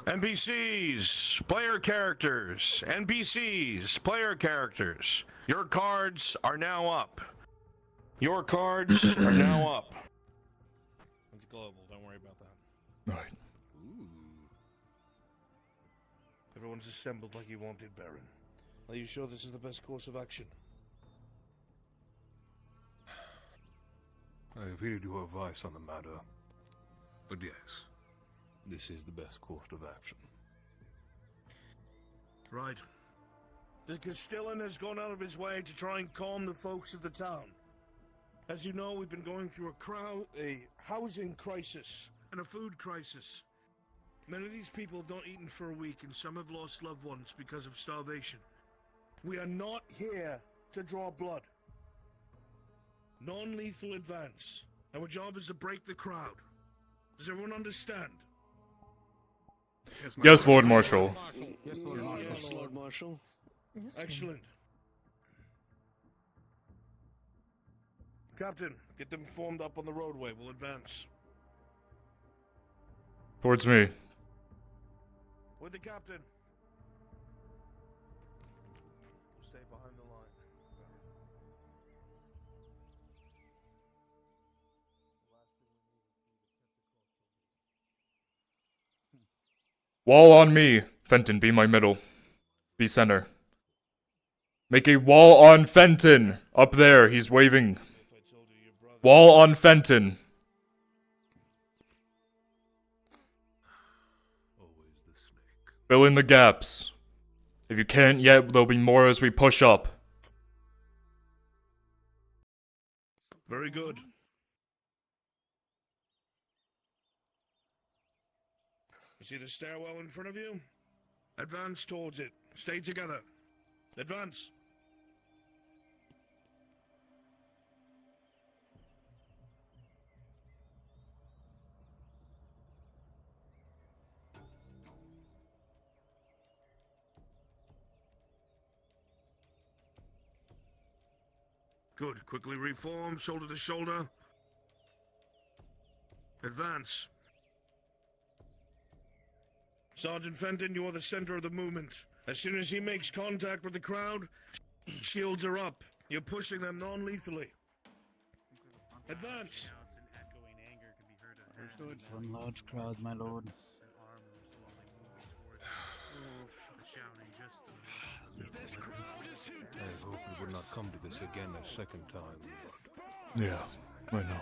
NPCs, player characters, NPCs, player characters. Your cards are now up. Your cards are now up. It's global, don't worry about that. Right. Everyone's assembled like you wanted, Baron. Are you sure this is the best course of action? I really do advise on the matter. But yes, this is the best course of action. Right. The Castellan has gone out of his way to try and calm the folks of the town. As you know, we've been going through a housing crisis and a food crisis. Many of these people have not eaten for a week, and some have lost loved ones because of starvation. We are not here to draw blood. Non-lethal advance. Our job is to break the crowd. Does everyone understand? Yes, Lord Marshal. Yes, Lord Marshal. Yes, Lord Marshal. Excellent. Captain, get them formed up on the roadway. We'll advance. Towards me. With the captain. Stay behind the line. Wall on me. Fenton, be my middle. Be center. Make a wall on Fenton. Up there, he's waving. Wall on Fenton. Fill in the gaps. If you can't yet, there'll be more as we push up. Very good. You see the stairwell in front of you? Advance towards it. Stay together. Advance. Good. Quickly reform, shoulder to shoulder. Advance. Sergeant Fenton, you are the center of the movement. As soon as he makes contact with the crowd, shields are up. You're pushing them non-lethally. Advance. Understood. One large crowd, my lord. I hope we would not come to this again a second time, but... Yeah, I know.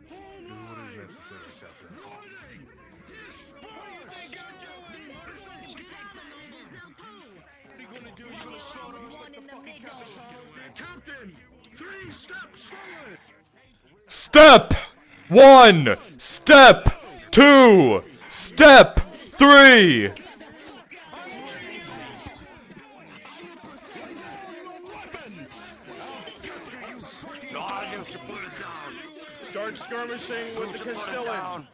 Do what is necessary, Captain. Captain, 3 steps forward. Step 1. Step 2. Step 3. Start skirmishing with the Castellan.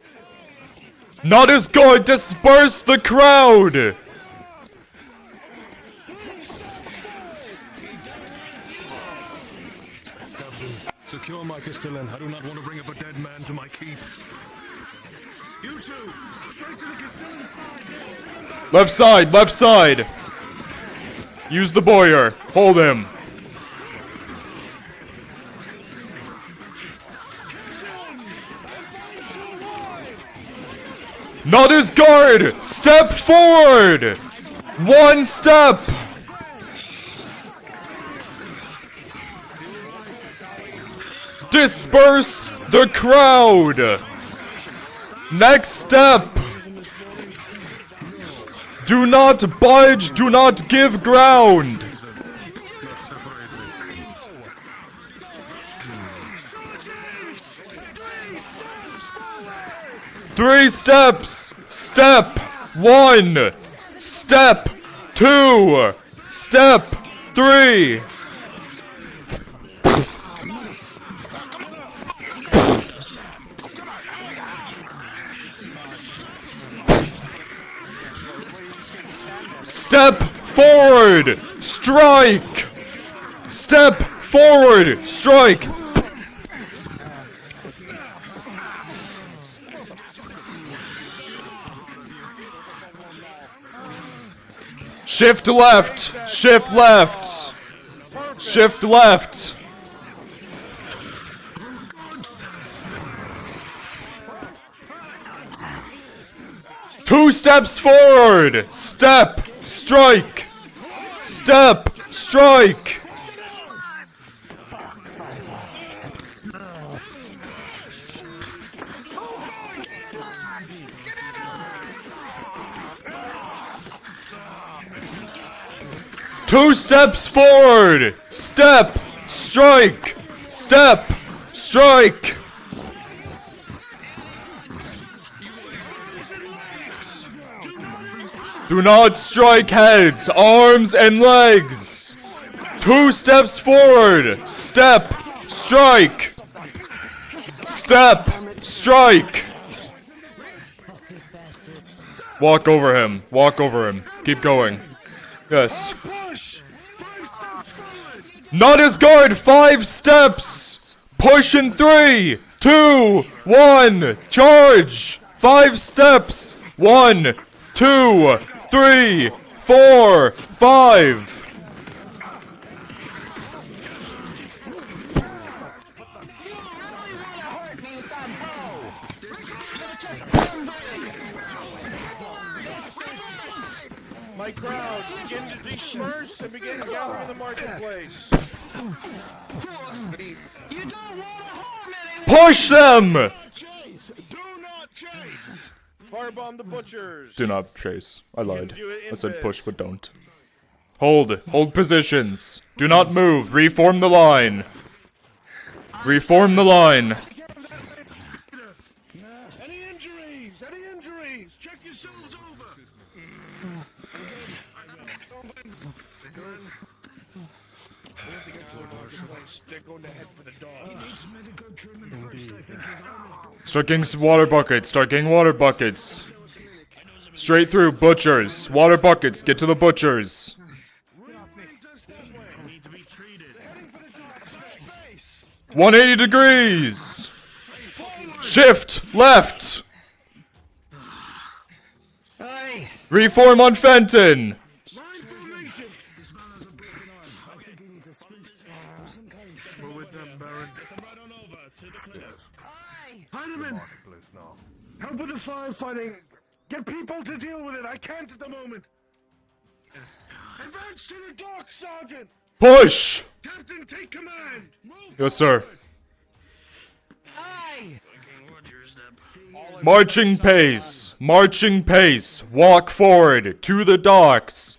Not as good. Disperse the crowd. Secure my Castellan. I do not want to bring up a dead man to my keep. You two, straight to the Castellan's side. Left side. Left side. Use the boyer. Hold him. Not his guard! Step forward! 1 step! Disperse the crowd! Next step! Do not budge, do not give ground! Three steps! Step 1! Step 2! Step 3! Step forward! Strike! Step forward! Strike! Shift left. Shift left. Shift left. Two steps forward. Step. Strike. Step. Strike. Two steps forward. Step. Strike. Step. Strike. Do not strike heads, arms, and legs. Two steps forward. Step. Strike. Step. Strike. Walk over him. Walk over him. Keep going. Yes. Not his guard. 5 steps. Push in 3, 2, 1. Charge. 5 steps. 1, 2, 3, 4, 5. My crowd, begin to disperse and begin to gather in the marketplace. Push them! Chase! Do not chase! Firebomb the butchers! Do not chase. I lied. I said push, but don't. Hold. Hold positions. Do not move. Reform the line. Reform the line. Any injuries? Any injuries? Check yourselves over! They're going to head for the dogs. Start getting some water buckets. Start getting water buckets. Straight through. Butchers. Water buckets. Get to the butchers. 180 degrees. Shift left. Reform on Fenton. We're with them, Baron. Heineman! Help with the firefighting! Get people to deal with it! I can't at the moment! Advance to the dock, Sergeant! Push. Captain, take command! Move Yes, sir. Aye! Marching pace. Marching pace. Walk forward to the docks.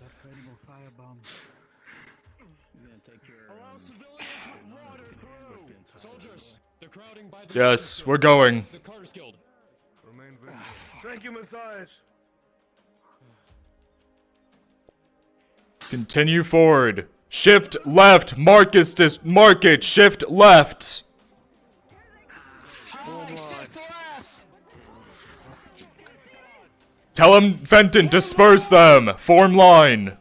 Yes, we're going. Thank you, Matthias. Continue forward. Shift left. Market. Shift left. Tell him, Fenton, disperse them. Form line.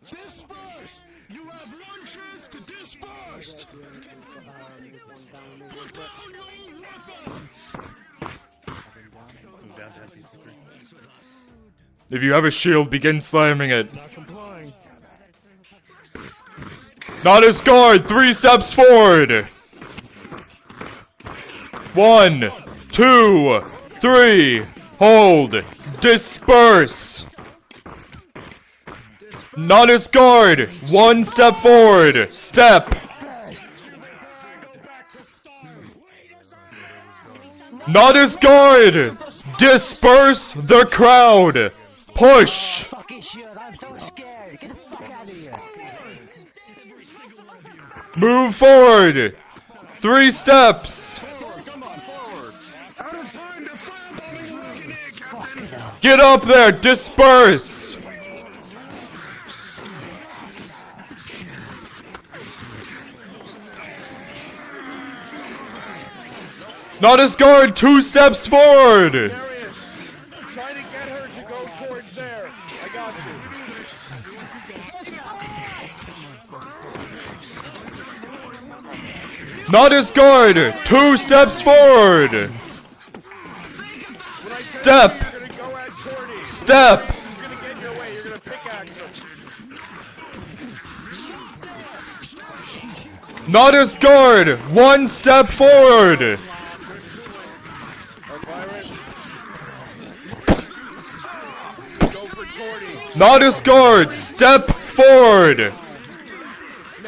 Disperse! You have launchers to disperse! Put down your weapons! If you have a shield, begin slamming it. Not his guard. 3 steps forward. 1, 2, 3. Hold. Disperse. Not his guard. 1 step forward. Step. Not his guard. Disperse the crowd. Push. Fucking shit, I'm so scared. Get the fuck out of here. Move forward. 3 steps. Out of time to firebombing the Buccaneer, Captain! Get up there. Disperse. Not his guard. 2 steps forward. Darius, try to get her to go towards there. I got you. Not his guard. 2 steps forward. Step. Gonna go at 40. Step. Not as guard! 1 step forward! Not as guard! Step forward!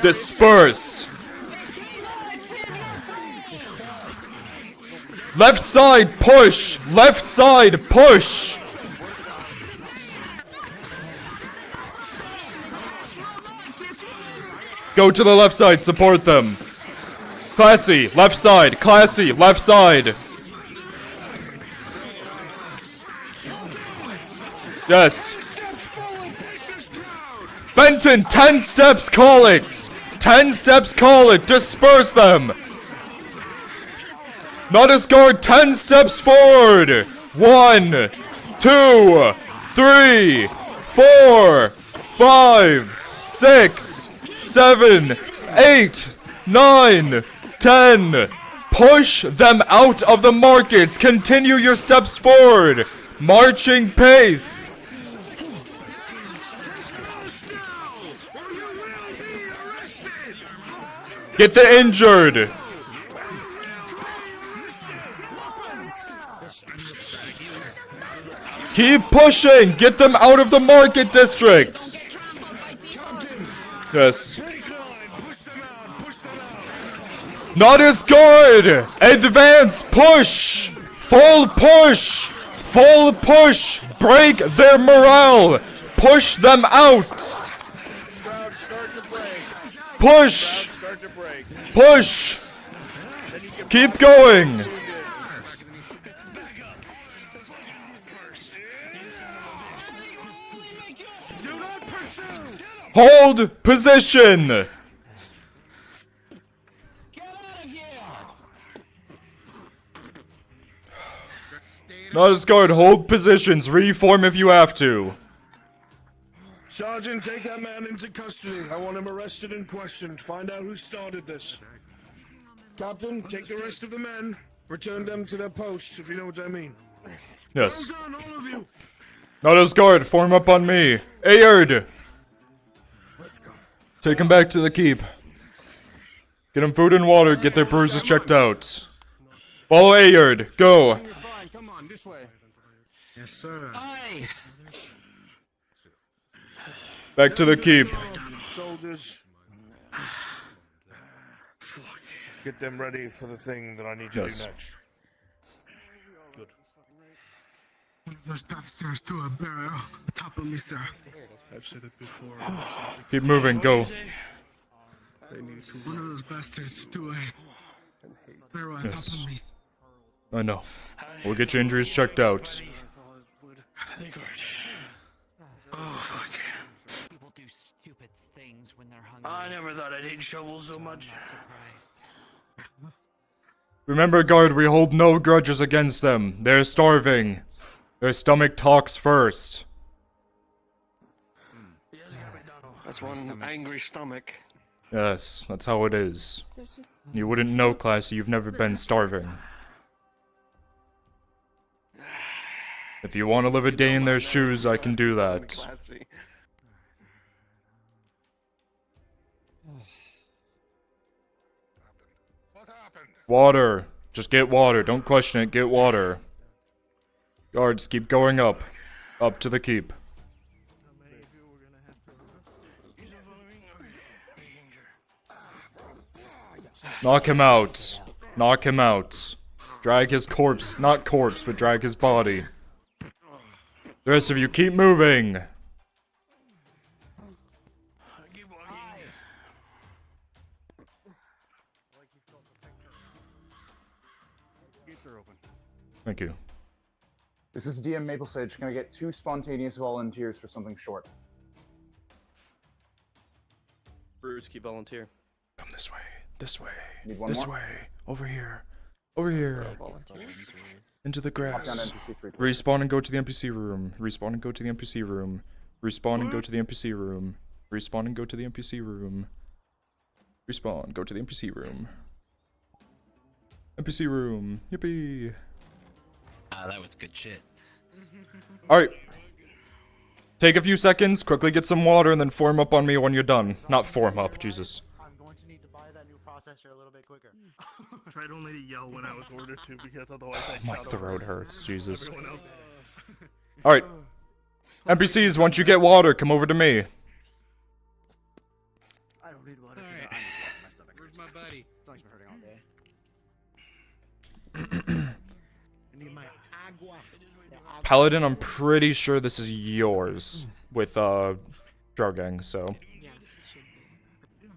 Disperse! Left side, push! Left side, push! Go to the left side, support them. Classy, left side, classy, left side. Yes. Benton, 10 steps, call it. 10 steps, call it. Disperse them. Not as guard, 10 steps forward. 1, 2, 3, 4, 5, 6, 7, 8, 9, 10. Push them out of the markets. Continue your steps forward. Marching pace. Get the injured. Keep pushing. Get them out of the market districts. Yes. Not as good! Advance! Push! Full push! Full push! Break their morale! Push them out! Push! Push! Keep going! Hold position! Not as guard, hold positions, reform if you have to. Sergeant, take that man into custody. I want him arrested and questioned. Find out who started this. Captain, take the rest of the men. Return them to their posts, if you know what I mean. Yes. Well done, all of you. Not as guard, form up on me. Ayard! Take them back to the keep. Get them food and water, get their bruises checked out. Follow Ayard, go. Come on, this way. Yes, sir. Back to the keep. Soldiers. Get them ready for the thing that I need to Yes. do next. Good. Those bastards threw a barrel on top of me, sir. I've said it before. Keep moving, go. One of those bastards threw a barrel on Yes. top of me. I know. We'll get your injuries checked out. Oh, fuck. People do stupid things when they're hungry. I never thought I'd hate shovels so much. I'm not surprised. Remember, guard, we hold no grudges against them. They're starving. Their stomach talks first. That's one angry stomach. Yes, that's how it is. You wouldn't know, Classy, you've never been starving. If you want to live a day in their shoes, I can do that. Classy. Water. Just get water. Don't question it. Get water. Guards, keep going up. Up to the keep. Knock him out. Knock him out. Drag his corpse. Not corpse, but drag his body. The rest of you, keep moving. Thank you. This is DM Maple Sage. Can I get 2 spontaneous volunteers for something short? Brewski volunteer. Come this way. This way. Need one This more? way. Over here. Over here. Into the Pop down grass. to NPC 3, please. Respawn and go to the NPC room. Respawn and go to the NPC room. Respawn and go to the NPC room. Respawn and go to the NPC room. Respawn, go to the NPC room. NPC room. Yippee. Ah, that was good shit. Alright. Take a few seconds, quickly get some water, and then form up on me when you're done. Not form up, Jesus. I'm going to need to buy that new process her a little bit quicker. Tried only to yell when I was ordered to, because otherwise I My throat hurts, Jesus. everyone else. Alright. NPCs, once you get water, come over to me. I don't need water. Alright. I need water. My stomach Where's my buddy? Stomach's been hurting all day. I need my agua. Paladin, I'm pretty sure this is yours with Drogang, so. Yes, it should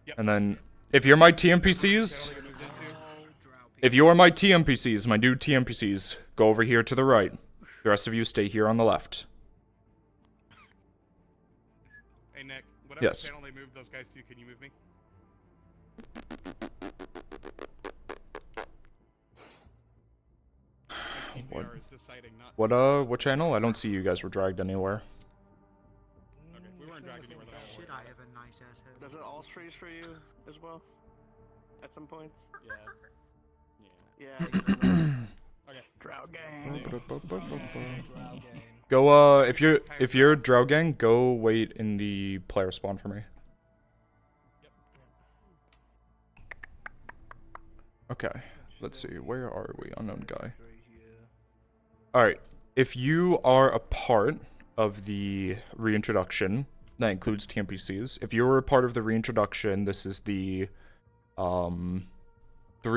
be. And then if you're my TMPCs, my new TMPCs, go over here to the right. The rest of you stay here on the left. Hey Nick, whatever Yes. channel they move those guys to, can you move me? What? TPR is deciding not What channel? I don't see you guys were dragged anywhere. Okay, we weren't dragged anywhere that Shit, I have a nice ass head. Does it all freeze for you as well? At some points? Yeah. Yeah. Okay. Drow gang. Go if you're Drogang, go wait in the player spawn for me. Okay, let's see, where are we? Unknown guy. Alright, if you are a part of the reintroduction, that includes TMPCs. If you were a part of the reintroduction, this is the 3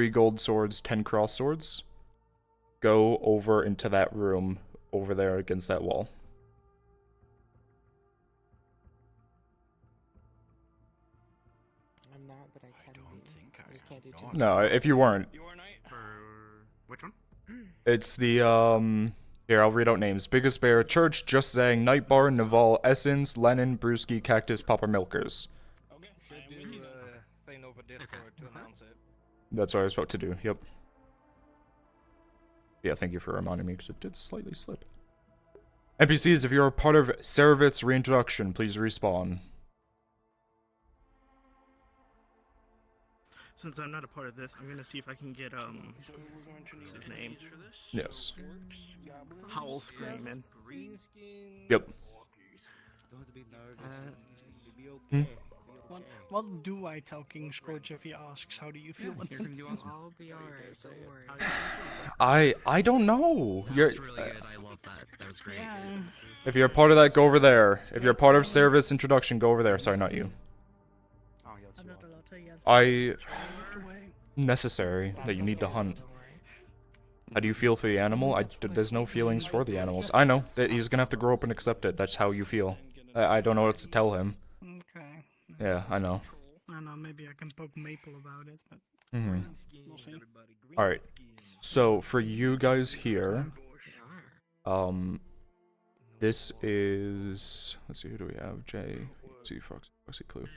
gold swords, 10 cross swords. Go over into that room over there against that wall. I'm not, but I can be. I just can't do too much. No, if you weren't. Which one? It's the, here, I'll read out names. Biggest Bear, Church, Just Zang, Nightbar, Naval, Essence, Lennon, Brewski, Cactus, Papa Milkers. Okay. Should do thing over Discord to announce it. That's what I was about to do, yep. Yeah, thank you for reminding me, because it did slightly slip. NPCs, if you're a part of Ceravit's reintroduction, please respawn. Since I'm not a part of this, I'm gonna see if I can get what's his name? Yes. Howl screaming. Yep. What do I tell King Scourge if he asks, how do you feel? You're gonna do awesome. I'll be alright, don't worry. I don't know. You're, That's really good. I love that. That was great. Yeah. if you're a part of that, go over there. If you're a part of Ceravit's introduction, go over there. Sorry, not you. Necessary that you need to hunt. How do you feel for the animal? There's no feelings for the animals. I know that he's gonna have to grow up and accept it. That's how you feel. I don't know what to tell him. Okay. Yeah, I know. I don't know, maybe I can poke Maple about it, but we'll see. Alright. So for you guys here, this is, let's see, who do we have? Jay, see, Foxy Clue.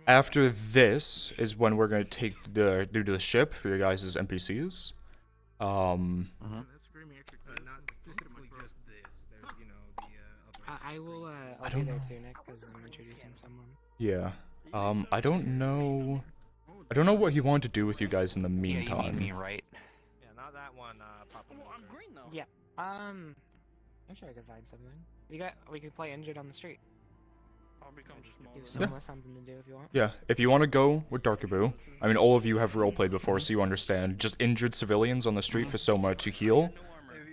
After this is when we're gonna take do the ship for your guys' NPCs. I will, I I'll don't be there know. too, Nick, because I'm introducing someone. Yeah. I don't know. I don't know what he wanted to do with you guys in the Yeah, you meantime. need me, right? Yeah, not that one, Papa. I'm green though. Yeah. I'm sure I could find something. We could play injured on the street. I'll become Give smaller. someone something to do if you want. Yeah, if you want to go with Darkaboo, I mean, all of you have roleplayed before, so you understand. Just injured civilians on the street for Soma to heal.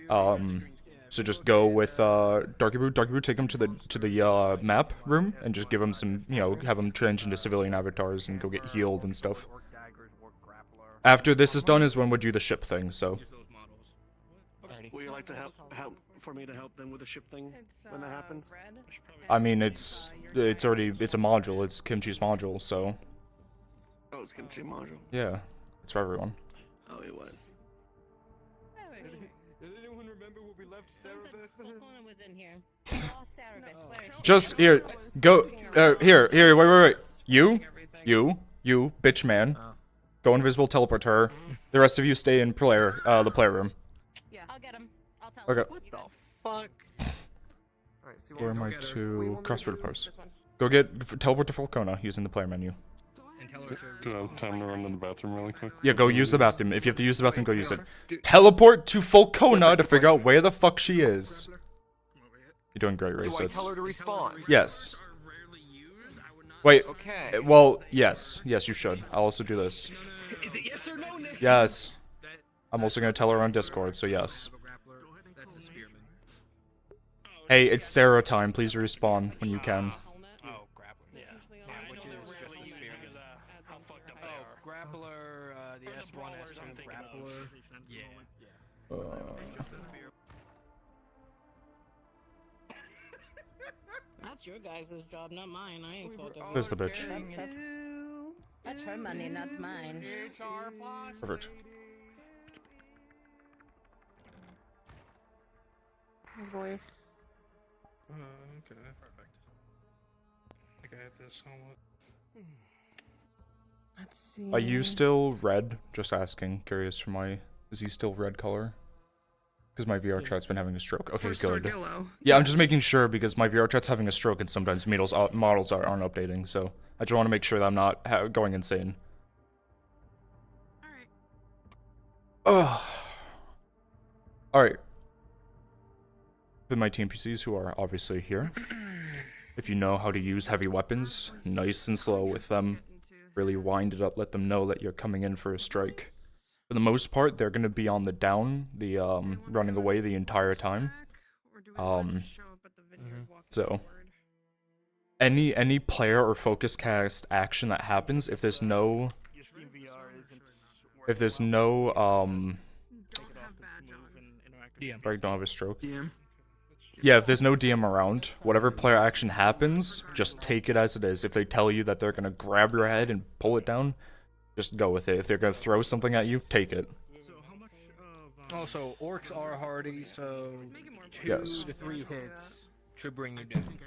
So just go with Darkaboo. Darkaboo, take him to the map room and just give him some, have him change into civilian avatars and go get healed and stuff. After this is done is when we do the ship thing. So Would you like to help for me to help them with the ship thing when that happens? I mean, it's a module. It's Kimchi's module. So Oh, it's Kimchi module. yeah, it's for everyone. Oh, it was. Does anyone remember when we left Ceravit? was in here. Lost Ceravit. Where? Just here, go. Here. Wait. You, bitch man. Go invisible, teleport to her. The rest of you stay in the player room. Yeah. I'll get him. I'll tell Okay. him. What the fuck? Where am I to crossword post? Go teleport to Falcona. He's in the player menu. Do I have time to run to the bathroom really quick? Yeah, go use the bathroom. If you have to use the bathroom, go use it. Teleport to Falcona to figure out where the fuck she is. You're doing great, Racist. Tell her to respawn. Yes. Wait. Okay. Well, yes. Yes, you should. I'll also do this. Is it yes or no, Nick? Yes. I'm also gonna tell her on Discord, so yes. That's a spearman. Hey, it's Sarah time. Please respawn when you can. Oh, grappler. Yeah. Which is just the spearman. How fucked up they Oh, are. grappler, the Or the S1, brawlers, S2, I'm thinking of. grappler. Yeah. That's your guys' job, not mine. I ain't called There's the bitch. That's her money, not mine. Perfect. Oh boy. Okay. Perfect. I got this somewhat. Let's see. Are you still red? Just asking. Curious for my... Is he still red color? Because my VR chat's been having a stroke. Okay, good. Yeah, I'm just making sure because my VR chat's having a stroke and sometimes models aren't updating. So I just want to make sure that I'm not going insane. Ugh. Alright. Then my team PCs who are obviously here. If you know how to use heavy weapons, nice and slow with them. Really wind it up, let them know that you're coming in for a strike. For the most part, they're gonna be on the down, the running away the entire time. So any player or focus cast action that happens, if there's no I don't have a stroke. Yeah, if there's no DM around, whatever player action happens, just take it as it is. If they tell you that they're gonna grab your head and pull it down, just go with it. If they're gonna throw something at you, take it. Also, orcs are hardy, so 2 Yes. to 3 hits should bring you down.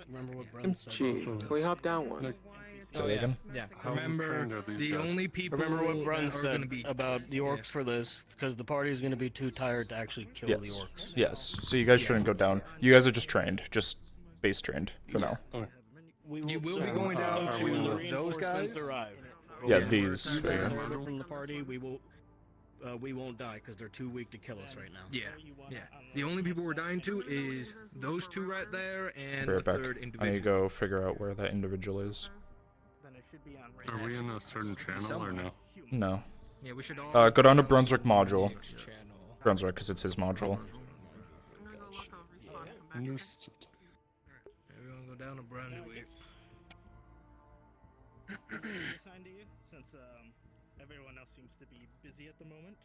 Remember what Brent said. Can we hop down one? Say that again? Yeah. Remember, The only people Remember what that Brun are said gonna be about the orcs for this, because the party is going to be too tired to actually kill the Yes. orcs. Yes. So you guys shouldn't go down. You guys are just trained. Just base trained for now. You will be going down Are to we when the those guys. reinforcements arrive. Yeah, If these. you guys Right are here. from the party, we won't die because they're too weak to kill us right now. Yeah, yeah. The only people we're dying to is those 2 right there and Be the right back. 3rd I need to individual. go figure out where that individual is. Are we in a certain channel or no? No. Yeah, we should all Go down to Brunswick module. channel. Brunswick, because it's his module. Everyone go down to Brunswick. Assigned to you, since everyone else seems to be busy at the moment.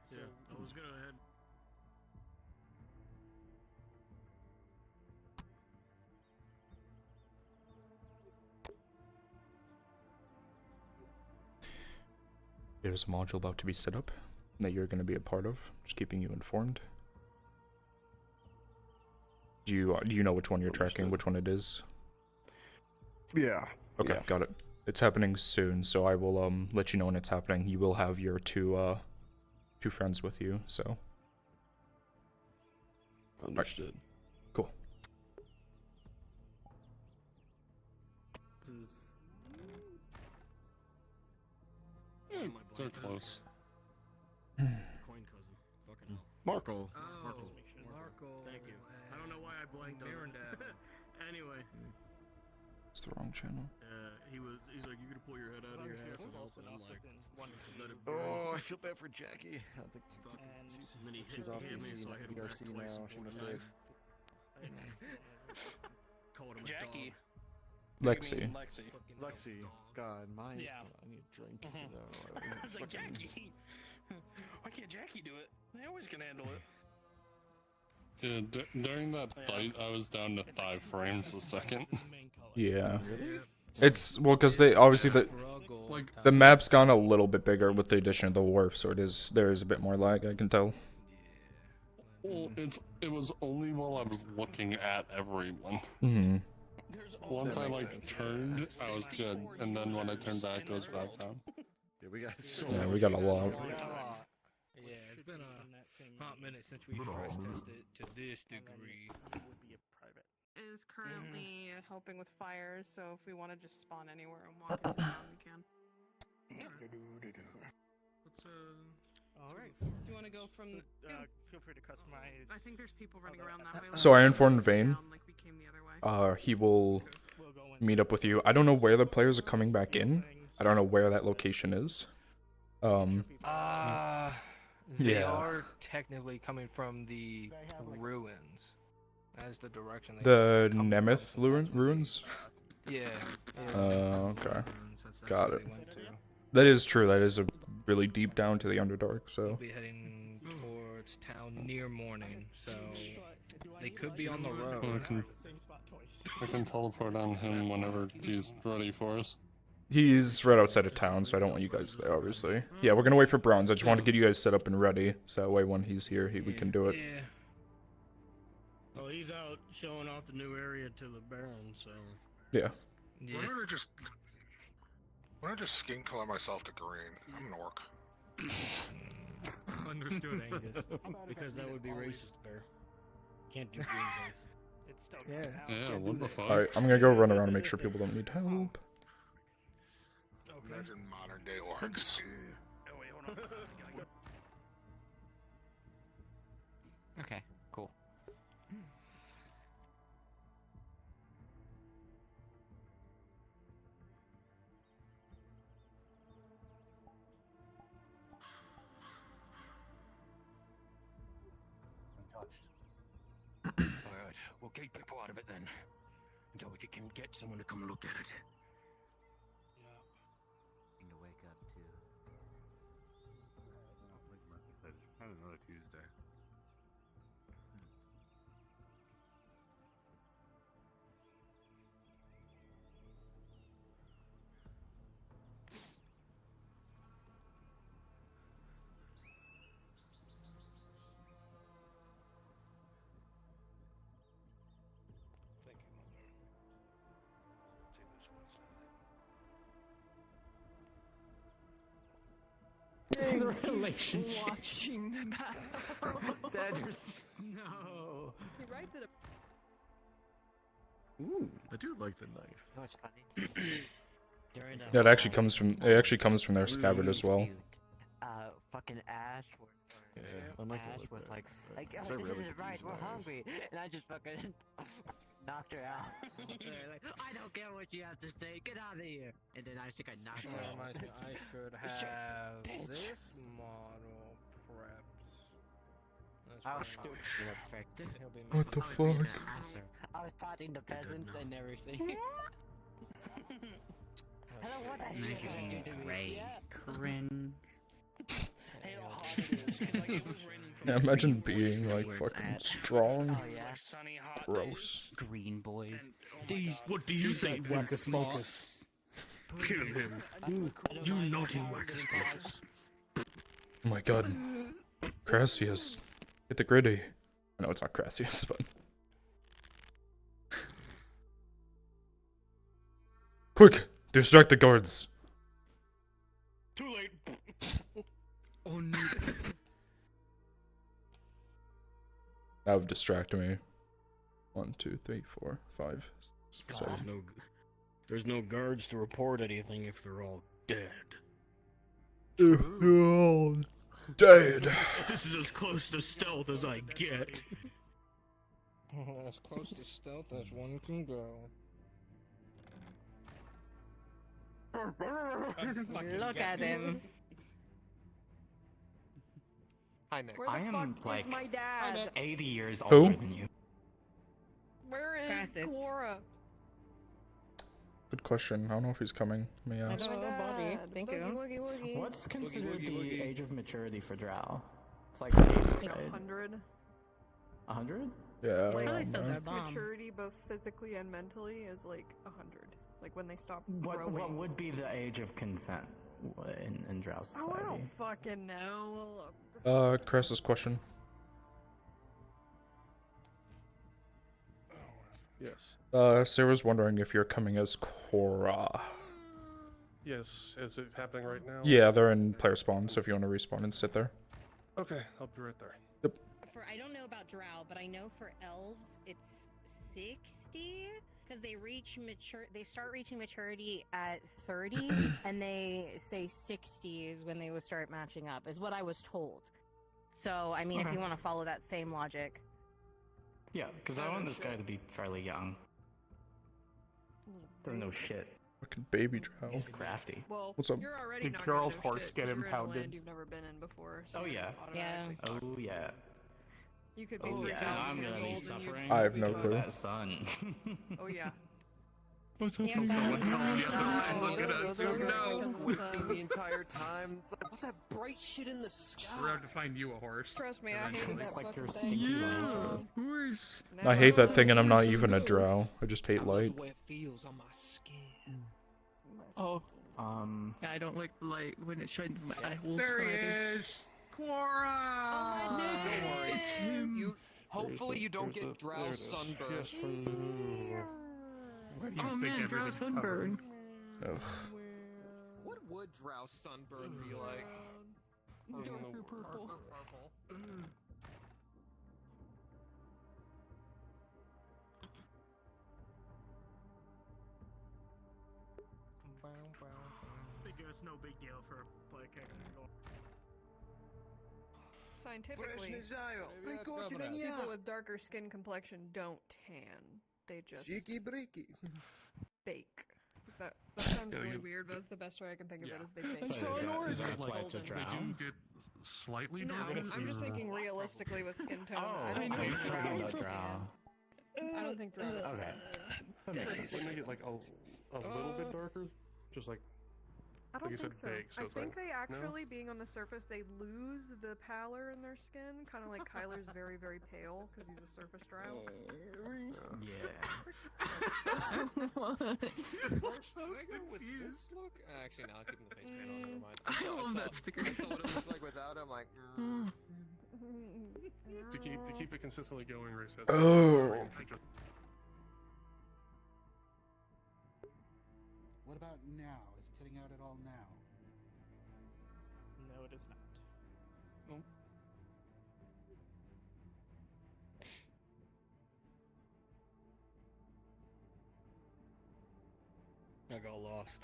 So I was gonna head. There's a module about to be set up that you're going to be a part of. Just keeping you informed. Do you know which one you're tracking? Which one it is? Yeah. Okay, got it. It's happening soon, so I will let you know when it's happening. You will have your two friends with you, so. Understood. Cool. They're close. coin cousin. Fucking hell. Marco. Oh, Marco. Thank you. I don't know why I blanked on Mirandale. Anyway, It's the wrong channel. he's like, you gonna pull your head out of your ass and help, and I'm like, let it Oh, I feel bad for Jackie. I think and then he she's hit, off he hit me, VC so I hit him back VRC twice now. with She one must knife. have. Called him a Jackie. dog. Lexi. Lexi. God, my. Yeah. I need a drink. I was like, Jackie, why can't Jackie do it? They always can handle it. Yeah, during that fight, I was down to 5 frames a second. Yeah. It's well, because they obviously the map's gone a little bit bigger with the addition of the wharf, so there is a bit more lag. I can tell. Well, it was only while I was looking at everyone. Mm-hmm. Once I turned, I was good, and then when I turned back, it was back down. Yeah, we got so Yeah, we got a lot. Yeah, it's been a hot minute since we fresh tested to this degree. Is currently helping with fires, so if we want to just spawn anywhere and walk into town, we can. Alright. Do you want to go from? Feel free to customize. I think there's people running around that way. So I informed Vane. Like we came the other way. he will meet up with you. I don't know where the players are coming back in. I don't know where that location is. They Yeah. are technically coming from the ruins. As the direction they The come Nemeth from. ruins? Yeah. Okay. That's Got where it. they went to. That is true. That is a really deep down to the Underdark, They'll so. be heading towards town near morning, so they could be on the road. I can teleport on him whenever he's ready for us. He's right outside of town, so I don't want you guys there, obviously. Yeah, we're gonna wait for Browns. I just want to get you guys set up and ready, so that way when he's here, we can do it. Yeah. Oh, he's out showing off the new area to the Baron, so. Yeah. Why don't I just skin color myself to green? I'm an orc. Understood, Angus. Because that would be racist, Bear. Can't do green face. It's still Yeah, what the fuck? Alright, I'm gonna go run around and make sure people don't need help. Imagine modern day orcs. Oh, wait, hold on. Okay, cool. Alright, we'll keep people out of it then. Until we can get someone to come look at it. Need to wake up too. Another Tuesday. Thank you, Mother. Take this one, Sally. Relationship. Watching the Sanders. No. He writes it. Ooh, I do like the knife. You know what's funny? During Yeah, it actually comes from their scabbard as well. Fucking Ash. Yeah, I like Ash it was like like, that. oh, I this really isn't could right. use We're knives. hungry, and I just fucking knocked her out. Like, I don't care what you have to say. Get out of here. And then I think I knocked her That out. reminds me, I should have this model prepped. I was That's fine. stupid. He'll be What the fuck? I was taunting the peasants and everything. Hello, what the hell did you do to me? Cringe. Hey, how hot it is. 'Cause, like, it was raining from Yeah, the imagine green boys being from like where it's fucking at. strong. Oh, yeah. like sunny, hot Gross. Green boys. days. And, oh my God. What do you think, Wackus Pocus? Kill him. You naughty Wackus Pocus. Oh my god. Crassius. Get the gritty. I know it's not Crassius, but. Quick! Distract the guards! Too late. Oh no. That would distract me. 1, 2, 3, 4, 5, 6, 7. There's no guards to report anything if they're all dead. If they're all dead. This is as close to stealth as I get. As close to stealth as one can go. Look at him. Hi, Nick. Where the I am fuck like is my dad? 80 years Who? older than you. Where is Crassus. Cora? Good question. I don't know if he's coming. Let me I ask. don't know, body. Thank you. Woogie, woogie. What's considered woogie, the woogie. age of maturity for Drow? It's like 80, It's right? 100. 100? Yeah. It's I probably don't still know. their bomb. Maturity, both physically and mentally, is like 100. Like when they stop What growing. would be the age of consent in Drow Oh, I society? don't fucking know. Crassus question. Yes. Sarah's wondering if you're coming as Cora. Yes, is it happening right now? Yeah, they're in player spawn, so if you want to respawn and sit there. Okay, I'll be right there. For I don't know about drow, but I know for elves it's 60 because they start reaching maturity at 30 and they say 60 is when they will start matching up is what I was told. So I mean if Okay. you want to follow that same logic. Yeah, because I want this guy to be fairly young. Doesn't know shit. Fucking baby drow. He's crafty. Well, What's up? you're already Did not Carol's gonna know horse shit get 'cause you're in a impounded? land you've never been in before. So Oh you're yeah. automatically fine. Oh yeah. You could be Oh 3,000 yeah. I'm years gonna be old and you'd suffering. still I have be no fine. clue. That sun. Oh yeah. What's Yeah, Squinting the entire time. It's like, what's that bright shit in the sky? We're out to find you a horse. Trust me, I hate that like fucking you're thing. stinky horse. I hate that thing, and I'm not even a drow. I just hate light. The way it feels on my skin. Oh. I don't like the light when it shines in my eye holes. There he either. is! Quora! Don't worry. It's him. Hopefully you don't get drow sunburn. Why do you Oh think man, drow everything's sunburn. Ugh. What would drow sunburn be like? Darker purple. Figure it's no big deal for a player character to go. Scientifically, Прикольно, people with darker skin complexion don't tan. They just bake. That sounds really weird, but that's the best way I can think of it is they bake. I'm so annoyed. Is that applied to Golden. drow? They do get slightly No, darker. I'm just thinking realistically with skin tone. Oh, I don't I think was talking drow about tan. drow. I don't think drow. Okay. That makes sense. Wouldn't they get like a little bit darker? Just like I don't you think said, so. bake, so I it's think like, they no? actually, being on the surface, they lose the pallor in their skin, kind of like Kyler's very, very pale because he's a surface drow. With this look? Actually, no, I'll keep the face paint on. Never mind. I love that sticker. I saw what it looked like without. I'm like, To keep it consistently going, Ray said. Oh. What about now? Is it getting out at all now? No, it is not. Nope. I got lost.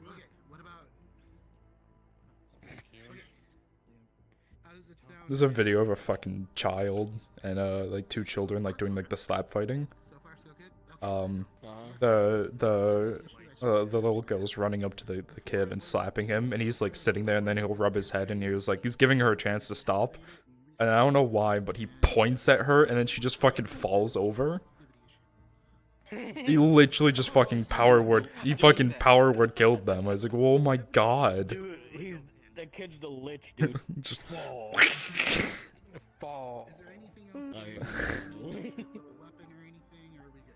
Okay, what about? Okay. How does it sound? There's a video of a fucking child and like two children like doing like the slap fighting. So far, so good. The little girl's running up to the kid and slapping him, and he's like sitting there, and then he'll rub his head, and he's giving her a chance to stop, and I don't know why, but he points at her, and then she just fucking falls over. He literally just fucking power word killed them. I was like, oh my god. Dude, that kid's the lich, dude. Just fall. Fall. Is there anything else? Weapon or anything, or are we good?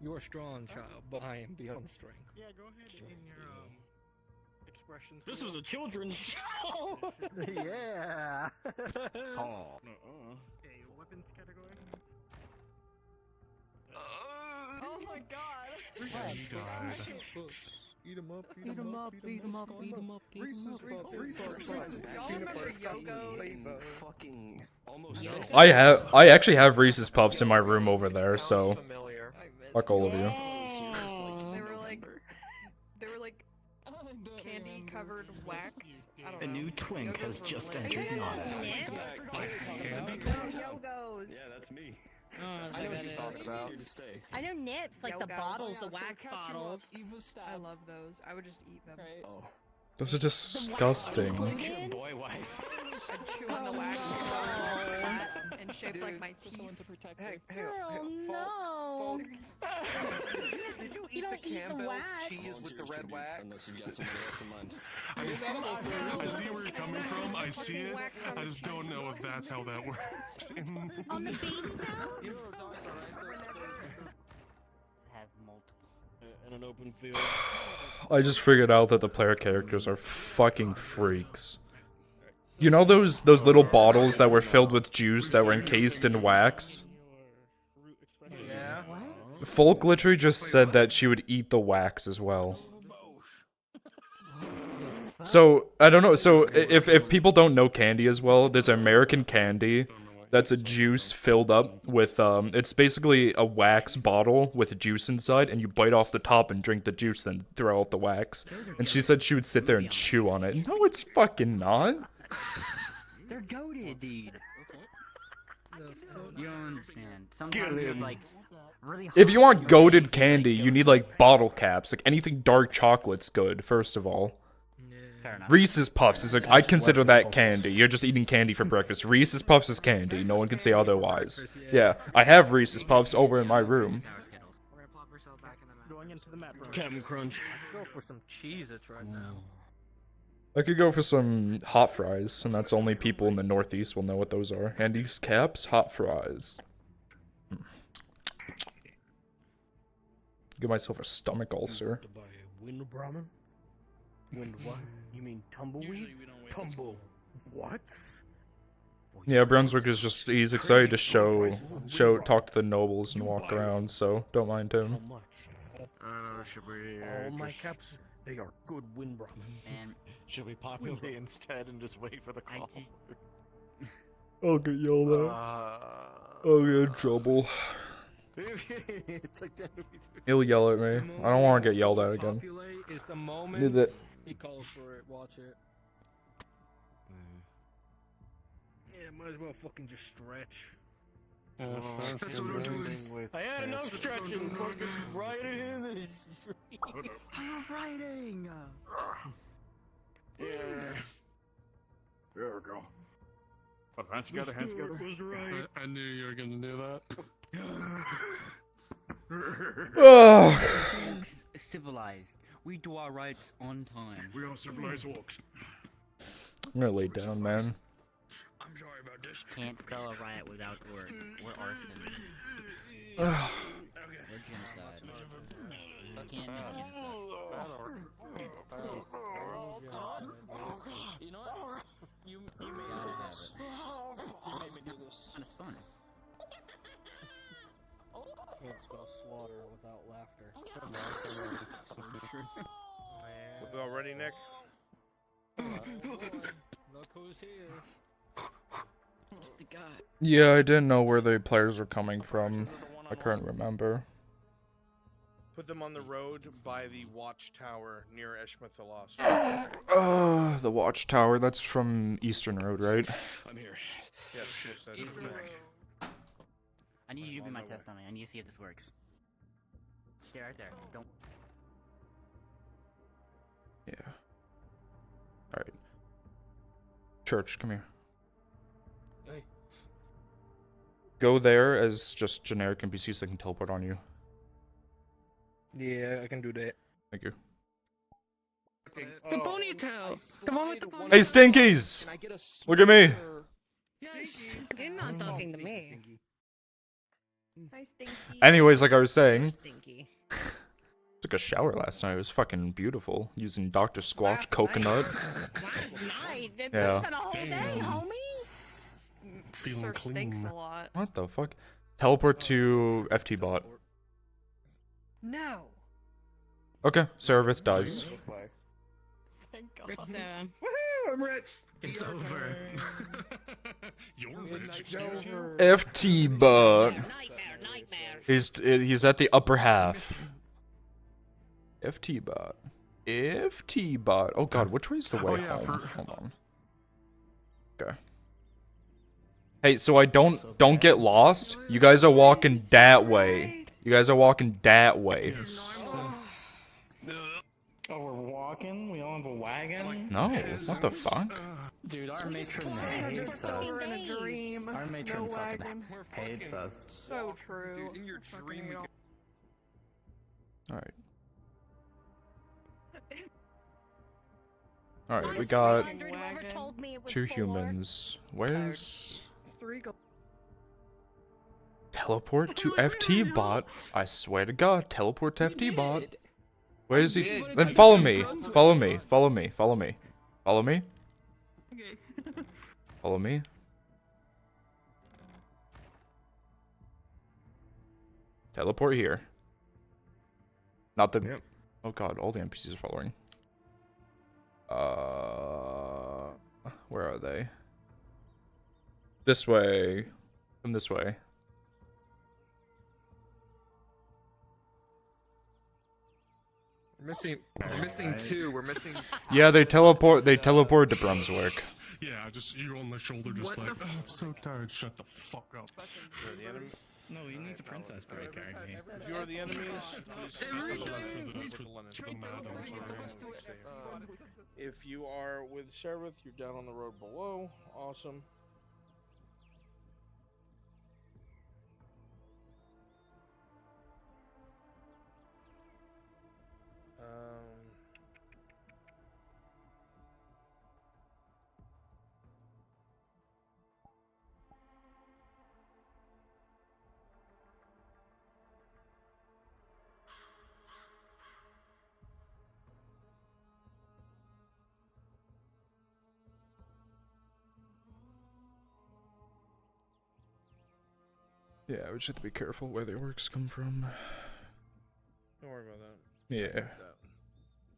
You're strong, child, but I am beyond strength. Yeah, go ahead in your expressions. This is a children's show. Yeah. Oh. Okay, weapons category. Oh my god! Eat 'em up, Beat 'em up, beat 'em up, beat 'em up, beat 'em up. Y'all remember Yogos? fucking almost. I actually have Reese's Puffs in my room over there, so Familiar. fuck all of you. They were like candy covered wax. I don't A know. new twink has just entered Nautis. Yogos. Yeah, that's me. I know what she's talking about. Here to stay. I know nips, like the Yo-go. bottles, the wax bottles. I love those. I would just eat them. Oh. Those are disgusting. Your boy wife. I'd chew on the wax and shaped like my teeth. Girl, no. Did you You eat don't the eat the Campbell's wax. cheese with the red wax? Unless you've got somebody else in mind. I see where you're coming from. I see it. I just don't know if that's how that works. On the baby house? Have multiple. In an open field. I just figured out that the player characters are fucking freaks. You know those little bottles that were filled with juice that were encased in wax? Yeah. Folk literally just said that she would eat the wax as well. So, I don't know, so if people don't know candy as well, there's American candy that's a juice filled up with, it's basically a wax bottle with juice inside, and you bite off the top and drink the juice, then throw out the wax. And she said she would sit there and chew on it. No, it's fucking not. They're goated, dude. You don't understand. Kill Sometimes with him. like If you want goated candy, you need like bottle caps. Like anything dark chocolate's good, first of all. Fair enough. Reese's Puffs is like, I consider that candy. You're just eating candy for breakfast. Reese's Puffs is candy. No one can say otherwise. Yeah, I have Reese's Puffs over in my room. We're gonna plop ourselves back in the map. Going into the map room. Captain Crunch. Go for some Cheez-Its right now. I could go for some hot fries, and that's only people in the Northeast will know what those are. Andy's Caps, hot fries. Give myself a stomach ulcer. To buy wind ramen? Wind what? You mean tumbleweed? Tumble. What? Yeah, Brunswick is just, he's excited to talk to the nobles and walk around, so don't mind him. I know, should we... All my caps, they are good wind ramen. And Should we populate instead and just wait for the call? I'll get yelled at. I'll get in trouble. It's like that. He'll yell at me. I don't want to get yelled at again. Populate is the moment Need that. he calls for it. Watch it. Yeah, might as well fucking just stretch. That's what I'm doing. I had enough stretching. Fucking riding in the street. I'm riding. Yeah. There we go. Put hands together, hands together. Was right. I knew you were gonna do that. Civilized. We do our rights on time. We are civilized walks. I'm gonna lay down, man. I'm sorry about this. Can't spell a riot without or arson. Ugh. Or genocide. Can't miss genocide. You know what? You made me have it. You made me do this. And it's fun. Can't spell slaughter without laughter. We all ready, Nick? Look who's here. The guy. Yeah, I didn't know where the players were coming from. I couldn't remember. Put them on the road by the watchtower near Eshmethalos. The watchtower, that's from Eastern Road, right? I'm here. Yes, yes, I need you to do my test on me. I need to see if this works. Stay right there. Don't. Yeah. Alright. Church, come here. Hey. Go there as just generic NPCs that can teleport on you. Yeah, I can do that. Thank you. The ponytail! The one with the ponytail! Hey, Stinkies! Look at me! Yes! You're not talking to me. Hi, Stinky. Anyways, like I was saying, Stinky. took a shower last night. It was fucking beautiful. Using Dr. Squatch coconut. Last night? It's Yeah. been a whole day, homie. Feeling Sir clean. stinks a lot. What the fuck? Teleport to FT bot. No. Okay, service does. Thank God. Rip soda. Woohoo! I'm rich. It's over. You're rich. Excuse you. FT bot. Nightmare. He's at the upper half. FT bot. FT bot. Oh god, which way's the way home? Hold on. Okay. Hey, so I don't get lost. You guys are walking that way. You guys are walking that way. Oh, we're walking? We don't have a wagon? No, what the fuck? Dude, our matron hates us. In a dream. Our matron No fucking wagon. hates us. So true. Dude, in your dream, we Alright. Alright, we got two humans. Where's... Teleport to FT bot. I swear to god, teleport to FT bot. Where is he? Then follow me. Follow me. Follow me. Follow me. Follow me. Okay. Follow me. Teleport here. Not the... Oh god, all the NPCs are following. Where are they? This way. Come this way. We're missing two. We're missing. Yeah, they teleport to Brunswick. Yeah, just you on my shoulder, just like, oh, I'm so tired. Shut the fuck up. No, he needs a princess breaker. If you are the enemies, please step away with the Lennon. If you are with Sheriff, you're down on the road below. Awesome. Yeah, we just have to be careful where the orcs come from. Don't worry about that. Yeah.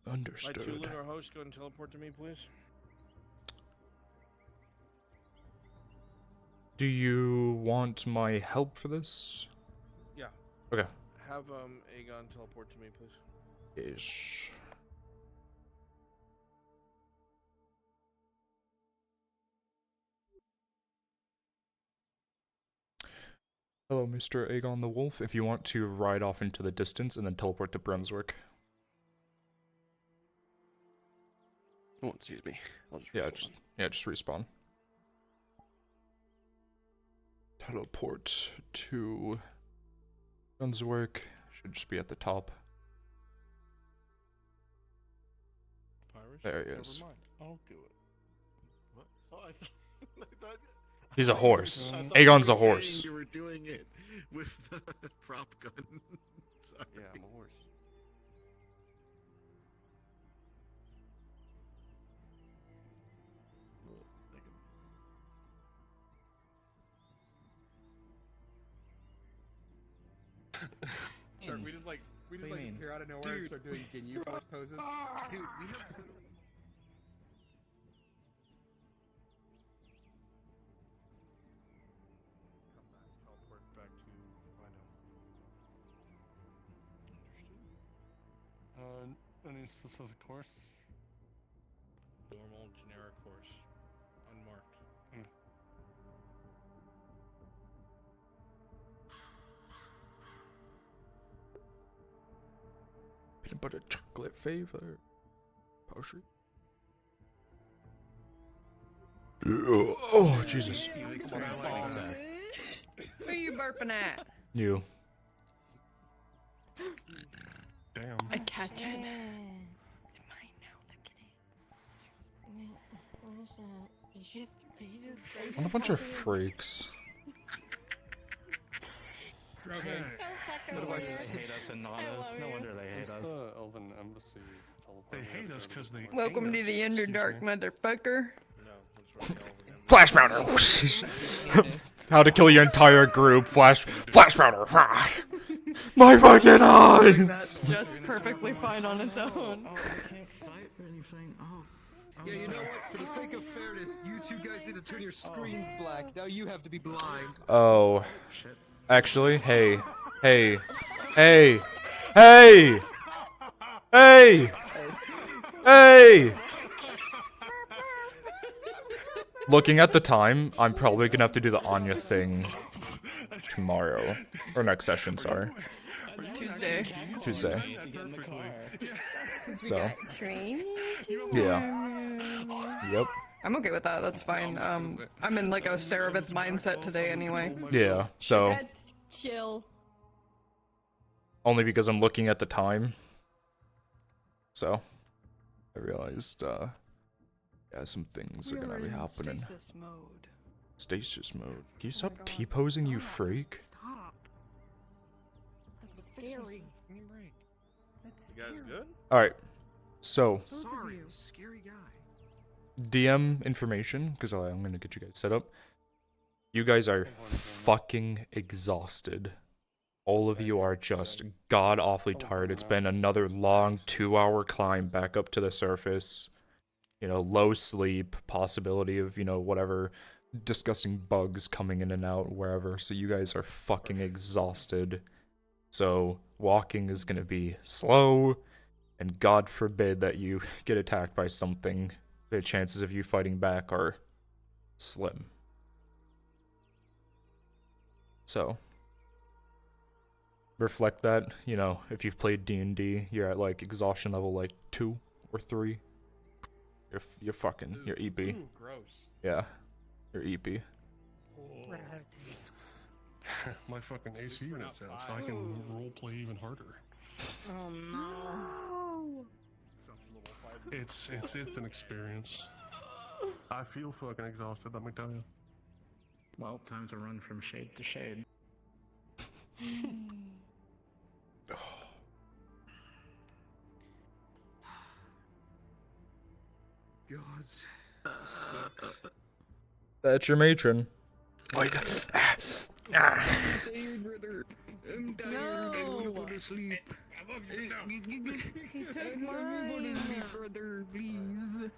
My Understood. two lunar hosts, go ahead and teleport to me, please. Do you want my help for this? Yeah. Okay. Have Aegon teleport to me, please. Ish. Hello, Mr. Aegon the Wolf. If you want to ride off into the distance and then teleport to Brunswick. Oh, excuse me. I'll just just respawn. Teleport to Brunswick. Should just be at the top. Pirates? There he is. Never mind. I'll do it. What? Oh, I thought He's a horse. I thought Aegon's you a were saying horse. You were doing it with the prop gun. Sorry. Yeah, I'm a horse. Sure, we just appear out of nowhere and start doing Ginyu poses. Dude, we have Teleport back to Lino. Any specific course? Normal, generic course. Unmarked. Peanut butter chocolate flavor. Potion. Oh, Jesus. Who are you burping at? You. Damn. I catch it. It's mine now. Look at it. What is that? Did you just What a bunch of freaks. Okay. They hate us and not us. No wonder they hate us. The Elven Embassy They hate us because they. Welcome to the Underdark, motherfucker. Flash Pounder! How to kill your entire group. Flash Pounder! My fucking eyes! That's just perfectly fine on its own. I can't fight or anything. Yeah, you know what? For the sake of fairness, you two guys need to turn your screens black. Now you have to be blind. Oh. Actually, hey. Looking at the time, I'm probably gonna have to do the Anya thing tomorrow. Or next session, sorry. Tuesday. So. training? Yeah. Yep. I'm okay with that. That's fine. I'm in like a Cerebith mindset today anyway. Yeah, so. That's chill. Only because I'm looking at the time. So. I realized, yeah, some things are gonna be happening. Stasis mode. Can you stop T-posing, you freak? Stop. That's scary. That's You guys good? Alright. So. Sorry, scary guy. DM information, because I'm gonna get you guys set up. You guys are fucking exhausted. All of you are just god-awfully tired. It's been another long 2-hour climb back up to the surface. You know, low sleep, possibility of, you know, whatever disgusting bugs coming in and out, wherever. So you guys are fucking exhausted. So walking is gonna be slow, and God forbid that you get attacked by something. The chances of you fighting back are slim. So, reflect that. You know, if you've played D&D, you're at like exhaustion level like 2 or 3. You're fucking, you're EP. Ooh, gross. Yeah, you're EP. My fucking AC unit's out, so I can roleplay even harder. Oh no. It's an experience. I feel fucking exhausted, let me tell you. Well, time to run from shade to shade. Gods. That's your matron. I'm tired, brother. I'm tired. I wanna go to sleep. He took I wanna go to sleep, brother, please.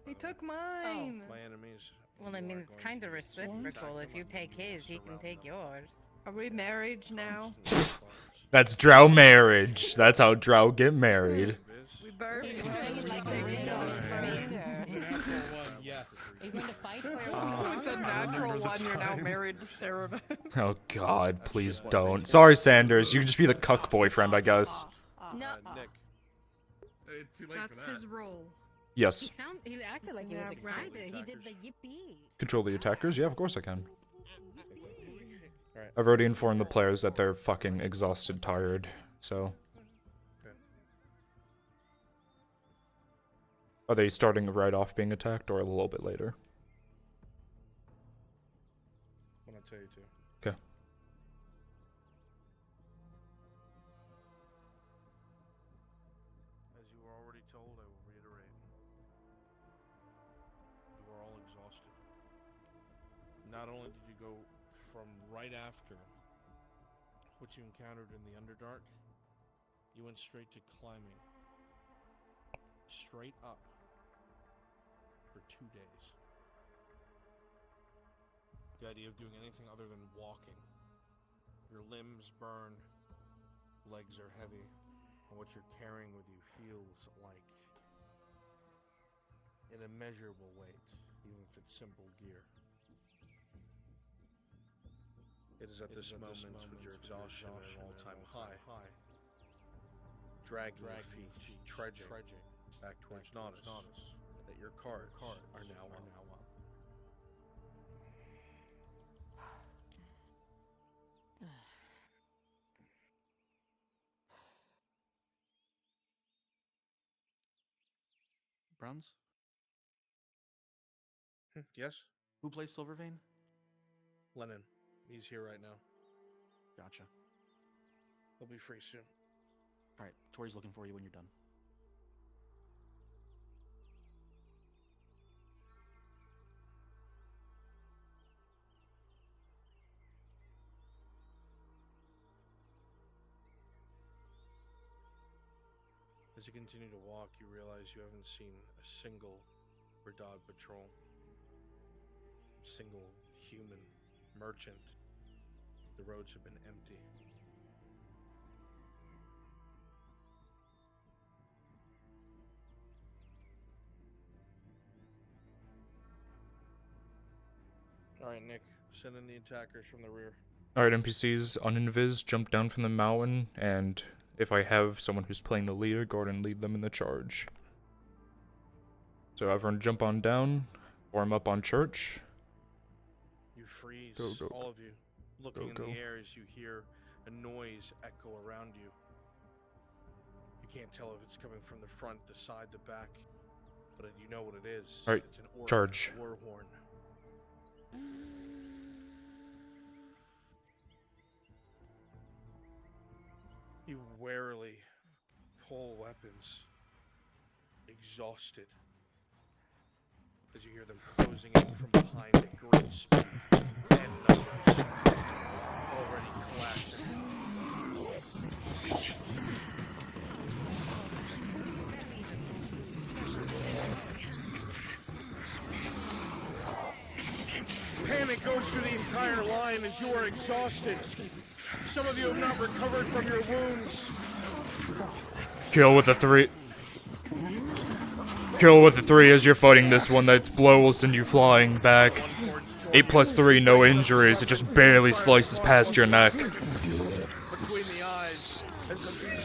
He took mine. My enemies. Well, I mean, it's kind of reciprocal. If you take his, he can take yours. Are we married now? That's drow marriage. That's how drow get married. We burned. He's wearing it like a ring on his finger. Are you going to fight for it? With the natural one, you're now married to Cerebus. Oh god, please don't. Sorry, Sanders. You can just be the cuck boyfriend, I guess. No. Nick. That's his role. Yes. He acted like he was excited. He did the yippee. Control the attackers? Yeah, of course I can. I've already informed the players that they're fucking exhausted, tired, so... Are they starting right off being attacked, or a little bit later? When I tell you to. Okay. As you were already told, I will reiterate. You are all exhausted. Not only did you go from right after what you encountered in the Underdark, you went straight to climbing. Straight up. For 2 days. The idea of doing anything other than walking. Your limbs burn, legs are heavy, and what you're carrying with you feels like an immeasurable weight, even if it's simple gear. It is at this moment with your exhaustion at an all-time high, dragging your feet, trudging back towards Nautis, that your cards are now up. Browns? Yes? Who plays Silvervein? Lennon. He's here right now. Gotcha. He'll be free soon. Alright, Tori's looking for you when you're done. As you continue to walk, you realize you haven't seen a single Redod patrol. Single human merchant. The roads have been empty. Alright, Nick, send in the attackers from the rear. Alright, NPCs, uninvis, jump down from the mountain, and if I have someone who's playing the leader, go ahead and lead them in the charge. So everyone jump on down, form up on church. You freeze, Go, go, all of you, looking go. in the air as you hear a noise echo around you. You can't tell if it's coming from the front, the side, the back, but you know what it is. Alright, It's an orc charge. war horn. You warily pull weapons, exhausted, as you hear them closing in from behind at great speed, and numbers already clashing. Panic goes through the entire line as you are exhausted. Some of you have not recovered from your wounds. Kill with a 3. Kill with a 3 as you're fighting this one. That blow will send you flying back. 8 plus 3, no injuries. It just barely slices past your neck. But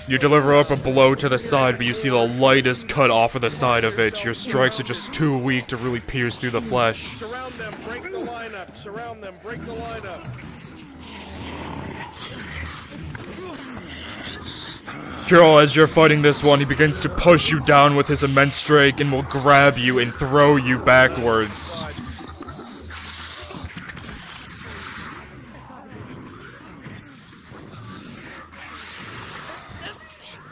You deliver up a blow to the side, but you see the lightest cut off of the side of it. Your strikes are just too weak to really pierce through the flesh. Surround them, break the lineup. Surround them, break the lineup. Kirill, as you're fighting this one, he begins to push you down with his immense strike and will grab you and throw you backwards.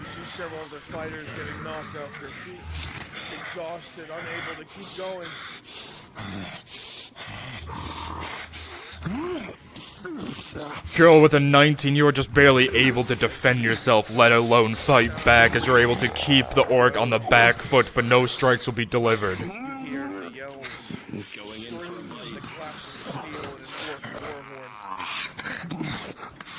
You see several of the fighters getting knocked off their feet, exhausted, unable to keep going. Kirill, with a 19, you are just barely able to defend yourself, let alone fight back, as you're able to keep the orc on the back foot, but no strikes will be delivered. You hear the yells, screams, the clash of steel and an orc war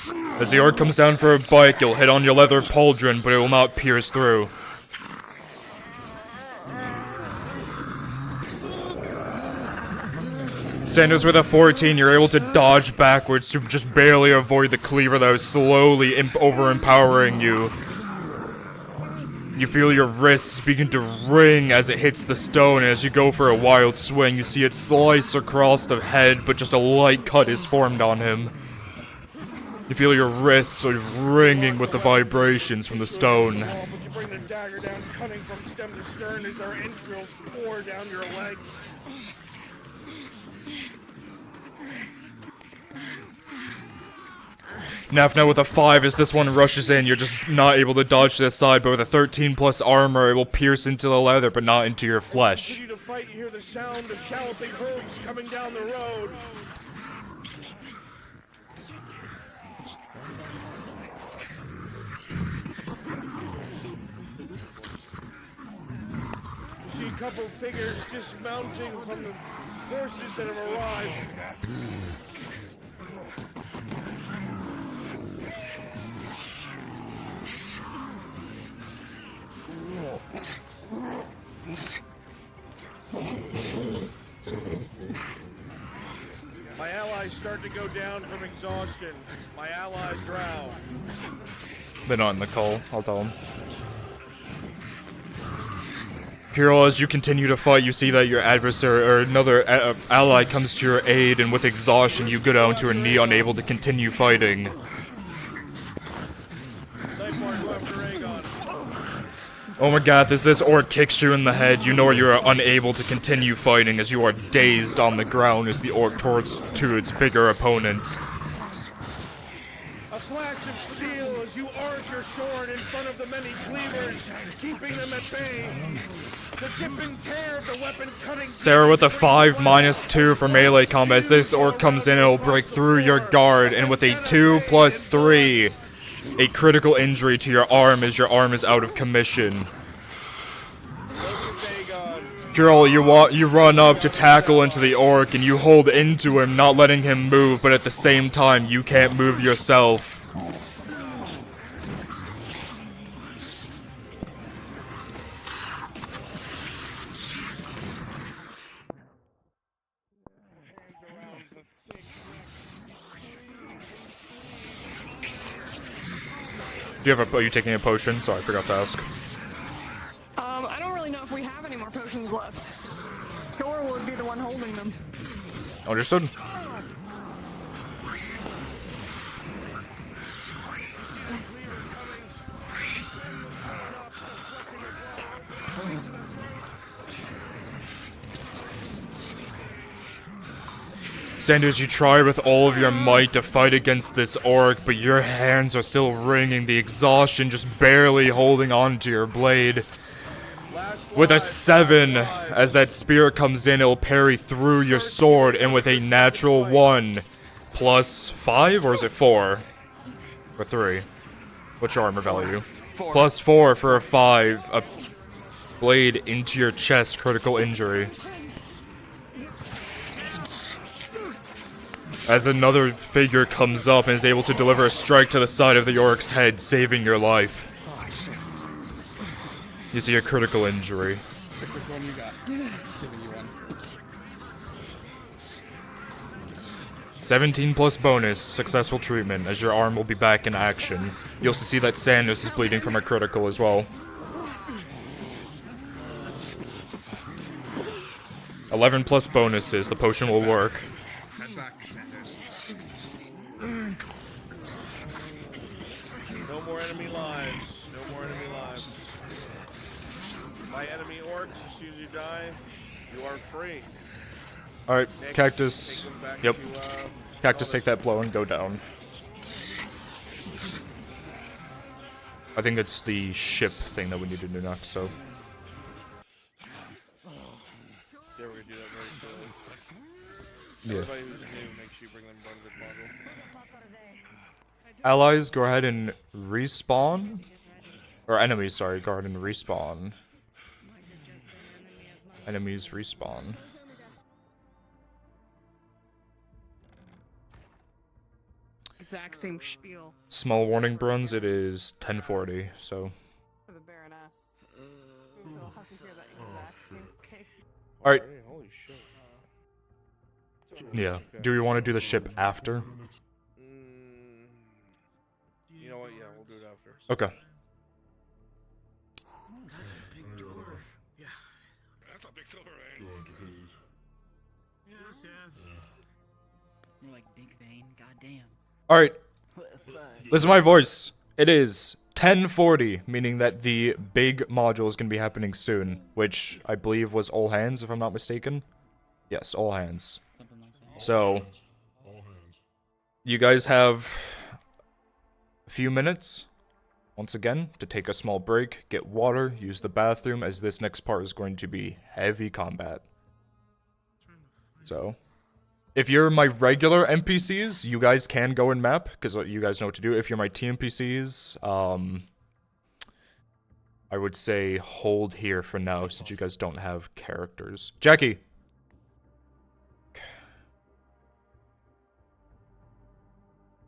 horn. As the orc comes down for a bite, you'll hit on your leather pauldron, but it will not pierce through. Sanders, with a 14, you're able to dodge backwards to just barely avoid the cleaver that was slowly overempowering you. You feel your wrists begin to ring as it hits the stone, and as you go for a wild swing, you see it slice across the head, but just a light cut is formed on him. You feel your wrists sort of ringing with the vibrations from the stone. But you bring the dagger down, cutting from stem to stern as our entrails pour down your leg. Nafna with a 5, as this one rushes in, you're just not able to dodge to the side, but with a 13 plus armor, it will pierce into the leather, but not into your flesh. Continue to fight, you hear the sound of galloping hooves coming down the road. You see a couple figures dismounting from the horses that have arrived. My allies start to go down from exhaustion. My allies drown. They're not in the call, I'll tell them. Kirill, as you continue to fight, you see that your adversary, or another ally, comes to your aid, and with exhaustion, you go down to a knee, unable to continue fighting. Omagath, as this orc kicks you in the head, you know you are unable to continue fighting as you are dazed on the ground as the orc torts to its bigger opponent. A flash of steel as you arc your sword in front of the many cleavers, keeping them at bay. The dip and tear of the weapon cutting. Sarah with a 5 minus 2 for melee combat. As this orc comes in, it will break through your guard, and with a 2 plus 3, a critical injury to your arm as your arm is out of commission. Kirill, you run up to tackle into the orc, and you hold into him, not letting him move, but at the same time, you can't move yourself. Do you have are you taking a potion? Sorry, I forgot to ask. I don't really know if we have any more potions left. Kor would be the one holding them. Understood. Sanders, you try with all of your might to fight against this orc, but your hands are still wringing, the exhaustion just barely holding on to your blade. With a 7, as that spear comes in, it will parry through your sword, and with a natural 1, plus 5, or is it 4? Or 3? What's your armor value? Plus 4 for a 5, a blade into your chest, critical injury. As another figure comes up and is able to deliver a strike to the side of the orc's head, saving your life. You see a critical injury. Pick which one you got. Giving you one. 17 plus bonus, successful treatment, as your arm will be back in action. You'll also see that Sandus is bleeding from a critical as well. 11 plus bonuses, the potion will work. Head back, Sanders. No more enemy lives. No more enemy lives. By enemy orcs, as soon as you die, you are free. Alright, Nick, Cactus. take them back Yep. to, Cactus, take that blow and go down. I think it's the ship thing that we need to do next, so. Yeah, we're gonna do that very soon. Yeah. Everybody who's new, make sure you bring them buns if possible. Allies, go ahead and respawn. Or enemies, sorry, go ahead and respawn. Enemies respawn. Exact same spiel. Small warning, Bruns, it is 10:40, so. For the Baroness. She'll have to hear that exact same case. Alright. Holy shit. Yeah. Do we want to do the ship after? You know what? Yeah, we'll do it after. Okay. That's a big silver vein. Yes, yes. More like Big Vein, goddamn. Alright. Listen to my voice. It is 10:40, meaning that the big module is going to be happening soon, which I believe was all hands, if I'm not mistaken. Yes, all hands. So, you guys have a few minutes, once again, to take a small break, get water, use the bathroom, as this next part is going to be heavy combat. So, if you're my regular NPCs, you guys can go and map, because you guys know what to do. If you're my TNPCs, I would say hold here for now, since you guys don't have characters. Jackie!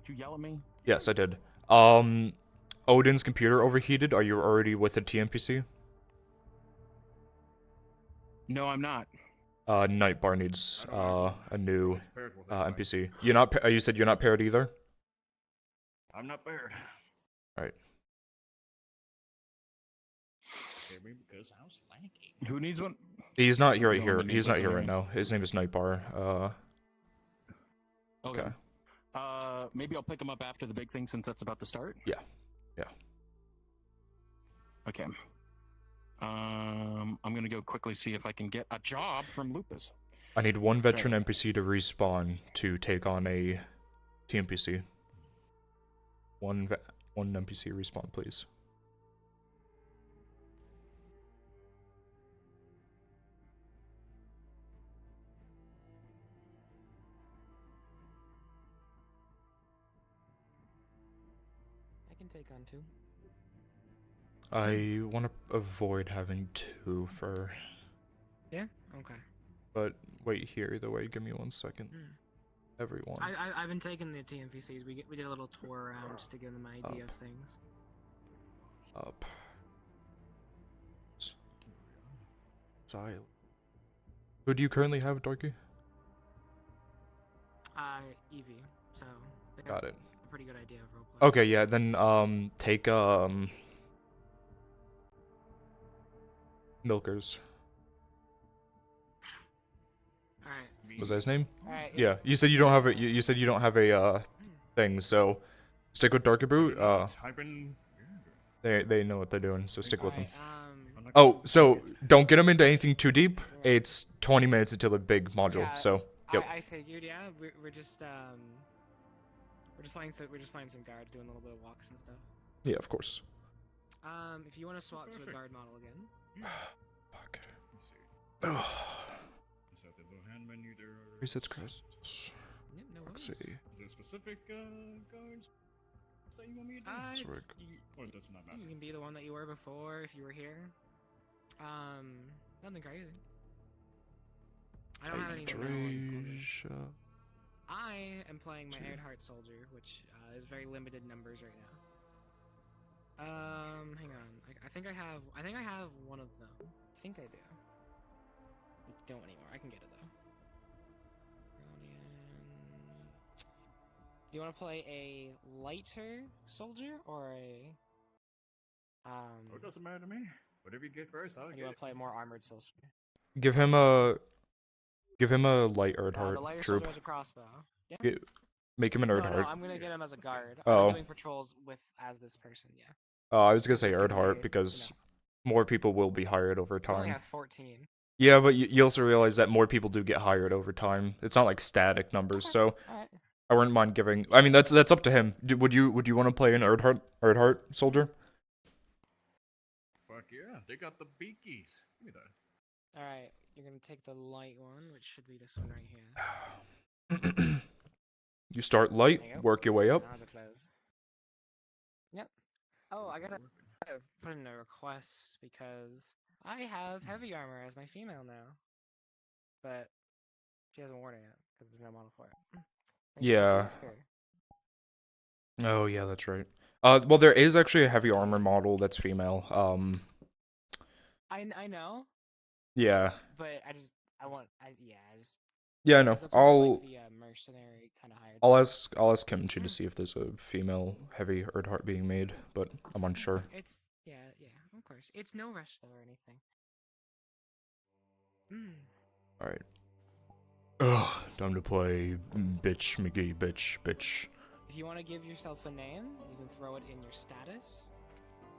Did you yell at me? Yes, I did. Odin's computer overheated. Are you already with a TNPC? No, I'm not. Nightbar needs a new NPC. You're not. You said you're not paired either. I'm not paired. All right. Because I was lanky. Who needs one? He's not here right here. He's not here right now. His name is Nightbar. Okay. Maybe I'll pick him up after the big thing since that's about to start. Yeah. Yeah. Okay. I'm gonna go quickly see if I can get a job from Lupus. I need one veteran NPC to respawn to take on a TNPC. One NPC respawn, please. I can take on 2. I want to avoid having 2 for... Yeah? Okay. But wait here either way, give me 1 second. Everyone. I've been taking the TNPCs. We did a little tour around just to give them an idea of things. Up. Style. Who do you currently have, Darky? Evie. So they Got have it. a pretty good idea of roleplay. Okay, yeah, then take Milkers. Alright. Was that his name? Alright. Yeah. You said you don't have a you said you don't have a thing, so stick with Darky Boot. They know what they're doing, so stick with them. Oh, so don't get them into anything too deep. It's 20 minutes until the big module. Yeah, So, yep. I figured, yeah. We're just playing some guard, doing a little bit of walks and stuff. Yeah, of course. If you want to swap to a guard model again. Fuck. Is that the little hand menu there? Resets crest. Yep, no Let's worries. see. Is there specific guards that you want me to do? Let's work. Or it does not matter. You can be the one that you were before if you were here. Nothing crazy. I don't have any Hydration. I am playing my Earnhardt soldier, which is very limited numbers right now. Hang on. I think I have one of them. I think I do. I don't anymore. I can get it though. you want to play a lighter soldier or a It doesn't matter to me. Whatever you get first, I'll or get do you want it. to play a more armored soldier? Give him a light The Earthheart lighter troop. soldier has a crossbow. Yeah. Make him an No, Earthheart. I'm gonna get him as a guard. Oh. I'm doing patrols as this person. Yeah. I was gonna say Because Earthheart they, because more people will be hired over we only time. have 14. Yeah, but you also realize that more people do get hired over time. It's not like static numbers, so Alright. I wouldn't mind giving. I mean, that's up to him. Would you want to play an Earthheart soldier? Fuck yeah, they got the beakies. Give me that. Alright, you're gonna take the light one, which should be this one right here. You start light, There you go. work your way up. Now's a close. Yep. Oh, I gotta put in a request because I have heavy armor as my female now. But she hasn't worn it yet because there's no model for it. Yeah. Oh yeah, that's right. Well, there is actually a heavy armor model that's female. I know. Yeah. But I just. Yeah, I know. That's more like the mercenary kind of hired. I'll ask him too to see if there's a female heavy Earthheart being made, but I'm unsure. It's yeah, of course. It's no rush though or anything. All right. Ugh, time to play bitch McGee, bitch. If you want to give yourself a name, you can throw it in your status.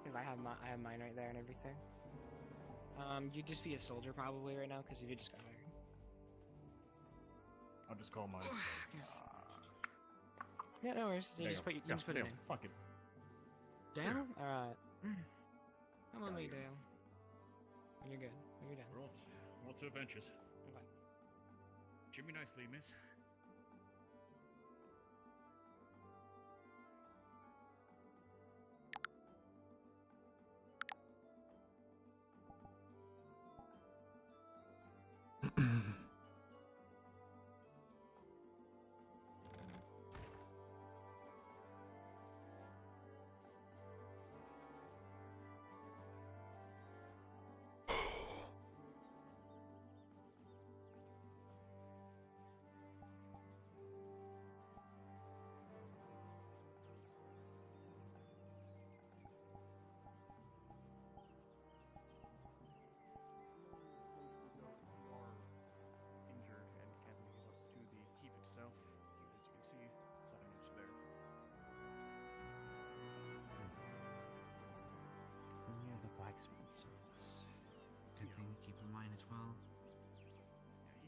Because I have mine right there and everything. You'd just be a soldier probably right now because if you just got hired. I'll just call mine. Yeah, no worries. You just put it in. Fuck it. Dale? Alright. I'm on me, Dale. When you're good. When you're down. Roll to adventures. Okay. Jimmy nicely, miss.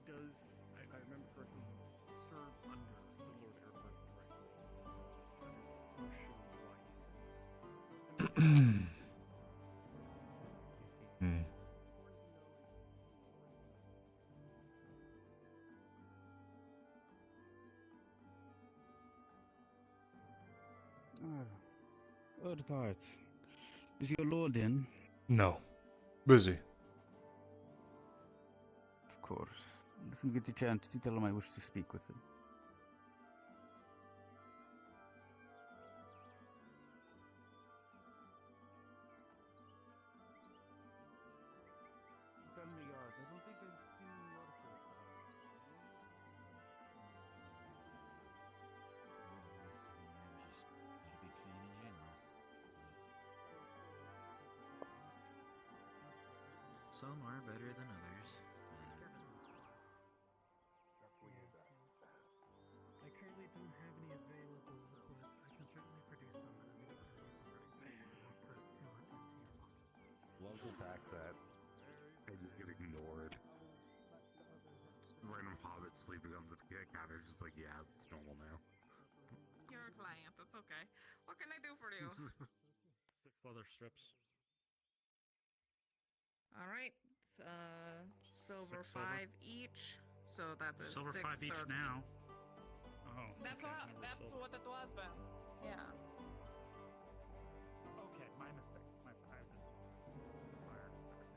Does I remember correctly, serve under the Lord Earthheart directly. That is for Earthheart. Is your lord in? No. Busy. Of course. If you get the chance to tell him I wish to speak with him. I don't think I've seen a lot of Some are better than others. I currently don't have any available, but I can certainly produce some at a video not put too much into your pocket. Love the fact that they just get ignored. Just random hobbits sleeping on the counter, just like, yeah, it's normal now. You're a client, that's okay. What can I do for you? 6 leather strips. Alright, silver 6 silver. 5 each, so that is Silver 5 each 630. now. Oh. That's okay, what never that's sold. what it was then. Yeah. Okay, my mistake. My I just fire everything.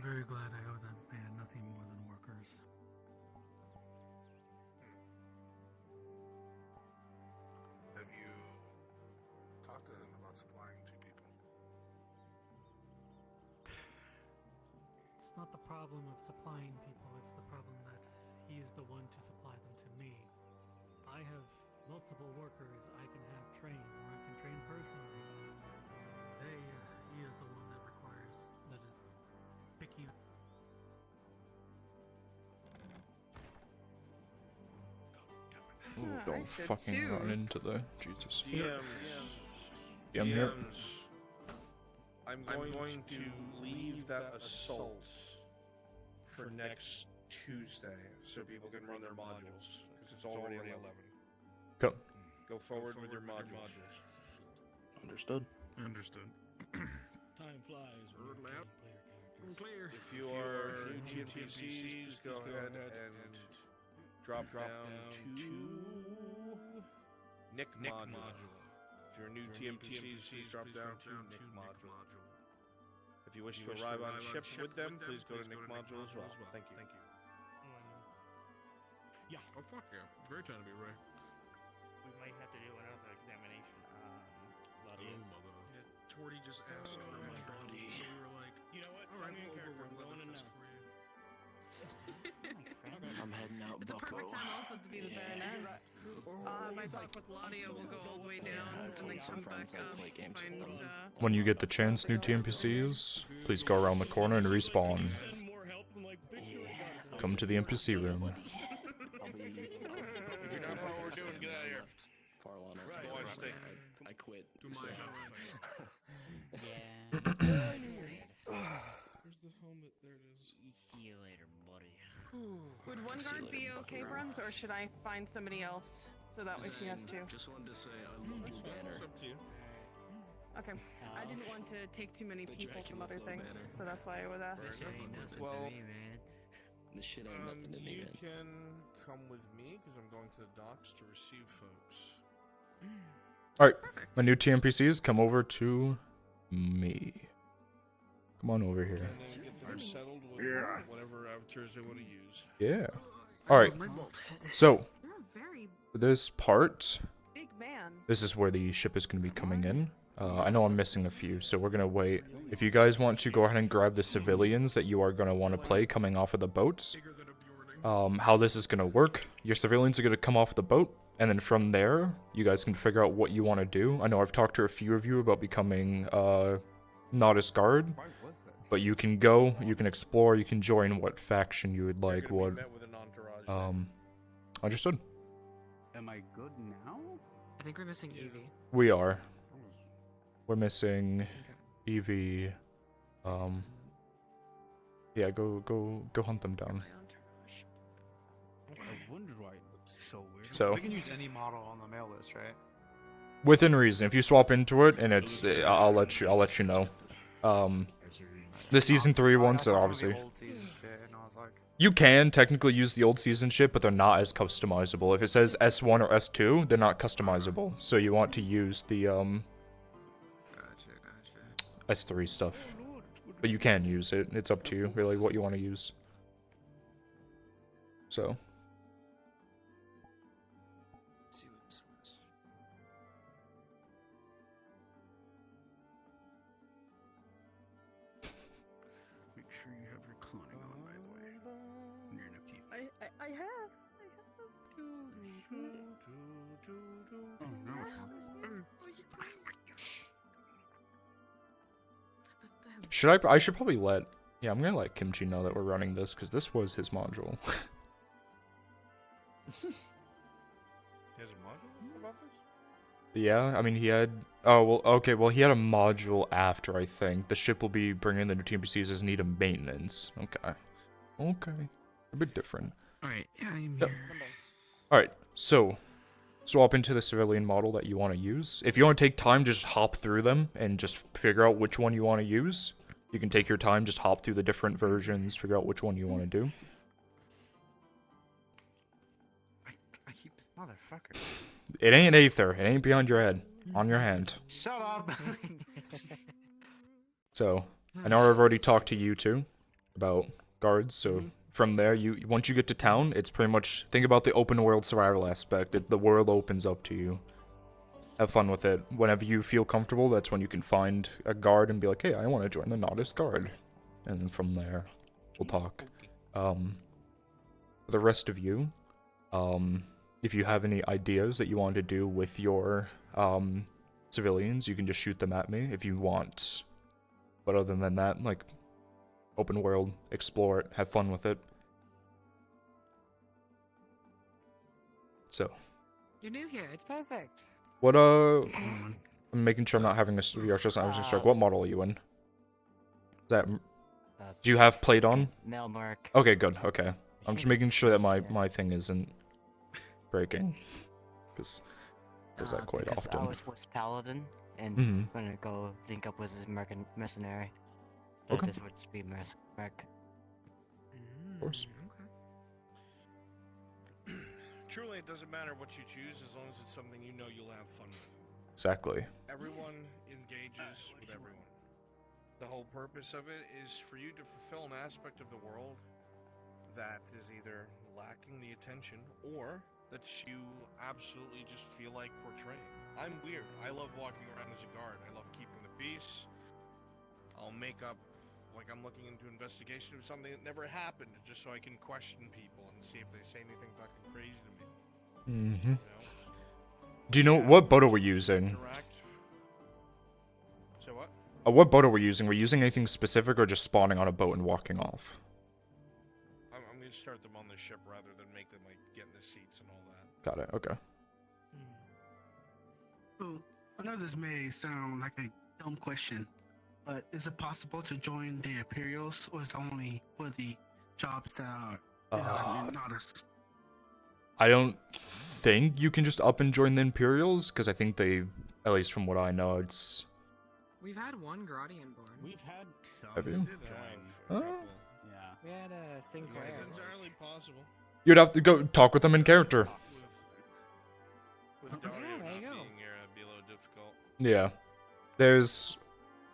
very glad I owe that man nothing more than workers. Have you talked to him about supplying two people? It's not the problem of supplying people, it's the problem that he is the one to supply them to me. I have multiple workers I can have trained, or I can train personally. He is the one that is picking. Ooh, I don't should fucking too. run into the Jesus. DMs. I'm here. I'm going to leave that assault for next Tuesday, so people can run their modules, because it's already 11. Go. Go forward with your modules. Understood. Understood. Time flies. Word loud. Clear. If you are new TMPCs, go ahead and drop down to Nick module. If you're new TMPCs, please drop down to Nick module. If you wish to arrive on ship with them, please go to Nick module as well. Thank you. Yeah. Oh fuck yeah! Great time to be Ray. We might have to do another examination on Bloody. Oh mother. Yeah, Torty just asked for extra help, so we were like, you know what? all right, Tell me we'll your character, overwork I'm going in Leatherfist now. for you. I'm heading out, It's a bucko. perfect time also to be the Baroness. My talk with Ladia will go all the way down and then come back up to find, When you get the chance, new TMPCs, please go around the corner and respawn. Come to the NPC room. If you're not what we're doing, get out of here. Far long enough. Right. I quit. Do so. my helmet. Where's the helmet? There it is. See you later, buddy. Would one guard be okay, Bruns, or should I find somebody else so that way she has to? Just wanted to say I love your banner. It's up to you. Okay. I didn't want to take too many people from other things, so that's why I was asked. Well, This shit ain't nothing to me, you man. can come with me, because I'm going to the docks to receive folks. Alright, my new TMPCs, come over to me. Come on over here. And then get them settled with whatever avatars they want to use. Yeah. Alright, so, for this part, Big man. this is where the ship is going to be coming in. I know I'm missing a few, so we're going to wait. If you guys want to go ahead and grab the civilians that you are going to want to play coming off of the boats, how this is going to work, your civilians are going to come off the boat, and then from there, you guys can figure out what you want to do. I know I've talked to a few of you about becoming Nautis Guard, but you can go, you can explore, you can join what faction you would like. What? Understood. Am I good now? I think we're missing Evie. We are. We're missing Evie. Yeah, go hunt them down. I wondered why it looked so weird. So- we can use any model on the mail list, right? Within reason. If you swap into it and it's, I'll let you know. The season 3 ones are obviously. You can technically use the old season shit, but they're not as customizable. If it says S1 or S2, they're not customizable. So you want to use the S3 stuff. But you can use it. It's up to you, really, what you want to use. So. Make sure you have your cloning on, by the way. And your NFT. I have. Oh, no. Should I should probably let, yeah, I'm gonna let Kimchi know that we're running this, because this was his module. He has a module about this? Yeah, I mean, he had, oh, well, okay, well, he had a module after, I think. The ship will be bringing the new TMPCs as need of maintenance. Okay. Okay. A bit different. Alright, yeah, I'm Yep. here. Alright, so, swap into the civilian model that you want to use. If you want to take time, just hop through them and just figure out which one you want to use. You can take your time, just hop through the different versions, figure out which one you want to do. I keep motherfucker. It ain't Aether. It ain't behind your head. On your hand. Shut up. So, I know I've already talked to you two. about guards. So from there, once you get to town, it's pretty much think about the open world survival aspect. The world opens up to you. Have fun with it. Whenever you feel comfortable, that's when you can find a guard and be like, hey, I want to join the Nodus Guard. And then from there, we'll talk. For the rest of you, if you have any ideas that you want to do with your civilians, you can just shoot them at me if you want. But other than that, like, open world, explore it, have fun with it. So. You're new here. It's perfect. What, I'm making sure I'm not having a VRChat I strike. What model are you in? Is that... do you have played on? Melmark. Okay, good, okay. I'm just making sure that my thing isn't breaking. Because does that quite often. I was Paladin, and Mhm. gonna go link up with his mercenary. So Okay. this would just be merc. Of course. Truly, it doesn't matter what you choose as long as it's something you know you'll have fun with. Exactly. Everyone engages with everyone. The whole purpose of it is for you to fulfill an aspect of the world that is either lacking the attention or that you absolutely just feel like portraying. I'm weird. I love walking around as a guard. I love keeping the peace. I'll make up like I'm looking into investigation of something that never happened just so I can question people and see if they say anything fucking crazy to me. Mm-hmm. Do you know what boat are we using? So what? What boat are we using? We're using anything specific or just spawning on a boat and walking off? I'm gonna start them on the ship rather than make them like get in the seats and all that. Got it, okay. So, I know this may sound like a dumb question, but is it possible to join the Imperials, or is it only for the jobs that are not as... I don't think you can just up and join the Imperials, because I think they, at least from what I know, it's... We've had one Gradian born. We've had some. Have you? Yeah. We had a Sinclair. It's entirely possible. You'd have to go talk with them in character. With Dario there you not go. being here, it'd be a little difficult. Yeah. There's,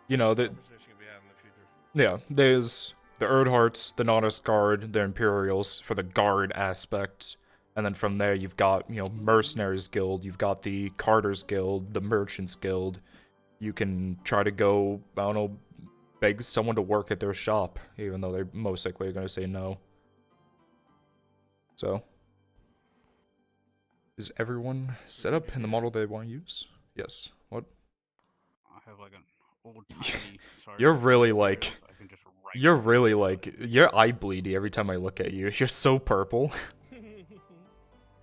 you know, the... Conversation can be had in the future. Yeah, there's the Erdharts, the Nodus Guard, the Imperials for the guard aspect. And then from there, you've got, you know, Mercenaries Guild, you've got the Carters Guild, the Merchants Guild. You can try to go, I don't know, beg someone to work at their shop, even though they're most likely going to say no. So, is everyone set up in the model they want to use? Yes. What? I have like an old timey. You're really like, your eye bleedy every time I look at you. You're so purple.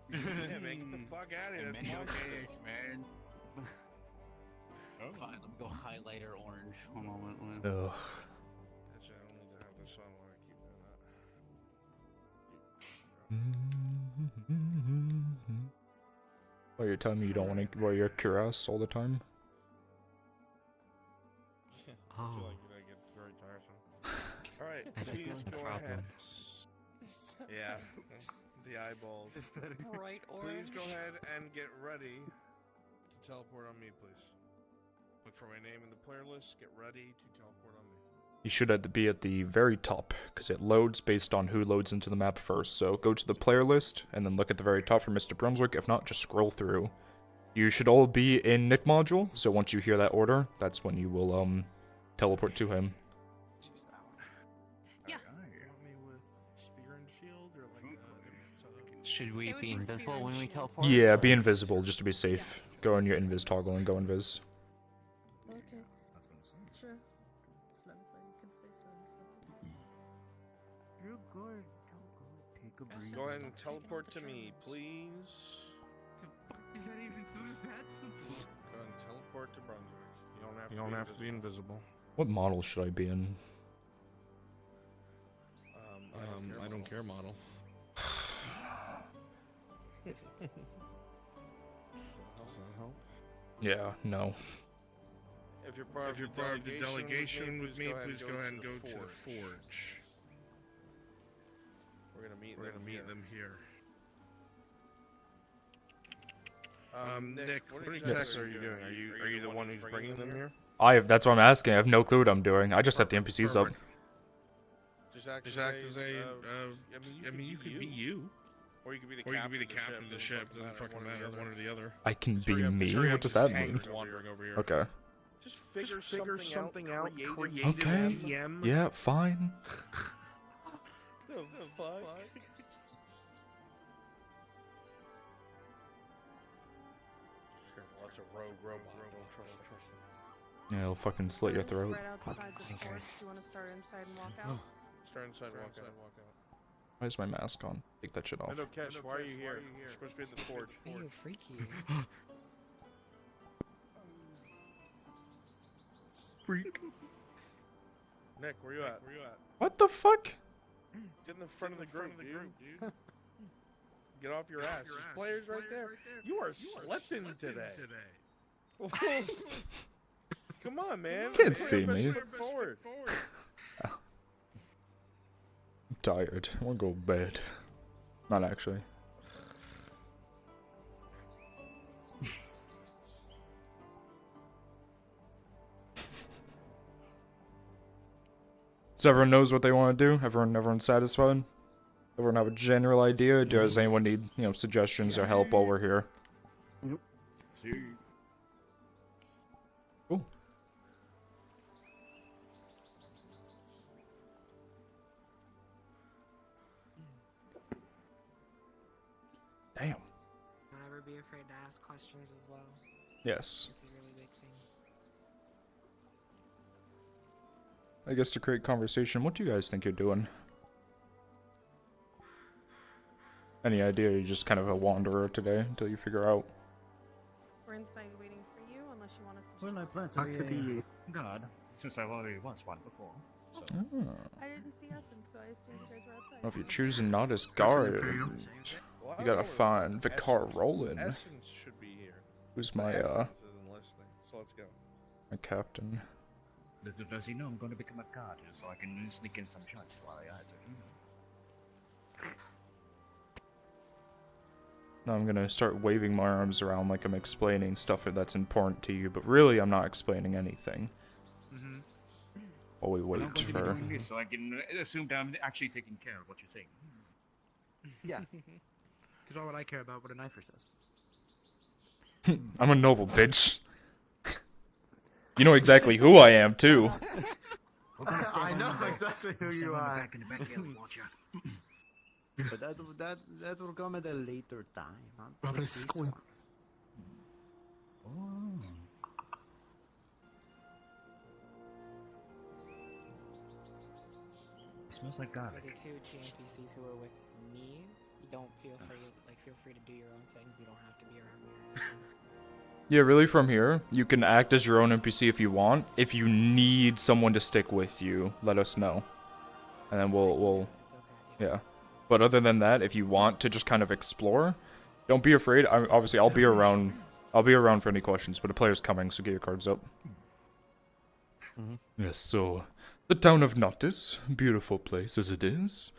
Yeah, man, get the fuck out of here. That's okay, man. Fine, let me go highlighter orange. One moment. Ugh. Actually, I don't need to have this on while I keep doing that. Oh, you're telling me you don't want to wear your cuirass all the time? I feel like that gets very tiresome. Alright, please go ahead. Yeah, the eyeballs. Bright Please go ahead and get ready to teleport on me, please. Look for my name in the player list, get ready to teleport on me. You should be at the very top, because it loads based on who loads into the map first. So go to the player list, and then look at the very top for Mr. Brunswick. If not, just scroll through. You should all be in Nick module, so once you hear that order, that's when you will teleport to him. Should we be invisible when we teleport? Yeah, be invisible, just to be safe. Go on your invis toggle and go invis. Okay. Sure. As long as I can stay silent. You're good. Take a breathe. Go ahead and teleport to me, please. Is that even that simple? Go ahead and teleport to Brunswick. You don't have to be invisible. What model should I be in? I don't care model. Does that help? Yeah, no. If you're part of the delegation with me, please go ahead and go to the forge. We're gonna meet them here. Nick, what exactly are you doing? Are you the one who's bringing them here? That's what I'm asking. I have no clue what I'm doing. I just set the NPCs up. just act as a. I mean, you could be you. Or you could be the captain of the ship. Doesn't fucking matter. One or the other. I can be me? What does that mean? Okay. Just figure something out. Create Okay. DM. Yeah, fine. The fuck? Careful, that's a rogue robot. Don't trust him. Yeah, he'll fucking slit your throat. Right outside the forge. Do you want to start inside and walk out? Start inside, walk out. Why is my mask on? Take that shit off. No, Kesh, why are you here? You're supposed to be at the forge. Ew, freaky. Freak. Nick, where you at? What the fuck? Get in the front of the group, dude. Get off your ass. There's players right there. You are slipping today. Come on, man. You can't see me. Forward. I'm tired. I want to go to bed. Not actually. So everyone knows what they want to do? Everyone's satisfied? Everyone have a general idea? Does anyone need, suggestions or help while we're here? Yep. Cool. Damn. Don't ever be afraid to ask questions as well. Yes. It's a really big thing. I guess to create conversation, what do you guys think you're doing? Any idea? You're just kind of a wanderer today until you figure out. We're inside waiting for you, unless you want us to. Well, I plan How could to be he- a guard, since I've already was one before. So. I didn't see us, and so I assumed you guys were outside. Well, if you're choosing not as guard, you gotta find Vicar Roland. Essence should be here. Who's my Essence isn't listening, so let's go. my captain? Little does he know I'm going to become a guard, so I can sneak in some shots while I either. Now I'm gonna start waving my arms around like I'm explaining stuff that's important to you, but really I'm not explaining anything. Mm-hmm. While we wait I'm going to be for. doing this, so I can assume that I'm actually taking care of what you're saying. Yeah. Because all what I care about what a knifer says. I'm a noble bitch. You know exactly who I am too. I know exactly who you are. Back in the backyard, watch out. But that will come at a later time. Not Brother this Squid. one. It smells like garlic. For the two NPCs who are with me, you don't feel free to do your own thing. You don't have to be around me. Yeah, really from here, you can act as your own NPC if you want. If you need someone to stick with you, let us know. And then we'll yeah. But other than that, if you want to just kind of explore, don't be afraid. Obviously, I'll be around. I'll be around for any questions, but a player's coming, so get your cards up. Yes, so the town of Nottis, beautiful place as it is.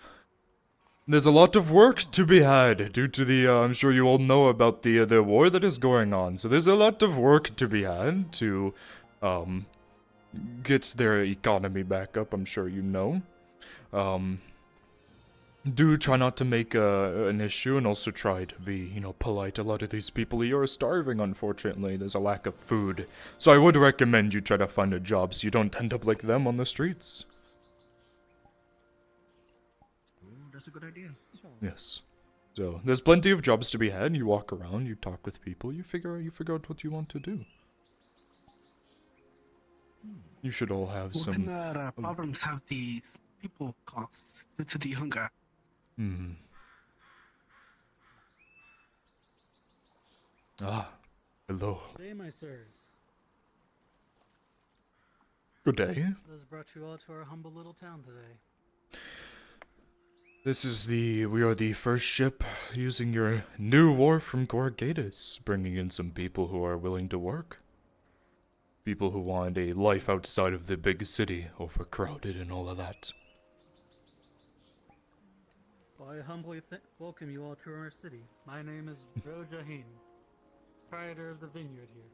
There's a lot of work to be had due to the, I'm sure you all know about the war that is going on. So there's a lot of work to be had to, get their economy back up, I'm sure you know. Do try not to make an issue, and also try to be, polite. A lot of these people here are starving, unfortunately. There's a lack of food. So I would recommend you try to find a job so you don't end up like them on the streets. That's a good idea. Yes. So there's plenty of jobs to be had. You walk around, you talk with people, you figure out what you want to do. You should all have What some. kind of problems have these people caused due to the hunger? Ah, hello. Good day, my sirs. Good day. What has brought you all to our humble little town today? We are the first ship using your new wharf from Gorgatus, bringing in some people who are willing to work. People who want a life outside of the big city, overcrowded and all of that. Well, I humbly welcome you all to our city. My name is Rojahin, proprietor of the vineyard here.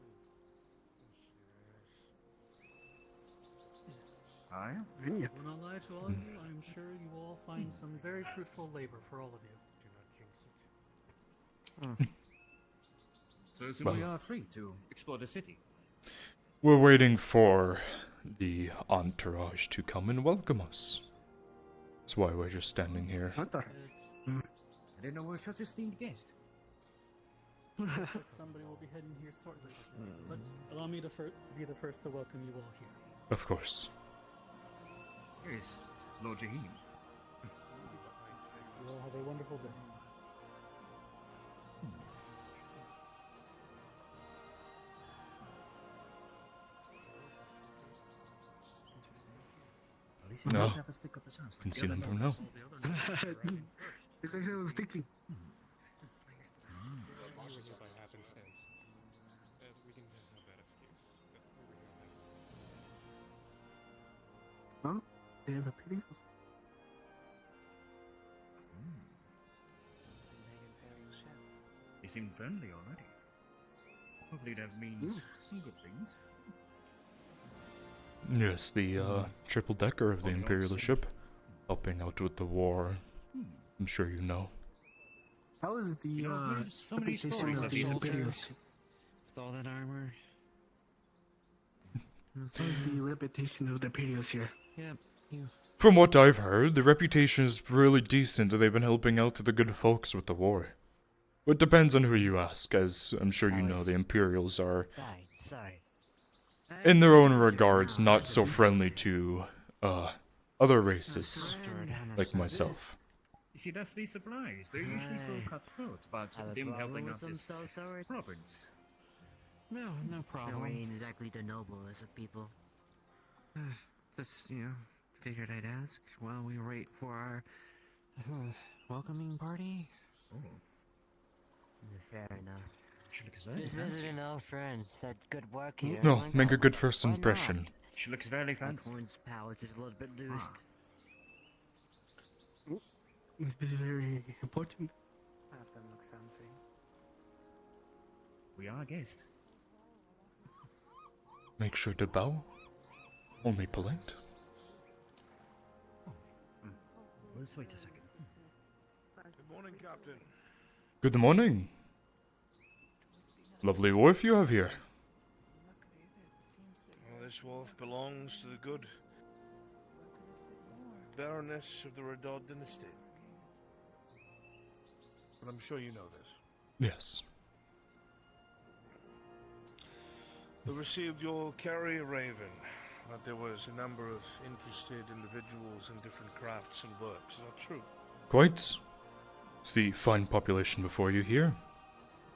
I am. Vineyard. Will not lie to all of you, I'm sure you will all find some very fruitful labor for all of you. So we Well. are free to explore the city. We're waiting for the entourage to come and welcome us. That's why we're just standing here. I didn't know we were such a esteemed guest. Looks like somebody will be heading here shortly. But allow me to be the first to welcome you all here. Of course. Yes, Lord Jaheen. You all have a wonderful day. At least he No. doesn't have a stick up his ass. Can see them from now. It's actually I was thinking. Oh, they have a pretty house. They seem friendly already. Hopefully that means some good things. Yes, the triple decker of the Imperial ship, helping out with the war. I'm sure you know. How is the so many reputation stories of of the Imperial soldiers ship? with all that armor. How is the reputation of the Imperials here? Yep. From what I've heard, the reputation is really decent. They've been helping out the good folks with the war. It depends on who you ask, as I'm sure you know the Imperials are, Sorry. in their own regards, not so friendly to, other races, like myself. You see, that's the supplies. They're usually so cutthroat, but them helping out this province. No problem. No, we ain't exactly the noblest of people. Just, figured I'd ask while we wait for our welcoming party. Oh. Fair enough. She looks very Just fancy. visiting an old friend. Said good work here. No, Why make a not? good first Why not? impression. She looks very My fancy. corn's palate is a little bit loose. It's very important. Have them look fancy. We are a guest. Make sure to bow. Only polite. Let's wait a second. Good morning, Captain. Good morning. Lovely wharf you have here. Well, this wharf belongs to the good Baroness of the Redod dynasty. But I'm sure you know this. Yes. We received your carrier raven that there was a number of interested individuals in different crafts and works. Is that true? Quite. It's the fine population before you here.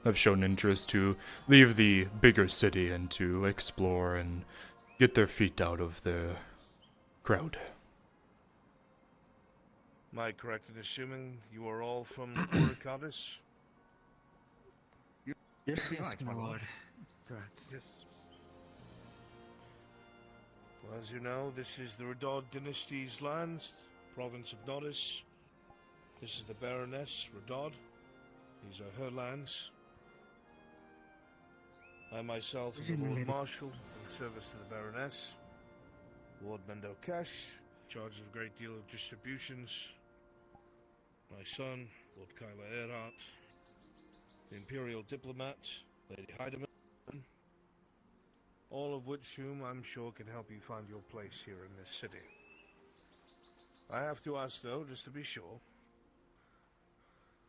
Have shown interest to leave the bigger city and to explore and get their feet out of the crowd. Am I correct in assuming you are all from Urukadis? Yes, right, my my lord. lord. Correct. Yes. Well, as you know, this is the Redod dynasty's lands, province of Nodis. This is the Baroness Redod. These are her lands. I myself am the Lord Marshal in service to the Baroness. Lord Mendokesh, in charge of a great deal of distributions. My son, Lord Kyla Earhart. The Imperial diplomat, Lady Heidemann. All of which whom I'm sure can help you find your place here in this city. I have to ask though, just to be sure,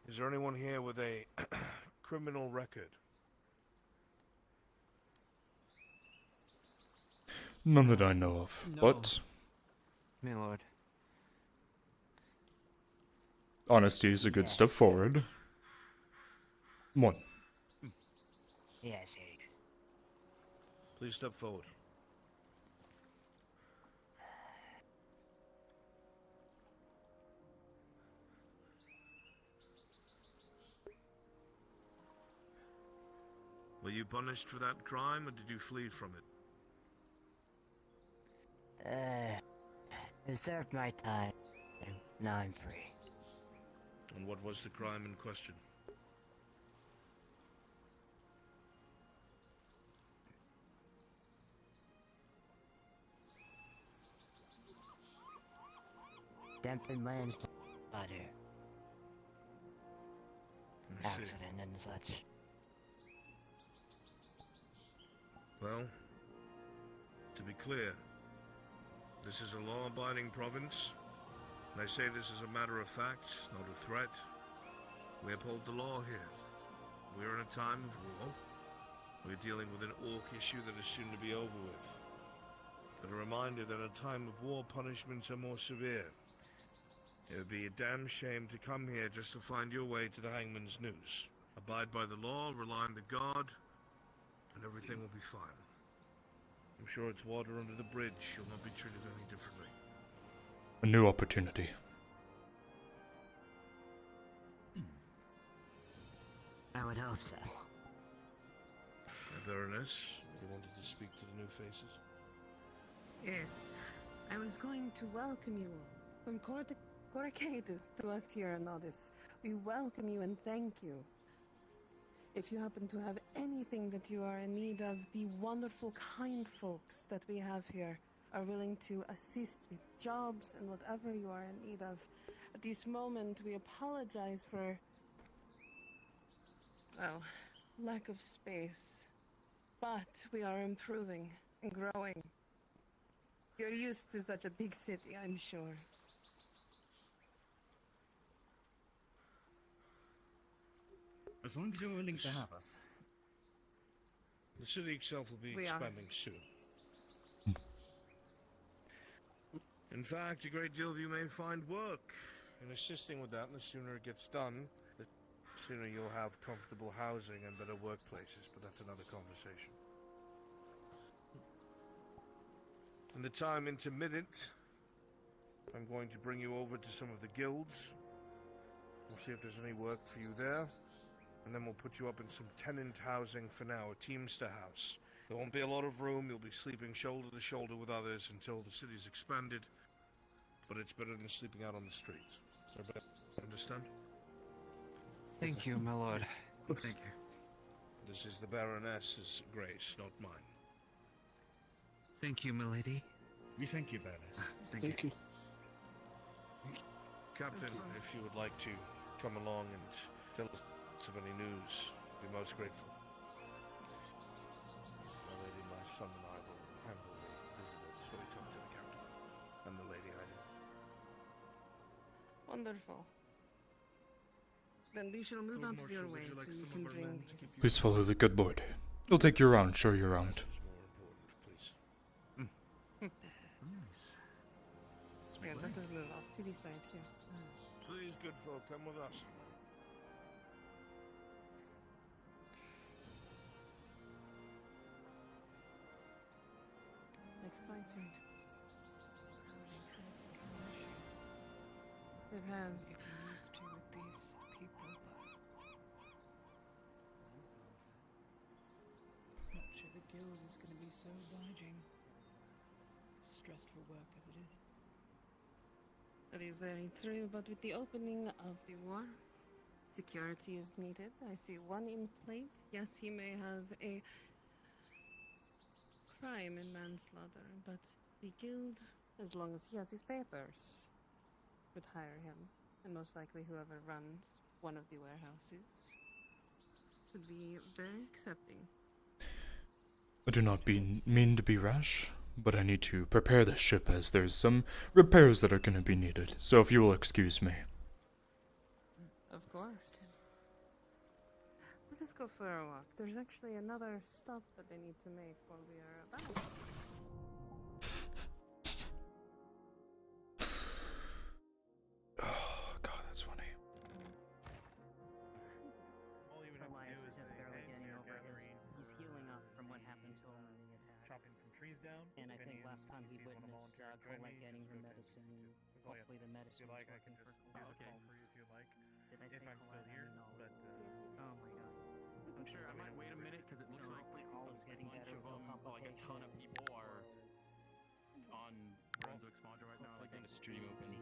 is there anyone here with a criminal record? None that I know of, No. but My lord. honesty is a good step forward. One. Yes, Please step forward. Were you punished for that crime, or did you flee from it? I served my time. Now I'm free. And what was the crime in question? Denton lands butter. I see. Accident and such. Well, to be clear, this is a law-abiding province, and I say this as a matter of fact, not a threat. We uphold the law here. We're in a time of war. We're dealing with an orc issue that is soon to be over with. But a reminder that in a time of war, punishments are more severe. It would be a damn shame to come here just to find your way to the hangman's noose. Abide by the law, rely on the god, and everything will be fine. I'm sure it's water under the bridge. You'll not be treated any differently. A new opportunity. I would hope so. Baroness, you wanted to speak to the new faces? Yes, I was going to welcome you all. From Coracadus to us here in Nodis, we welcome you and thank you. If you happen to have anything that you are in need of, the wonderful, kind folks that we have here are willing to assist with jobs and whatever you are in need of. At this moment, we apologize for, well, lack of space. But we are improving and growing. You're used to such a big city, I'm sure. As long as you're willing to have us. The city itself will be We are. expanding soon. In fact, a great deal of you may find work in assisting with that, and the sooner it gets done, the sooner you'll have comfortable housing and better workplaces, but that's another conversation. In the time intermittent, I'm going to bring you over to some of the guilds. We'll see if there's any work for you there. And then we'll put you up in some tenant housing for now, a teamster house. There won't be a lot of room, you'll be sleeping shoulder to shoulder with others until the city's expanded. But it's better than sleeping out on the streets. Understand? Thank you, my lord. Thank you. This is the Baroness's grace, not mine. Thank you, milady. We thank you, Baroness. Thank you. Captain, if you would like to come along and tell us of any news, I'd be most grateful. My lady, my son and I will handle the visitors when we talk to the captain and the lady Heidi. Wonderful. Then we shall move on to your way so you can drink. Please follow the good lord. He'll take you around, show you around. Nice. Yeah, let us move off to the side here. Please, good folk, come with us. Exciting. It has. Getting used to with these people, but not sure the guild is going to be so obliging. Stressful work as it is. That is very true, but with the opening of the war, security is needed. I see one in plate. Yes, he may have a crime in manslaughter, but the guild, as long as he has his papers, would hire him. And most likely whoever runs one of the warehouses would be very accepting. I do not mean to be rash, but I need to prepare the ship as there's some repairs that are going to be needed. So if you will excuse me. Of course. Let us go for a walk. There's actually another stop that they need to make while we are about. Oh, God, that's funny. All you would have to do is just barely getting over he's healing up from what happened to him in the attack. chopping some trees down. And I if think any last time he NPCs wanna witnessed volunteer to join Colette me, getting just her feel free medicine. to. That's all you Hopefully the have to do. medicine If you like, I working can just for do the Colette. call for you if you like. Did I If say I'm still Colette? here, I mean, all but oh my god. I'm sure I might wait a minute because it looks like all is getting better, no like a ton of people are on Brunswick's module right now. Like, got a stream open.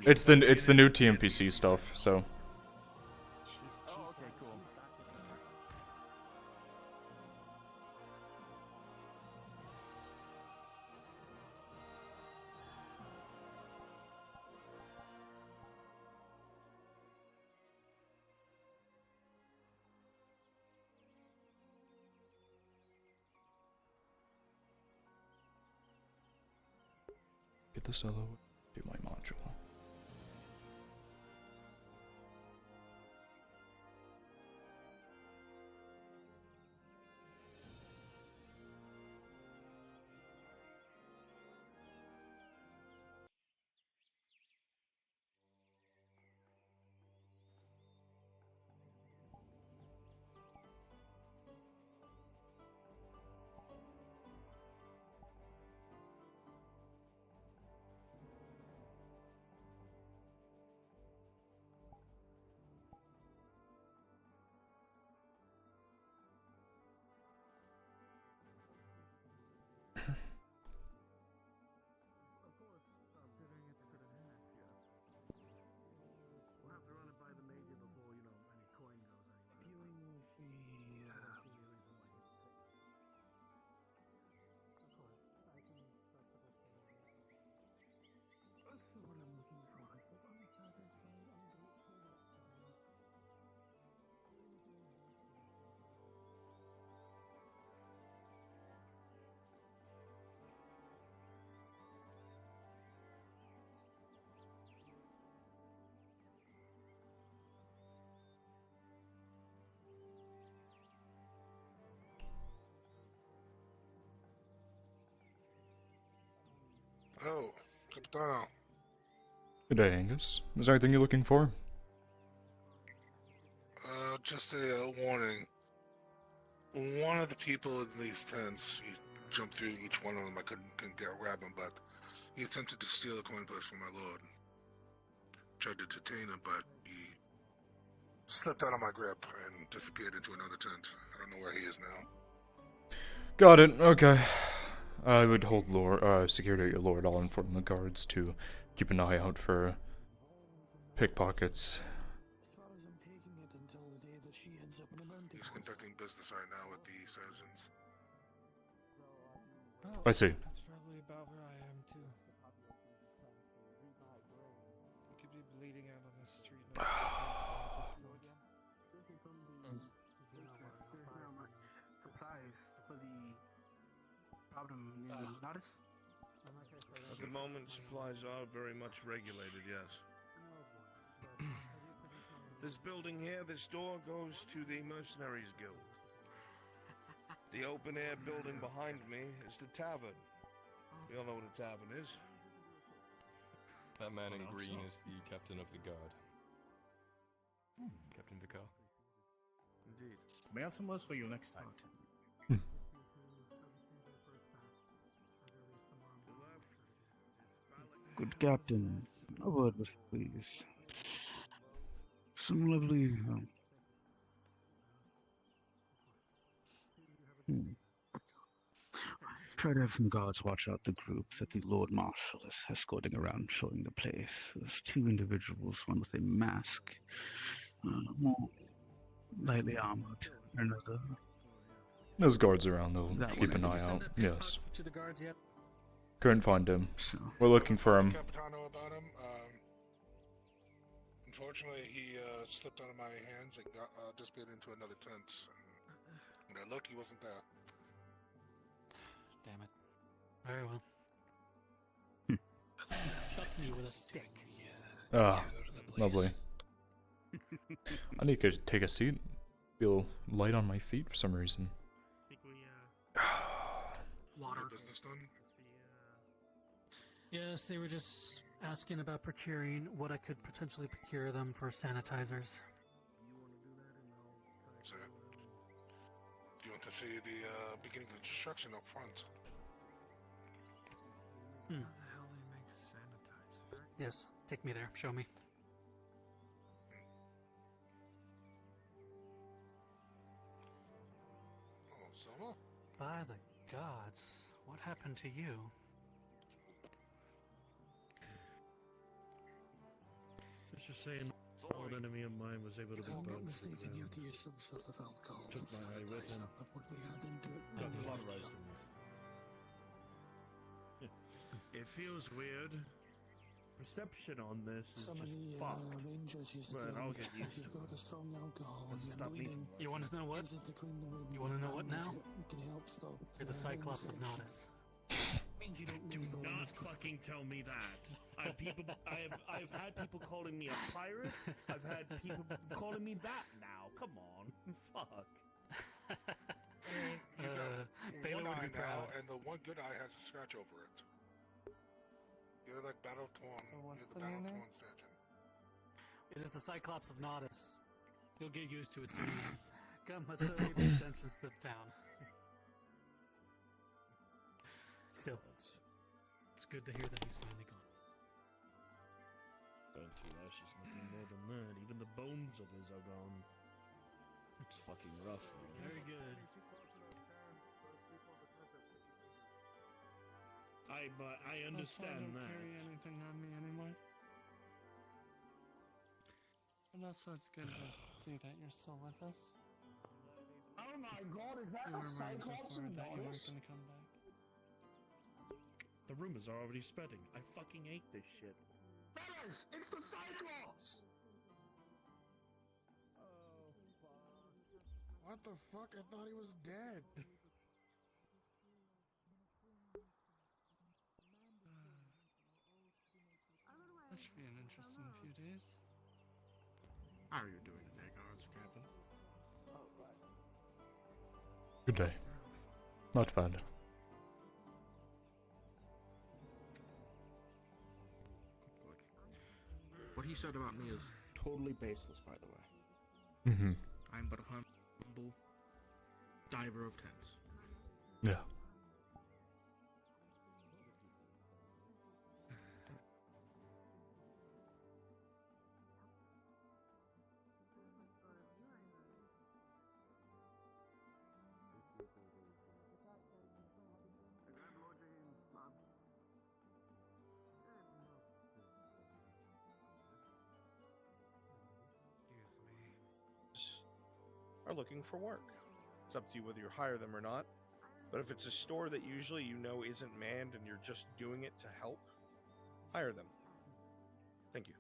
It's the new TMPC stuff, so. Oh, okay, cool. the solo. Do my module. We'll have to run it by the major before, you know, any coin goes anywhere. Viewing fee. Of course, I can start the best way. That's what I'm looking for. I said, I'm satisfied. I'm grateful that today. Oh, Capitano. Good day, Angus. Is there anything you're looking for? Just a warning. One of the people in these tents, he jumped through each one of them. I couldn't grab him, but he attempted to steal a coin purse from my lord. Tried to detain him, but he slipped out of my grip and disappeared into another tent. I don't know where he is now. Got it. Okay. I would hold security at your lord. I'll inform the guards to keep an eye out for pickpockets. He's conducting business right now with the surgeons. I see. That's probably about where I am too. Could be bleeding out on the street. There's not much supplies for the problem in Nodus. At the moment, supplies are very much regulated, yes. This building here, this door goes to the Mercenaries Guild. The open-air building behind me is the tavern. We all know what a tavern is. That man in green is the captain of the guard. Captain Vicar. Indeed. May I have some words for you next time? Good captain, a word with please. Some lovely. Try to have some guards watch out the group that the Lord Marshal is escorting around, showing the place. There's two individuals, one with a mask, more lightly armored, and another. There's guards around, though. Keep an eye out. Yes. Couldn't find him. We're looking for him. Capitano about him. Unfortunately, he slipped out of my hands and got disappeared into another tent. And when I looked, he wasn't there. Damn it. Very well. He stuck me with a stick. Ah, lovely. I need to take a seat. Feel light on my feet for some reason. Water. Business done? Yes, they were just asking about procuring what I could potentially procure them for sanitizers. So, do you want to see the beginning of construction up front? Hmm. How the hell do you make sanitizer? Yes, take me there. Show me. Oh, Soma? By the gods, what happened to you? Let's just say an old enemy of mine was able to be burned to the ground. Took my eye with him. Got cauterized in this. It feels weird. Perception on this is just fucked. But I'll get used to it. Doesn't stop me from You want to know what? You want to know what now? You're the Cyclops of Nodus. means you don't Do lose the one not that's quick. fucking tell me that. I've had people calling me a pirate. I've had people calling me that now. Come on. Fuck. You got Baylor one would eye be now, proud. and the one good eye has a scratch over it. You're like Battle Torn. So what's You're the Battle new name? Torn surgeon. It is the Cyclops of Nodus. You'll get used to it soon. Got much extensions to the town. Still, it's good to hear that he's finally gone. Burnt to ash is nothing more than that. Even the bones of his are gone. It's fucking rough. Man. Very good. I understand don't that. carry anything on me anymore. And also, it's good to see that you're still with us. Oh my god, is that You the were mindful Cyclops for of it that you weren't Nodus? gonna come back. The rumors are already spreading. I fucking hate this shit. Fellas, it's the Cyclops! What the fuck? I thought he was dead. That should be an interesting few days. How are you doing today, guards, Captain? Good day. Not bad. What he said about me is totally baseless, by the way. Mm-hmm. I'm but a humble diver of tents. Yeah. Are looking for work. It's up to you whether you hire them or not. But if it's a store that usually you know isn't manned and you're just doing it to help, hire them. Thank you.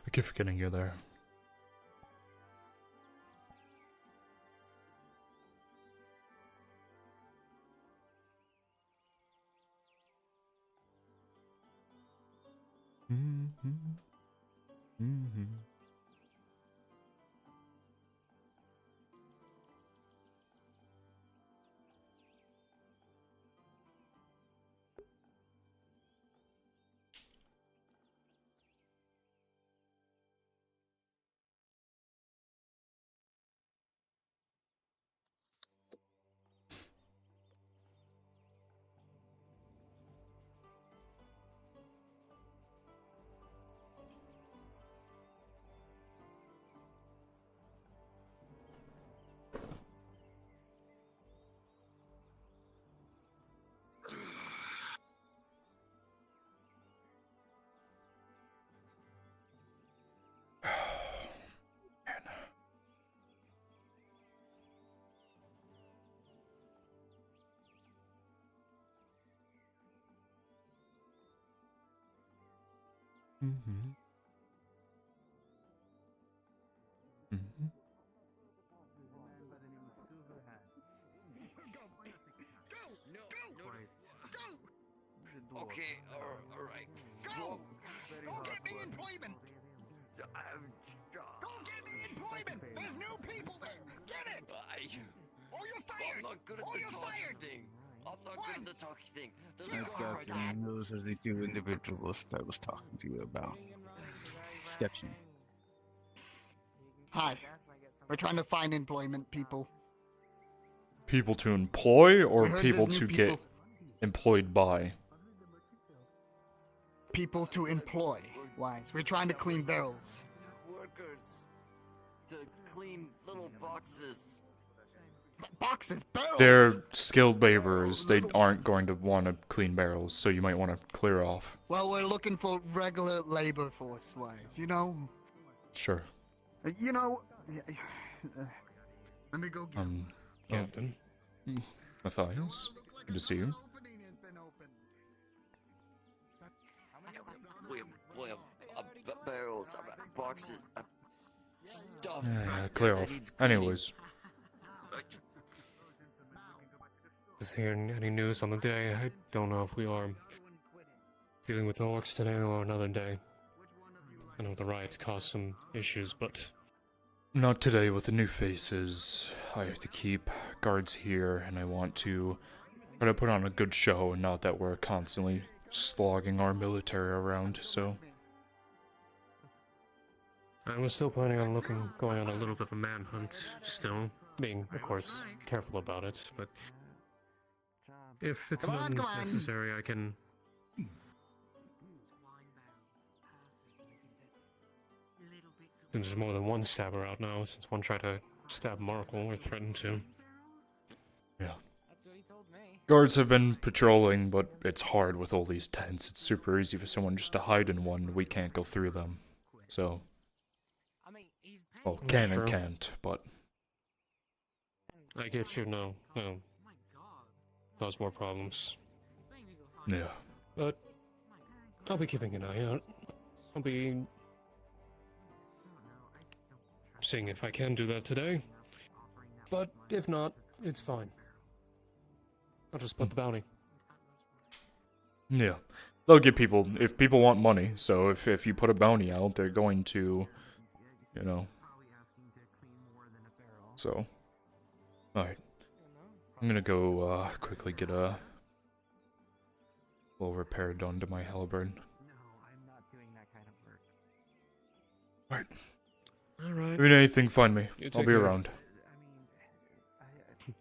I keep forgetting you're there. Mm-hmm. Mm-hmm. Mm-hmm. Mm-hmm. Okay, alright. Go! Go get me employment! Go get me employment! There's new people there! Get it! Or you're fired! I'm not good at Or the you're talking fired! thing. I'm not good at the talking thing. There's a That's guard right Captain. Those are the two individuals that I was talking to you about. Sketching. Hi. We're trying to find employment, people. People to employ or We heard people there's to new get people. employed by? People to employ. Wise. We're trying to clean barrels. workers to clean little boxes. Boxes, barrels! They're skilled laborers. They aren't going to want to clean barrels, so you might want to clear off. Well, we're looking for regular labor force, Wise. You know? Sure. You know... let me go get... Captain. Matthias, good to see you. We have barrels, boxes, stuff. Yeah, clear off. Anyways. Just hearing any news on the day. I don't know if we are dealing with orcs today or another day. I know the riots caused some issues, but Not today with the new faces. I have to keep guards here, and I want to try to put on a good show, and not that we're constantly slogging our military around, so... I was still planning on going on a little bit of a manhunt still, being, of course, careful about it, but if it's not necessary, I can... Since there's more than one stabber out now, since one tried to stab Markle or threatened to. Yeah. Guards have been patrolling, but it's hard with all these tents. It's super easy for someone just to hide in one. We can't go through them. So... Well, can and can't, but... I get you, no. Cause more problems. Yeah. But I'll be keeping an eye out. I'll be seeing if I can do that today. But if not, it's fine. I'll just put the bounty. Yeah. They'll give people... If people want money, so if you put a bounty out, they're going to... You know... So... Alright. I'm gonna go, quickly get a... little repair done to my halberd. Alright. Alright. If you need anything, find me. You I'll take be care. around.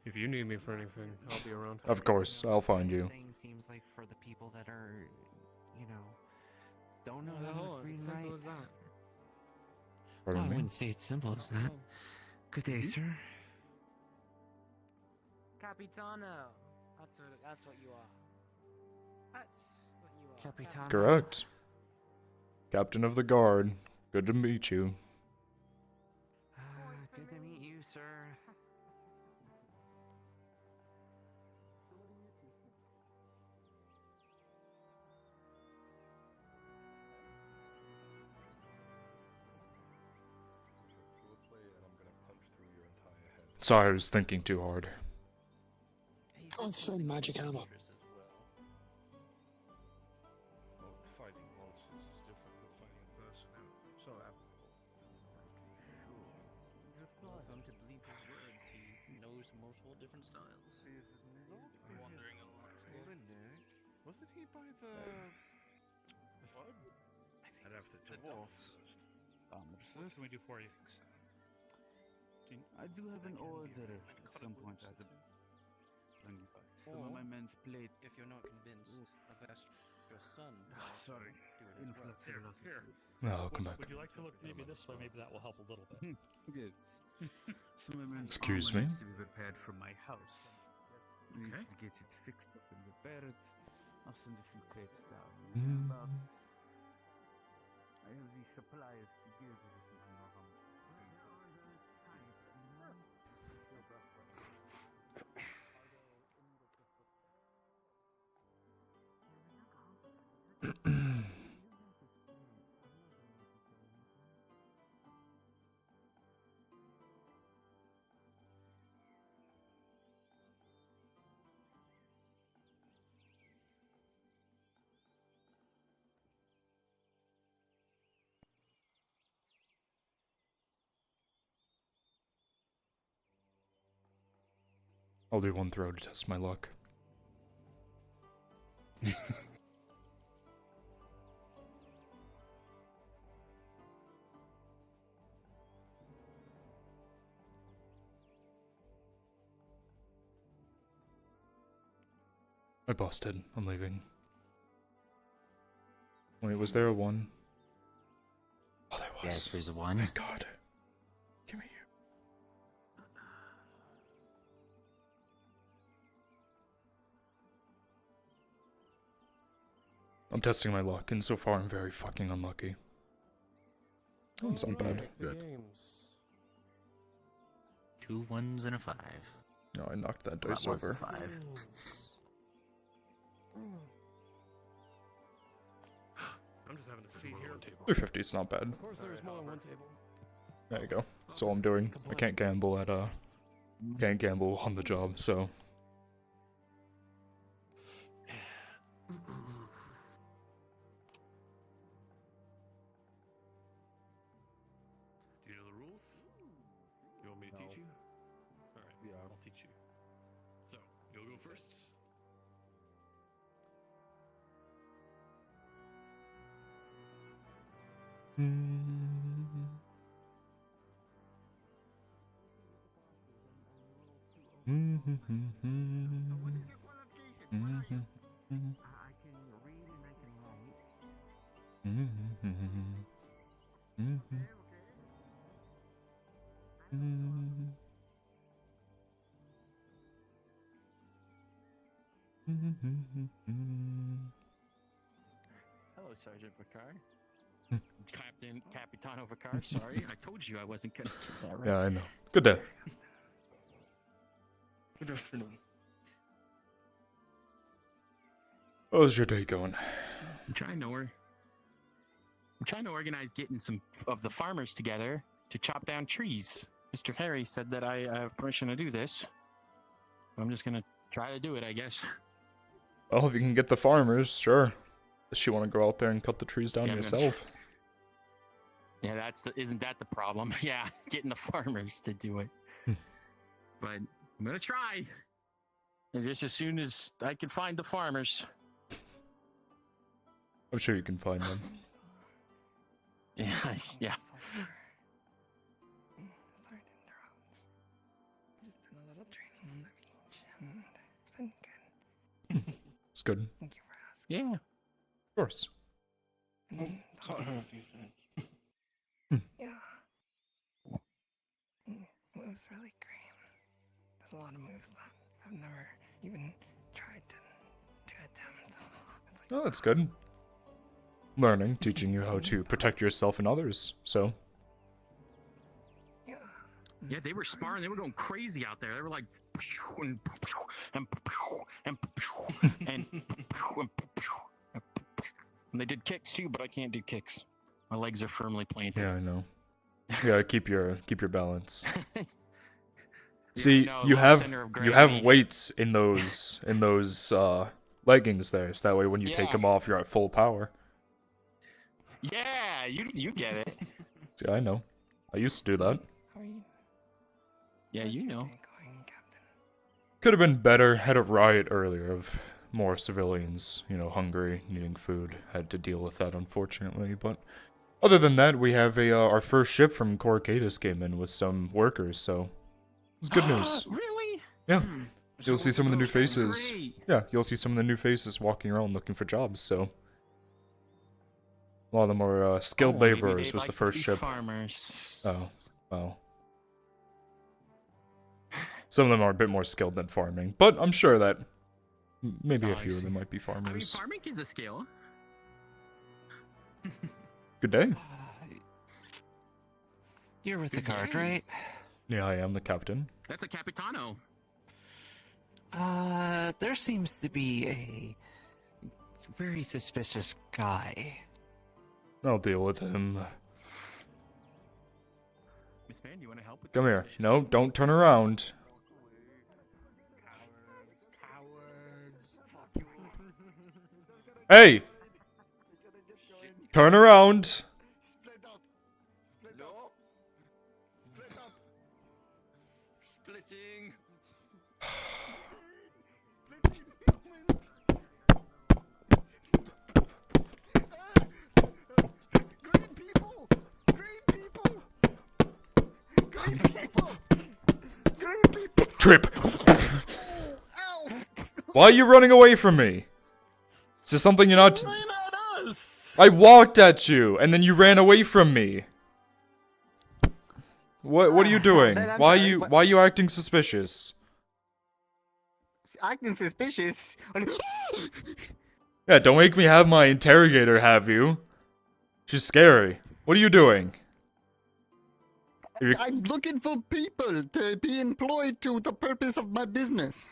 If you need me for anything, I'll be around. Of course, I'll find you. Seems like for the people that are, you know, don't know No, how to it's green as simple light. as that. Pardon I me? wouldn't say it's simple as that. Good day, sir. Capitano. That's what you are. That's what you are. Capitano. Correct. Captain of the guard. Good to meet you. Good to meet you, sir. Sorry, I was thinking too hard. Can't throw magic hammer. Fighting monsters is different than fighting a person. So applicable. Welcome to believe his words. He knows multiple different styles. Wandering a lot. Wasn't he by the... What? I'd have to talk to him first. What can we do for you? I do have an order at some point. I have to bring some of my men's plate. If you're not convinced, I've asked your son to Sorry. do it as well. Here. No, I'll come back. Would you like to look maybe this way? Maybe that will help a little bit. Yes. Some of my men's Excuse armor me? needs to be prepared from my house. We need to get it fixed up and repaired. I'll send a few crates down. Mm. I have the suppliers to give you if you know how much. I'll do one throw to test my luck. I busted. I'm leaving. Wait, was there a 1? Oh, there was. Yes, there's a 1. Thank God. Give me you. I'm testing my luck, and so far I'm very fucking unlucky. Oh, it's not bad. Good. 2 1s and a 5. No, I knocked that Well, dice that was a over. 5. I'm just having a seat here. 350 is not bad. Of course, there's more than one table. There you go. That's all I'm doing. I can't gamble at can't gamble on the job, so. Do you know the rules? You want me to teach you? Alright, yeah, I'll teach you. So, you'll go first. Hello, Sergeant Picard. Capitano Picard, sorry. I told you I wasn't gonna get that right. Yeah, I know. Good day. Good afternoon. How's your day going? I'm trying to organize getting some of the farmers together to chop down trees. Mr. Harry said that I have permission to do this. I'm just gonna try to do it, I guess. Well, if you can get the farmers, sure. Unless you want to go out there and cut the trees down Yeah, yourself. Yeah, isn't that the problem? Yeah, getting the farmers to do it. But I'm gonna try. And just as soon as I can find the farmers. I'm sure you can find them. Yeah, yeah. Sorry to interrupt. Just done a little training on the beach, and it's been good. It's good. Thank you for asking. Yeah. Of course. Taught her a few things. Yeah. It was really great. There's a lot of moves that I've never even tried to attempt. Oh, that's good. Learning, teaching you how to protect yourself and others, so. Yeah, they were sparring. They were going crazy out there. They were like, and they did kicks too, but I can't do kicks. My legs are firmly planted. Yeah, I know. You gotta keep your balance. See, no, you low have center of weights in those leggings there, so that way when you take Yeah. them off, you're at full power. Yeah, you get it. See, I know. I used to do that. Yeah, you know. Could have been better. Had a riot earlier of more civilians, hungry, needing food. Had to deal with that, unfortunately. But other than that, we have our first ship from Corcatus came in with some workers, so it's good news. Really? Yeah. You'll see some of the new Great. faces. Yeah, you'll see some of the new faces walking around looking for jobs, so. A lot of them are skilled Maybe laborers they'd was like the to first be ship. Farmers. Oh, well. Some of them are a bit more skilled than farming, but I'm sure that maybe a I few of see. them might be I mean, farmers. farming is a skill. Good day. You're with the Good guard, day. right? Yeah, I am the captain. That's a Capitano. There seems to be a very suspicious guy. I'll deal with him. Miss Man, you want to help with Come this? here. No, don't turn around. Hey! Turn around. No. Split up. Splitting. Trip! Why are you running away from me? Is there something you're not... I walked at you, and then you ran away from me. What are you doing? I'm Why sorry, are you acting suspicious? Acting suspicious? Yeah, don't make me have my interrogator have you. She's scary. What are you doing? I'm looking for people to be employed to the purpose of my business.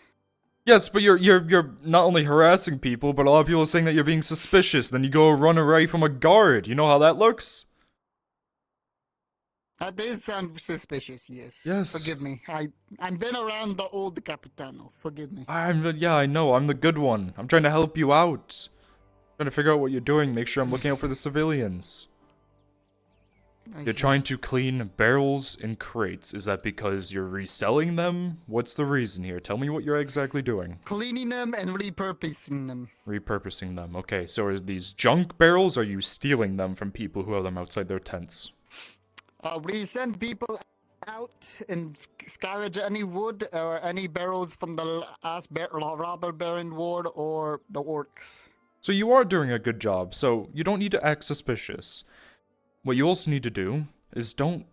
Yes, but you're not only harassing people, but a lot of people are saying that you're being suspicious. Then you go run away from a guard. You know how that looks? That does sound suspicious, yes. Yes. Forgive me. I've been around the old Capitano. Forgive me. Yeah, I know. I'm the good one. I'm trying to help you out. Trying to figure out what you're doing. Make sure I'm looking out for the civilians. You're trying to clean barrels and crates. Is that because you're reselling them? What's the reason here? Tell me what you're exactly doing. Cleaning them and repurposing them. Repurposing them. Okay, so are these junk barrels, or are you stealing them from people who have them outside their tents? We send people out and scavenge any wood or any barrels from the last robber baron ward or the orcs. So you are doing a good job, so you don't need to act suspicious. What you also need to do is don't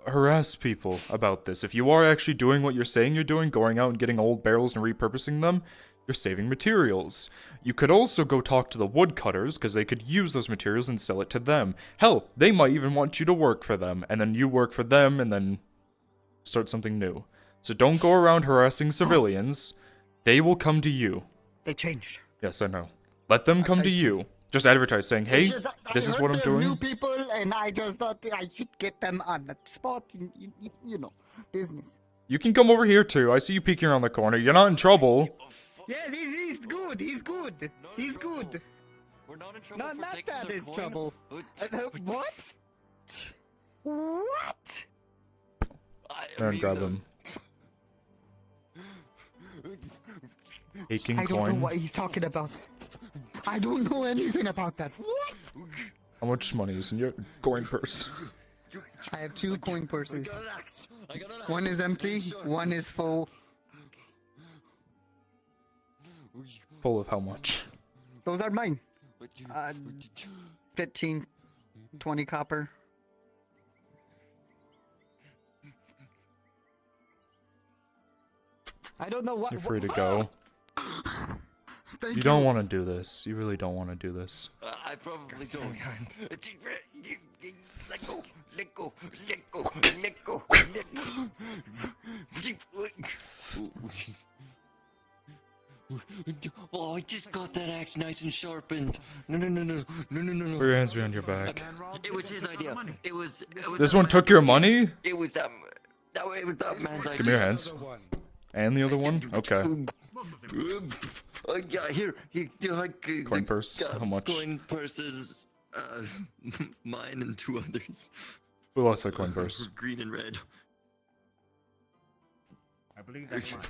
harass people about this. If you are actually doing what you're saying you're doing, going out and getting old barrels and repurposing them, you're saving materials. You could also go talk to the woodcutters, because they could use those materials and sell it to them. Hell, they might even want you to work for them, and then you work for them, and then start something new. So don't go around harassing civilians. They will come to you. They changed. Yes, I know. Let them come to you. Just advertise saying, hey, this is what I'm doing. New people, and I just thought I should get them on the spot, you know, business. You can come over here too. I see you peeking around the corner. You're not in trouble. Yeah, he's good. He's good. He's good. We're not in trouble. Not that is trouble. What? What? Aaron, grab him. Aching I don't coin. know what he's talking about. I don't know anything about that. What? How much money is in your coin purse? I have 2 coin purses. One is empty, one is full. Full of how much? Those are mine. 15, 20 copper. I don't know what. You're free to go. You don't want to do this. You really don't want to do this. I probably don't. Let go. Oh, I just got that axe nice and sharpened. No. Put your hands behind your back. It was his idea. It was This one took your money? It was that man's idea. Give me your hands. And the other one? Okay. Yeah, here, like Coin purse. How much? Coin purses, mine and 2 others. Who lost that coin purse? Green and red. I believe that's mine.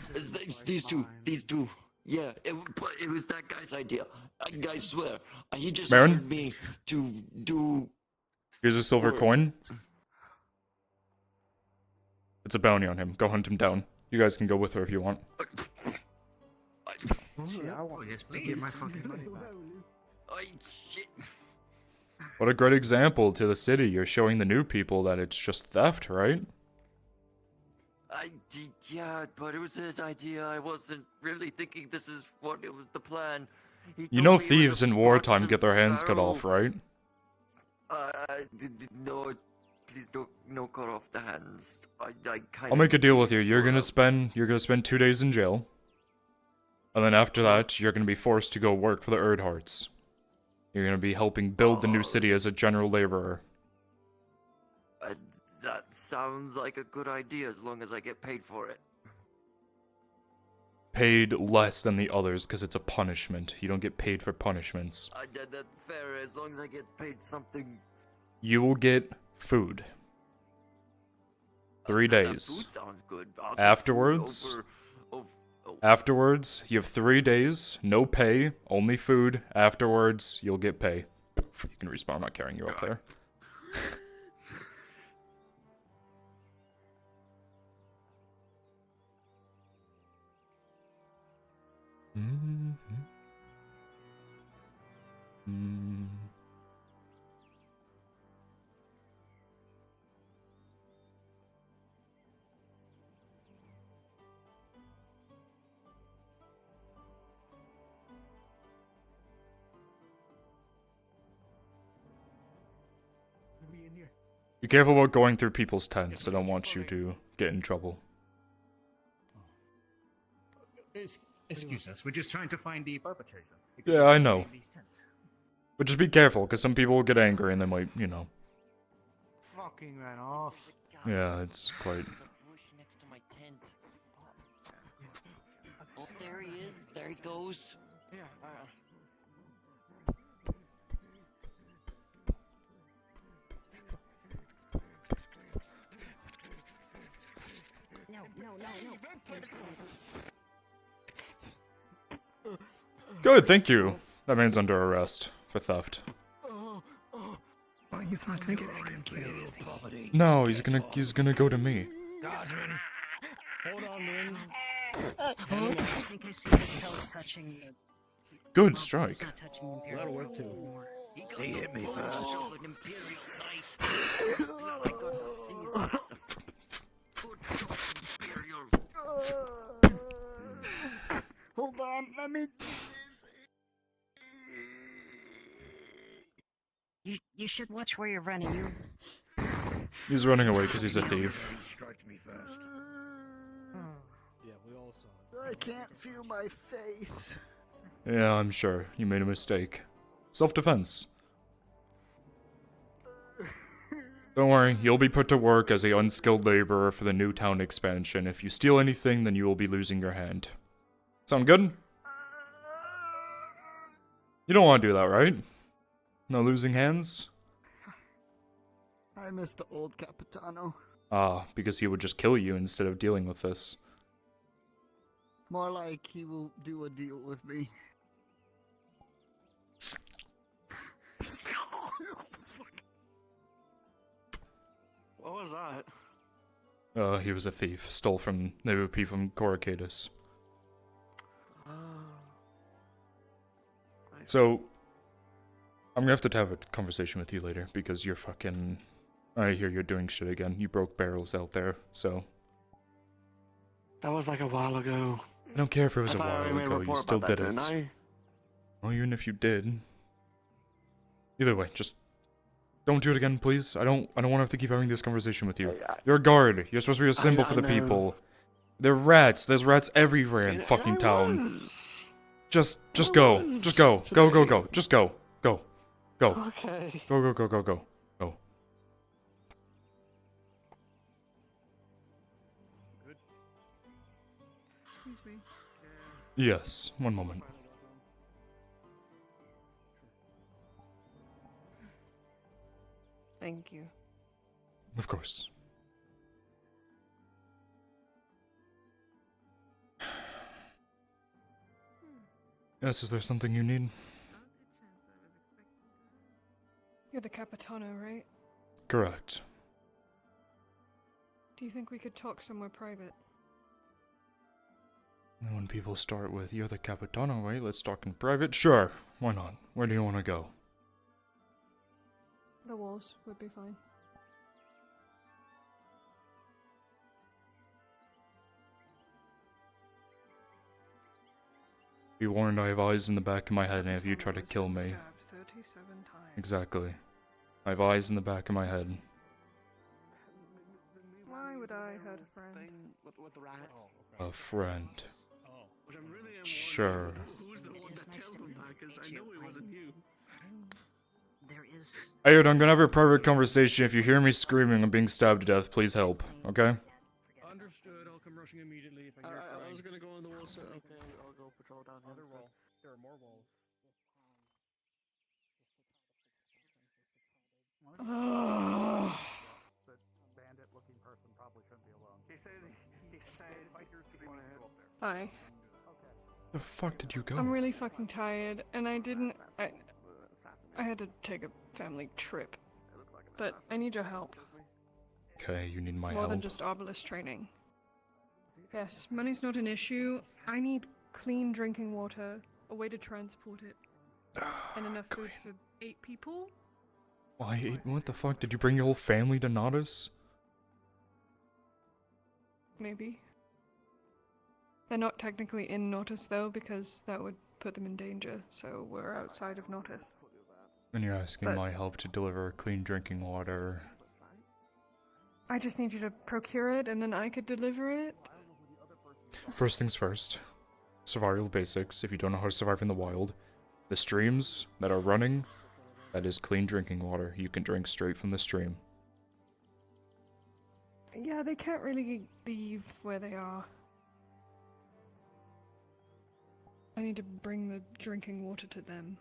These two. Yeah, it was that guy's idea. I swear. He just Baron? wanted me to do. Here's a silver coin. It's a bounty on him. Go hunt him down. You guys can go with her if you want. I want to get my fucking money back. Oh, shit. What a great example to the city. You're showing the new people that it's just theft, right? Yeah, but it was his idea. I wasn't really thinking this is what it was the plan. You know thieves in wartime get their hands cut off, right? No, please don't cut off the hands. I'll make a deal with you. You're gonna spend 2 days in jail. And then after that, you're gonna be forced to go work for the Erdharts. You're gonna be helping build the new city as a general laborer. That sounds like a good idea as long as I get paid for it. Paid less than the others because it's a punishment. You don't get paid for punishments. That's fair as long as I get paid something. You will get food. 3 days. Afterwards, you have 3 days, no pay, only food. Afterwards, you'll get pay. You can respawn, I'm not carrying you up there. Be careful about going through people's tents. I don't want you to get in trouble. Excuse us, we're just trying to find the perpetrator. Yeah, I know. But just be careful, because some people will get angry and they might, you know. Fucking ran off. Yeah, it's quite... Oh, there he is. There he goes. Yeah, Good, thank you. That man's under arrest for theft. Well, he's not gonna get executed. No, he's gonna go to me. Dodgeman. Hold on, Lynn. I think I see the tails touching. Good strike. It's not touching the Imperial. That'll work too. He hit me first. Hold on, let me do this. You should watch where you're running. You. He's running away because he's a thief. Yeah, we all saw it. I can't feel my face. Yeah, I'm sure. You made a mistake. Self-defense. Don't worry, you'll be put to work as a unskilled laborer for the new town expansion. If you steal anything, then you will be losing your hand. Sound good? You don't want to do that, right? No losing hands? I miss the old Capitano. Ah, because he would just kill you instead of dealing with this. More like he will do a deal with me. What was that? He was a thief. Stole from the OP from Coracadus. So, I'm gonna have to have a conversation with you later, because you're fucking... I hear you're doing shit again. You broke barrels out there, so... That was like a while ago. I don't care if it was I a thought I while already made a ago, you report still about did that, it. didn't I? Well, even if you did... Either way, just... Don't do it again, please. I don't want to have to keep having this conversation with you. You're a guard. You're supposed to be a symbol for the know. people. They're rats. There's rats everywhere in fucking town. Just go. Just go. Go, go, go. Just go. Go. Go. Okay. Go, go, go, go, go. Go. Excuse me. Yes. One moment. Thank you. Of course. Yes, is there something you need? You're the Capitano, right? Correct. Do you think we could talk somewhere private? When people start with, you're the Capitano, right? Let's talk in private? Sure. Why not? Where do you want to go? The walls would be fine. Be warned, I have eyes in the back of my head, and if you try to kill me... Stabbed 37 times. Exactly. I have eyes in the back of my head. Why would I hurt a friend? With the rats. A friend. Sure. Who's the one that tells them that? Because I know it wasn't you. There is. Hey, I'm gonna have a private conversation. If you hear me screaming and being stabbed to death, please help, okay? Understood. I'll come rushing immediately if I hear I crying. was gonna go on the wall, so Okay, I'll go patrol down Another wall. There are more walls. Ugh. Bandit-looking person probably shouldn't Hi. The fuck did you go? I'm really fucking tired, and I had to take a family trip. But I need your help. Okay, you need my More than help. just obelisk training. Yes, money's not an issue. I need clean drinking water, a way to transport it, and enough food for 8 people? Why 8? What the fuck? Did you bring your whole family to Nodus? Maybe. They're not technically in Nautis though, because that would put them in danger, so we're outside of Nautis. And you're asking But- my help to deliver clean drinking water. I just need you to procure it, and then I could deliver it. First things first. Survival basics. If you don't know how to survive in the wild, the streams that are running, that is clean drinking water. You can drink straight from the stream. Yeah, they can't really leave where they are. I need to bring the drinking water to them.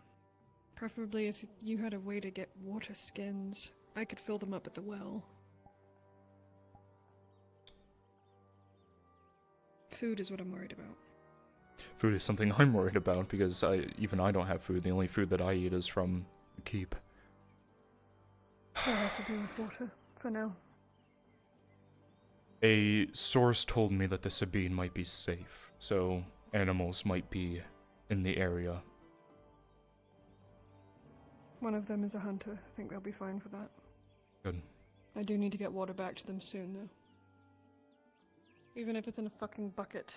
Preferably if you had a way to get water skins, I could fill them up at the well. Food is what I'm worried about. Food is something I'm worried about because even I don't have food. The only food that I eat is from the keep. I'll have to do with water for now. A source told me that the Sabine might be safe, so animals might be in the area. One of them is a hunter. I think they'll be fine for that. Good. I do need to get water back to them soon, though. Even if it's in a fucking bucket.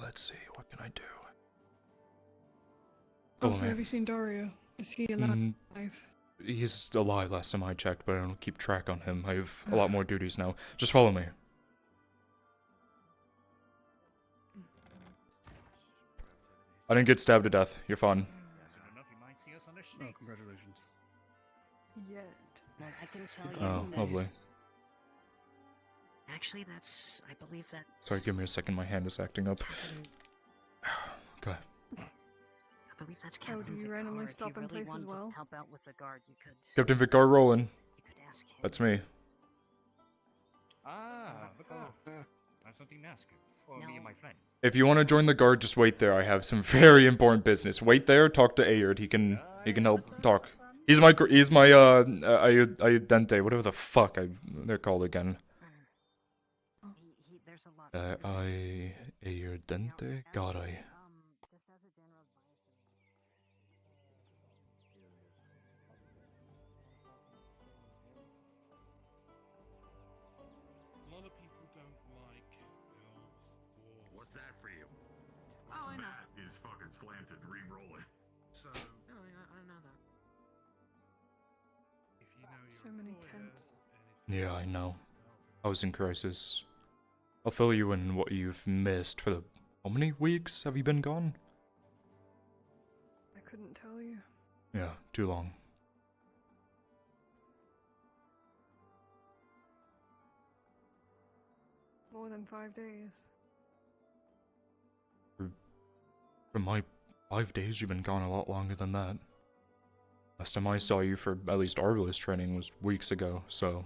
Let's see, what can I do? Also, man. have you seen Dario? Is he alive? He's alive last time I checked, but I don't keep track on him. I have a lot more duties now. Just follow me. I didn't get stabbed to death. You're fine. Oh, congratulations. Yet. Well, I can tell you. Oh, lovely. Actually, that's. I believe that's. Sorry, give me a second. My hand is acting up. Okay. I believe that's Oh, Captain do you Vicar. randomly If stop you in really place as wanted well? to help out with the guard, you could. Captain Vicar rolling. You could ask him. That's me. Look out. I have something to ask you. For me and my friend. If you want to join the guard, just wait there. I have some very important business. Wait there. Talk to Ayard. He can help talk. He's my Ayudente, whatever the fuck they're called again. Ayudente? God, A lot of people don't like elves, dwarves. What's that for you? Oh, I know. That is fucking slanted. Re-roll it. So, No, I know that. if you know your So many employer, tents. Yeah, I know. I was in crisis. I'll fill you in what you've missed for the... How many weeks have you been gone? I couldn't tell you. Yeah, too long. More than 5 days. For my 5 days, you've been gone a lot longer than that. Last time I saw you for at least Arbalist training was weeks ago, so...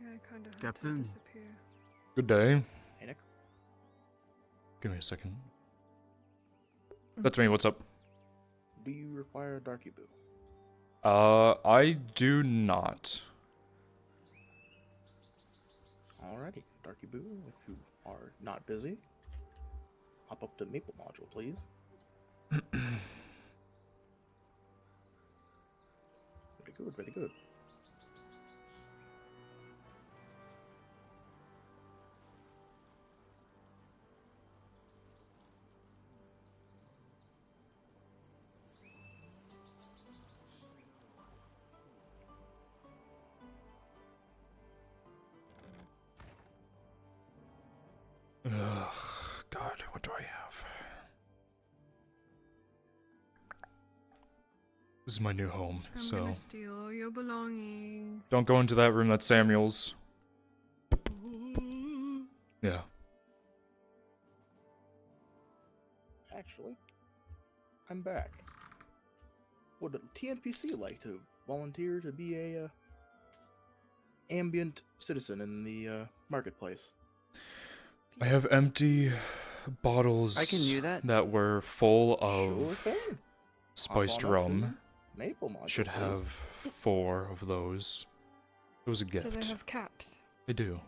Yeah, I kinda had Captain. to disappear. Good day. Hey, Nick. Give me a second. That's me, what's up? Do you require a Darky Boo? I do not. Alrighty, Darky Boo, if you are not busy, hop up to Maple Module, please. Very good, very good. Ugh, God, what do I have? This is my new home, I'm so... gonna steal all your belongings. Don't go into that room, that's Samuel's. Yeah. Actually, I'm back. would a TNPC like to volunteer to be a ambient citizen in the marketplace? I have empty bottles I can do that. were full of Sure thing. spiced Hop on up to rum. Maple Module, Should please. have 4 of those. It was a Do they gift. have caps? They do.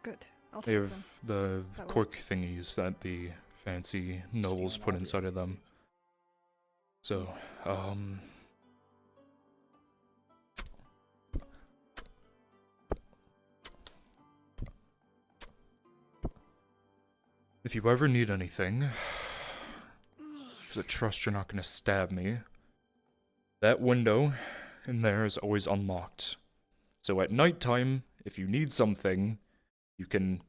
Good. I'll They take have them. the That cork works. thingies that the fancy nobles put inside of them. So, if you ever need anything, because I trust you're not going to stab me, that window in there is always unlocked. So at nighttime, if you need something, you can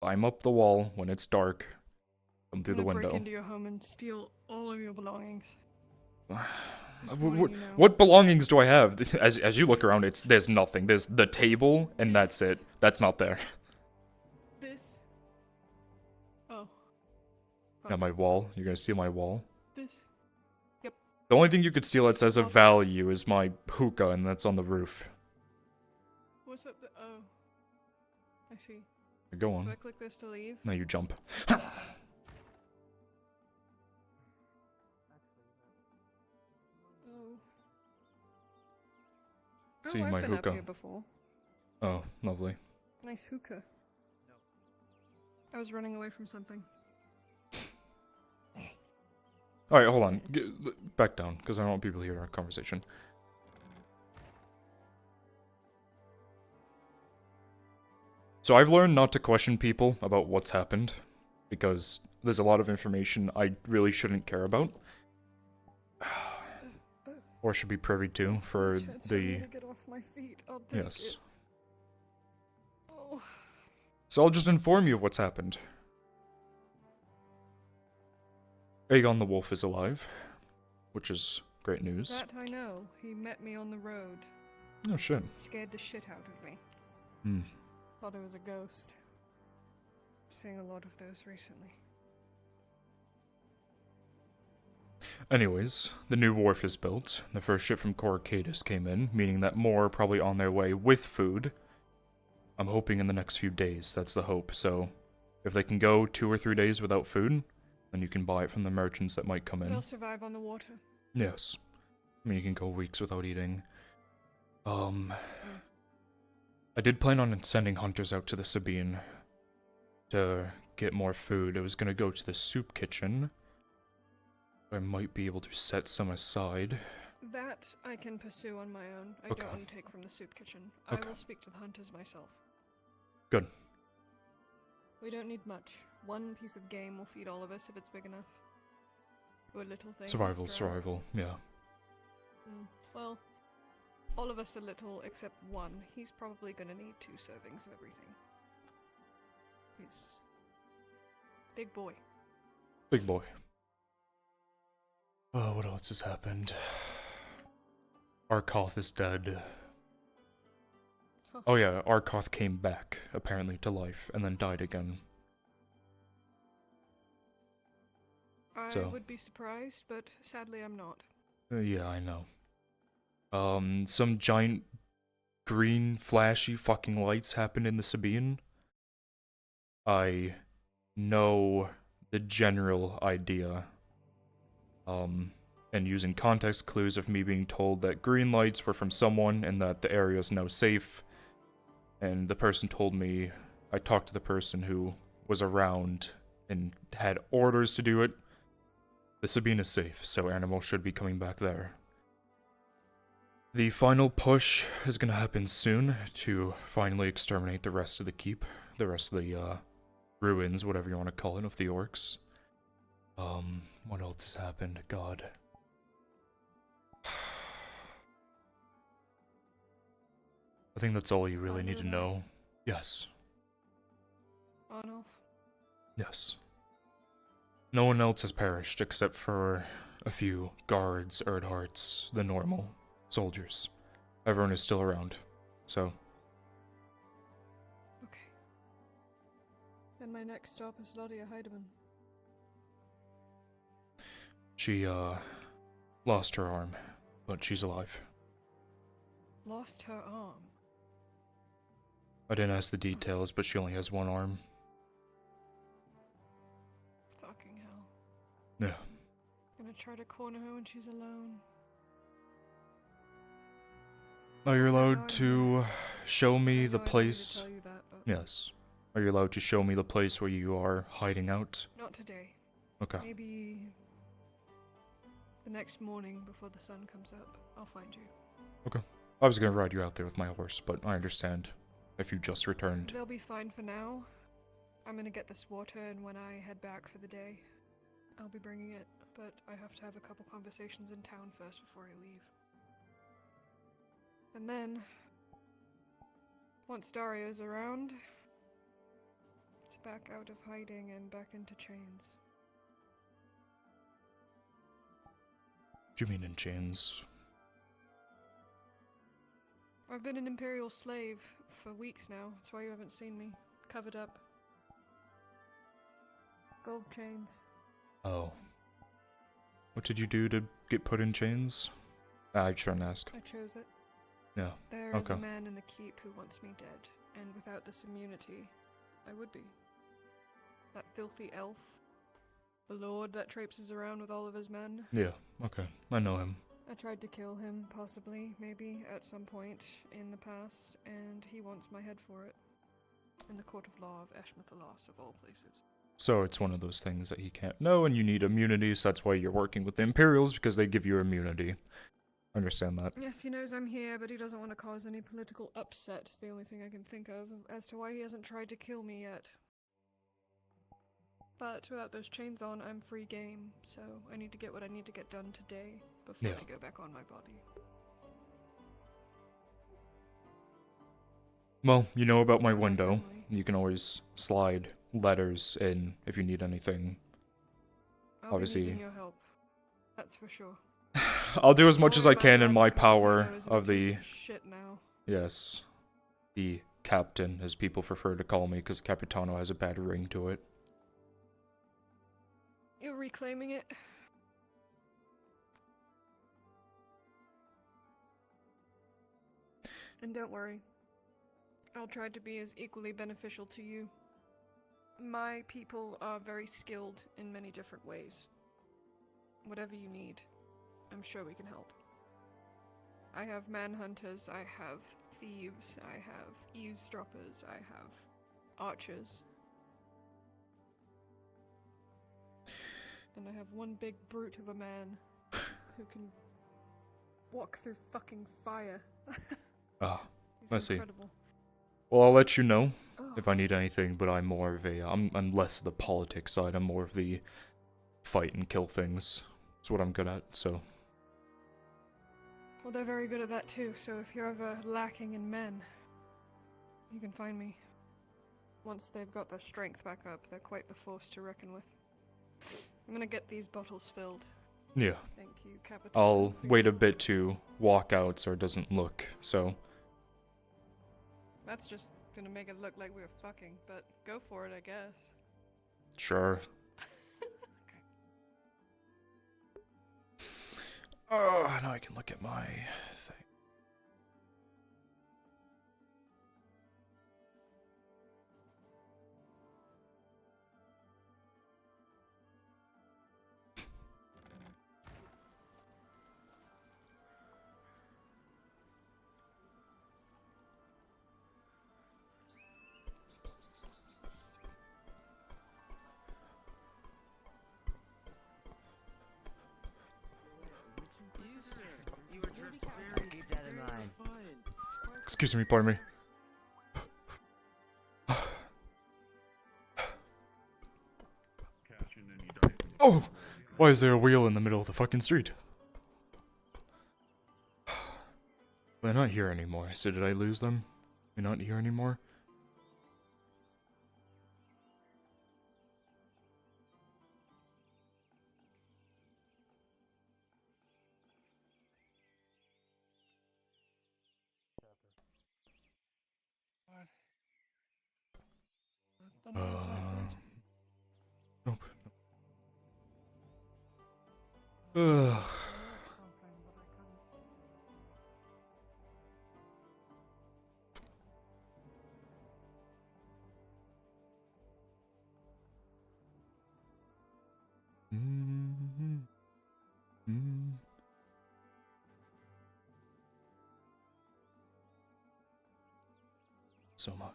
climb up the wall when it's dark, come through the I'm gonna window. break into your home and steal all of your belongings. What belongings do I have? As you look around, there's nothing. There's the table, and that's it. That's not there. This. Oh. Now my wall. You're gonna steal my wall? This. Yep. The only thing you could steal that says a value is my hookah, and that's on the roof. What's up the? Oh. I see. Go Do I on. click this to leave? Now you jump. Oh. See I've my been hookah. up here before. Oh, lovely. Nice hookah. I was running away from something. Alright, hold on. Back down, because I don't want people to hear our conversation. So I've learned not to question people about what's happened, because there's a lot of information I really shouldn't care about. Or should be privy to for Chance for the... me to get off my feet. I'll take Yes. it. Oh. So I'll just inform you of what's happened. Aegon the Wolf is alive, which is great news. That I know. He met me on the road. Oh shit. Scared the shit out of me. Hmm. Thought it was a ghost. Seeing a lot of those recently. Anyways, the new wharf is built. The first ship from Coracadus came in, meaning that more are probably on their way with food. I'm hoping in the next few days, that's the hope. So, if they can go 2 or 3 days without food, then you can buy it from the merchants that might come in. They'll survive on the water. Yes. I mean, you can go weeks without eating. I did plan on sending hunters out to the Sabine to get more food. I was gonna go to the soup kitchen. I might be able to set some aside. That I can pursue on my own. I Okay. don't want to take from the soup kitchen. Okay. I will speak to the hunters myself. Good. We don't need much. One piece of game will feed all of us if it's big enough. Or little things. Survival, yeah. Well, all of us are little except one. He's probably gonna need 2 servings of everything. He's big boy. Big boy. Oh, what else has happened? Arkoth is dead. Huh. Oh yeah, Arkoth came back, apparently, to life, and then died again. I So. would be surprised, but sadly I'm not. Yeah, I know. Some giant green flashy fucking lights happened in the Sabine. I know the general idea. And using context clues of me being told that green lights were from someone and that the area is now safe. And the person told me, I talked to the person who was around and had orders to do it. The Sabine is safe, so animals should be coming back there. The final push is gonna happen soon to finally exterminate the rest of the keep. The rest of the, ruins, whatever you want to call it, of the orcs. What else has happened? God. I think that's all you really need to know. Yes. On off. Yes. No one else has perished except for a few guards, Erdharts, the normal soldiers. Everyone is still around. So, Okay. Then my next stop is Lodia Heidemann. she, lost her arm, but she's alive. Lost her arm. I didn't ask the details, but she only has one arm. Fucking hell. Yeah. Gonna try to corner her when she's alone. Are you allowed to show me the place? Tell you that, but Yes. Are you allowed to show me the place where you are hiding out? not today. Okay. Maybe the next morning before the sun comes up. I'll find you. Okay. I was gonna ride you out there with my horse, but I understand if you just returned. They'll be fine for now. I'm gonna get this water, and when I head back for the day, I'll be bringing it. But I have to have a couple conversations in town first before I leave. And then, once Dario's around, it's back out of hiding and back into chains. Do you mean in chains? I've been an Imperial slave for weeks now. That's why you haven't seen me. Covered up. Gold chains. Oh. What did you do to get put in chains? I shouldn't ask. I chose it. Yeah. There is Okay. a man in the keep who wants me dead, and without this immunity, I would be. That filthy elf. The lord that traipses around with all of his men. Yeah. Okay. I know him. I tried to kill him, possibly, maybe, at some point in the past, and he wants my head for it. In the court of law of Eshmethalos, of all places. So it's one of those things that he can't know, and you need immunity, so that's why you're working with the Imperials, because they give you immunity. Understand that. Yes, he knows I'm here, but he doesn't want to cause any political upset. It's the only thing I can think of as to why he hasn't tried to kill me yet. But without those chains on, I'm free game, so I need to get what I need to get done today before I go back on my body. Well, you know about my window. You can always slide letters in if you need anything. I'll Obviously, be needing your help. That's for sure. I'll do as much as I Don't worry can about in that, my because power Tino is a of the... piece of shit now. Yes. The captain, as people prefer to call me, because Capitano has a bad ring to it. You're reclaiming it. And don't worry. I'll try to be as equally beneficial to you. My people are very skilled in many different ways. Whatever you need, I'm sure we can help. I have manhunters, I have thieves, I have eavesdroppers, I have archers. And I have one big brute of a man who can walk through fucking fire. Ah, He's I see. incredible. Well, I'll let you know if I need anything, but I'm more of a... I'm less the politics side, I'm more of the fight and kill things. That's what I'm good at, so... Well, they're very good at that too, so if you're ever lacking in men, you can find me. Once they've got their strength back up, they're quite the force to reckon with. I'm gonna get these bottles filled. Yeah. Thank you, Capitan. I'll wait a bit to walk out so it doesn't look, so... That's just gonna make it look like we were fucking, but go for it, I guess. Sure. Oh, now I can look at my thing. Keep that in mind. Excuse me, pardon me. Oh! Why is there a wheel in the middle of the fucking street? They're not here anymore, so did I lose them? They're not here anymore? Nope. Ugh. Soma.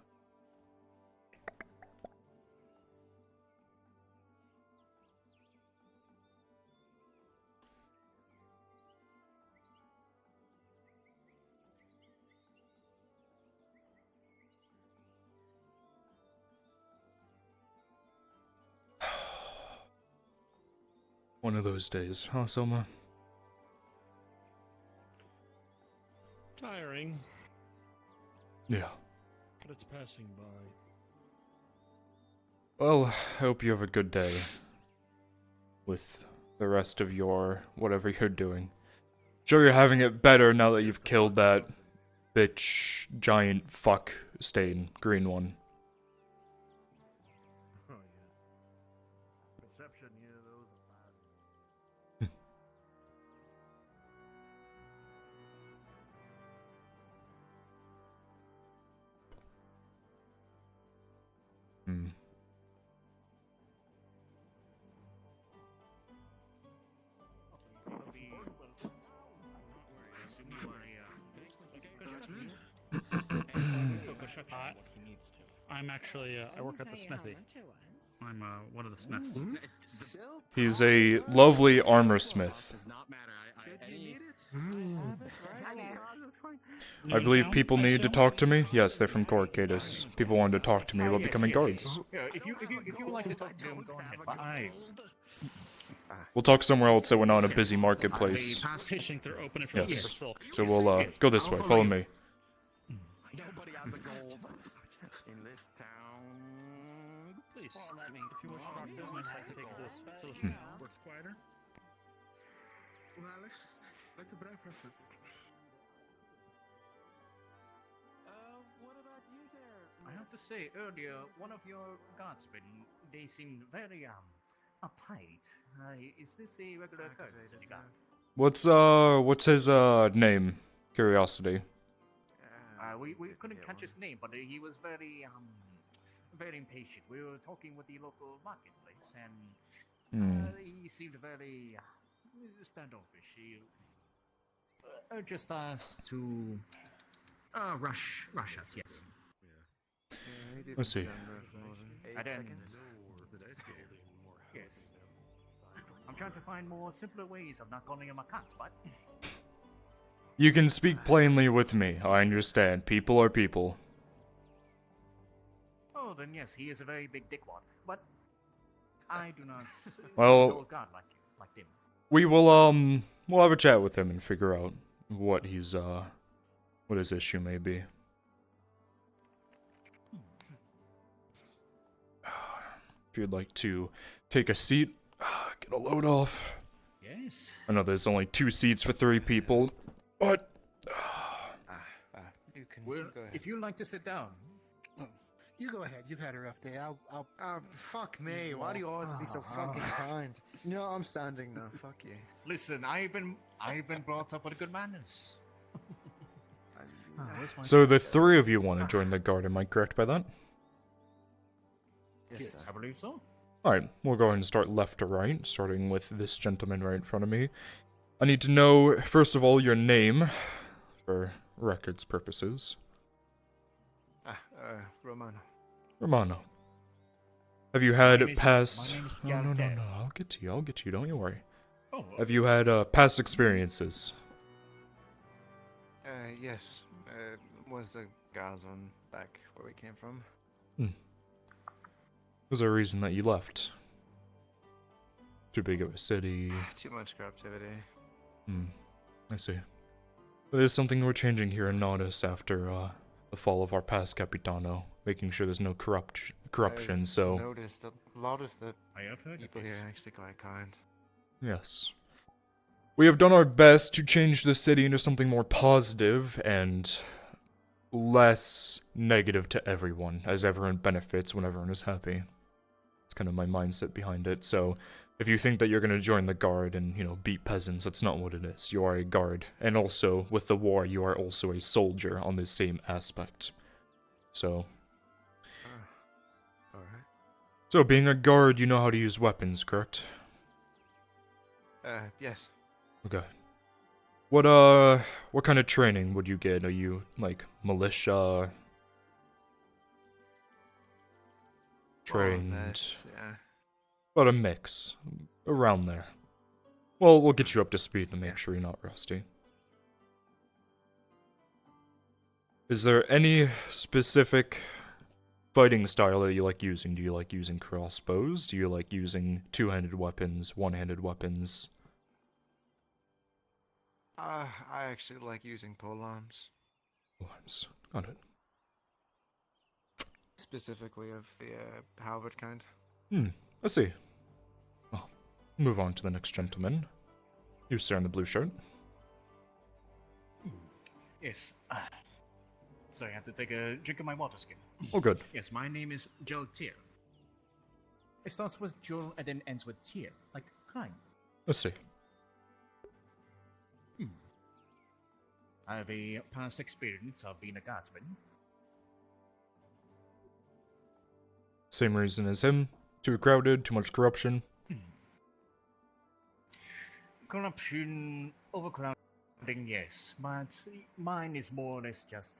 One of those days, huh, Soma? Tiring, Yeah. but it's passing by. Well, I hope you have a good day with the rest of your whatever you're doing. Sure, you're having it better now that you've killed that bitch giant fuck stain green one. Oh yeah. Perception, yeah, those are bad. Hmm. I'm actually, I work at the smithy. I'm one of the smiths. He's a lovely armor smith. I believe people need to talk to me. Yes, they're from Corcatus. People wanted to talk to me about becoming guards. Yeah, if you would like to talk to him, go ahead. But We'll talk somewhere else so we're not in a busy marketplace. fishing through open if Yes. So we'll go this way. Follow me. Nobody has a gold in this town. Please, if you wish to start business, I can take this to the Hmm. works quieter. Well, let's do breakfast. What about you there? I have to say, earlier, one of your guardsmen, they seemed very, uptight. Is this a regular occurrence in the guard? What's his name? Curiosity. We couldn't catch his name, but he was very, very impatient. We were talking with the local marketplace, and he seemed very standoffish. He urged us to rush us. Yes. Let's see. And then, yes. I'm trying to find more simpler ways of not calling him a cunt, but You can speak plainly with me. I understand. People are people. oh, then yes, he is a very big dickwad. But I do not Well- see no god like him. We will we'll have a chat with him and figure out what he's what his issue may be. If you'd like to take a seat, get a load off. Yes. I know there's only 2 seats for 3 people, but You can go ahead. If you'd like to sit down. You go ahead. You've had a rough day. I'll. Fuck me. Why do you always be so fucking kind? You know, I'm standing now. Fuck you. Listen, I've been brought up with good manners. Where's my- so the 3 of you want to join the guard, am I correct by that? Yes, I believe so. Alright, we'll go ahead and start left to right, starting with this gentleman right in front of me. I need to know, first of all, your name, for records purposes. Romano. Romano. Have you had My name's past... No, Jaldev. I'll get to you, don't you worry. Oh, Have you had, past experiences? Yes. Was the Gazon back where we came from? Was there a reason that you left? Too big of a city? Too much corruptivity. I see. But there's something we're changing here in Nodus after, the fall of our past Capitano, making sure there's no corruption, I've so... noticed a lot of the I have heard of people this. here are actually quite kind. Yes. We have done our best to change the city into something more positive and less negative to everyone, as everyone benefits when everyone is happy. It's kind of my mindset behind it, so if you think that you're going to join the guard and, you know, beat peasants, that's not what it is. You are a guard, and also, with the war, you are also a soldier on the same aspect. So... Alright. So, being a guard, you know how to use weapons, correct? Yes. Okay. What kind of training would you get? Are you, like, militia? Trained? Yeah. But a mix. Around there. Well, we'll get you up to speed to make sure you're not rusty. Is there any specific fighting style that you like using? Do you like using crossbows? Do you like using two-handed weapons, one-handed weapons? I actually like using polearms. Polearms. Got it. Specifically of the halberd kind. I see. Well, move on to the next gentleman. You, sir, in the blue shirt. Yes. Sorry, I have to take a drink of my water skin. Oh, good. Yes, my name is Joel Tier. It starts with Joel and then ends with Tier, like crime. Let's see. I have a past experience of being a guardsman. Same reason as him. Too crowded, too much corruption. Corruption, overcrowding, yes, but mine is more or less just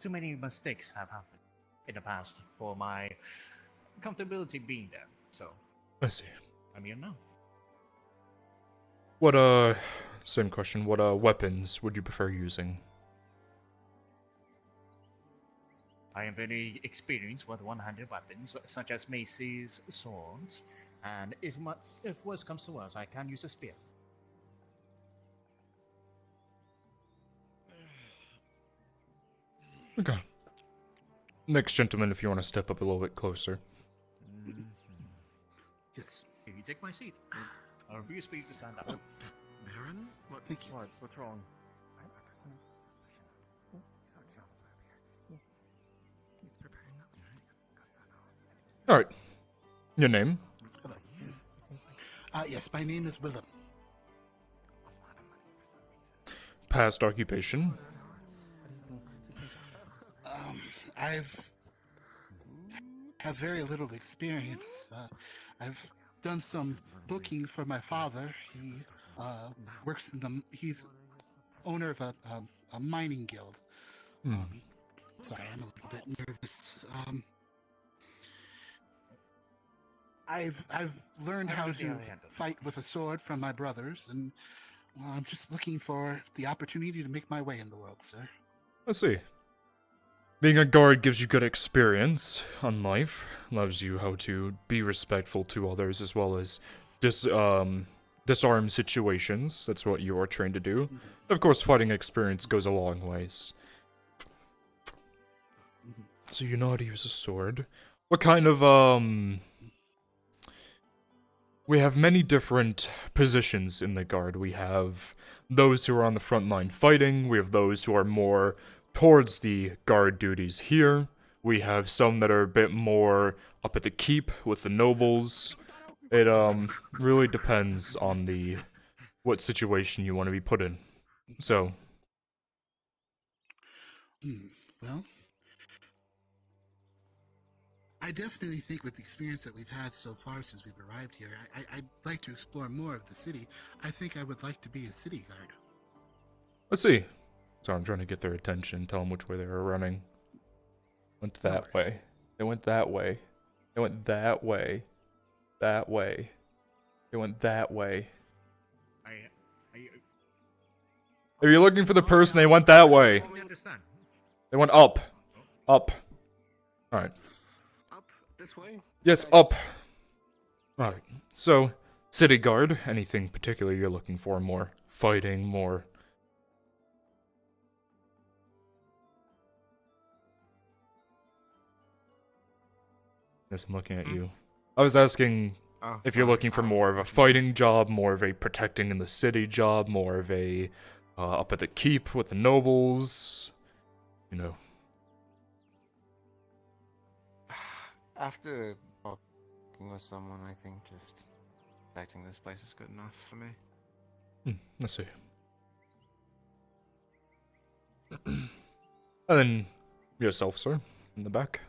too many mistakes have happened in the past for my comfortability being there. So I see. I'm here now. What, same question. What, weapons would you prefer using? I am very experienced with one-handed weapons, such as maces, swords, and if worse comes to worse, I can use a spear. Okay. Next gentleman, if you want to step up a little bit closer. Yes. If you take my seat, I'll refuse for you to stand up. Baron? What? Thank you. What? What's wrong? Alright. Your name? Yes, my name is Willem. Past occupation? I've have very little experience. I've done some booking for my father. He works in the. He's owner of a mining guild. Sorry, I'm a little bit nervous. I've learned how to fight with a sword from my brothers, and well, I'm just looking for the opportunity to make my way in the world, sir. Let's see. Being a guard gives you good experience on life, allows you how to be respectful to others as well as disarm situations. That's what you are trained to do. Of course, fighting experience goes a long ways. So you know how to use a sword. What kind of, we have many different positions in the guard. We have those who are on the front line fighting. We have those who are more towards the guard duties here. We have some that are a bit more up at the keep with the nobles. It really depends on what situation you want to be put in. So Well, I definitely think with the experience that we've had so far since we've arrived here, I'd like to explore more of the city. I think I would like to be a city guard. let's see. So I'm trying to get their attention, tell them which way they were running. Went that way. They went that way. They went that way. That way. They went that way. If you're looking for the person, they went that way. I understand. They went up. Up. Alright. Up this way? Yes, up. Alright. So, city guard, anything particular you're looking for? More fighting, more... Yes, I'm looking at you. I was asking if you're looking for more of a fighting job, more of a protecting in the city job, more of a up at the keep with the nobles, you know. After talking with someone, I think just protecting this place is good enough for me. Let's see. And then yourself, sir, in the back.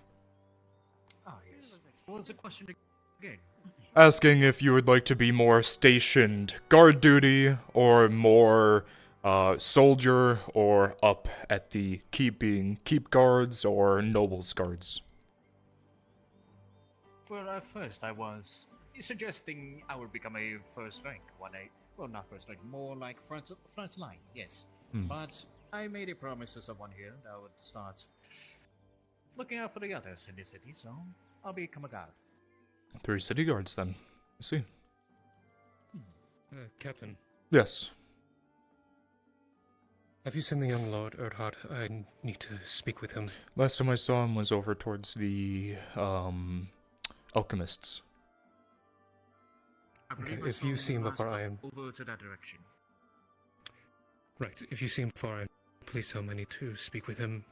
Ah, yes. What was the question again? asking if you would like to be more stationed guard duty, or more soldier, or up at the keep being keep guards, or nobles guards. Well, at first I was suggesting I would become a first rank, well, not first rank, more like front line, yes. Hmm. But I made a promise to someone here that I would start looking out for the others in the city, so I'll become a guard. 3 city guards then. I see. Captain, Yes. have you seen the young Lord Erdhard? I need to speak with him. Last time I saw him was over towards the alchemists. I believe Okay, I if saw you him see him last before I time am... over to that direction. Right, if you see him before I am, please tell me I need to speak with him.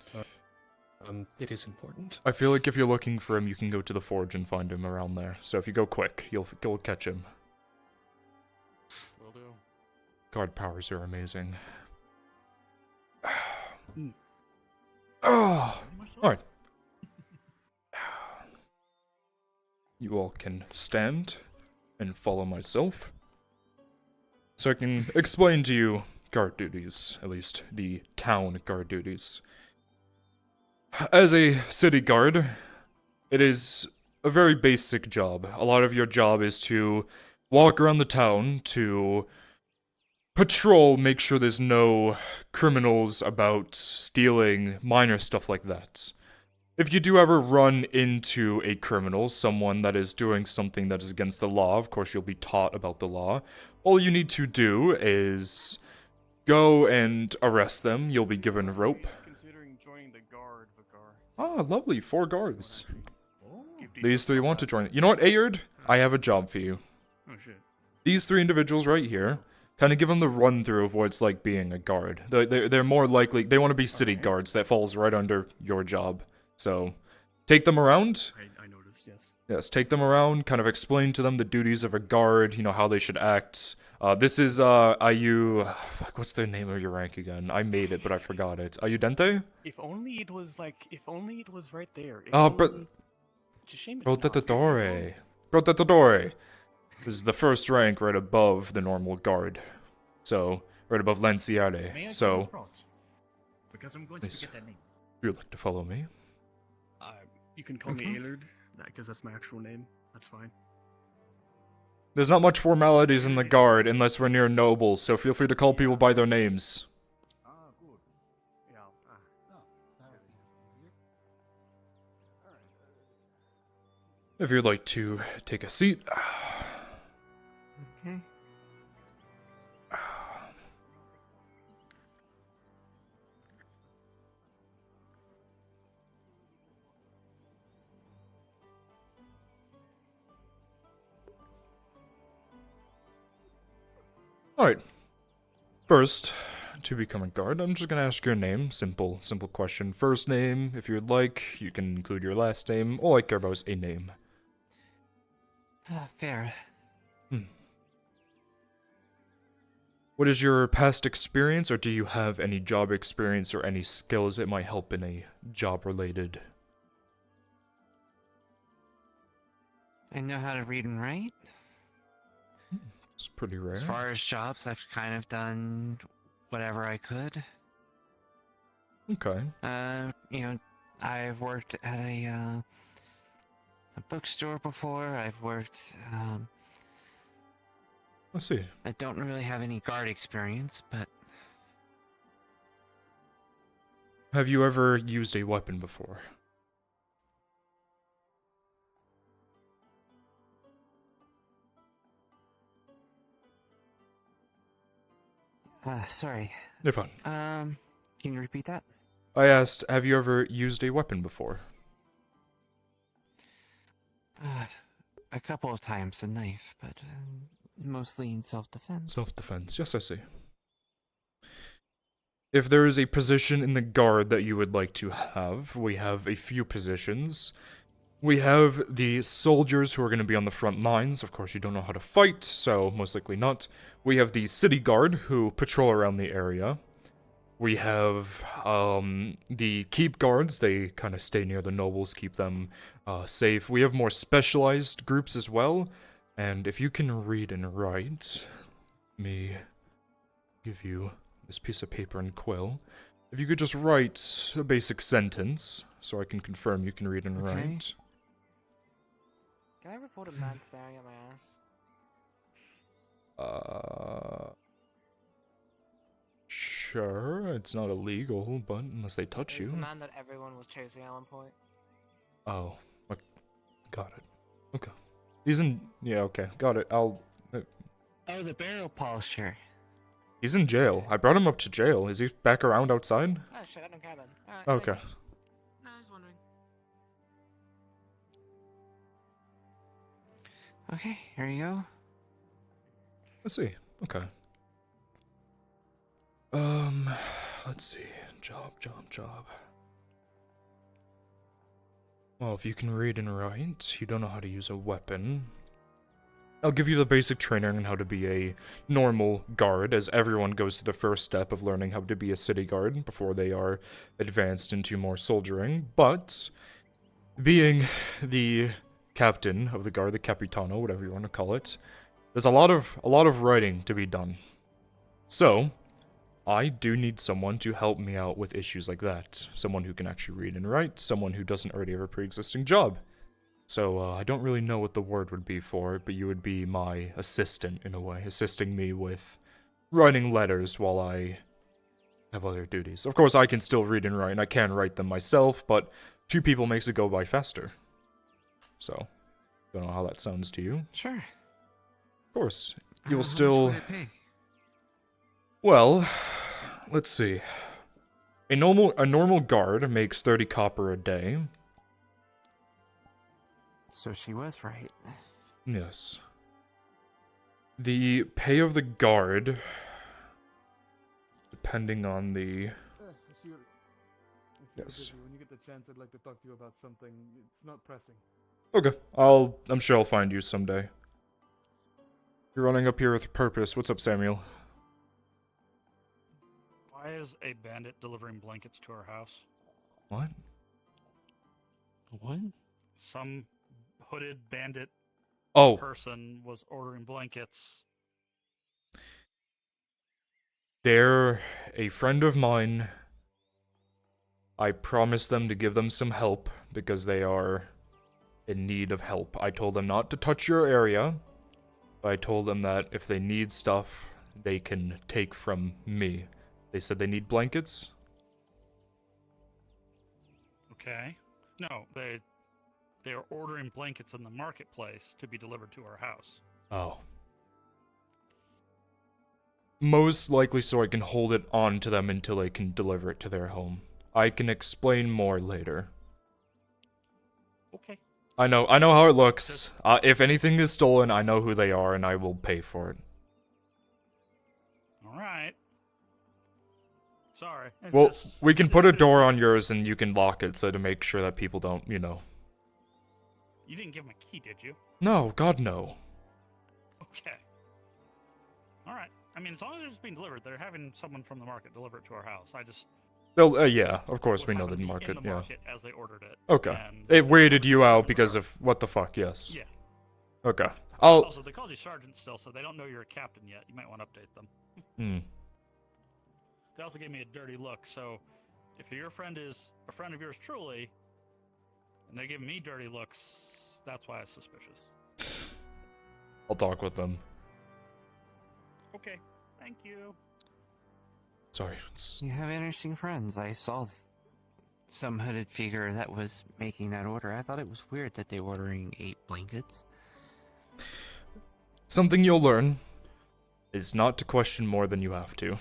It is important. I feel like if you're looking for him, you can go to the forge and find him around there. So if you go quick, you'll catch him. Will do. Guard powers are amazing. Mm. Oh, alright. You all can stand and follow myself. So I can explain to you guard duties, at least the town guard duties. As a city guard, it is a very basic job. A lot of your job is to walk around the town, to patrol, make sure there's no criminals about stealing, minor stuff like that. If you do ever run into a criminal, someone that is doing something that is against the law, of course you'll be taught about the law. All you need to do is go and arrest them. You'll be given rope. Considering joining the guard, Vicar. Ah, lovely, 4 guards. These 3 want to join. You know what, Ayard? I have a job for you. Oh shit. These 3 individuals right here, kind of give them the run-through of what it's like being a guard. They're more likely, they want to be city guards. That falls right under your job. So, take them around. I noticed, yes. Yes, take them around, kind of explain to them the duties of a guard, you know, how they should act. This is, fuck, what's the name of your rank again? I made it, but I forgot it. Ayudente? If only it was right there. Oh, It's a shame it's not. Protettatore. Protettatore. This is the first rank right above the normal guard. So, right above May I Lanciare. call So, Prot? Because I'm going to please, forget that name. if you'd like to follow me. You can call me Aylard, because that's my actual name. That's fine. There's not much formalities in the guard unless we're near nobles, so feel free to call people by their names. Ah, good. Yeah. If you'd like to take a seat. Okay. Alright. First, to become a guard, I'm just gonna ask your name. Simple question. First name, if you'd like. You can include your last name. All I care about is a name. Fair. What is your past experience, or do you have any job experience or any skills that might help in a job related? I know how to read and write. It's pretty rare. As far as jobs, I've kind of done whatever I could. Okay. You know, I've worked at a bookstore before. I've worked, Let's see. I don't really have any guard experience, but Have you ever used a weapon before? sorry. You're fine. Can you repeat that? I asked, have you ever used a weapon before? A couple of times, a knife, but mostly in self-defense. Self-defense, yes, I see. If there is a position in the guard that you would like to have, we have a few positions. We have the soldiers who are going to be on the front lines. Of course, you don't know how to fight, so most likely not. We have the city guard who patrol around the area. We have the keep guards. They kind of stay near the nobles, keep them safe. We have more specialized groups as well. And if you can read and write, let me give you this piece of paper and quill. If you could just write a basic sentence, so I can confirm you can read and write. Can I report a man staring at my ass? Sure, it's not illegal, but unless they touch There's you. the man that everyone was chasing at one point. Oh, got it. Okay. He's in, yeah, okay, got it. Oh, the barrel polisher. He's in jail. I brought him up to jail. Is he back around outside? Oh shit, I don't care then. Alright, Okay. thanks. No, I was wondering. Okay, here you go. Let's see. Okay. Let's see. Job. Well, if you can read and write, you don't know how to use a weapon. I'll give you the basic training on how to be a normal guard, as everyone goes through the first step of learning how to be a city guard before they are advanced into more soldiering. But being the captain of the guard, the capitano, whatever you want to call it, there's a lot of writing to be done. So, I do need someone to help me out with issues like that. Someone who can actually read and write, someone who doesn't already have a pre-existing job. So, I don't really know what the word would be for it, but you would be my assistant, in a way, assisting me with writing letters while I have other duties. Of course, I can still read and write, and I can write them myself, but 2 people makes it go by faster. So, don't know how that sounds to you. Sure. Of course. You will How much still... would it pay? Well, let's see. A normal guard makes 30 copper a day. So she was right. Yes. The pay of the guard, depending on the... Yes. When you get the chance, I'd like to talk to you about something. It's not pressing. Okay, I'm sure I'll find you someday. You're running up here with purpose. What's up, Samuel? Why is a bandit delivering blankets to our house? What? What? Some hooded bandit person was ordering blankets. They're a friend of mine. I promised them to give them some help because they are in need of help. I told them not to touch your area. I told them that if they need stuff, they can take from me. They said they need blankets. Okay. No, they're ordering blankets in the marketplace to be delivered to our house. Oh. Most likely so I can hold it on to them until they can deliver it to their home. I can explain more later. Okay. I know how it looks. If anything is stolen, I know who they are and I will pay for it. Alright. Sorry. Well, we can put a door on yours and you can lock it so to make sure that people don't, You didn't give him a key, did you? No, God no. Okay. Alright. I mean, as long as it's being delivered, they're having someone from the market deliver it to our house. I just... They'll, yeah, of course we know the in market, the yeah. market as they ordered it. Okay. And It weirded you out because of what the fuck, yes. Yeah. Okay. Also, they called you sergeant still, so they don't know you're a captain yet. You might want to update them. They also gave me a dirty look, so if your friend is a friend of yours truly, and they're giving me dirty looks, that's why it's suspicious. I'll talk with them. Okay, thank you. Sorry. You have interesting friends. I saw some hooded figure that was making that order. I thought it was weird that they were ordering 8 blankets. Something you'll learn is not to question more than you have to.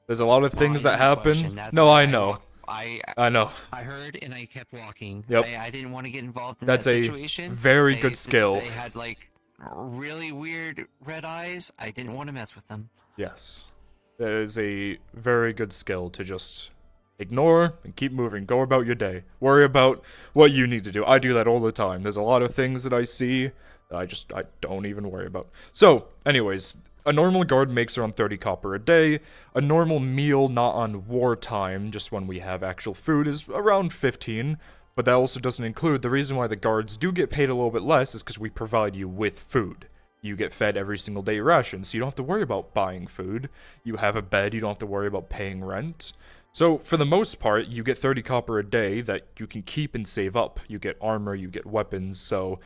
There's a lot of things that happen. No, I know. I know. I heard and I kept walking. Yep. I didn't want to get involved in That's that a situation. very good skill. They had like really weird red eyes. I didn't want to mess with them. Yes. That is a very good skill to just ignore and keep moving. Go about your day. Worry about what you need to do. I do that all the time. There's a lot of things that I see that I don't even worry about. So, anyways, a normal guard makes around 30 copper a day. A normal meal, not on wartime, just when we have actual food, is around 15. But that also doesn't include, the reason why the guards do get paid a little bit less is because we provide you with food. You get fed every single day rations, so you don't have to worry about buying food. You have a bed, you don't have to worry about paying rent. So, for the most part, you get 30 copper a day that you can keep and save up. You get armor, you get weapons, so,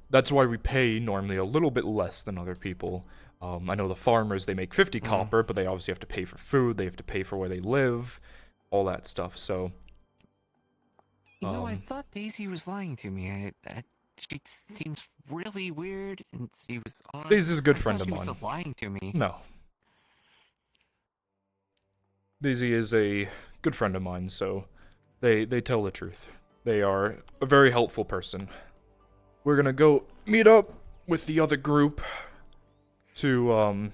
that's why we pay normally a little bit less than other people. I know the farmers, they make 50 copper, but they obviously have to pay for food, they have to pay for where they live, all that stuff, so... You know, I thought Daisy was lying to me. She seems really weird, and she was odd. Daisy's a good I friend thought of she was mine. lying to me. No. Daisy is a good friend of mine, so they tell the truth. They are a very helpful person. We're gonna go meet up with the other group to,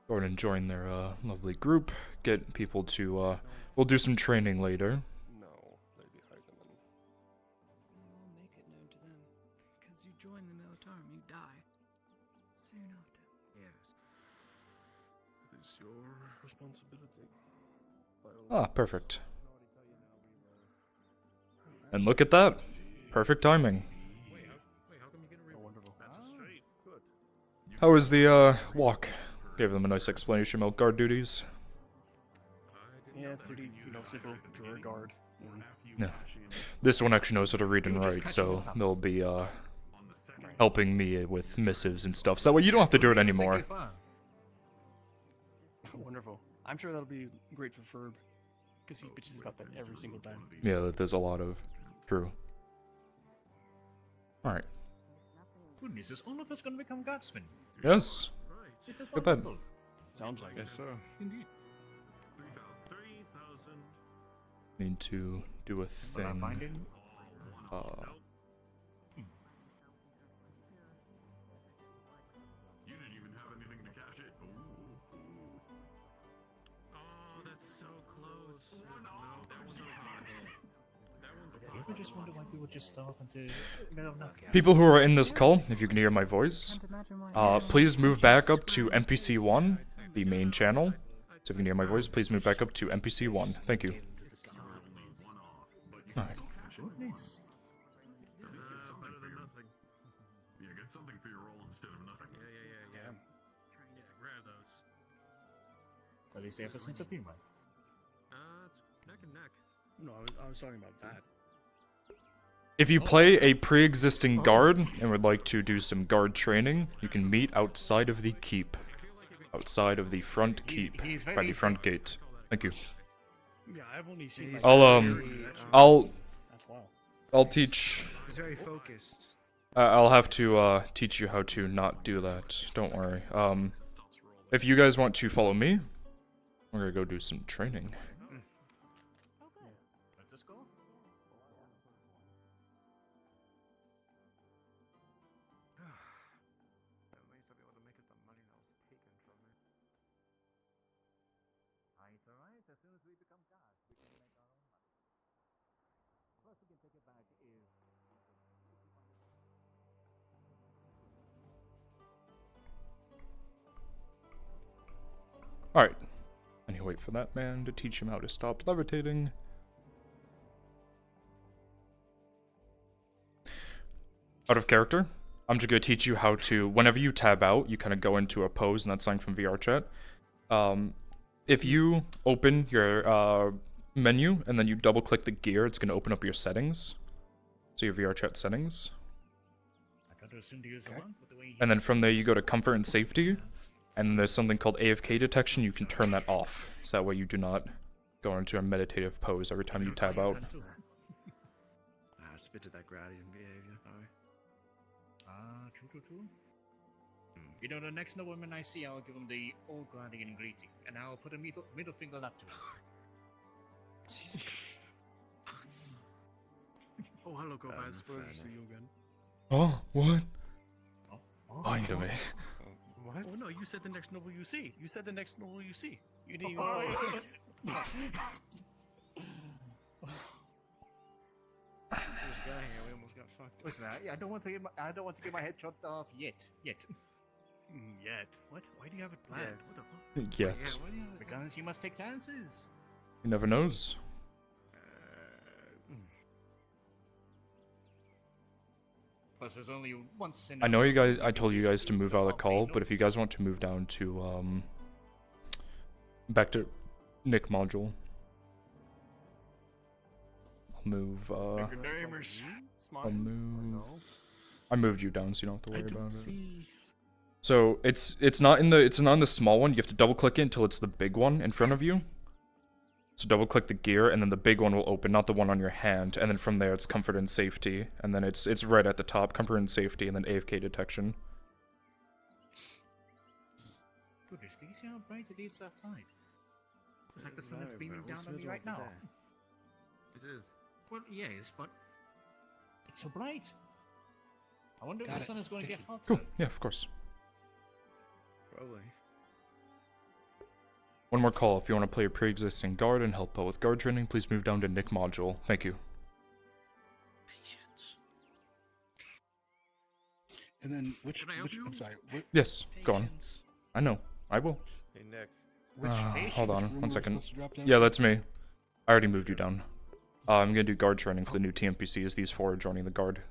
go ahead and join their, lovely group. Get people to, we'll do some training later. No, Lady Heidemann. I'll make it known to them. Because you join the Militarum, you die. Soon after. Yes. It is your responsibility. Ah, perfect. And look at that. Perfect timing. How was the, walk? Gave them a nice explanation about guard duties. Yeah, pretty, simple drawer guard. No. This one actually knows how to read and write, so they'll be, helping me with missives and stuff. So that way you don't have to do it anymore. Wonderful. I'm sure that'll be great for Ferb, because he bitches about that every single time. Yeah, there's a lot of... True. Alright. Goodness, is all of us gonna become guardsmen? Yes. This is Look at that. wonderful. Sounds like it. So, Indeed. Need to do a thing. You didn't even have anything to cash it. Oh, that's so close. No, that was so hard. You ever just wonder why people just starve into middle of nothing? People who are in this call, if you can hear my voice, please move back up to NPC1, the main channel. So if you can hear my voice, please move back up to NPC1. Thank you. Alright. Goodness. Yeah, get something for your roll instead of nothing. Yeah. Grab those. At least they have a sense of humor. It's neck and neck. No, I was talking about that. If you play a pre-existing guard and would like to do some guard training, you can meet outside of the keep. Outside of the front keep. By the front gate. Thank you. Yeah, I've only seen. I'll teach. He's very focused. I'll have to teach you how to not do that. Don't worry. If you guys want to follow me, we're gonna go do some training. Let us go. At least I'll be able to make it the money that was taken from me. It's alright. As soon as we become gods, we can make our own money. Plus, we can take it back if... Alright. And you wait for that man to teach him how to stop levitating. Out of character, I'm just gonna teach you how to, whenever you tab out, you kind of go into a pose, and that's something from VRChat. If you open your menu and then you double click the gear, it's gonna open up your settings. So your VRChat settings. I got to assume to use the one with the way And then from there you go to comfort and safety. And then there's something called AFK detection, you can turn that off. So that way you do not go into a meditative pose every time you tab out. I spit at that gradient behavior. True. You know, the next nobleman I see, I'll give him the old guardian greeting, and I'll put a middle finger up to him. Jesus Christ. Oh, hello, Kovac. Spoilers for you again. Oh, what? Lying to me. What? Oh, no, you said the next noble you see. You said the next noble you see. You didn't even Listen, I don't want to get my head chopped off yet. Yet? What? Why do you have it planned? What the fuck? Yet. Because you must take chances. You never knows. Plus, there's only once in. I know you guys. I told you guys to move out of the call, but if you guys want to move down to back to Nick module, I'll move. I'll move. I moved you down, so you don't have to worry about it. So it's not in the small one. You have to double click it until it's the big one in front of you. So double click the gear, and then the big one will open, not the one on your hand. And then from there, it's comfort and safety, and then it's right at the top, comfort and safety, and then AFK detection. Goodness, do you see how bright it is outside? It's like the sun is beaming down on me right now. It is. Well, yes, but it's so bright. I wonder if the sun is going to get hotter. Cool. Yeah, of course. Probably. One more call. If you want to play a pre-existing guard and help out with guard training, please move down to Nick module. Thank you. And then I'm sorry. Yes, go on. I know. I will. Hey, Nick. Hold on, 1 second. Yeah, that's me. I already moved you down. I'm gonna do guard training for the new TMPCs. These 4 are joining the guard.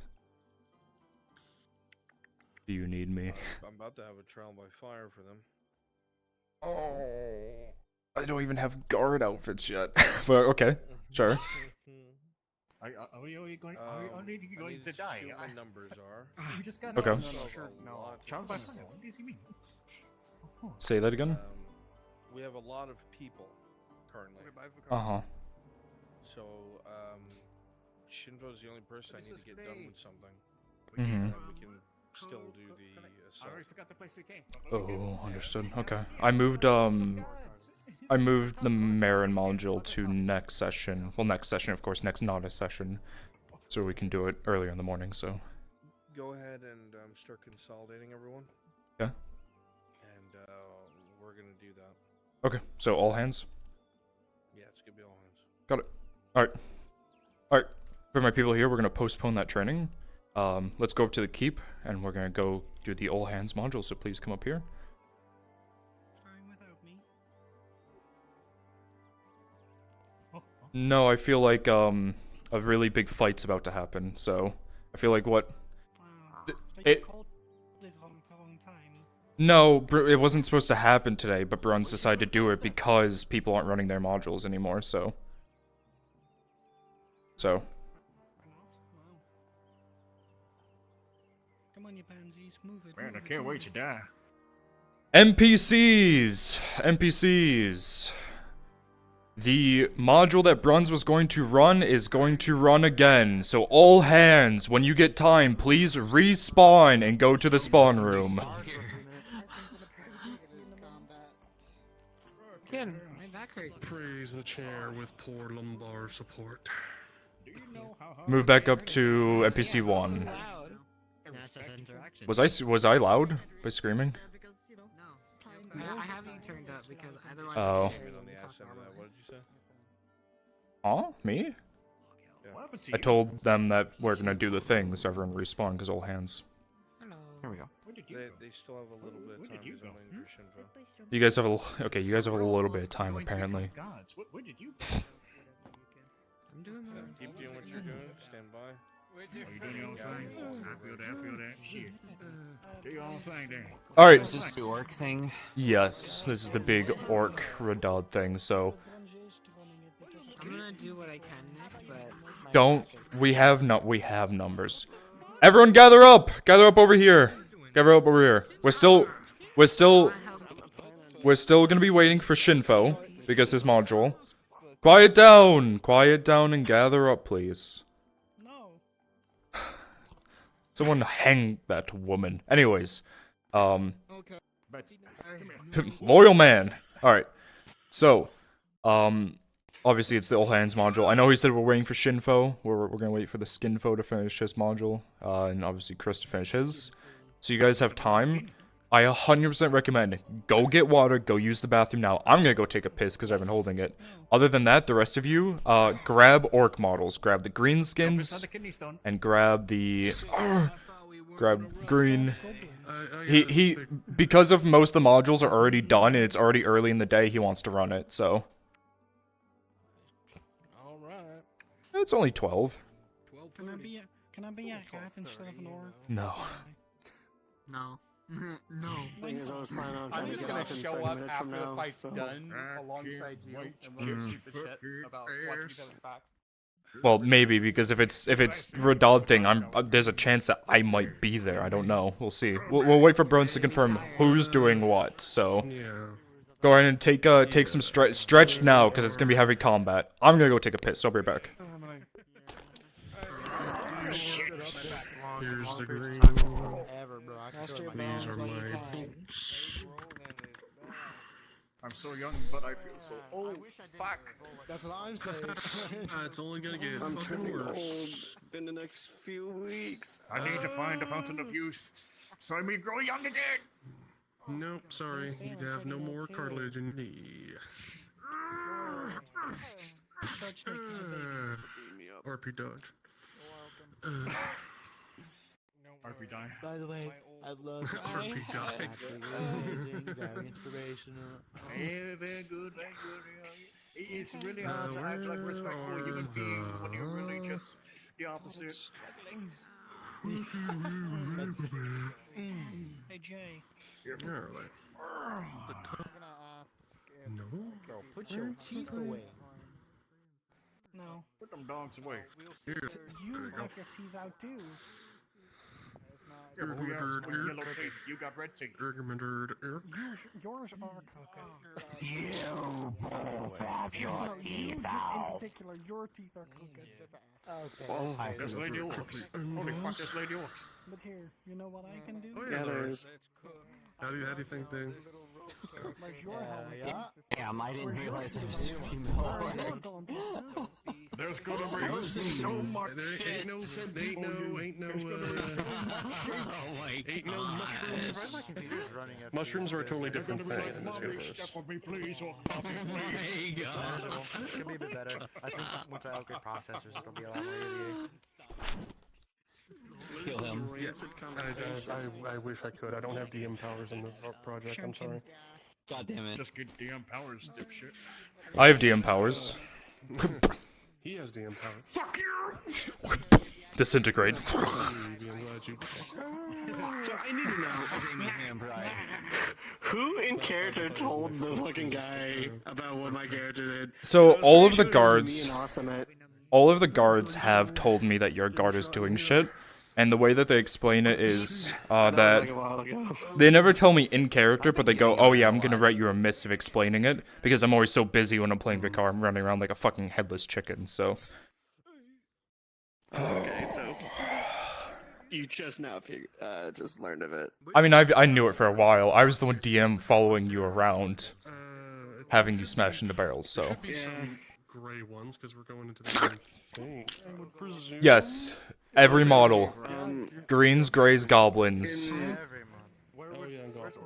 Do you need me? I'm about to have a trial by fire for them. Oh, I don't even have guard outfits yet. But okay, sure. Are you going to die? My numbers are. You just got Okay. No. Trial by fire. What does he mean? Say that again. We have a lot of people currently. Uh-huh. So, Shinvo's the only person I need to get done with something. Mhm. And we can still do the I already forgot the place we came. Oh, understood. Okay. I moved the Marin module to next session. Well, next session, of course, next not a session. So we can do it earlier in the morning, so. Go ahead and start consolidating everyone. Yeah. And we're gonna do that. Okay, so all hands? Yeah, it's gonna be all hands. Got it. Alright. Alright. For my people here, we're gonna postpone that training. Let's go up to the keep, and we're gonna go do the all hands module, so please come up here. No, I feel like, a really big fight's about to happen, so I feel like what... No, it wasn't supposed to happen today, but Bruns decided to do it because people aren't running their modules anymore, so... Come on, you pansies, move it. Man, I can't wait to die. NPCs! NPCs! The module that Bruns was going to run is going to run again, so all hands, when you get time, please respawn and go to the spawn room. Again, my back hurts. Praise the chair with poor lumbar support. Move back up to NPC 1. Was I loud by screaming? I have you turned up because otherwise Oh. I can't hear you talk normally. What did you say? Aw, me? I told them that we're gonna do the thing, so everyone respawn, because all hands. Here we go. They still have a little bit of time. Because I'm waiting for Shinvo. You guys have okay, you guys have a little bit of time, apparently. Gods, where did you? I'm doing my own Keep doing what you're doing. Stand by. Are you doing your own thing? I feel that. Shit. Do your own thing then. Alright. Is this the orc thing? Yes, this is the big orc Radad thing, so... I'm gonna do what I can, Nick, but... We have numbers. Everyone gather up! Gather up over here! Gather up over here. We're still gonna be waiting for Shinfo, because his module. Quiet down! Quiet down and gather up, please. Someone hang that woman. Anyways, loyal man. Alright. So, obviously it's the all hands module. I know he said we're waiting for Shinfo. We're gonna wait for the Skinfo to finish his module. And obviously Chris to finish his. So you guys have time. I 100% recommend go get water, go use the bathroom now. I'm gonna go take a piss because I've been holding it. Other than that, the rest of you, grab orc models. Grab the green skins and grab the grab green. He because of most of the modules are already done and it's already early in the day, he wants to run it, so. Alright. It's only 12. Can I be a cat instead of an orc? No. No. No. Thing is, I was planning on trying to get off in 30 minutes from now, so... done alongside you and we'll shoot the shit about watching each other's backs. Well, maybe because if it's Rodad thing, there's a chance that I might be there. I don't know. We'll see. We'll wait for Brones to confirm who's doing what. So go ahead and take some stretch now because it's gonna be heavy combat. I'm gonna go take a piss. I'll be right back. Here's the green. These are my boots. I'm so young, but I feel so old. Fuck. That's what I'm saying. It's only gonna get fucking worse. In the next few weeks. I need to find a fountain of youth so I may grow young again. Nope, sorry. You have no more cartilage in your knee. RP dodge. RP die. By the way, I love RP die. Amazing, very inspirational. Very good, very good. It's really hard to act like respectful human being when you're really just the opposite. Hey Jay. Alright. No? Girl, put your teeth away. No. Put them dogs away. Here. You have your teeth out too. Yeah, but we have yellow teeth. You got red teeth. Yours are crooked. You both have your teeth out. In particular, your teeth are crooked. Okay. This lady works. Holy fuck, this lady works. But here, you know what I can do? Yeah, there is. How do you think they... Where's your helmet? Damn, I didn't realize I was female. There's gonna be so much Ain't no mushrooms. Mushrooms are a totally different thing in this universe. Please, It's gonna be a bit better. I think once I upgrade processors, it'll be a lot more easier. Kill him. Yes, I wish I could. I don't have DM powers in this project. I'm sorry. God damn it. Just get DM powers, dipshit. I have DM powers. He has DM powers. Fuck you! Disintegrate. I'm glad you... So I need to know, who in character told the fucking guy about what my character did? So all of the Me guards, and Awesomet. all of the guards have told me that your guard is doing shit. And the way that they explain it is that like a while ago. they never tell me in character, but they go, "Oh yeah, I'm gonna write you a missive explaining it because I'm always so busy when I'm playing Vicar. I'm running around like a fucking headless chicken." So. Okay, so you just now just learned of it. I mean, I knew it for a while. I was the one DM following you around, having you smash into barrels. So. Some gray ones because we're going into the same thing. I would presume. Yes, every model. Greens, grays, goblins.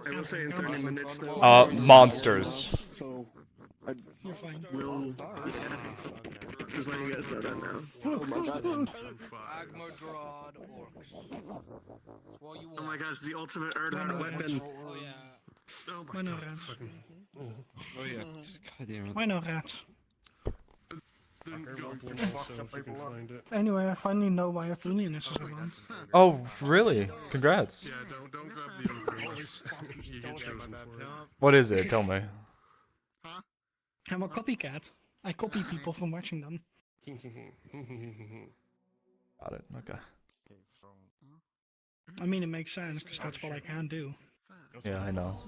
I will say in 30 minutes though. Monsters. So I will just letting you guys know that now. Oh my god. Oh my god, it's the ultimate Erdhard weapon. Oh my Why no god. rats? Fucking... Oh yeah. God damn it. Why no rats? Then goblin also, if you can find it. Anyway, I finally know why Athenian is relevant. Oh, really? Congrats. Yeah, don't grab the other unless you get chosen for it. What is it? Tell me. I'm a copycat. I copy people from watching them. Got it. Okay. I mean, it makes sense, because that's what I can do. Yeah, I know.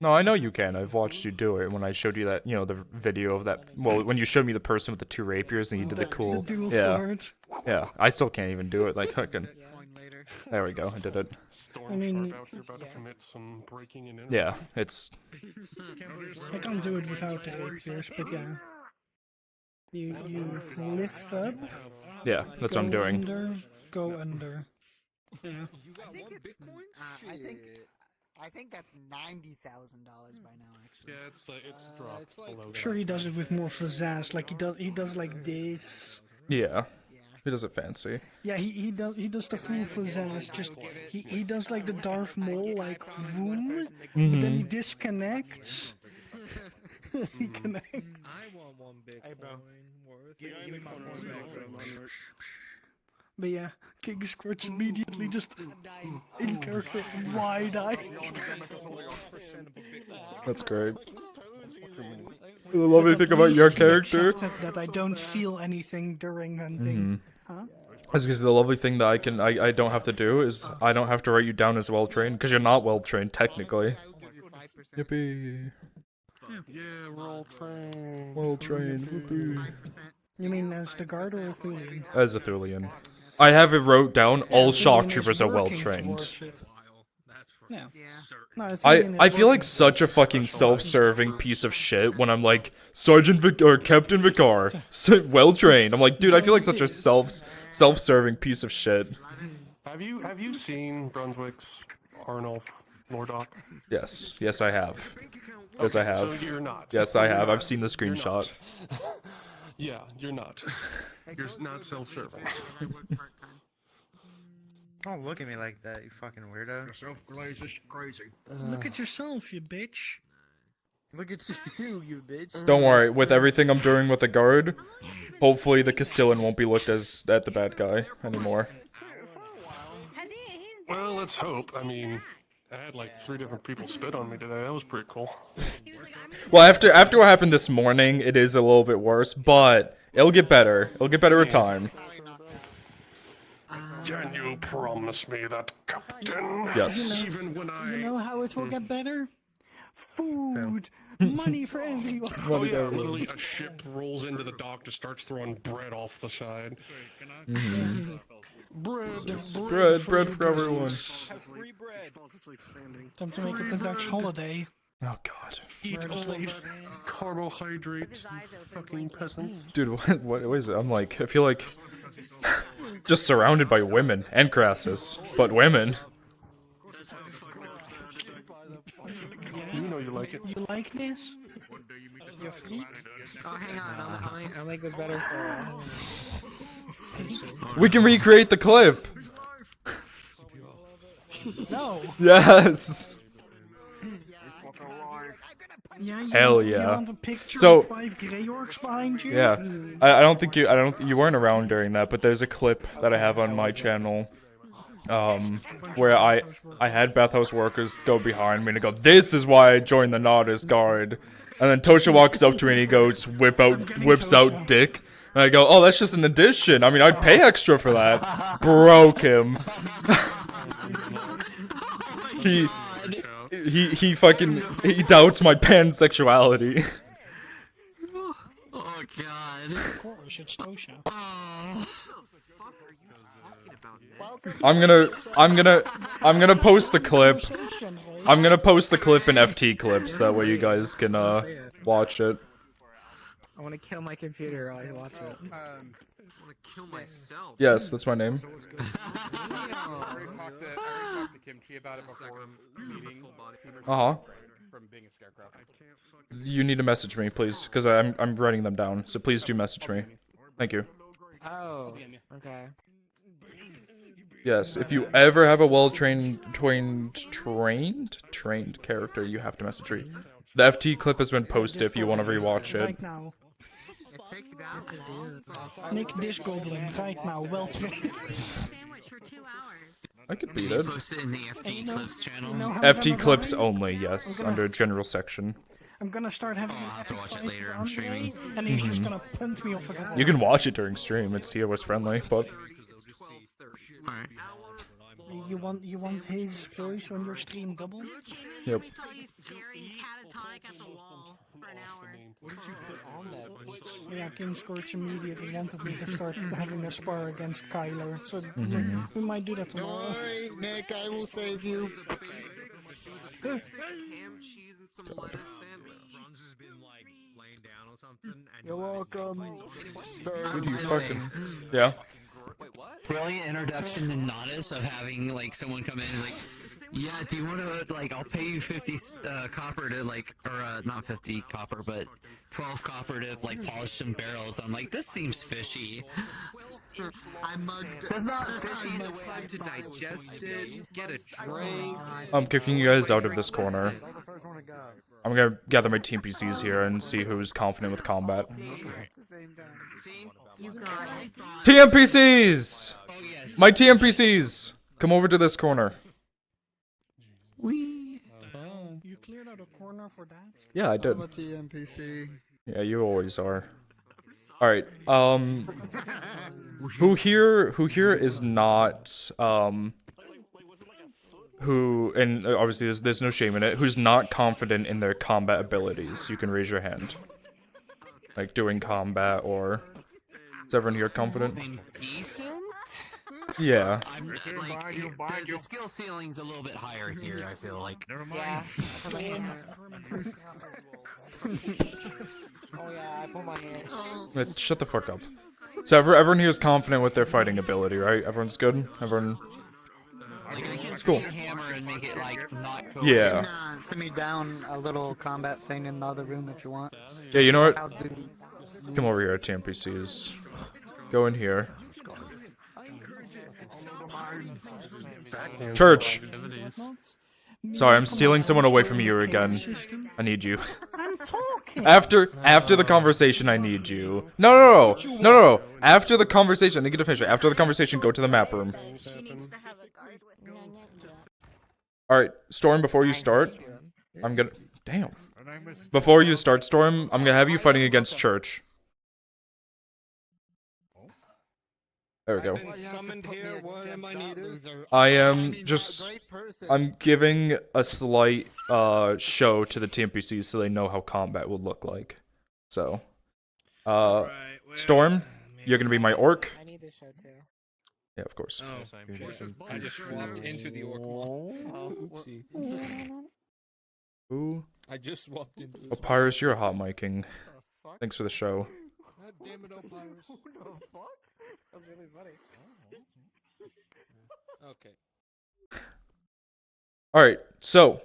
No, I know you can. I've watched you do it when I showed you that, the video of that. Well, when you showed me the person with the 2 rapiers and you did the cool. The dual yeah. sword. Yeah, I still can't even do it. Like, fucking. There we go. I did it. I mean, you're about to commit some breaking and entering. Yeah, it's. I can't do it without the rapiers, but yeah. You lift up. Yeah, that's what I'm doing. Under, go under. Yeah. I think I think that's $90,000 by now, actually. Yeah, it's like it's dropped below. I'm sure he does it with more pizzazz. Like he does like this. Yeah. He does it fancy. Yeah, he does the full pizzazz. Just he does like the Darth Maul like boom, but then he disconnects. He connects. I want one Bitcoin worth. Give me my coin back, bro. But yeah, King Squirts immediately just in character wide-eyed. That's great. The lovely thing about your character. That I don't feel anything during hunting. Huh? That's because the lovely thing that I don't have to do is I don't have to write you down as well trained because you're not well trained technically. Yippee! Yeah, we're all trained. Well trained. Whoopee. You mean as the guard or a Thulian? As a Thulian. I have it wrote down. All shock troopers are well trained. Yeah. No, I feel like such a fucking self-serving piece of shit when I'm like Sergeant or Captain Vicar, well trained. I'm like, dude, I feel like such a self-serving piece of shit. Have you seen Brunswick's Arnulf Lordock? Yes, yes, I have. Yes, I have. So you're not. Yes, I have. I've seen the screenshot. Yeah, you're not. You're not self-serving. Don't look at me like that, you fucking weirdo. Yourself, Glaze, is crazy. Look at yourself, you bitch. Look at you, you bitch. Don't worry. With everything I'm doing with the guard, hopefully the Castilian won't be looked at the bad guy anymore. Well, let's hope. I mean, I had like 3 different people spit on me today. That was pretty cool. Well, after what happened this morning, it is a little bit worse, but it'll get better. It'll get better with time. Can you promise me that, Captain? Yes. Even when You know how it will get better? Food, money for everyone. Oh yeah, literally a ship rolls into the dock, just starts throwing bread off the side. Bread for everyone. Time to make it the Dutch holiday. Oh god. Eat all these carbohydrates, you fucking peasants. Dude, what is it? I'm like, I feel like just surrounded by women and Crassus, but women. You know you like it. You like this? Your feet? Oh, hang on. I'll make this better for. We can recreate the clip. No. Yes. Yeah, Hell you yeah. want a picture So of 5 grey orcs behind you? yeah, I don't think you weren't around during that, but there's a clip that I have on my channel, where I had bathhouse workers go behind me and go, "This is why I joined the Nodus Guard," and then Tosha walks up to me and he goes, whips out dick, and I go, "Oh, that's just an addition. I mean, I'd pay extra for that." Broke him. He doubts my pansexuality. Oh god. Of course, it's Tosha. I'm gonna post the clip. I'm gonna post the clip in FT clips, that way you guys can watch it. I want to kill my computer while I watch it. I want to kill myself. Yes, that's my name. I already talked to Kimchi about it before meeting. From being a scarecrow. You need to message me, please, because I'm writing them down. So please do message me. Thank you. Oh, okay. Yes, if you ever have a well-trained character, you have to message me. The FT clip has been posted if you want to rewatch it. Right now. Nick this goblin right now, well trained. I could beat it. Post it in the FT Clips channel. FT clips only, yes, under general section. I'm gonna start having I'll have to watch it later. I'm streaming. and he's just gonna punt me off the You can watch it during stream. It's TOS friendly, but Alright. You want his voice on your stream double? yep. What did you put on that one? Yeah, King Scorch immediately wanted me to start having a spar against Kyler, so we might do that tomorrow. Alright, Nick, I will save you. Ham, cheese, and some lettuce sandwich. You're welcome. Dude, you fucking... Yeah. Brilliant introduction to Nodus of having like someone come in and like, Yeah, do you want to, like, I'll pay you 50 copper to, like, or, not 50 copper, but 12 copper to, like, polish some barrels. I'm like, this seems fishy. It's not fishy in a way I to digest it, get a drink. I'm kicking you guys out of this corner. I'm gonna gather my team PCs here and see who's confident with combat. TMPCs! My TMPCs! Come over to this corner. You cleared out a corner for that? Yeah, I did. I'm a TMPC. Yeah, you always are. Alright, who here is not, who, and obviously there's no shame in it, who's not confident in their combat abilities? You can raise your hand. Like, doing combat, or... Is everyone here confident? Decent? Yeah. I'm like, the skill ceiling's a little bit higher here, I feel like. Never Yeah. Oh yeah, I put my hand. Shut the fuck up. So everyone here is confident with their fighting ability, right? Everyone's good? Everyone... It's cool. Hammer and make it, like, not Yeah. You can, send me down a little combat thing in the other room if you want. Yeah, you know I'll what? do- Come over here, TMPCs. Go in here. Church! Sorry, I'm stealing someone away from you again. I need you. I'm talking. After the conversation, I need you. No. After the conversation, I need you to finish it. After the conversation, go to the map room. Alright, Storm, before you start, I'm gonna... Damn. Before you start, Storm, I'm gonna have you fighting against Church. There we go. I am just... I'm giving a slight show to the TMPCs so they know how combat will look like. So, Storm, you're gonna be my orc. I need this show too. Yeah, of course. I just swapped into the orc mod. Oopsie. Ooh. I just swapped into Oh, Pyrus, you're a hot miking. Thanks for the show. God damn it, Pyrus. What the fuck? That was really funny. Okay. Alright, so.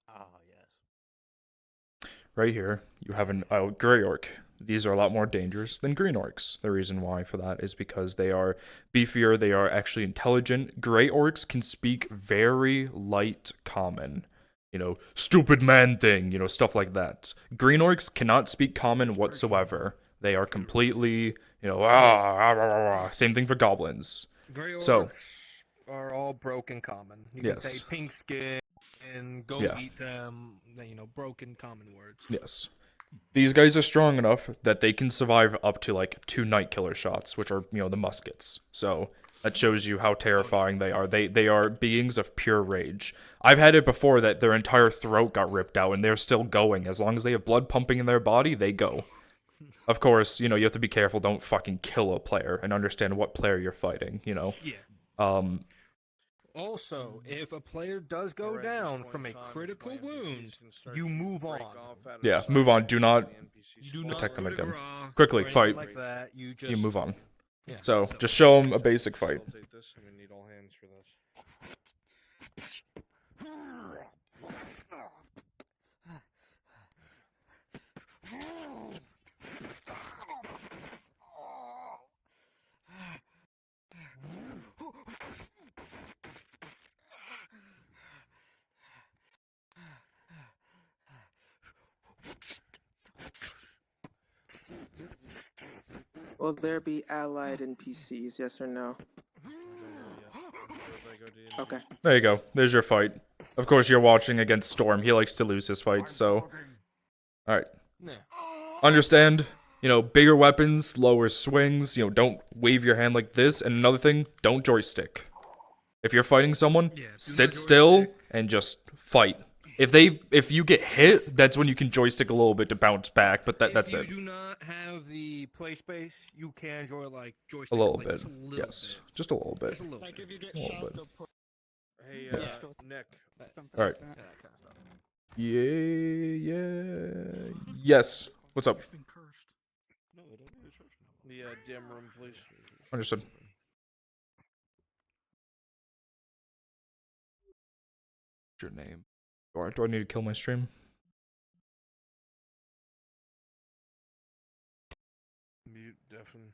Ah, yes. Right here, you have an gray orc. These are a lot more dangerous than green orcs. The reason why for that is because they are beefier, they are actually intelligent. Gray orcs can speak very light common. You know, stupid man thing, you know, stuff like that. Green orcs cannot speak common whatsoever. They are completely, you know, same thing for goblins. Grey orcs So, are all broken common. You Yes. can say pink skin and go Yeah. eat them, you know, broken common words. Yes. These guys are strong enough that they can survive up to like 2 night killer shots, which are, you know, the muskets. So that shows you how terrifying they are. They are beings of pure rage. I've had it before that their entire throat got ripped out and they're still going. As long as they have blood pumping in their body, they go. Of course, you know, you have to be careful, don't fucking kill a player and understand what player you're fighting, you know. Yeah. Also, if a player does go down from a critical wound, you move on. Yeah, move on. Do not attack them again. Quickly, fight. Like that, you You move on. Yeah. So, just show them a basic fight. Take this. I'm gonna need all hands for this. Will there be allied NPCs? Yes or no? Okay. There you go. There's your fight. Of course, you're watching against Storm. He likes to lose his fights, so... Alright. Understand, you know, bigger weapons, lower swings, you know, don't wave your hand like this. And another thing, don't joystick. If you're fighting someone, sit still and just fight. If you get hit, that's when you can joystick a little bit to bounce back, but that's it. If you do not have the play space, you can enjoy like A joystick. little like, bit. just a little Yes. bit. Just a little bit. Just a little Like bit. if you get A little shot, bit. they'll put Hey, Nick. Alright. Yeah. Yes. What's up? The dim room, please. Understood. What's your name? Do I need to kill my stream? Mute, deafen.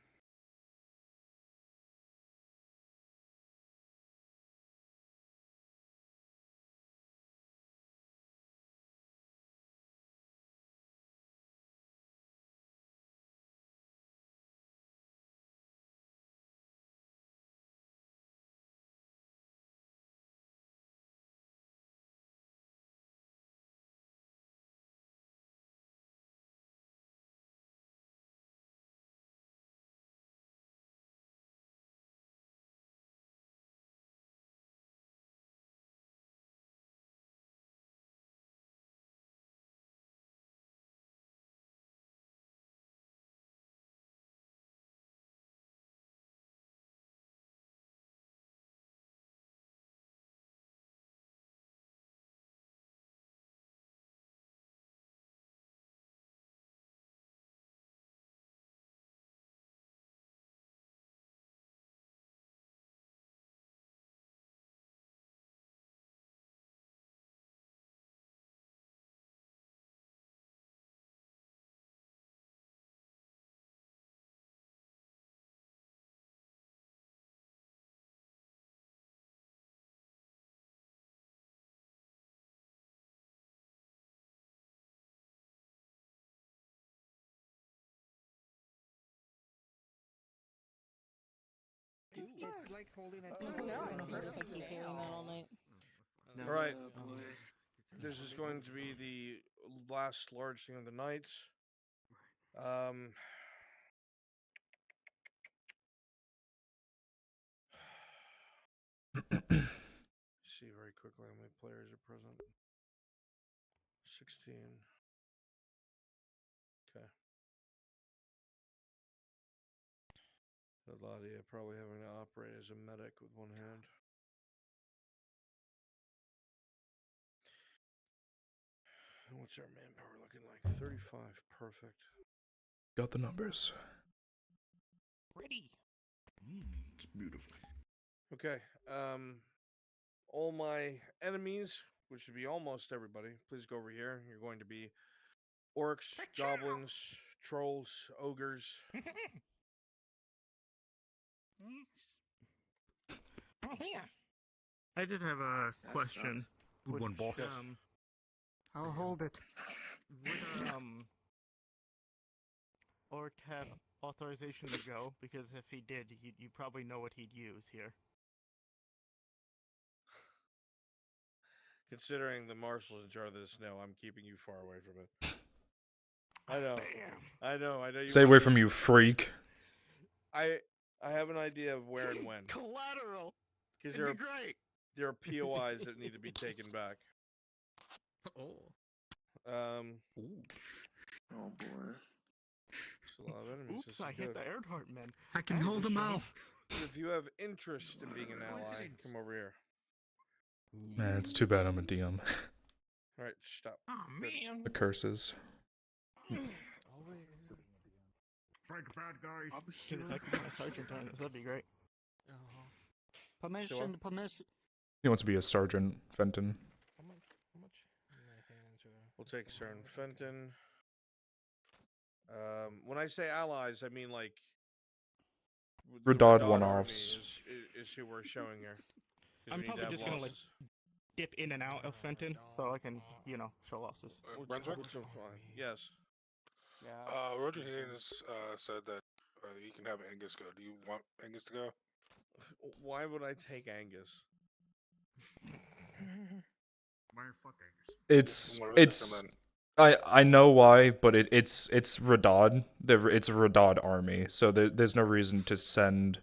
It's like holding a if I keep doing that all night. All right. This is going to be the last large thing of the night. See very quickly how many players are present. 16. Okay. A lot of you probably having to operate as a medic with one hand. What's our manpower looking like? 35. Perfect. Got the numbers. Pretty. It's beautiful. Okay. All my enemies, which should be almost everybody, please go over here. You're going to be orcs, goblins, trolls, ogres. Oh, here. I did have a question. Good one, boss. I'll hold it. Would Orc have authorization to go? Because if he did, you probably know what he'd use here. Considering the marshal's in charge of this, no, I'm keeping you far away from it. I know. I know. You Stay away from you, freak. I have an idea of where and when. Collateral. Because It'd be great. there are POIs that need to be taken back. Oh. Oh boy. There's a lot of enemies. Oops, I hit the Earthheart men. I can hold them out. If you have interest in being an ally, come over here. Man, it's too bad I'm a DM. Alright, stop. Oh, man. The curses. Fight bad guys. If I could get my sergeant on this, that'd be great. Permission. He wants to be a sergeant, Fenton. How much? We'll take Sergeant Fenton. When I say allies, I mean like the Redod Redod one-offs. army is who we're showing here. 'Cause I'm we need to probably have just gonna like losses. dip in and out of Fenton so I can, show losses. Brunswick? Fine. Yes. Yeah. Roger Haynes said that you can have Angus go. Do you want Angus to go? Why would I take Angus? Why fuck Angus? It's I know why, but it's Redod. It's a Redod army, so there's no reason to send.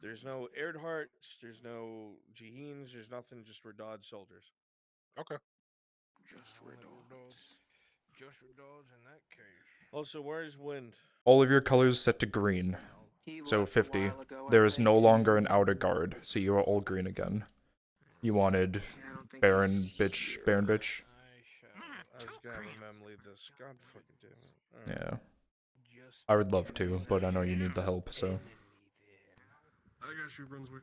There's no Erdharts, there's no Jiheens, there's nothing, just Redod soldiers. Okay. Just Redod. Just Redods in that case. Also, where's Wind? All of your colors set to green. So 50. There is no longer an outer guard, so you are all green again. You wanted Baron bitch. I was gonna have a mem lead this. God fucking damn it. All right. Yeah. I would love to, but I know you need the help, so. I got you, Brunswick.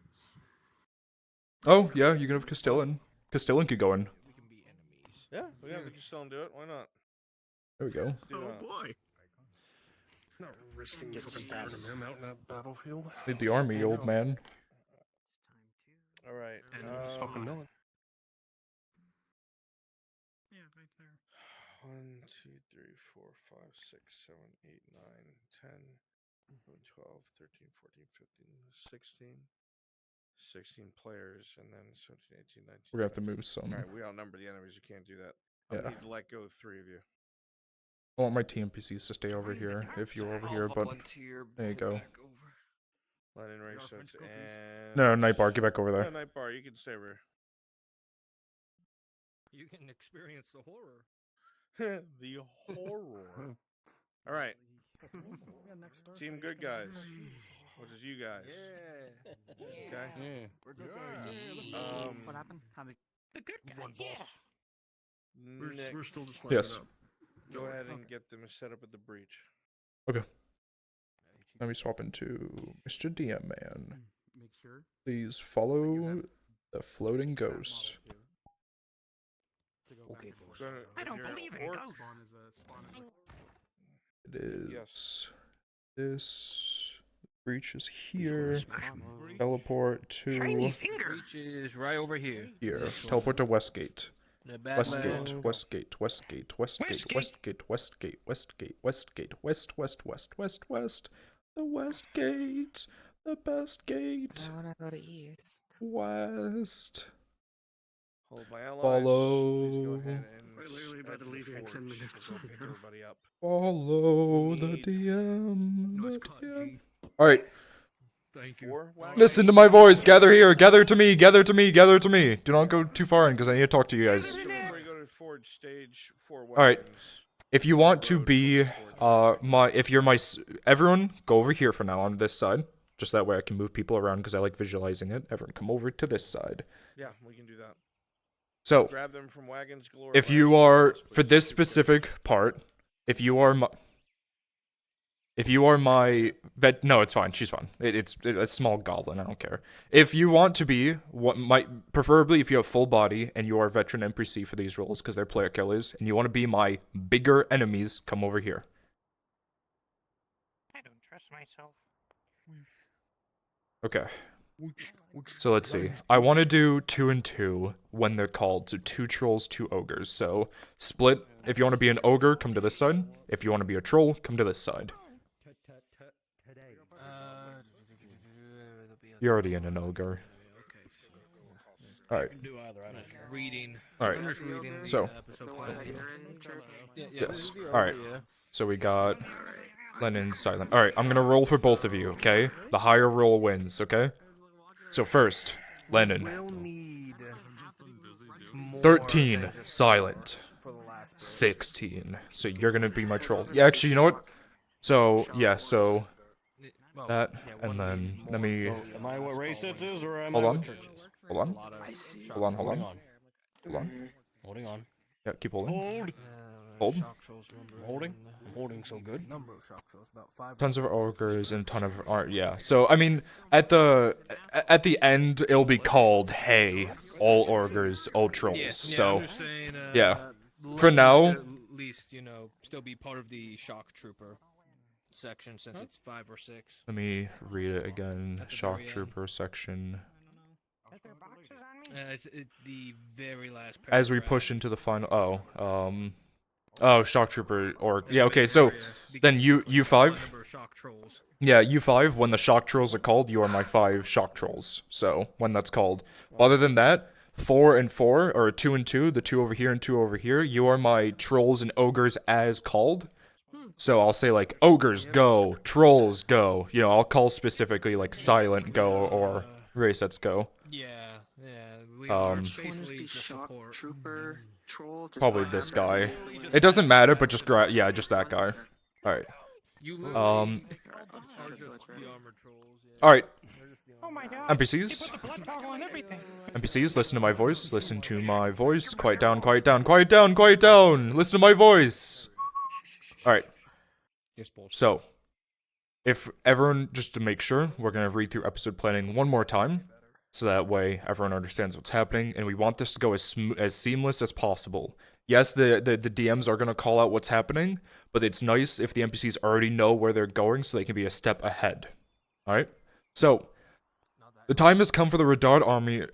Oh, yeah, you can have Castellan. Castellan could go in. We can Yeah, we can still do it. Why not? There we go. Do that. boy. Not risking turning him out in that battlefield. Need the army, old man. All right. And just fucking know it. Yeah, right there. 1, 2, 3, 4, 5, 6, 7, 8, 9, 10, 11, 12, 13, 14, 15, 16. 16 players, and then 17, 18, 19. We're gonna have to move some. Alright, we outnumber the enemies. You can't do that. I Yeah. need to let go of 3 of you. I want my TMPCs to stay over here if you're over here, but there you go. Lennon race and No, Nightbar, get back over there. Yeah, Nightbar, you can stay over You can experience the horror. here. The horror. All right. Team good guys, which is you guys. Yeah. Okay. Yeah. We're good guys. What happened? The good guys. One boss. Nick, We're still just Yes. up. go ahead and get them set up at the breach. Okay. Let me swap into Mr. DM Man. Make sure. Please follow the floating ghost. Okay, boss. I don't believe it. It is this breach is here. Teleport to Reach is right over here. here. Teleport to Westgate. The bad Westgate, man. Westgate, Westgate, Westgate, Westgate, Westgate, Westgate, Westgate, West, West, West, West, West. The Westgate, the best gate. I wanna go to east. West. Hold my allies. Follow. Please go ahead and We're literally about head to the leave here in 10 forge to minutes. go pick everybody up. Follow the need- DM. Nice The cut, DM. G. All right. Thank you. 4 wagons. Listen to my voice. Gather here. Gather to me. Gather to me. Gather to me. Do not go too far in because I need to talk to you guys. Before you go to forge stage 4 wagons. All right. If you want to be if you're everyone go over here for now on this side. Just that way I can move people around because I like visualizing it. Everyone come over to this side. Yeah, we can do that. So, Grab them from wagons galore. if you are for this specific part, if you are my vet, no, it's fine. She's fine. It's a small goblin. I don't care. If you want to be preferably if you have full body and you are veteran NPC for these roles because they're player killers, and you want to be my bigger enemies, come over here. I don't trust myself. Okay. So let's see. I want to do 2 and 2 when they're called. So 2 trolls, 2 ogres. So split. If you want to be an ogre, come to this side. If you want to be a troll, come to this side. You're already in an ogre. Alright. Do either. I'm just reading. Alright. I'm just reading the So. episode plan. Yes. Alright. So we got Lennon silent. Alright, I'm gonna roll for both of you, okay? The higher roll wins, okay? So first, Lennon. 13, silent. 16. So you're gonna be my troll. Yeah, actually, you know what? So, yeah, so that, and then let me... Am I what race this is, or am Hold I on. what church is? Hold on. Hold on, hold on. Hold on. Holding on. Yeah, keep holding. Hold. Hold. I'm holding. I'm holding so good. Tons of ogres and a ton of art, yeah. So, I mean, at the end, it'll be called, hey, all ogres, all trolls. So, I'm just saying, yeah. let For us now... at least, you know, still be part of the shock trooper section since it's 5 or 6. Let me read it again. Shock trooper section. It's the very last paragraph. As we push into the final... Oh, shock trooper, or... Yeah, okay, so... Then U5? Yeah, U5, when the shock trolls are called, you are my 5 shock trolls. So, when that's called. Other than that, 4 and 4, or 2 and 2, the 2 over here and 2 over here, you are my trolls and ogres as called. So I'll say like, ogres go, trolls go. You know, I'll call specifically like silent go or resets go. Yeah, we are basically just shock trooper troll. Probably this guy. It doesn't matter, but just yeah, just that guy. All right. All right. Oh my God. NPCs. They put the blood toggle on everything. NPCs, listen to my voice. Listen to my voice. Quiet down, quiet down, quiet down, quiet down. Listen to my voice. All right. so that way everyone understands what's happening, and we want this to go as seamless as possible. Yes, the DMs are going to call out what's happening, but it's nice if the NPCs already know where they're going so they can be a step ahead. Alright? So, the time has come for the Redard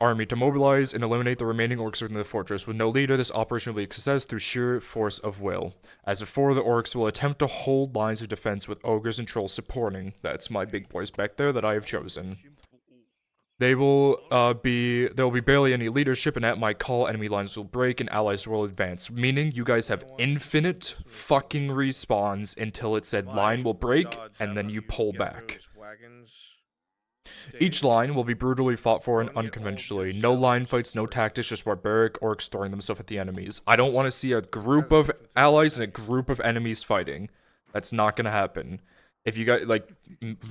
army to mobilize and eliminate the remaining orcs within the fortress. With no leader, this operation will be a success through sheer force of will. As before, the orcs will attempt to hold lines of defense with ogres and trolls supporting. That's my big boys back there that I have chosen. There will be barely any leadership, and at my call, enemy lines will break and allies will advance. Meaning, you guys have infinite fucking respawns until it said line will break, and then you pull back. Each line will be brutally fought for and unconventionally. No line fights, no tactics, just barbaric orcs throwing themselves at the enemies. I don't want to see a group of allies and a group of enemies fighting. That's not gonna happen. If you guys, like,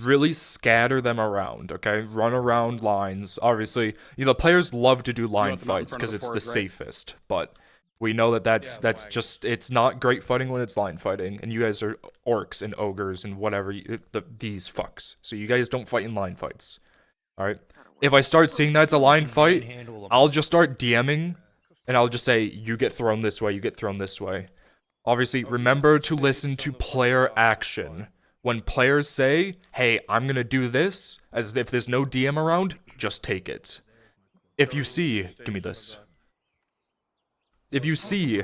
really scatter them around, okay? Run around lines. Obviously, you know, the players love to do line fights because it's the safest, but we know that that's just, it's not great fighting when it's line fighting, and you guys are orcs and ogres and whatever, these fucks. So you guys don't fight in line fights, alright? If I start seeing that's a line fight, I'll just start DMing, and I'll just say, you get thrown this way, you get thrown this way. Obviously, remember to listen to player action. When players say, hey, I'm gonna do this, as if there's no DM around, just take it. If you see, give me this. If you see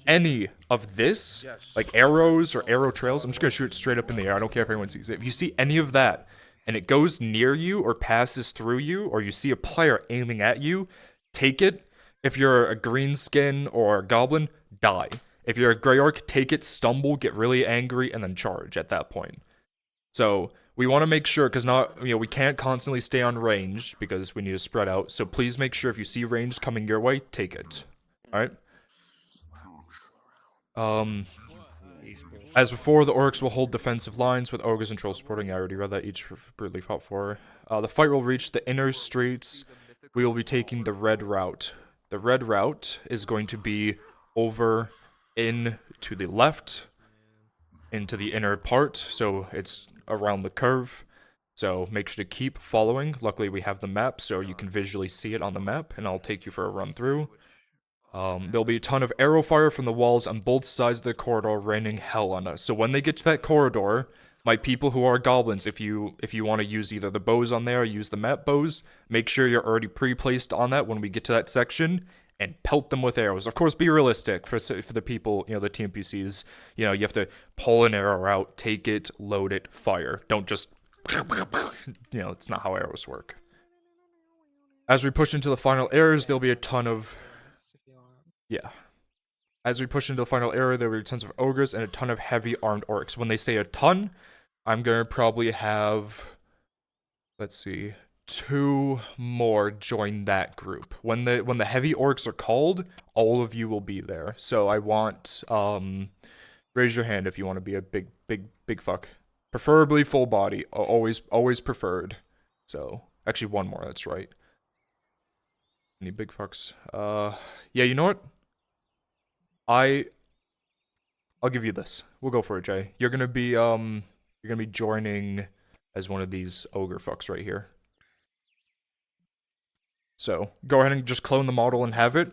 any of this, like arrows or arrow trails, I'm just gonna shoot it straight up in the air, I don't care if anyone sees it. If you see any of that, and it goes near you or passes through you, or you see a player aiming at you, take it. If you're a green skin or a goblin, die. If you're a Grey Orc, take it, stumble, get really angry, and then charge at that point. So, we want to make sure, because we can't constantly stay on range, because we need to spread out, so please make sure if you see range coming your way, take it. Alright? As before, the orcs will hold defensive lines with ogres and trolls supporting. I already read that, each brutally fought for. The fight will reach the inner streets. We will be taking the red route. The red route is going to be over in to the left, into the inner part, so it's around the curve. So make sure to keep following. Luckily we have the map, so you can visually see it on the map, and I'll take you for a run through. There'll be a ton of arrow fire from the walls on both sides of the corridor, raining hell on us. So when they get to that corridor, my people who are goblins, if you want to use either the bows on there or use the map bows, make sure you're already pre-placed on that when we get to that section, and pelt them with arrows. Of course, be realistic for the people, the TNPCs. You have to pull an arrow out, take it, load it, fire. Don't just, it's not how arrows work. As we push into the final areas, there'll be a ton of, As we push into the final area, there will be tons of ogres and a ton of heavy armed orcs. When they say a ton, I'm gonna probably have, let's see, 2 more join that group. When the heavy orcs are called, all of you will be there. So I want, raise your hand if you want to be a big fuck. Preferably full body, always preferred. So, actually 1 more, that's right. Any big fucks? Yeah, you know what? I'll give you this. We'll go for it, Jay. You're gonna be joining as one of these ogre fucks right here. So, go ahead and just clone the model and have it.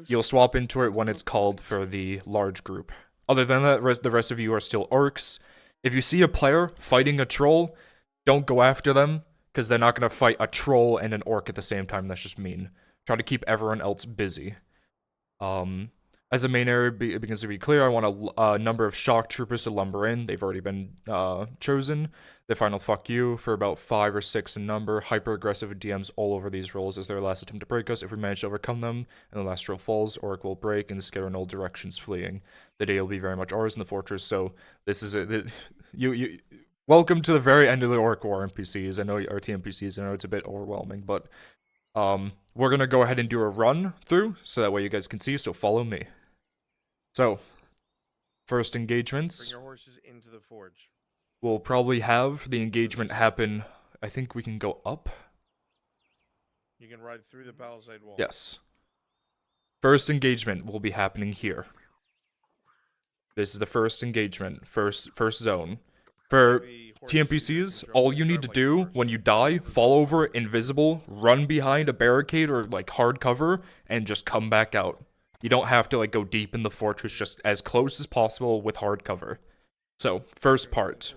You'll swap into it when it's called for the large group. Other than that, the rest of you are still orcs. If you see a player fighting a troll, don't go after them, because they're not going to fight a troll and an orc at the same time. That's just mean. Try to keep everyone else busy. As the main area begins to be clear, I want a number of shock troopers to lumber in. They've already been chosen. The final fuck you for about 5 or 6 in number. Hyper-aggressive DMs all over these rolls as their last attempt to break us. If we manage to overcome them, and the last roll falls, Orc will break and scatter in all directions fleeing. The day will be very much ours in the fortress, so this is welcome to the very end of the Orc War NPCs. I know, or TNPCs, I know it's a bit overwhelming, but we're gonna go ahead and do a run through, so that way you guys can see, so follow me. So, first engagements. Bring your horses into the forge. We'll probably have the engagement happen, I think we can go up. You can ride through the palisade wall. Yes. First engagement will be happening here. This is the first engagement, first zone. For TNPCs, all you need to do when you die, fall over invisible, run behind a barricade or like hard cover, and just come back out. You don't have to like go deep in the fortress, just as close as possible with hard cover. So, first part.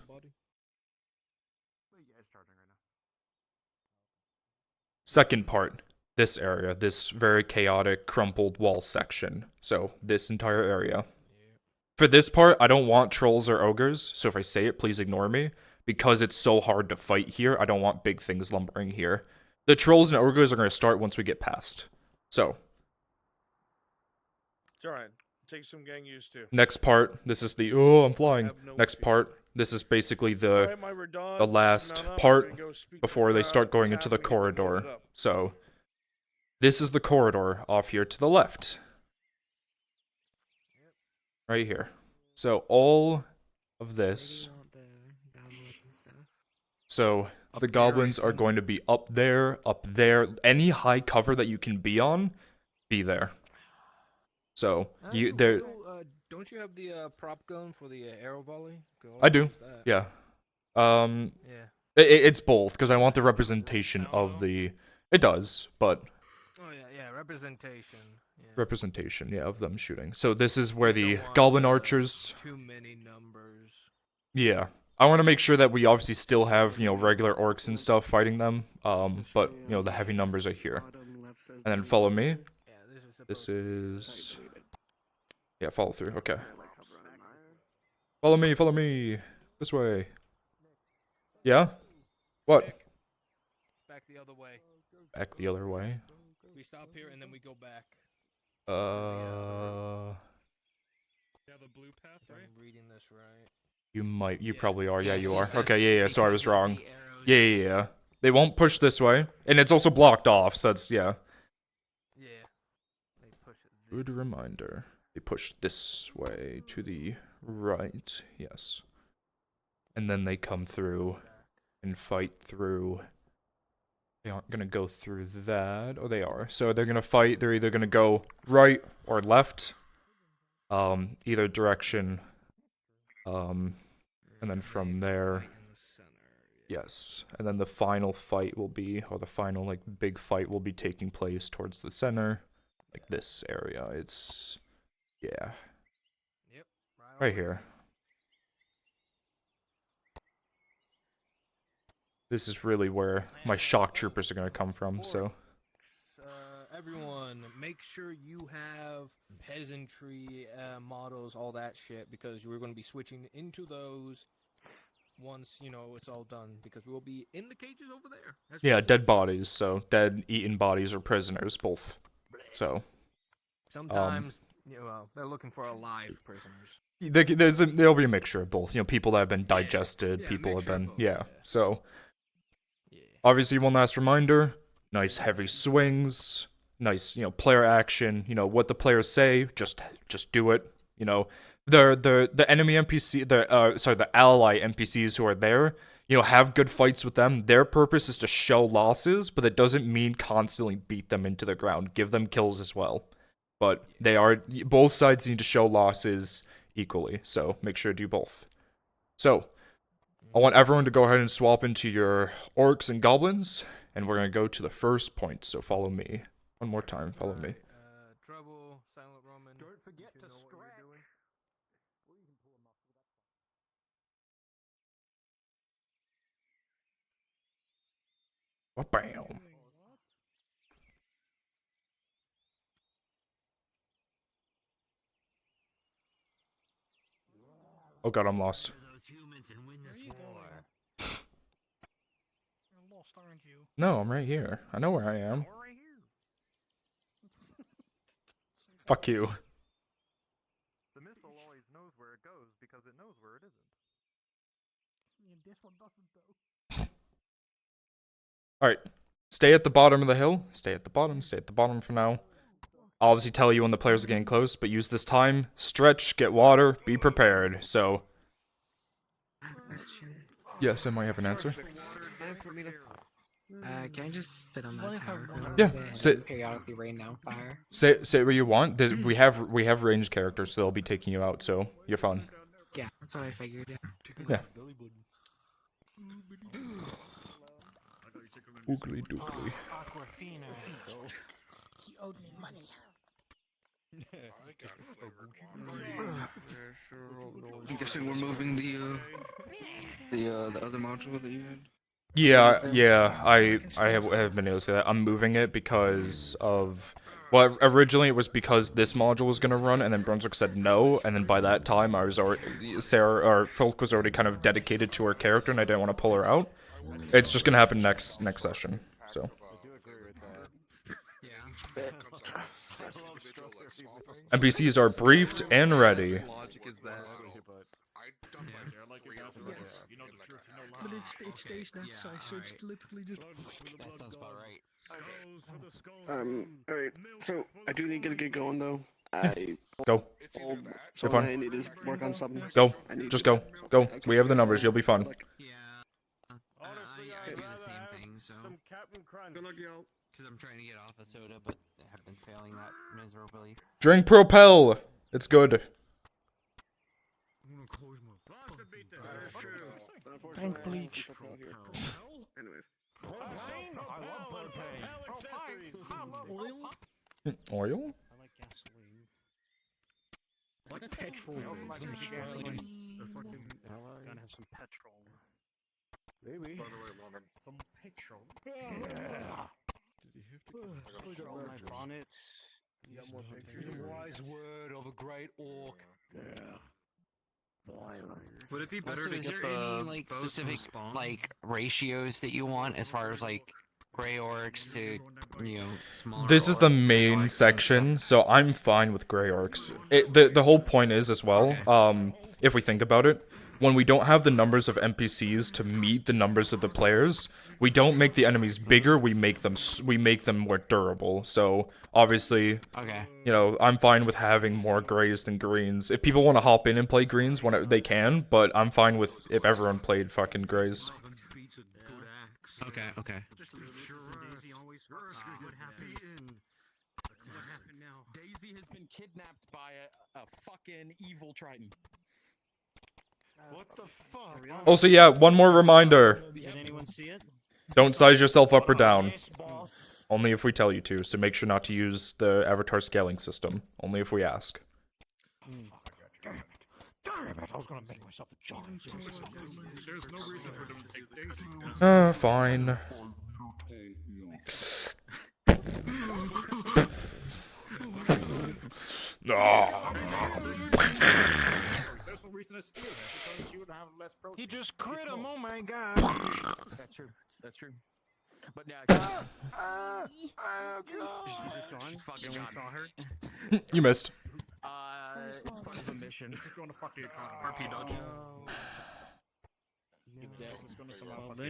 Second part. This area, this very chaotic, crumpled wall section. So, this entire area. For this part, I don't want trolls or ogres, so if I say it, please ignore me. Because it's so hard to fight here, I don't want big things lumbering here. The trolls and ogres are going to start once we get past. So. It's alright. Take some getting used to. Next part, this is the, oh, I'm flying. Next part, this is basically the last part before they start going into the corridor. So, this is the corridor off here to the left. Right here. So, all of this. So, the goblins are going to be up there, any high cover that you can be on, be there. So, don't you have the prop gun for the arrow volley? I do, yeah. It's both, because I want the representation of the... It does, but... Oh, yeah, representation. Yeah. Representation, yeah, of them shooting. So this is where the goblin archers... Too many numbers. Yeah. I want to make sure that we obviously still have, you know, regular orcs and stuff fighting them, but, you know, the heavy numbers are here. And then follow me. This is... Yeah, follow through, okay. Follow me! This way. Yeah? What? Back the other way. Back the other way? We stop here and then we go back. Yeah, the blue path, right? I'm reading this right. You probably are, yeah, you are. Okay, yeah, so I was wrong. Yeah. They won't push this way, and it's also blocked off, so that's, yeah. Yeah. They push it. Good reminder. They push this way to the right, yes. And then they come through and fight through. They aren't gonna go through that. Oh, they are. So they're gonna fight. They're either gonna go right or left. Either direction. And then from there. Yes. And then the final fight will be, or the final like big fight will be taking place towards the center. Like this area. It's, yeah. Yep. Right here. This is really where my shock troopers are going to come from, so. Everyone, make sure you have peasantry models, all that shit, because we're going to be switching into those once, you know, it's all done, because we will be in the cages over there. Yeah, dead bodies, so dead, eaten bodies, or prisoners, both. So. Sometimes, you know, they're looking for alive prisoners. There'll be a mixture of both. You know, people that have been digested, people have been, so. Obviously, one last reminder, nice heavy swings, nice, you know, player action, you know, what the players say, just do it, you know. The enemy NPC, the ally NPCs who are there, you know, have good fights with them. Their purpose is to show losses, but that doesn't mean constantly beat them into the ground. Give them kills as well. But both sides need to show losses equally, so make sure to do both. So, I want everyone to go ahead and swap into your orcs and goblins, and we're going to go to the first point, so follow me. One more time, follow me. Trouble, Silent Roman. Don't forget to stretch. Bam. Oh god, I'm lost. No, I'm right here. I know where I am. Fuck you. The missile always knows where it goes because it knows where it isn't. This one doesn't, though. Alright. Stay at the bottom of the hill. Stay at the bottom for now. I'll obviously tell you when the players are getting close, but use this time. Stretch, get water, be prepared. So. Yes, I might have an answer. Can I just sit on that tower? Yeah, sit. Periodically rain down fire. Sit where you want. We have ranged characters, so they'll be taking you out, so you're fine. Yeah, that's what I figured. Yeah. Oogly doogly. Aquafina. He owed me money. I'm guessing we're moving the other module that you had. Yeah, I have been able to say that. I'm moving it because of, well, originally it was because this module was gonna run, and then Brunswick said no, and then by that time I was already, Folk was already kind of dedicated to her character, and I didn't want to pull her out. It's just gonna happen next session, so. NPCs are briefed and ready. But it stays that size, so it's literally just. That sounds about right. Alright, so I do need to get going though. Go. You're You're fine. I need to work on something. Go. Just go. Go. We have the numbers. You'll be fine. I do the same thing, so. Good luck, y'all. Because I'm trying to get off of soda, but have been failing that miserably. Drink Propel. It's good. Drink bleach. Anyways. Oil? I like gasoline. I like petrol. Some gasoline. Gotta have some petrol. Maybe. By the way, London. Some petrol. Yeah. Those are all my bonnets. You got more pictures? The wise word of a great orc. Would it be better to get any like specific like ratios that you want as far as like gray orcs to smaller? This is the main section, so I'm fine with gray orcs. The whole point is as well, if we think about it, when we don't have the numbers of NPCs to meet the numbers of the players, we don't make the enemies bigger. We make them more durable. So obviously, I'm fine with having more grays than greens. If people want to hop in and play greens, they can. But I'm fine with if everyone played fucking grays. Okay. Daisy always what happened now? Daisy has been kidnapped by a fucking evil Triton. What the fuck? Also, yeah, one more reminder. Did anyone see it? Don't size yourself up or down. Only if we tell you to, so make sure not to use the avatar scaling system. Only if we ask. Damn it, I was gonna make myself a giant. There's no reason for them to take Daisy. Fine. There's no reason to steal that because you would have less protein. He just crit him, oh my god. That's true. But now, She's gone. she's fucking gone. Saw her. You missed. It's part of the mission. This is going to fuck the economy. RP dodge.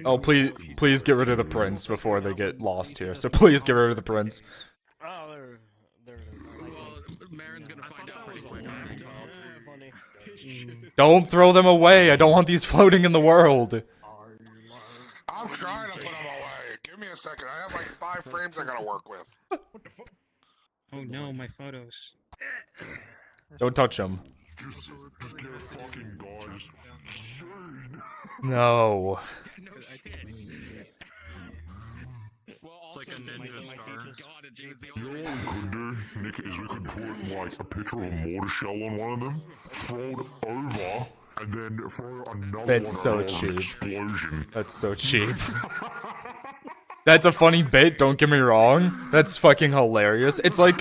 Oh, please get rid of the prince before they get lost here. So please get rid of the prince. Oh, they're Marin's gonna find out pretty quick. Don't throw them away. I don't want these floating in the world. I'm trying to put them away. Give me a second. I have like 5 frames I gotta work with. Oh no, my photos. Don't touch them. Just get fucking guys. No. Like a ninja star. You know what we could do, Nick, is we could put like a picture of a mortar shell on one of them, throw it over, and then throw another That's so one as an cheap. explosion. That's so cheap. That's a funny bit, don't get me wrong. That's fucking hilarious. It's like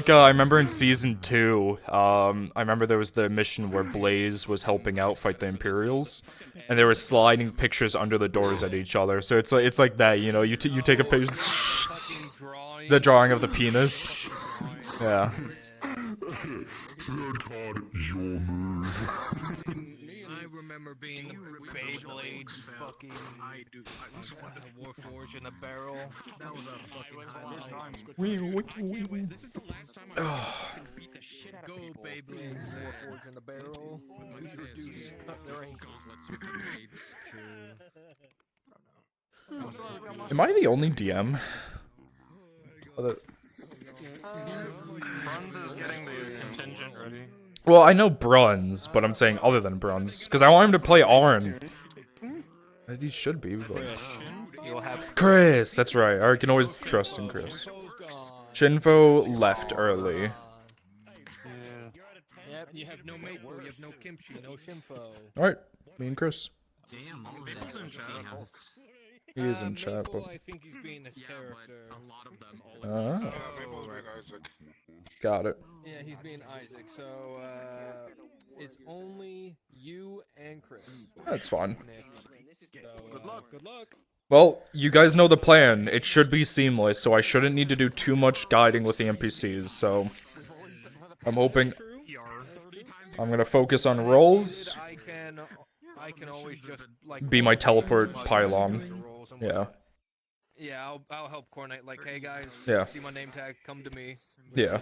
I remember in season 2, I remember there was the mission where Blaze was helping out fight the Imperials, and they were sliding pictures under the doors at each other. So it's like that, you know, you take a picture, the drawing of the penis. Yeah. Third card, your move. I remember being the Beyblade fucking Warforged in a barrel. That was a fucking Wee. This is the last time I beat the shit out of people. Go Beyblades. Warforged in a barrel. Reproduce their gauntlets with the blades. Am I the only DM? Bruns is getting the contingent ready. Well, I know Bruns, but I'm saying other than Bruns. Because I want him to play Arn. He should be, but... Chris! That's right. I can always trust in Chris. Shinfo left early. Yep, you have no maple, you have no kimchi, no shimfo. Alright, me and Chris. Damn, all Maple's in chat. He is in chat, Maple, but... I think he's being his character. A lot of them Got it. Yeah, he's being Isaac, so it's only you and Chris. That's fine. Nick. So, good luck. Good luck. Well, you guys know the plan. It should be seamless, so I shouldn't need to do too much guiding with the NPCs, so... I'm hoping... I'm gonna focus on rolls. I can always just, like... Be my teleport pylon. Yeah. Yeah, I'll help coordinate, like, hey guys, Yeah. see my name tag, come to me. Yeah.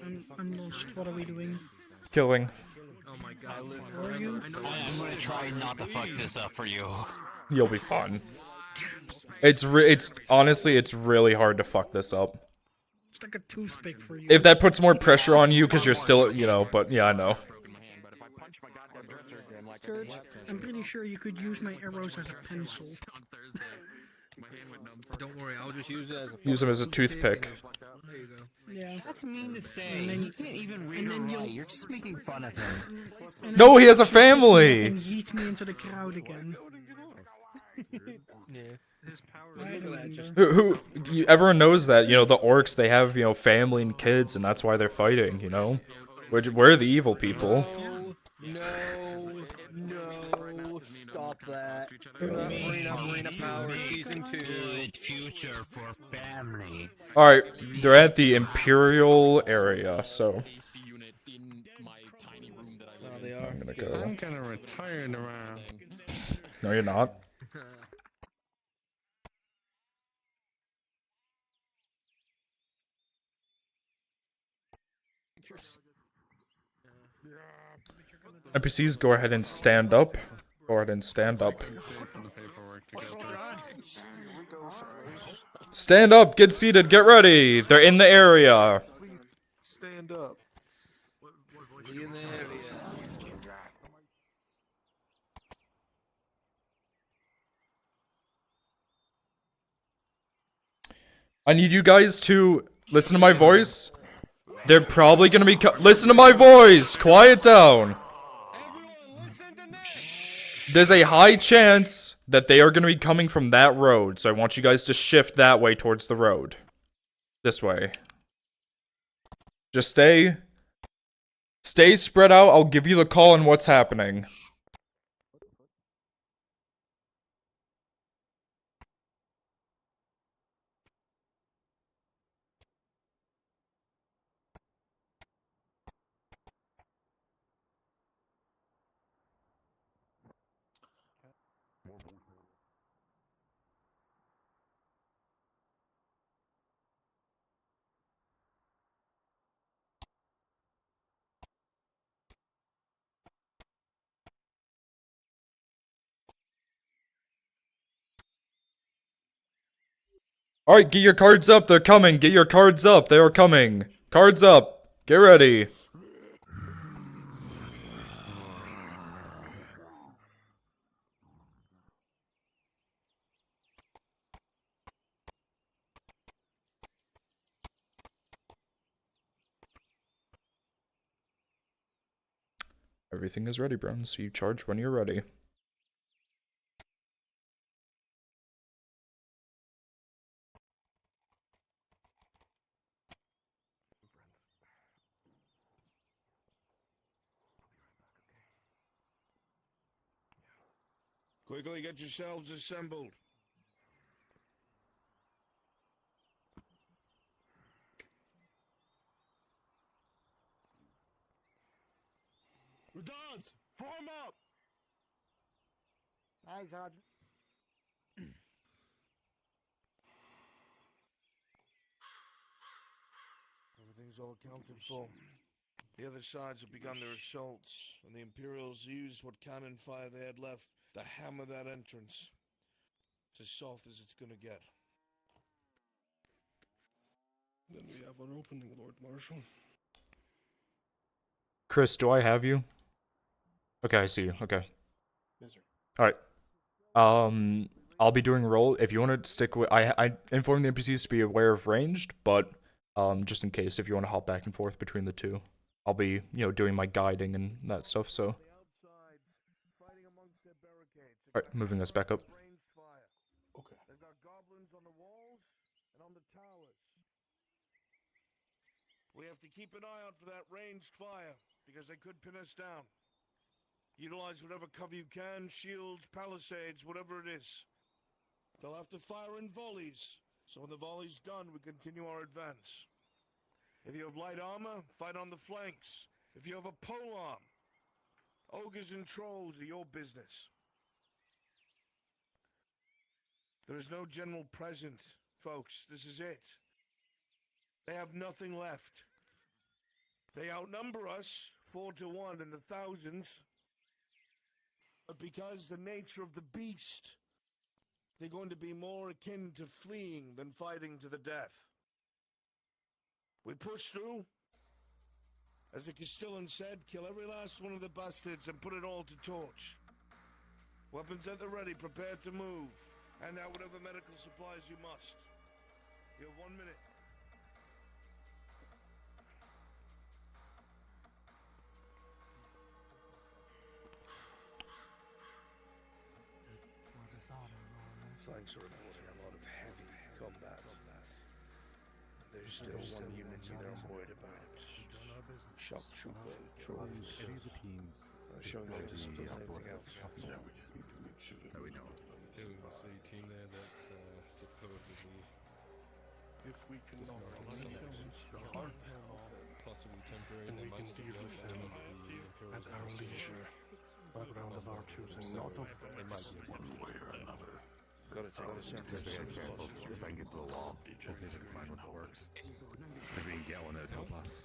I'm lost. What are we doing? Killing. Oh my god. I'm gonna try not to fuck this up for you. You'll be fine. It's honestly, it's really hard to fuck this up. It's like a toothpick for you. If that puts more pressure on you, because you're still, you know, but yeah, I know. Serge, I'm pretty sure you could use my arrows as a pencil. Don't worry, I'll just use it as a... Use them as a toothpick. There you go. Yeah. That's mean to say. And then- He can't even read or write. You're just making fun of him. No, he has a family! And yeet me into the crowd again. Yeah. Everyone knows that, you know, the orcs, they have, you know, family and kids, and that's why they're fighting, you know? We're the evil people. No, stop that. Marina Power Season 2. Good future for family. Alright, they're at the Imperial area, so... I'm gonna go... I'm kind of retired around. No, you're not. NPCs, go ahead and stand up. Go ahead and stand up. Stand up, get seated, get ready. They're in the area. Stand up. Be in the area. I need you guys to listen to my voice. They're probably gonna be listen to my voice! Quiet down! There's a high chance that they are gonna be coming from that road, so I want you guys to shift that way towards the road. This way. Just stay spread out, I'll give you the call on what's happening. Alright, get your cards up, they're coming. Get your cards up, they are coming. Cards up, get ready. Everything is ready, Brown, so you charge when you're ready. Quickly get yourselves assembled. Redons, form up! Hi, Zod. Everything's all accounted for. The other sides have begun their assaults, and the Imperials used what cannon fire they had left to hammer that entrance. It's as soft as it's gonna get. Then we have our opening, Lord Marshal. Chris, do I have you? Okay, I see you. Okay. Yes, sir. Alright. I'll be doing roll. If you want to stick with... I informed the NPCs to be aware of ranged, but just in case, if you want to hop back and forth between the two. I'll be, you know, doing my guiding and that stuff, so... Alright, moving us back up. Okay. They've got goblins on the walls and on the towers. We have to keep an eye out for that ranged fire, because they could pin us down. Utilize whatever cover you can, shields, palisades, whatever it is. They'll have to fire in volleys, so when the volley's done, we continue our advance. If you have light armor, fight on the flanks. If you have a polearm, ogres and trolls are your business. There is no general present, folks. This is it. They have nothing left. They outnumber us 4-1 in the thousands. But because the nature of the beast, they're going to be more akin to fleeing than fighting to the death. We push through. As the Castellan said, kill every last one of the bastards and put it all to torch. Weapons at the ready, prepared to move. Hand out whatever medical supplies you must. You have 1 minute. Flanks are reporting a lot of heavy combat. There's still one unit in there I'm worried about. Shock trooper trolls. They're showing no discipline or anything else. That we know. There was a team there that's supposedly If we can knock possibly temporary, and there we might can still deal be with us them under the Imperial's at our mercy. leisure, background of our choosing, So, not of it might be one way or another. Gotta take this into If they had chances, if I can get to the wall, hopefully they can find what that works. If we can get one, that would help us.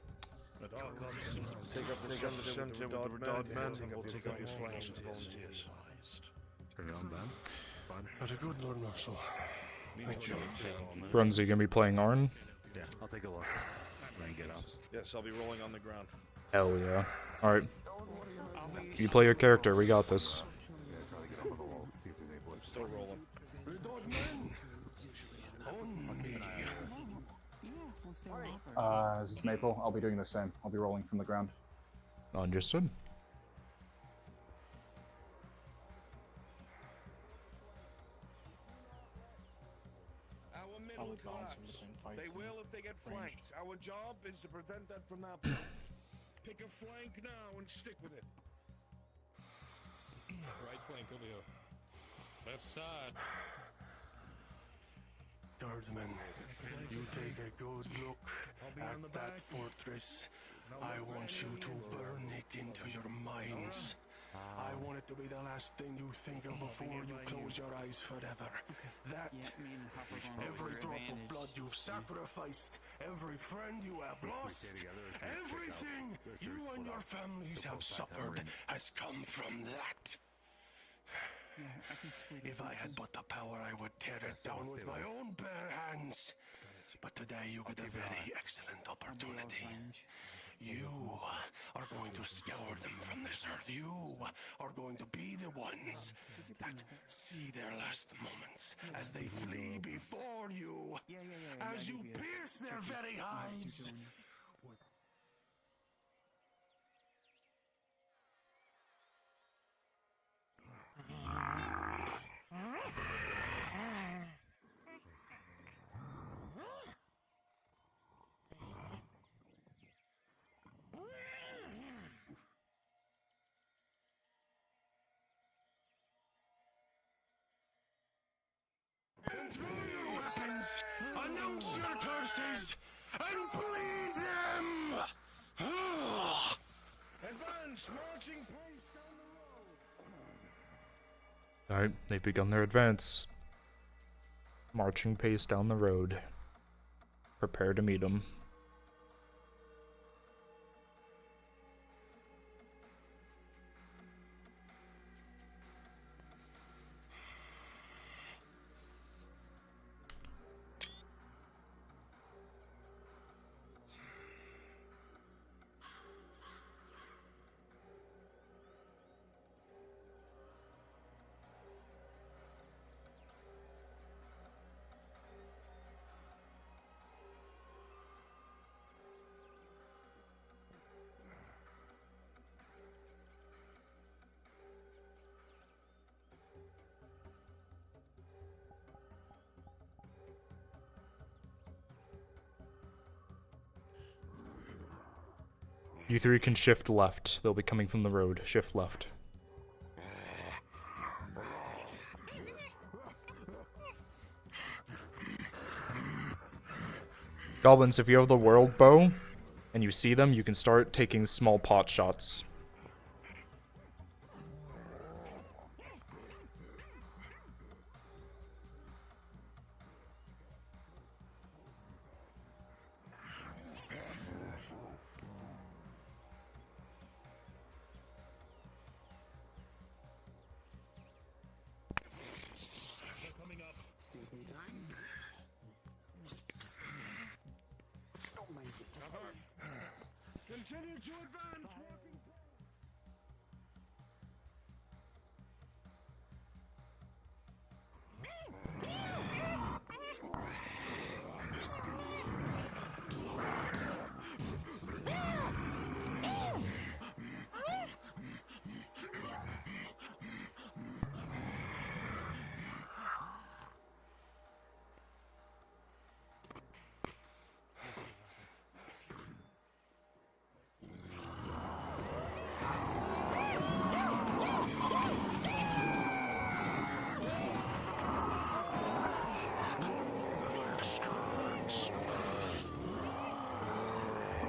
Take up the center with the Dod men, and we'll take up your flanks and volunteers. Turn it on, Ben. Fine. Very good, Lord Marshal. Thank you. Brunzy gonna be playing Arn? Yeah, I'll take a look. When I get up. Yes, I'll be rolling on the ground. Hell yeah. Alright. You play your character, we got this. Yeah, try to get up on the wall, see if there's any bullets. Still rolling. This is Maple. I'll be doing the same. I'll be rolling from the ground. Understood. Our middle collapse. They will if they get flanked. Our job is to prevent that from happening. Pick a flank now and stick with it. Right flank over here. Left side. Guardsmen, you take a good look at that fortress. I want you to burn it into your minds. I want it to be the last thing you think of before you close your eyes forever. That, every drop of blood you've sacrificed, every friend you have lost, everything you and your families have suffered has come from that. If I had but the power, I would tear it down with my own bare hands. But today you get a very excellent opportunity. You are going to scour them from this earth. You are going to be the ones that see their last moments as they flee before you, as you pierce their very hides. And throw your weapons, announce your curses, and bleed them! Advance, marching pace down the road. Alright, they've begun their advance. Marching pace down the road. Prepare to meet them. You three can shift left. They'll be coming from the road. Shift left. Goblins, if you have the world bow, and you see them, you can start taking small pot shots. Continue to advance.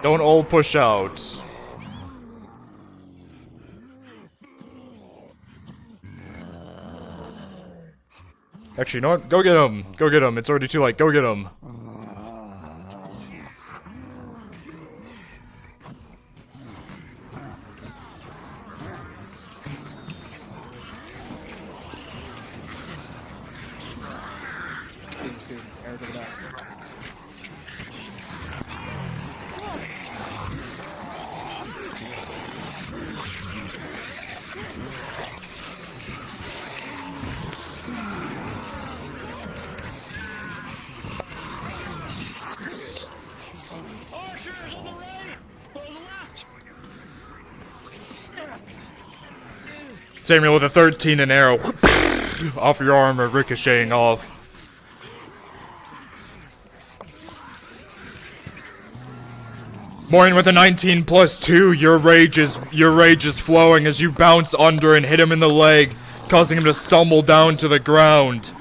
Don't all push out. Actually, you know what? Go get him. Go get him. It's already too late. Go get him. Samuel with a 13 and arrow off your armor, ricocheting off. Morin with a 19 plus 2, your rage is flowing as you bounce under and hit him in the leg, causing him to stumble down to the ground.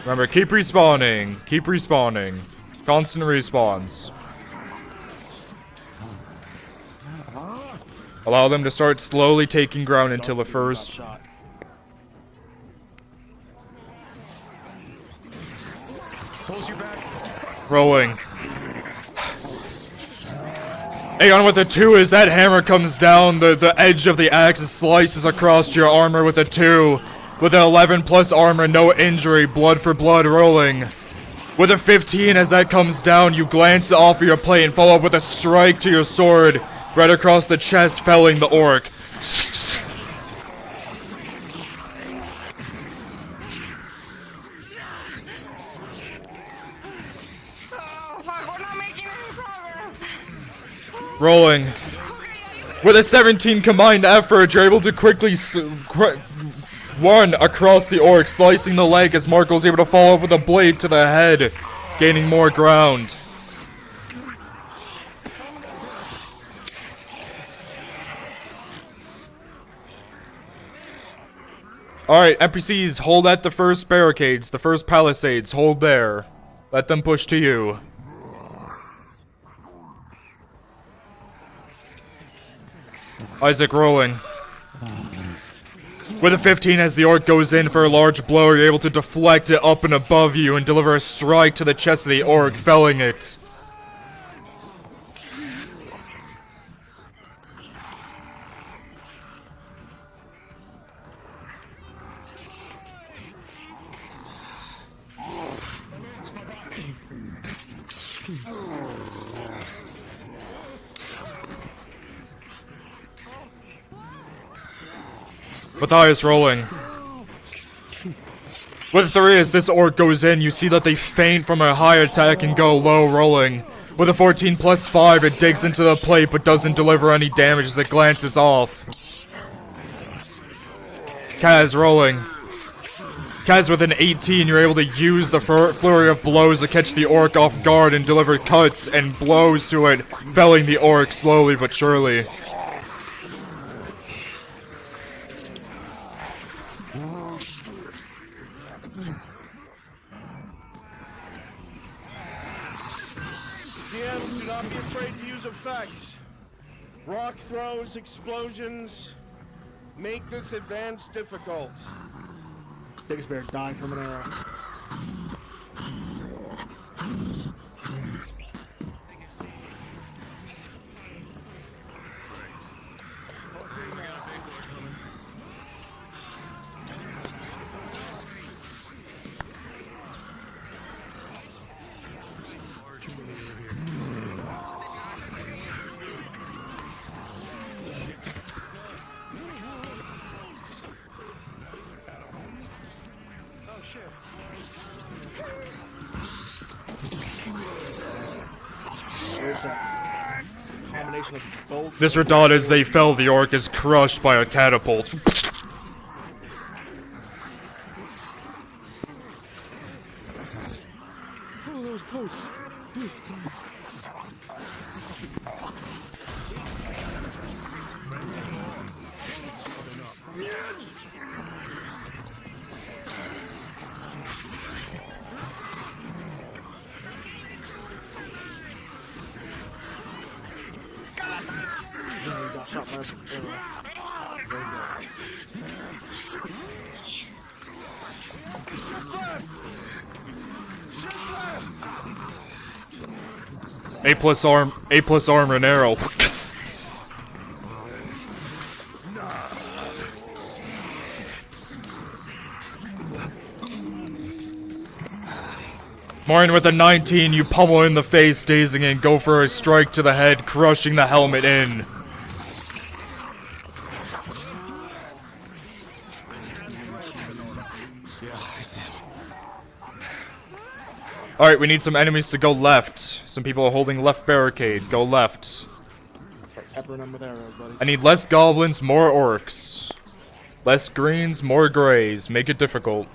Remember, keep respawning. Keep respawning. Constant respawns. Allow them to start slowly taking ground until the first... Rolling. Aeon with a 2 as that hammer comes down, the edge of the axe slices across your armor with a 2. With an 11 plus armor, no injury, blood for blood rolling. With a 15 as that comes down, you glance off of your plate and follow up with a strike to your sword. Right across the chest, felling the orc. Rolling. With a 17 combined effort, you're able to quickly run across the orc, slicing the leg as Marco's able to follow up with a blade to the head, gaining more ground. Alright, NPCs, hold at the first barricades, the first palisades, hold there. Let them push to you. Isaac rolling. With a 15 as the orc goes in for a large blow, you're able to deflect it up and above you and deliver a strike to the chest of the orc, felling it. Matthias rolling. With 3 as this orc goes in, you see that they feint from a high attack and go low rolling. With a 14 plus 5, it digs into the plate but doesn't deliver any damage as it glances off. Kaz rolling. Kaz, with an 18, you're able to use the flurry of blows to catch the orc off guard and deliver cuts and blows to it, felling the orc slowly but surely. DMs, do not be afraid to use effects. Rock throws, explosions, make this advance difficult. Biggest bear dying from an arrow. Combination of both. This as they fell, the orc is crushed by a catapult. A plus armor and arrow. Morin with a 19, you pummel in the face, dazing and go for a strike to the head, crushing the helmet in. Alright, we need some enemies to go left. Some people are holding left barricade. Go left. Start peppering them with arrows, buddy. I need less goblins, more orcs. Less greens, more grays. Make it difficult.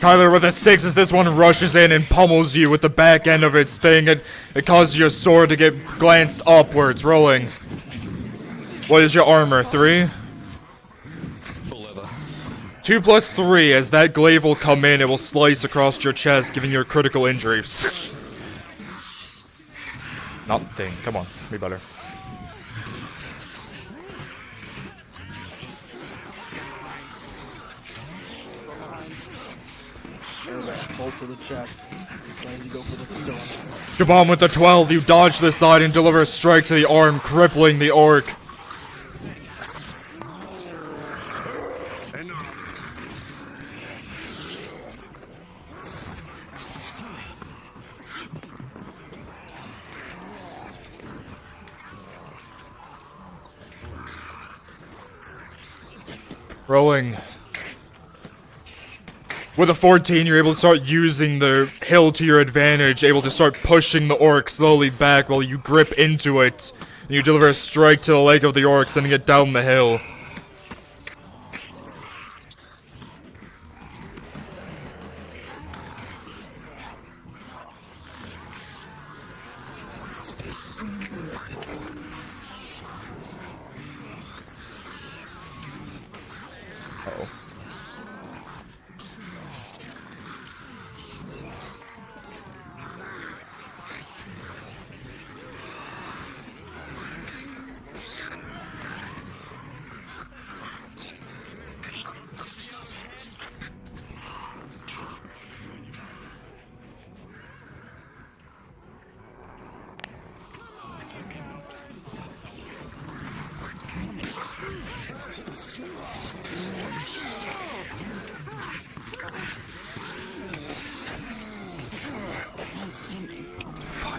Tyler with a 6 as this one rushes in and pummels you with the back end of its thing. It causes your sword to get glanced upwards, rolling. What is your armor? 3? 2 plus 3. As that glaive will come in, it will slice across your chest, giving you a critical injury. Not the thing. Come on, be better. Bolt to the chest. As you go for the stone. Kabam with the 12, you dodge to the side and deliver a strike to the arm, crippling the orc. Rolling. With a 14, you're able to start using the hill to your advantage, able to start pushing the orc slowly back while you grip into it. And you deliver a strike to the leg of the orc, sending it down the hill. Uh-oh.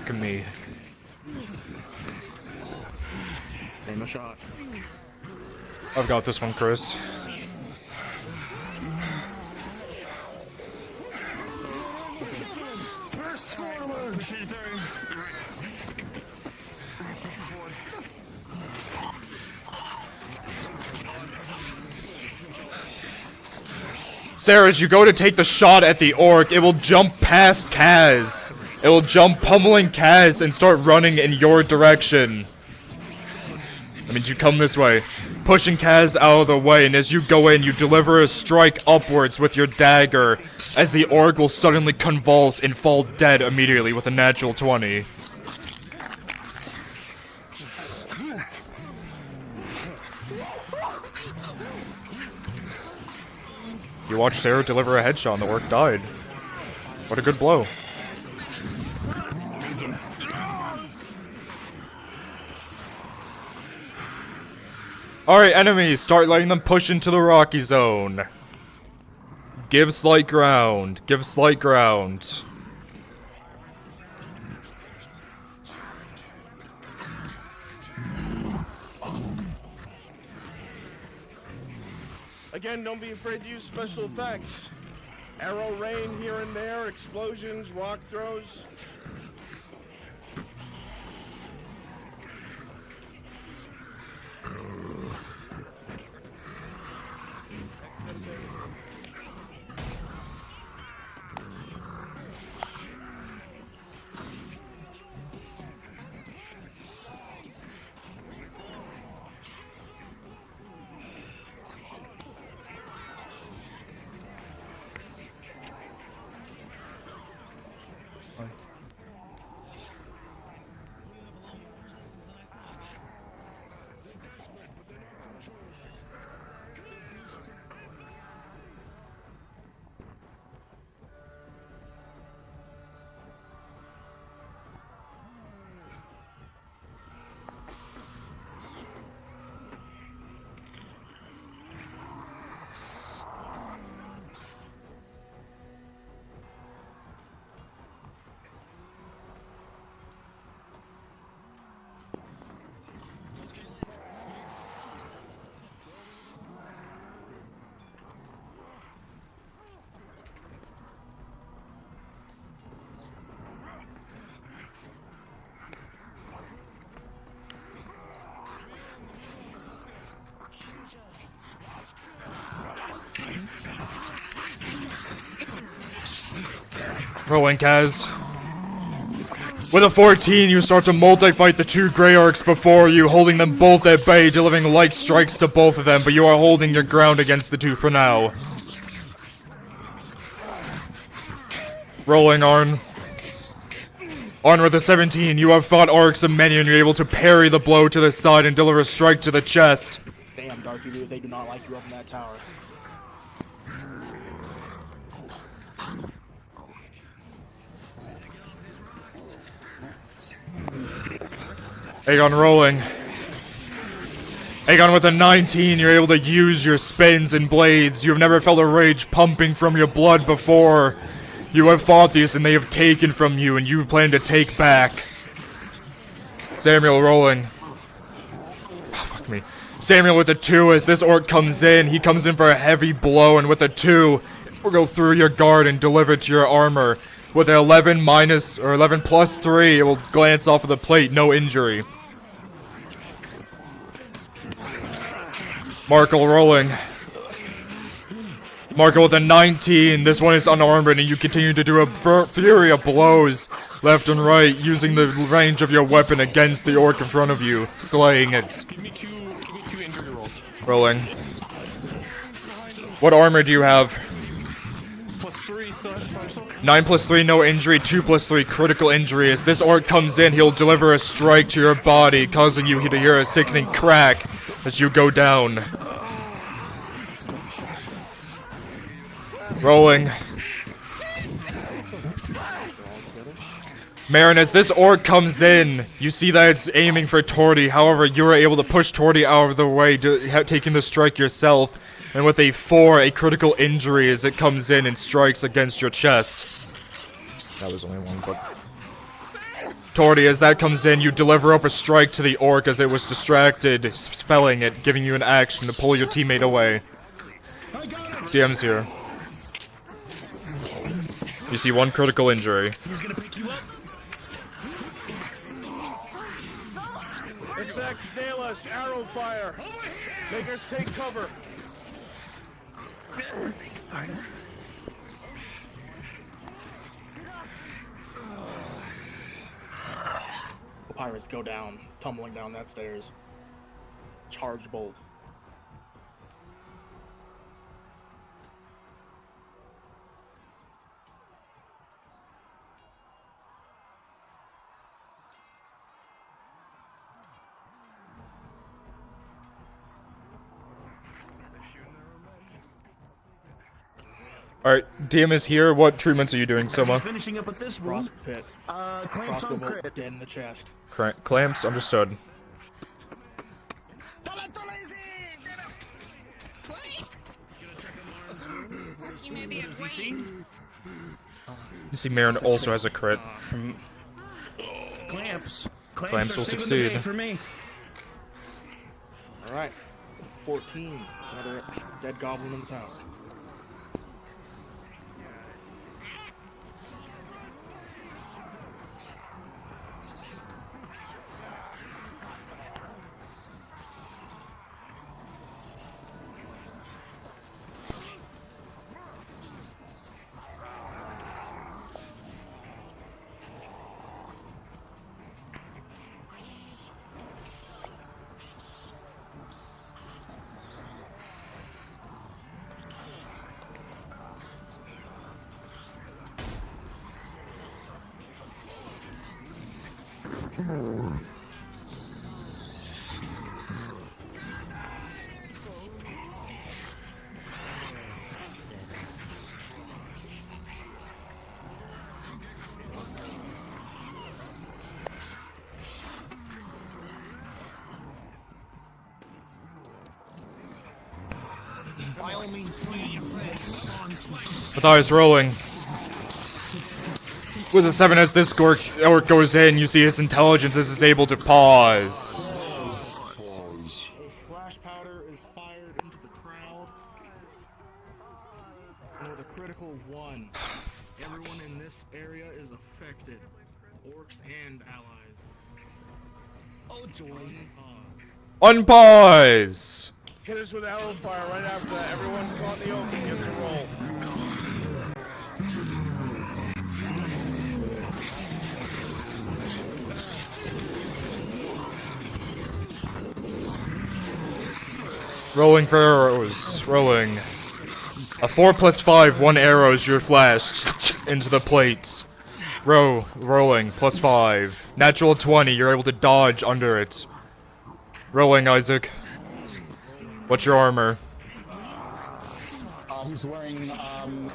fuck me. Aim a shot. I've got this one, Chris. Burst forward! Seafaring! Sarah, as you go to take the shot at the orc, it will jump past Kaz. It will jump pummeling Kaz and start running in your direction. That means you come this way, pushing Kaz out of the way, and as you go in, you deliver a strike upwards with your dagger, as the orc will suddenly convulse and fall dead immediately with a natural 20. You watch Sarah deliver a headshot and the orc died. What a good blow. Alright, enemies, start letting them push into the rocky zone. Give slight ground. Give slight ground. Again, don't be afraid to use special effects. Arrow rain here and there, explosions, rock throws. Rolling, Kaz. With a 14, you start to multi-fight the two Grey Orcs before you, holding them both at bay, delivering light strikes to both of them, but you are holding your ground against the two for now. Rolling, Arn. Arn with a 17, you have fought Orcs and many, and you're able to parry the blow to the side and deliver a strike to the chest. Damn, Darky dude, they do not like you up in that tower. Aegon rolling. Aegon with a 19, you're able to use your spins and blades. You have never felt a rage pumping from your blood before. You have fought these and they have taken from you and you plan to take back. Samuel rolling. Oh, fuck me. Samuel with a 2 as this orc comes in. He comes in for a heavy blow and with a 2, we'll go through your guard and deliver it to your armor. With an 11 minus, or 11 plus 3, it will glance off of the plate, no injury. Markle rolling. Markle with a 19, this one is unarmed and you continue to do a fury of blows left and right, using the range of your weapon against the orc in front of you, slaying it. Give me two injury rolls. Rolling. What armor do you have? +3, so that's partial. 9 plus 3, no injury. 2 plus 3, critical injury. As this orc comes in, he'll deliver a strike to your body, causing you to hear a sickening crack as you go down. Rolling. Marin, as this orc comes in, you see that it's aiming for Torty. However, you are able to push Torty out of the way, taking the strike yourself. And with a 4, a critical injury as it comes in and strikes against your chest. That was only one, but Torty, as that comes in, you deliver up a strike to the orc as it was distracted, felling it, giving you an action to pull your teammate away. DM's here. You see one critical injury. He's gonna pick you up. Effects nail us, arrow fire. Make us take cover. Pirates go down, tumbling down that stairs. Charge bolt. Alright, DM is here. What treatments are you doing, Soma? Finishing up with this one. Frost pit. Clamps Crossbow on bolt crit. dead in the chest. Clamps? Understood. You see Marin also has a crit. Clamps. Clamps will are saving the succeed. day for me. Alright. 14. It's another dead goblin in the tower. By all means, flee your friends. Matthias rolling. With a 7 as this orc goes in, you see his intelligence is able to pause. A flash powder is fired into the crowd. And with a critical 1, everyone in this area is affected. Orcs and allies. Oh joy. Unpause! Hit us with arrow fire right after that. Everyone caught in the open. Get the roll. Rolling for arrows. Rolling. A 4 plus 5, 1 arrow is your flash into the plate. Rolling, plus 5. Natural 20, you're able to dodge under it. Rolling, Isaac. What's your armor? He's wearing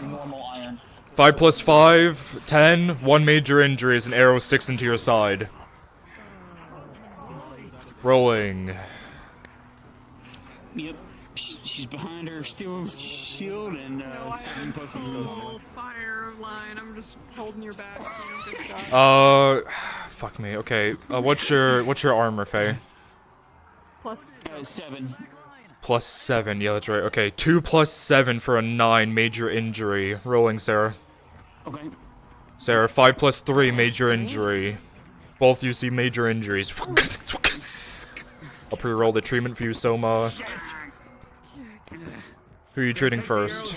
normal iron. 5 plus 5, 10. 1 major injury as an arrow sticks into your side. Rolling. Yep, she's behind her steel shield and seven full fire line. I'm just holding your back. So good shot. Fuck me. Okay. What's your armor, Faye? Plus 7. Plus 7. Yeah, that's right. Okay, 2 plus 7 for a 9 major injury. Rolling, Sarah. Okay. Sarah, 5 plus 3 major injury. Both you see major injuries. I'll pre-roll the treatment for you, Soma. Who are you treating first?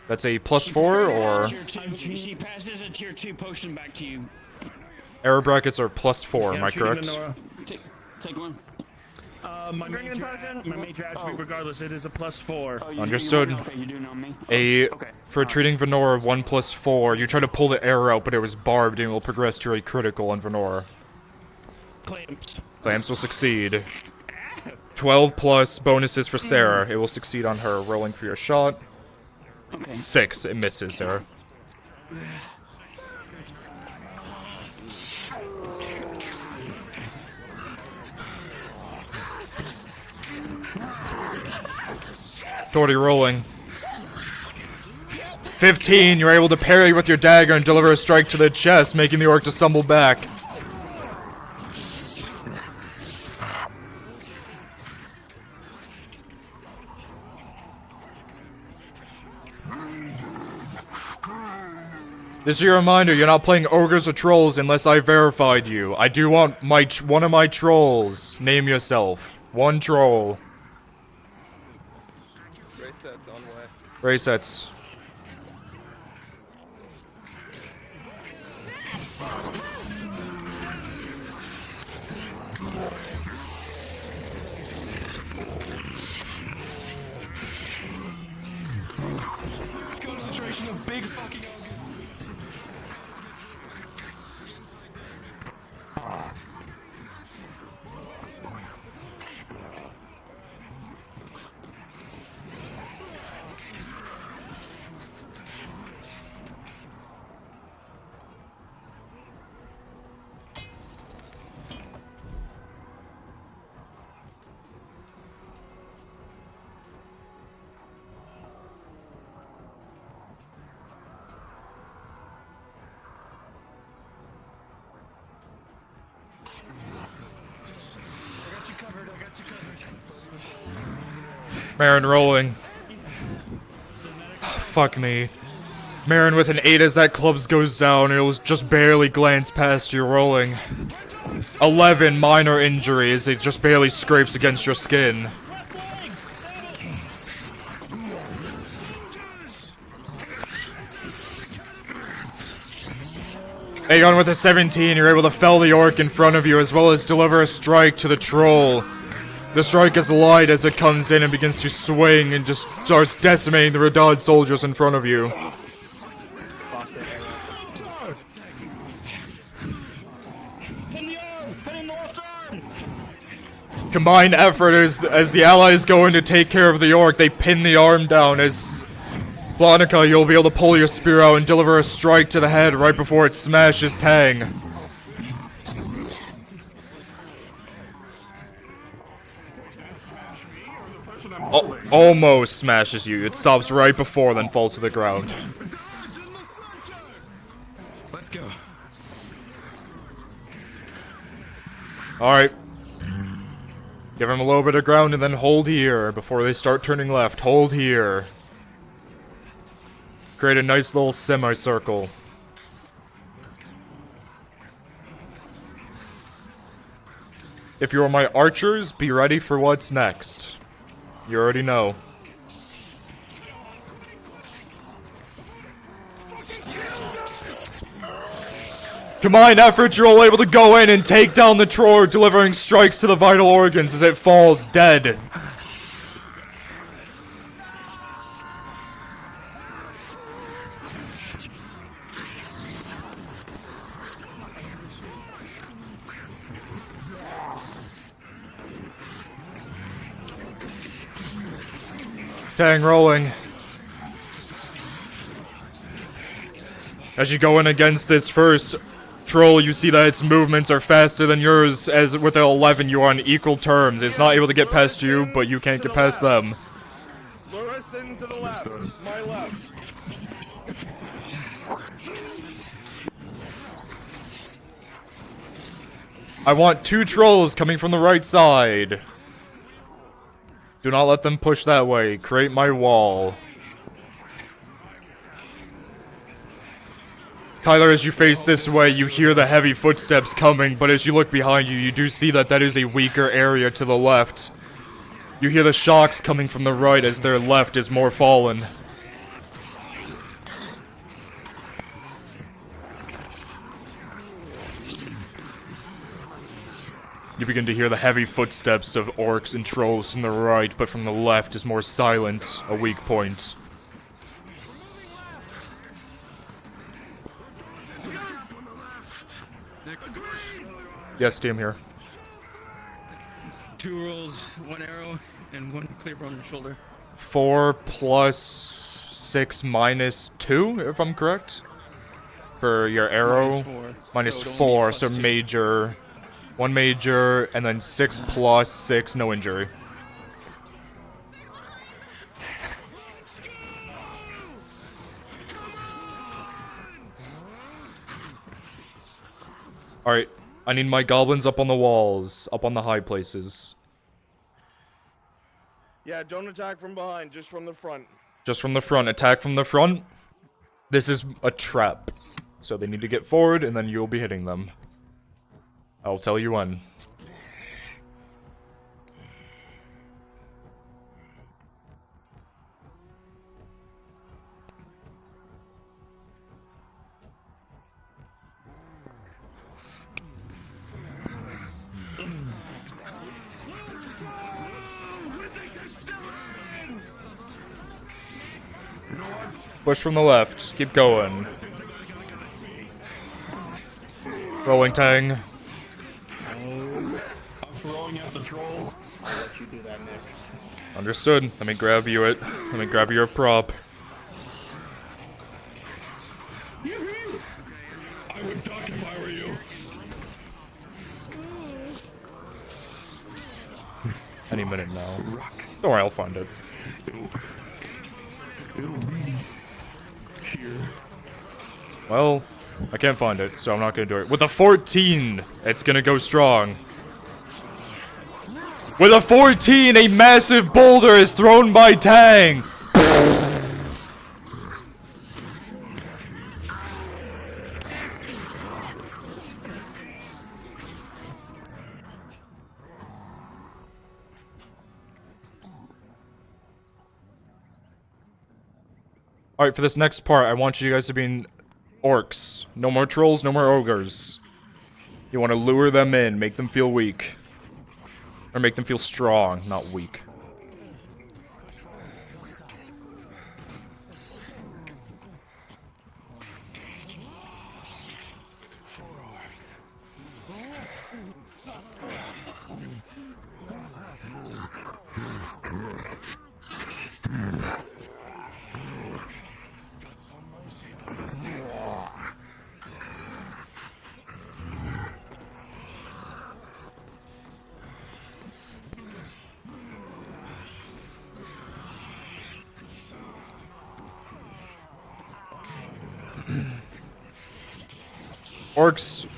That's a plus 4, or? She passes a tier 2 potion back to you. Error brackets are plus 4, am I correct? Take one. My major attribute, regardless, it is a plus 4. Understood. Okay, you're doing on me. For treating Venora, 1 plus 4. You try to pull the arrow out, but it was barbed and it will progress to a critical on Venora. Clamps. Clamps will succeed. 12 plus bonuses for Sarah. It will succeed on her. Rolling for your shot. 6. It misses, Sarah. Doherty rolling. 15, you're able to parry with your dagger and deliver a strike to the chest, making the orc to stumble back. This is your reminder, you're not playing ogres or trolls unless I verified you. I do want one of my trolls. Name yourself. One troll. Race sets on way. Race sets. Concentration of big fucking Marin rolling. Fuck me. Marin with an 8 as that clubs goes down. It was just barely glanced past you rolling. 11 minor injuries. It just barely scrapes against your skin. Aegon with a 17, you're able to fell the orc in front of you as well as deliver a strike to the troll. The strike is light as it comes in and begins to swing and just starts decimating the Radad soldiers in front of you. Combined effort as the allies go in to take care of the orc, they pin the arm down as Blonica, you'll be able to pull your spear out and deliver a strike to the head right before it smashes Tang. Almost smashes you. It stops right before, then falls to the ground. Let's go. Alright. Give him a little bit of ground and then hold here before they start turning left. Hold here. Create a nice little semicircle. If you're my archers, be ready for what's next. You already know. Combined effort, you're all able to go in and take down the troll, delivering strikes to the vital organs as it falls dead. Tang rolling. As you go in against this first troll, you see that its movements are faster than yours, as with the 11 you are on equal terms. It's not able to get past you, but you can't get past them. Listen to the left. My left. I want 2 trolls coming from the right side. Do not let them push that way. Create my wall. Kyler, as you face this way, you hear the heavy footsteps coming, but as you look behind you, you do see that that is a weaker area to the left. You hear the shocks coming from the right as their left is more fallen. You begin to hear the heavy footsteps of orcs and trolls from the right, but from the left is more silent, a weak point. Yes, team here. 2 rolls, 1 arrow, and 1 clear on your shoulder. 4 plus 6 minus 2, if I'm correct? For your arrow? Minus 4, so major. 1 major, and then 6 plus 6, no injury. Alright, I need my goblins up on the walls, up on the high places. Yeah, don't attack from behind, just from the front. Just from the front, attack from the front. This is a trap. So they need to get forward, and then you'll be hitting them. I'll tell you when. Push from the left, just keep going. Rolling tang. I'm throwing out the troll. I'll let you do that, Nick. Understood. Let me grab you it. Let me grab your prop. I would duck if I were you. Any minute now. Don't worry, I'll find it. It'll be here. Well, I can't find it, so I'm not gonna do it. With a 14, it's gonna go strong. With a 14, a massive boulder is thrown by Tang. Alright, for this next part, I want you guys to be in orcs. No more trolls, no more ogres. You want to lure them in, make them feel weak. Or make them feel strong, not weak.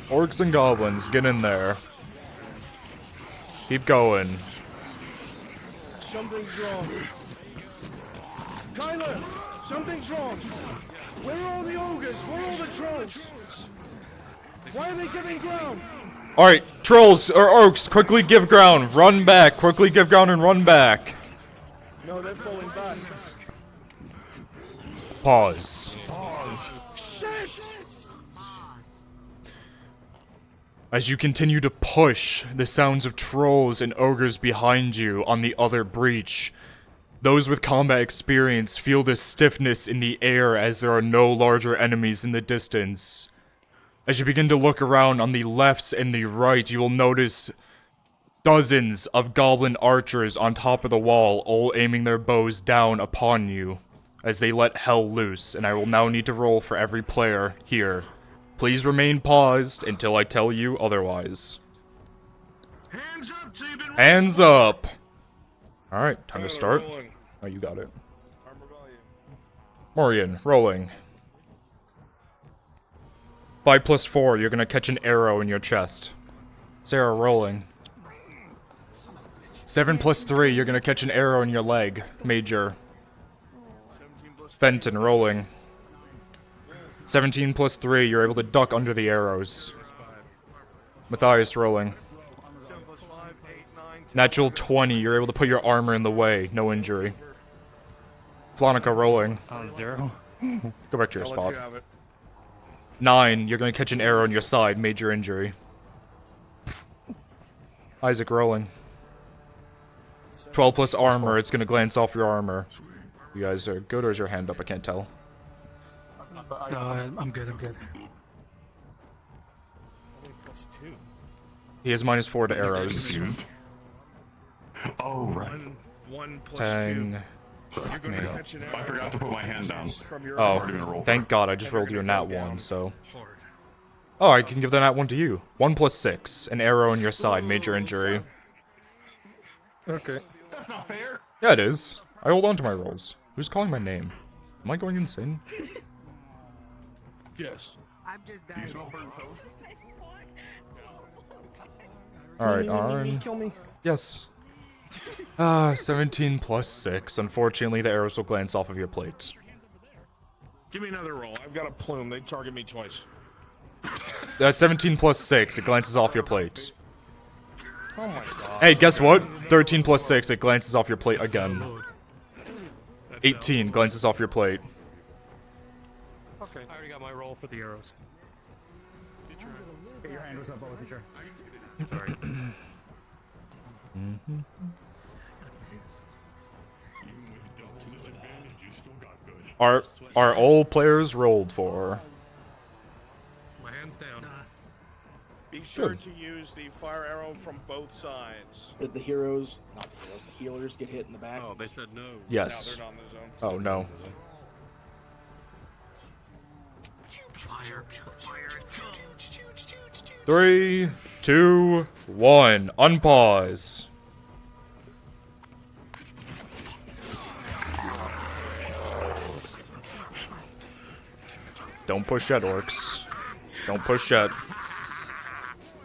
Orcs and goblins, get in there. Keep going. Something's wrong. Kyler, something's wrong. Where are all the ogres? Where are all the trolls? Why are they giving ground? Alright, trolls or orcs, quickly give ground. Run back. Quickly give ground and run back. No, they're falling back. Pause. As you continue to push, the sounds of trolls and ogres behind you on the other breach. Those with combat experience feel this stiffness in the air as there are no larger enemies in the distance. As you begin to look around on the left and the right, you will notice dozens of goblin archers on top of the wall, all aiming their bows down upon you as they let hell loose, and I will now need to roll for every player here. Please remain paused until I tell you otherwise. Hands up! Alright, time to start. Oh, you got it. Morian, rolling. 5 plus 4, you're gonna catch an arrow in your chest. Sarah, rolling. 7 plus 3, you're gonna catch an arrow in your leg. Major. Fenton, rolling. 17 plus 3, you're able to duck under the arrows. Matthias, rolling. Natural 20, you're able to put your armor in the way, no injury. Flonica, rolling. 0. Go back to your spot. 9, you're gonna catch an arrow in your side, major injury. Isaac, rolling. 12 plus armor, it's gonna glance off your armor. You guys are good, or is your hand up? I can't tell. No, I'm good, I'm good. He has -4 to arrows. Oh, right. 1 plus 10. 2. Fuck me. I forgot to put my hand down. Oh, thank God, I just rolled your nat 1, so... Oh, I can give the nat 1 to you. 1 plus 6, an arrow in your side, major injury. Okay. That's not fair. Yeah, it is. I hold on to my rolls. Who's calling my name? Am I going insane? Yes. Do you smell burnt toast? Alright, Me, Arn. kill me. Yes. 17 plus 6. Unfortunately, the arrows will glance off of your plate. Give me another roll. I've got a plume. They target me twice. 17 plus 6. It glances off your plate. Oh my god. Hey, guess what? 13 plus 6. It glances off your plate again. 18 glances off your plate. Okay. I already got my roll for the arrows. Get your hand was up, I wasn't sure. Sorry. Are all players rolled for? My hand's down. Be sure Good. to use the fire arrow from both sides. Did the heroes, not the heroes, the healers get hit in the back? Oh, they said no. Yes. No, they're not in the zone. Oh no. Fire, fire. 3, 2, 1. Unpause. Don't push yet, orcs. Don't push yet.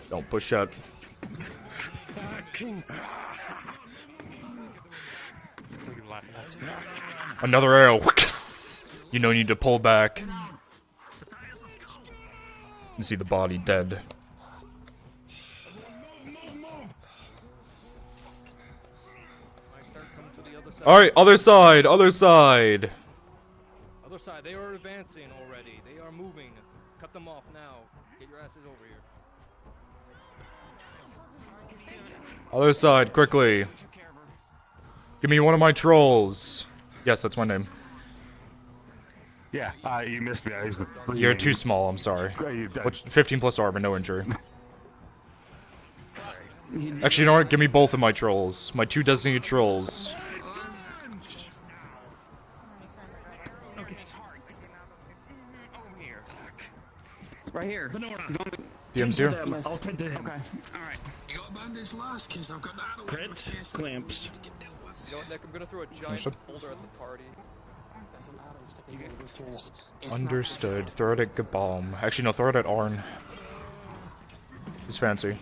Don't push yet. Another arrow. You no need to pull back. You see the body dead. Alright, other side, other side. Other side, they are advancing already. They are moving. Cut them off now. Get your asses over here. Other side, quickly. Give me one of my trolls. Yes, that's my name. Yeah, you missed me. You're too small, I'm sorry. What's 15 plus armor, no injury. Actually, you know what? Give me both of my trolls. My 2 designated trolls. Right here. PM's here. I'll tend to him. Okay. Alright. You got bandage last, cause I've got crit, clamps. You know what, Nick? I'm gonna throw a giant Understood. boulder at the party. Understood. Throw it at Gabalm. Actually, no, throw it at Arn. He's fancy.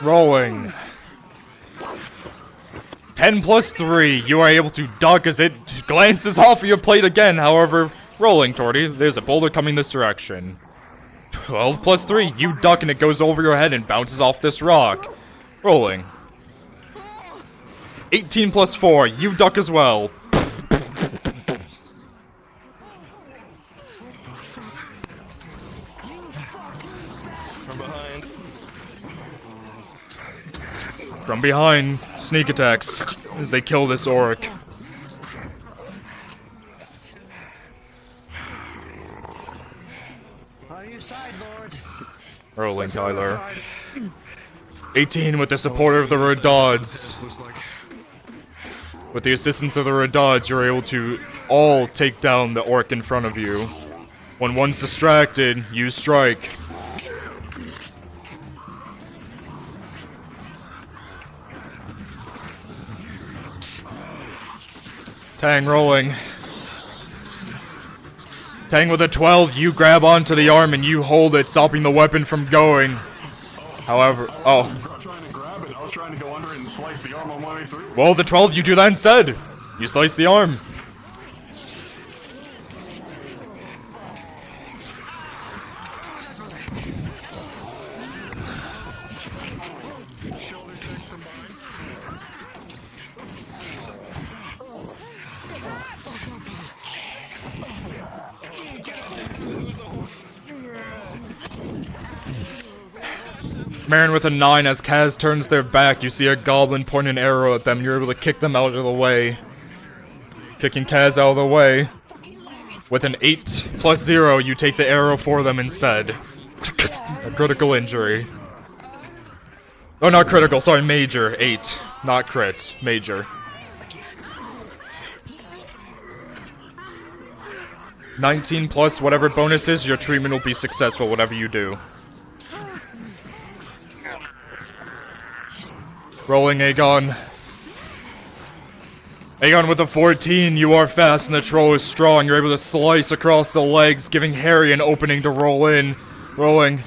Rolling. 10 plus 3. You are able to duck as it glances off of your plate again. However, rolling, Torty. There's a boulder coming this direction. 12 plus 3. You duck and it goes over your head and bounces off this rock. Rolling. 18 plus 4. You duck as well. From behind. From behind, sneak attacks as they kill this orc. Rolling, Tyler. 18 with the support of the Redods. With the assistance of the Redods, you're able to all take down the orc in front of you. When one's distracted, you strike. Tang rolling. Tang with a 12, you grab onto the arm and you hold it, stopping the weapon from going. However, I was trying to grab it. I was trying to go under it and slice the arm on my way through. well, the 12, you do that instead. You slice the arm. Marin with a 9 as Kaz turns their back. You see a goblin point an arrow at them. You're able to kick them out of the way. Kicking Kaz out of the way. With an 8 plus 0, you take the arrow for them instead. A critical injury. Oh, not critical, sorry, major. 8. Not crit. Major. 19 plus whatever bonuses, your treatment will be successful, whatever you do. Rolling Aegon. Aegon with a 14, you are fast and the troll is strong. You're able to slice across the legs, giving Harry an opening to roll in. Rolling.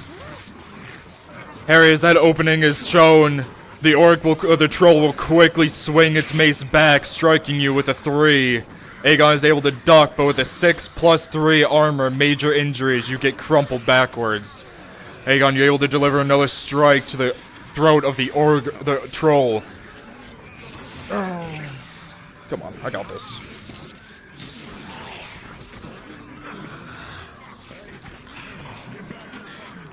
Harry, as that opening is shown, the troll will quickly swing its mace back, striking you with a 3. Aegon is able to duck, but with a 6 plus 3 armor, major injuries, you get crumpled backwards. Aegon, you're able to deliver another strike to the throat of the troll. Come on, I got this.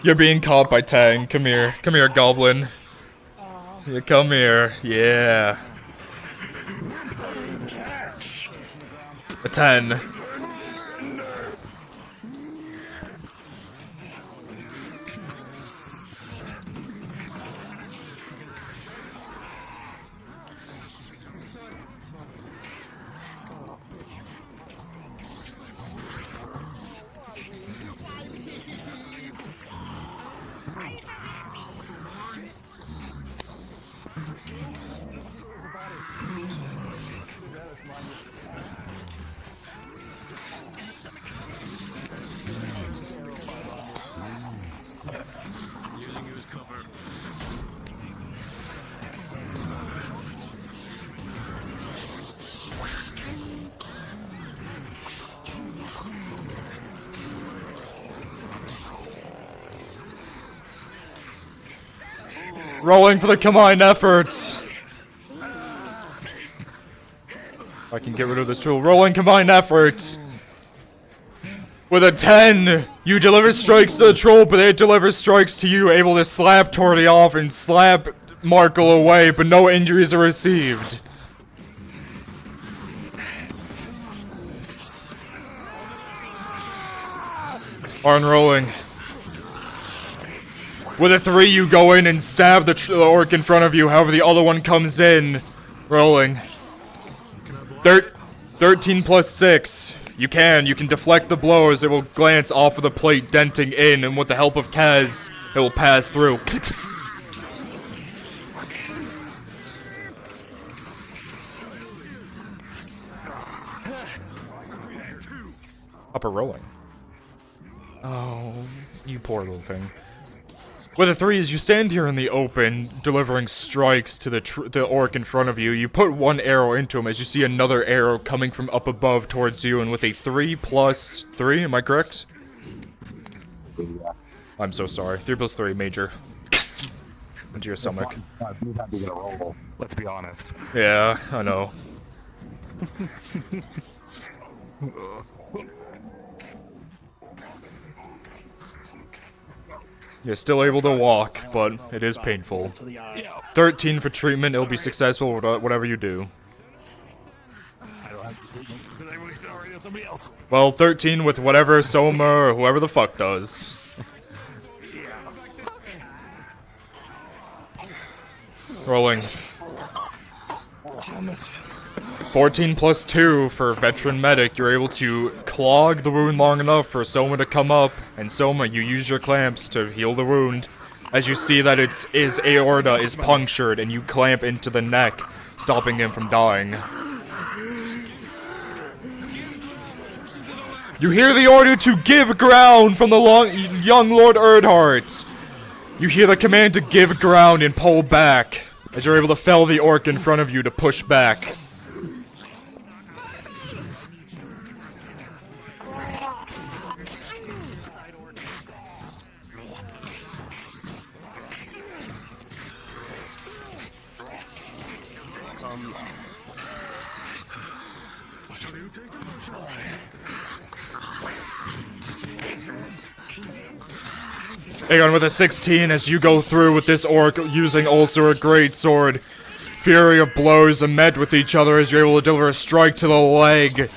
You're being caught by Tang. Come here, goblin. Yeah, come here, yeah. A 10. Rolling for the combined efforts. I can get rid of this tool. Rolling combined efforts. With a 10, you deliver strikes to the troll, but it delivers strikes to you, able to slap Torty off and slap Markle away, but no injuries are received. Arn rolling. With a 3, you go in and stab the orc in front of you, however the other one comes in. Rolling. 13 plus 6. You can deflect the blows, it will glance off of the plate, denting in, and with the help of Kaz, it will pass through. Upper rolling. Oh, you poor little thing. With a 3, as you stand here in the open, delivering strikes to the orc in front of you, you put one arrow into him as you see another arrow coming from up above towards you, and with a 3 plus 3, am I correct? I'm so sorry. 3 plus 3, major. Into your stomach. Let's be honest. Yeah, I know. You're still able to walk, but it is painful. 13 for treatment, it'll be successful whatever you do. Well, 13 with whatever Soma or whoever the fuck does. Rolling. 14 plus 2 for Veteran Medic. You're able to clog the wound long enough for Soma to come up, and Soma, you use your clamps to heal the wound. As you see that his aorta is punctured, and you clamp into the neck, stopping him from dying. You hear the order to give ground from the young Lord Erdhart. You hear the command to give ground and pull back, as you're able to fell the orc in front of you to push back. Aegon with a 16 as you go through with this orc using also a great sword. Fury of blows are met with each other as you're able to deliver a strike to the leg.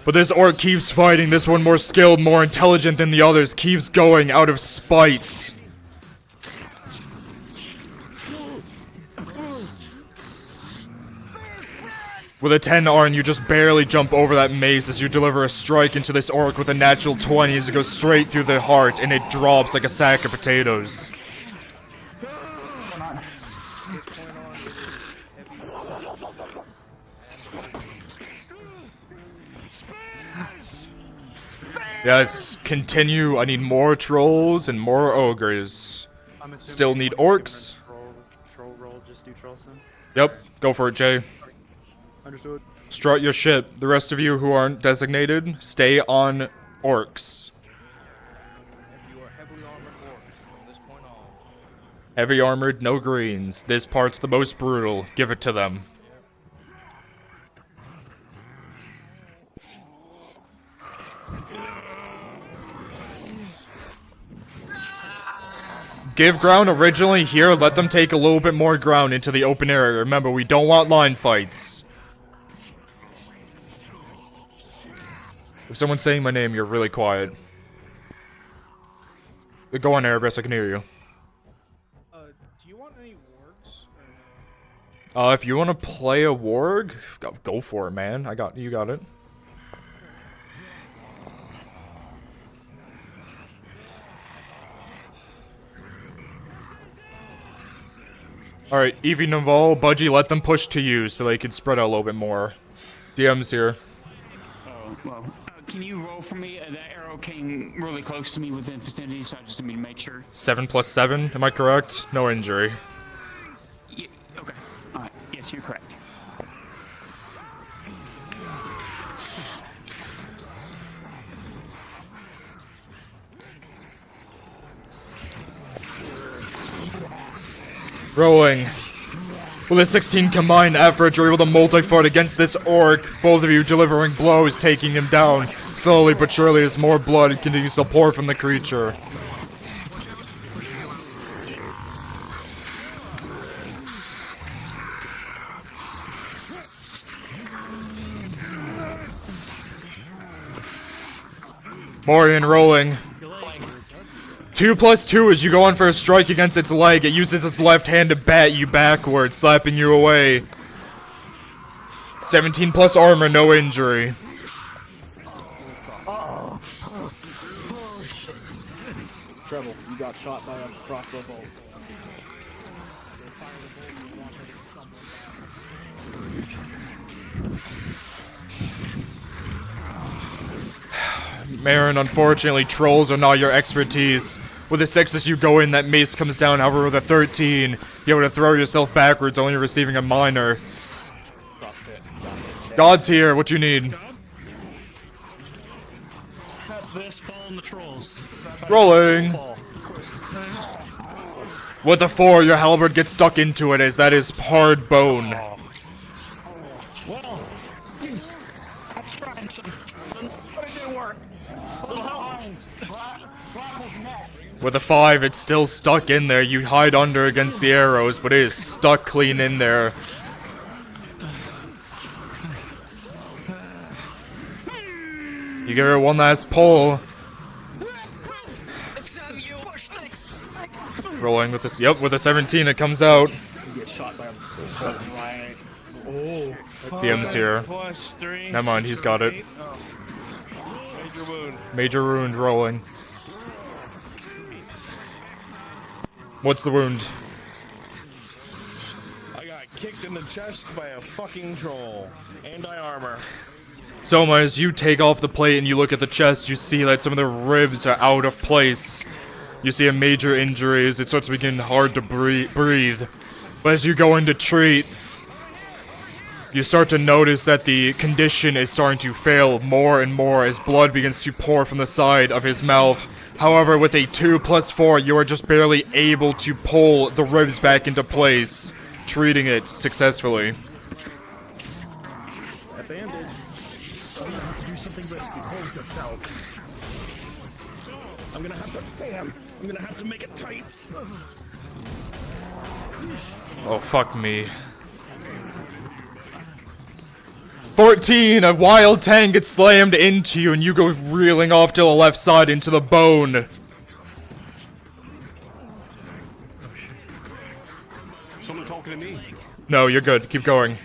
But this orc keeps fighting. This one more skilled, more intelligent than the others, keeps going out of spite. With a 10 Arn, you just barely jump over that maze as you deliver a strike into this orc with a natural 20 as it goes straight through the heart and it drops like a sack of potatoes. Yes, continue. I need more trolls and more ogres. Still need orcs. Troll roll, just do trolls then? Yep, go for it, Jay. Understood. Strut your shit. The rest of you who aren't designated, stay on orcs. Heavy armored, no greens. This part's the most brutal. Give it to them. Give ground originally here, let them take a little bit more ground into the open area. Remember, we don't want line fights. If someone's saying my name, you're really quiet. Go on, Erebus, I can hear you. Do you want any wargs? If you want to play a warg, go for it, man. You got it. Alright, Evie Naval, Budgie, let them push to you so they can spread out a little bit more. DM's here. Oh, well, can you roll for me? That arrow came really close to me within vicinity, so I just need to make sure. 7 + 7, am I correct? No injury. Yeah, okay. Alright, yes, you're correct. Rolling. With a 16 combined effort, you're able to multi-foot against this orc, both of you delivering blows, taking him down. Slowly but surely as more blood continues to pour from the creature. Morian rolling. 2 + 2 as you go on for a strike against its leg. It uses its left hand to bat you backwards, slapping you away. 17 plus armor, no injury. Treble, you got shot by a crossbow bolt. Marin, unfortunately, trolls are not your expertise. With a 6 as you go in, that mace comes down. However, with a 13, you're able to throw yourself backwards, only receiving a minor. God's here, what you need? This fall on the trolls. Rolling. With a 4, your halberd gets stuck into it, as that is hard bone. Well, I tried something, but it didn't work. With a 5, it's still stuck in there. You hide under against the arrows, but it is stuck clean in there. You give her one last pull. Rolling with this. Yep, with a 17, it comes out. You get shot by a right. Oh, DM's here. Never mind, he's got it. Major wound. Major wound rolling. What's the wound? I got kicked in the chest by a fucking troll. Anti-armor. Soma, as you take off the plate and you look at the chest, you see that some of the ribs are out of place. You see a major injury as it starts to begin hard to breathe. But as you go in to treat, you start to notice that the condition is starting to fail more and more as blood begins to pour from the side of his mouth. However, with a 2 + 4, you are just barely able to pull the ribs back into place, treating it successfully. A bandage. I'm gonna have to do something risky. Hold yourself. I'm gonna have to. Damn. I'm gonna have to make it tight. Oh, fuck me. 14, a wild tank gets slammed into you and you go reeling off to the left side into the bone. Someone talking to me. No, you're good. Keep going.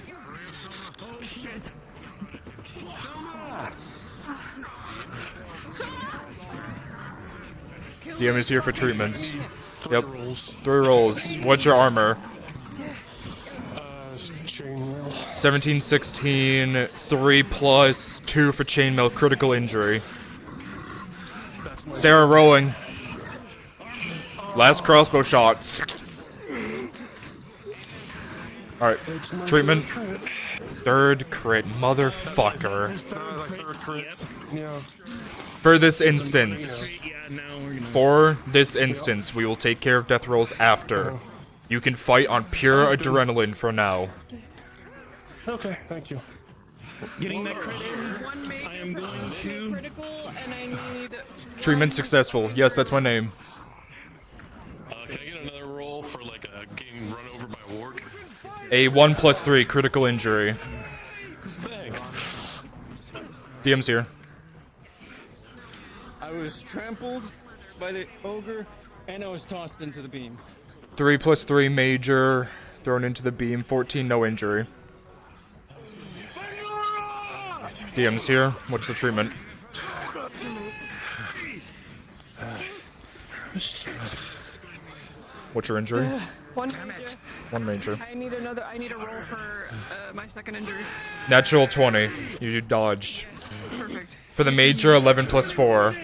DM is here for treatments. Yep. 3 rolls. What's your armor? 17, 16, 3 plus 2 for chainmail, critical injury. Sarah rolling. Last crossbow shot. Alright, treatment. 3rd crit, motherfucker. For this instance, we will take care of death rolls after. You can fight on pure adrenaline for now. Okay, thank you. Getting that credit, I am going to... Critical, and I need... Treatment successful. Yes, that's my name. Can I get another roll for like getting run over by a warg? A 1 plus 3 critical injury. Thanks. DM's here. I was trampled by the ogre, and I was tossed into the beam. 3 plus 3 major, thrown into the beam, 14 no injury. DM's here. What's the treatment? What's your injury? One major. 1 major. I need a roll for my second injury. Natural 20. You dodged. Perfect. For the major, 11 plus 4.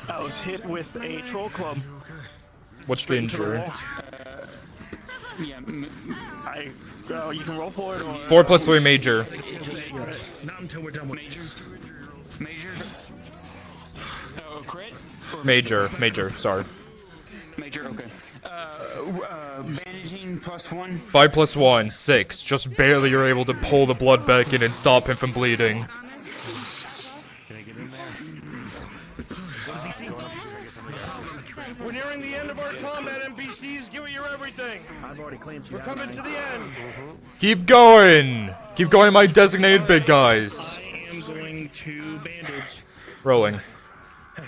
I was hit with a troll club. What's the injury? Yeah, you can roll for it or... 4 plus 3 major. Not until we're done with Major? Oh, crit? Major, sorry. Major, okay. Bandaging plus 1. 5 plus 1, 6. Just barely you're able to pull the blood back in and stop him from bleeding. We're nearing the end of our combat, NPCs. Give it your everything. I've already claimed you. We're coming to the end. Keep going! Keep going, my designated big guys. I am going to bandage. Rolling.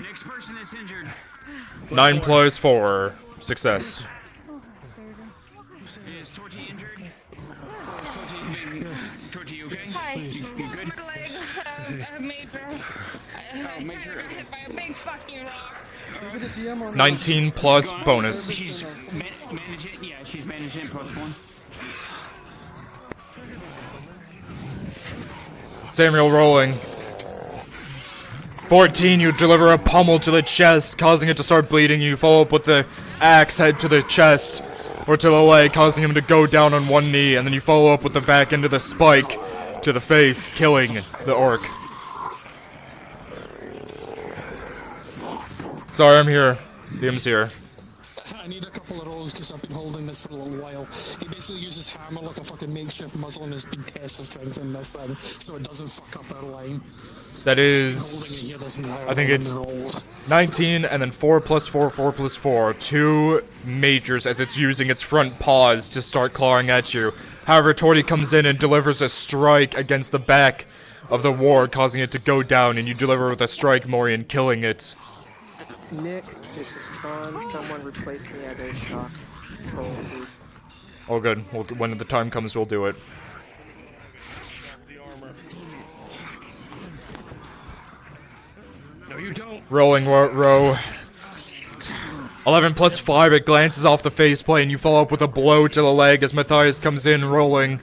Next person that's injured. 9 plus 4. Success. Is Torty injured? Is Torty okay? Hi. You good? My leg, major. Oh, major, I got hit by a big fucking rock. 19 plus bonus. She's managed it? Yeah, she's managed it plus 1. Samuel rolling. 14, you deliver a pummel to the chest, causing it to start bleeding. You follow up with the axe head to the chest, or to the leg, causing him to go down on 1 knee, and then you follow up with the back end of the spike to the face, killing the orc. Sorry, I'm here. DM's here. I need a couple of rolls because I've been holding this for a little while. He basically uses hammer like a fucking makeshift muzzle and has been tested strength in this thing, so it doesn't fuck up our line. That is... I think it's 19, and then 4 plus 4, 4 plus 4. 2 majors as it's using its front paws to start clawing at you. However, Torty comes in and delivers a strike against the back of the ward, causing it to go down, and you deliver with a strike, Morian, killing it. Nick, this is Tron. Someone replace me as a shock troll, please. Oh good, when the time comes we'll do it. No, you don't. Rolling row. 11 plus 5, it glances off the faceplate and you follow up with a blow to the leg as Matthias comes in rolling.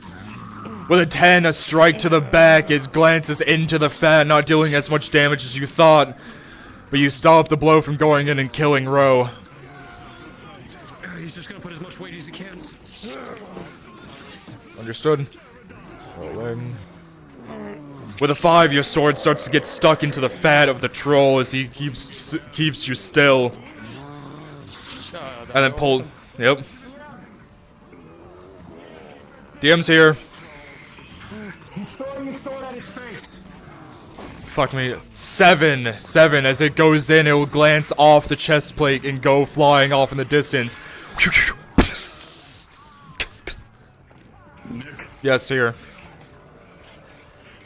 With a 10, a strike to the back, it glances into the fat, not dealing as much damage as you thought. But you stop the blow from going in and killing Roe. He's just gonna put as much weight as he can. Understood. Rolling. With a 5, your sword starts to get stuck into the fat of the troll as he keeps you still. And then pull. Yep. DM's here. He's throwing his sword at his face. Fuck me. 7. As it goes in, it will glance off the chest plate and go flying off in the distance. Yes, here.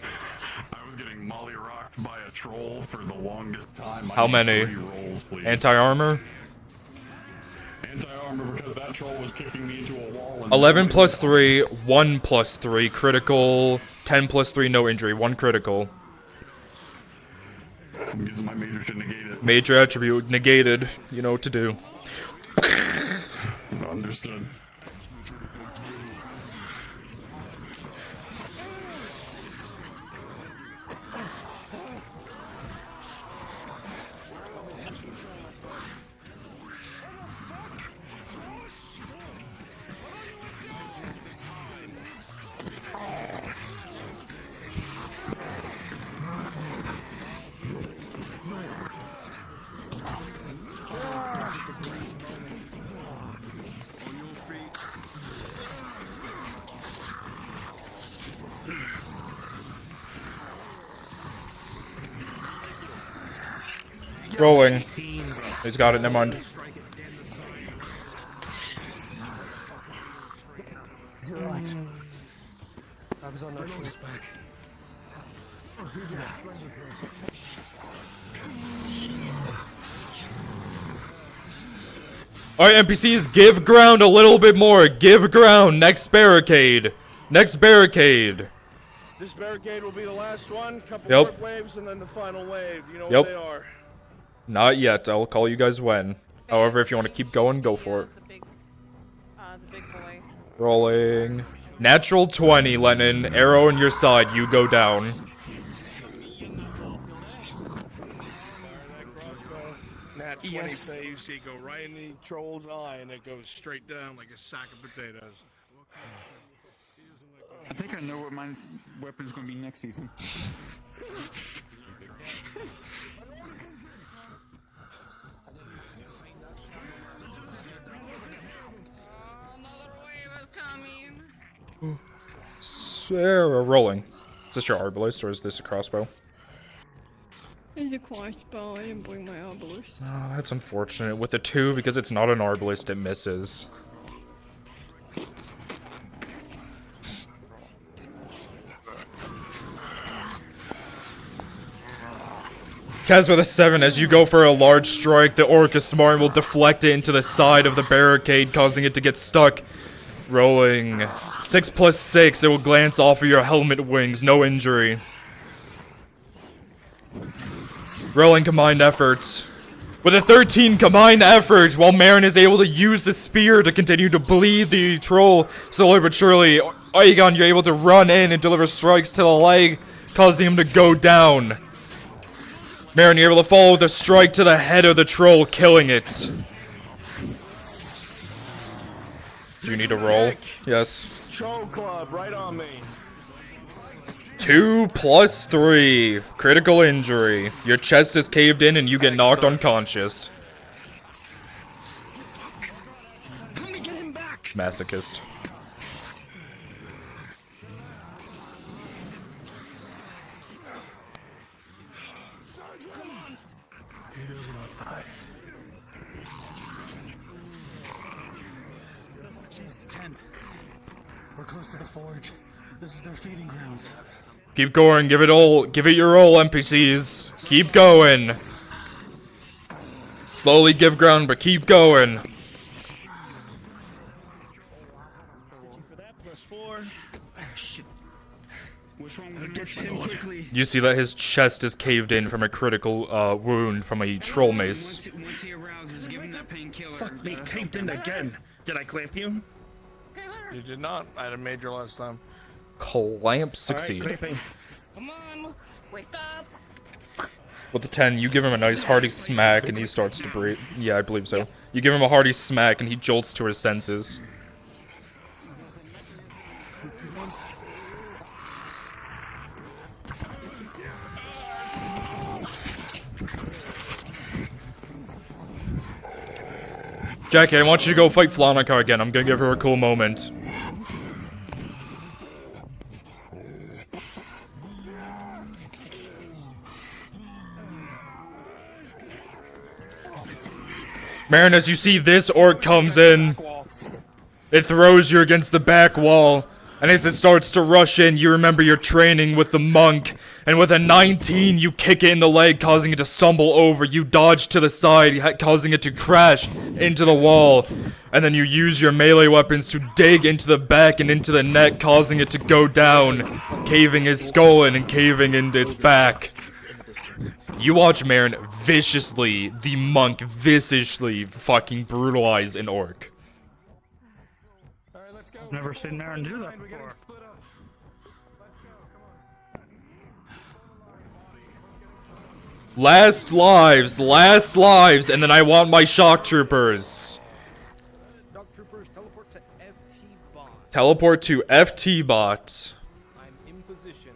I was getting molly-rocked by a troll for the longest time. How many? 3 rolls, please. Anti-armor? Anti-armor because that troll was kicking me into a wall. 11 plus 3, 1 plus 3, critical, 10 plus 3, no injury, 1 critical. I'm using my major to negate it. Major attribute negated. You know what to do. Understood. Rolling. He's got it, never mind. Is it right? I was on that choice back. Alright, NPCs, give ground a little bit more. Give ground. Next barricade. Next barricade. This barricade will be the last one. Couple Yep. quick waves and then the final wave. You know Yep. what they are. Not yet. I'll call you guys when. However, if you want to keep going, go for it. The big boy. Rolling. Natural 20, Lennon. Arrow on your side. You go down. Nat 20 phase, you see it go right in the troll's eye and it goes straight down like a sack of potatoes. I think I know what my weapon's gonna be next season. Sarah, rolling. Is this your arbalist or is this a crossbow? It's a crossbow. I didn't bring my obelisk. Oh, that's unfortunate. With the 2, because it's not an arbalist, it misses. Kaz with a 7, as you go for a large strike, the Orc is smart and will deflect it into the side of the barricade, causing it to get stuck. Rolling. 6 plus 6, it will glance off of your helmet wings, no injury. Rolling combined efforts. With a 13 combined effort, while Marin is able to use the spear to continue to bleed the troll slowly but surely, Aegon, you're able to run in and deliver strikes to the leg, causing him to go down. Marin, you're able to follow with a strike to the head of the troll, killing it. Do you need a roll? Yes. Troll club, right on me. 2 plus 3. Critical injury. Your chest is caved in and you get knocked unconscious. Masochist. We're close to the forge. This is their feeding grounds. Keep going, give it all, give it your all, NPCs. Keep going. Slowly give ground, but keep going. You see that his chest is caved in from a critical wound from a troll mace. Once he arouses, give him that painkiller. Fuck me, caved in again. Did I clamp you? You did not. I had a major last time. Clamp succeed. Come on, wake up. With the 10, you give him a nice hearty smack and he starts to breathe. Yeah, I believe so. You give him a hearty smack and he jolts to his senses. Jackie, I want you to go fight Flonica again. I'm gonna give her a cool moment. Marin, as you see this orc comes in, it throws you against the back wall, and as it starts to rush in, you remember your training with the monk, and with a 19, you kick it in the leg, causing it to stumble over. You dodge to the side, causing it to crash into the wall, and then you use your melee weapons to dig into the back and into the neck, causing it to go down, caving its skull in and caving into its back. You watch Marin viciously, the monk viciously fucking brutalize an orc. I've never seen Marin do that before. Last lives, and then I want my shock troopers. Shock troopers teleport to FT bot. Teleport to FT bot. I'm in position.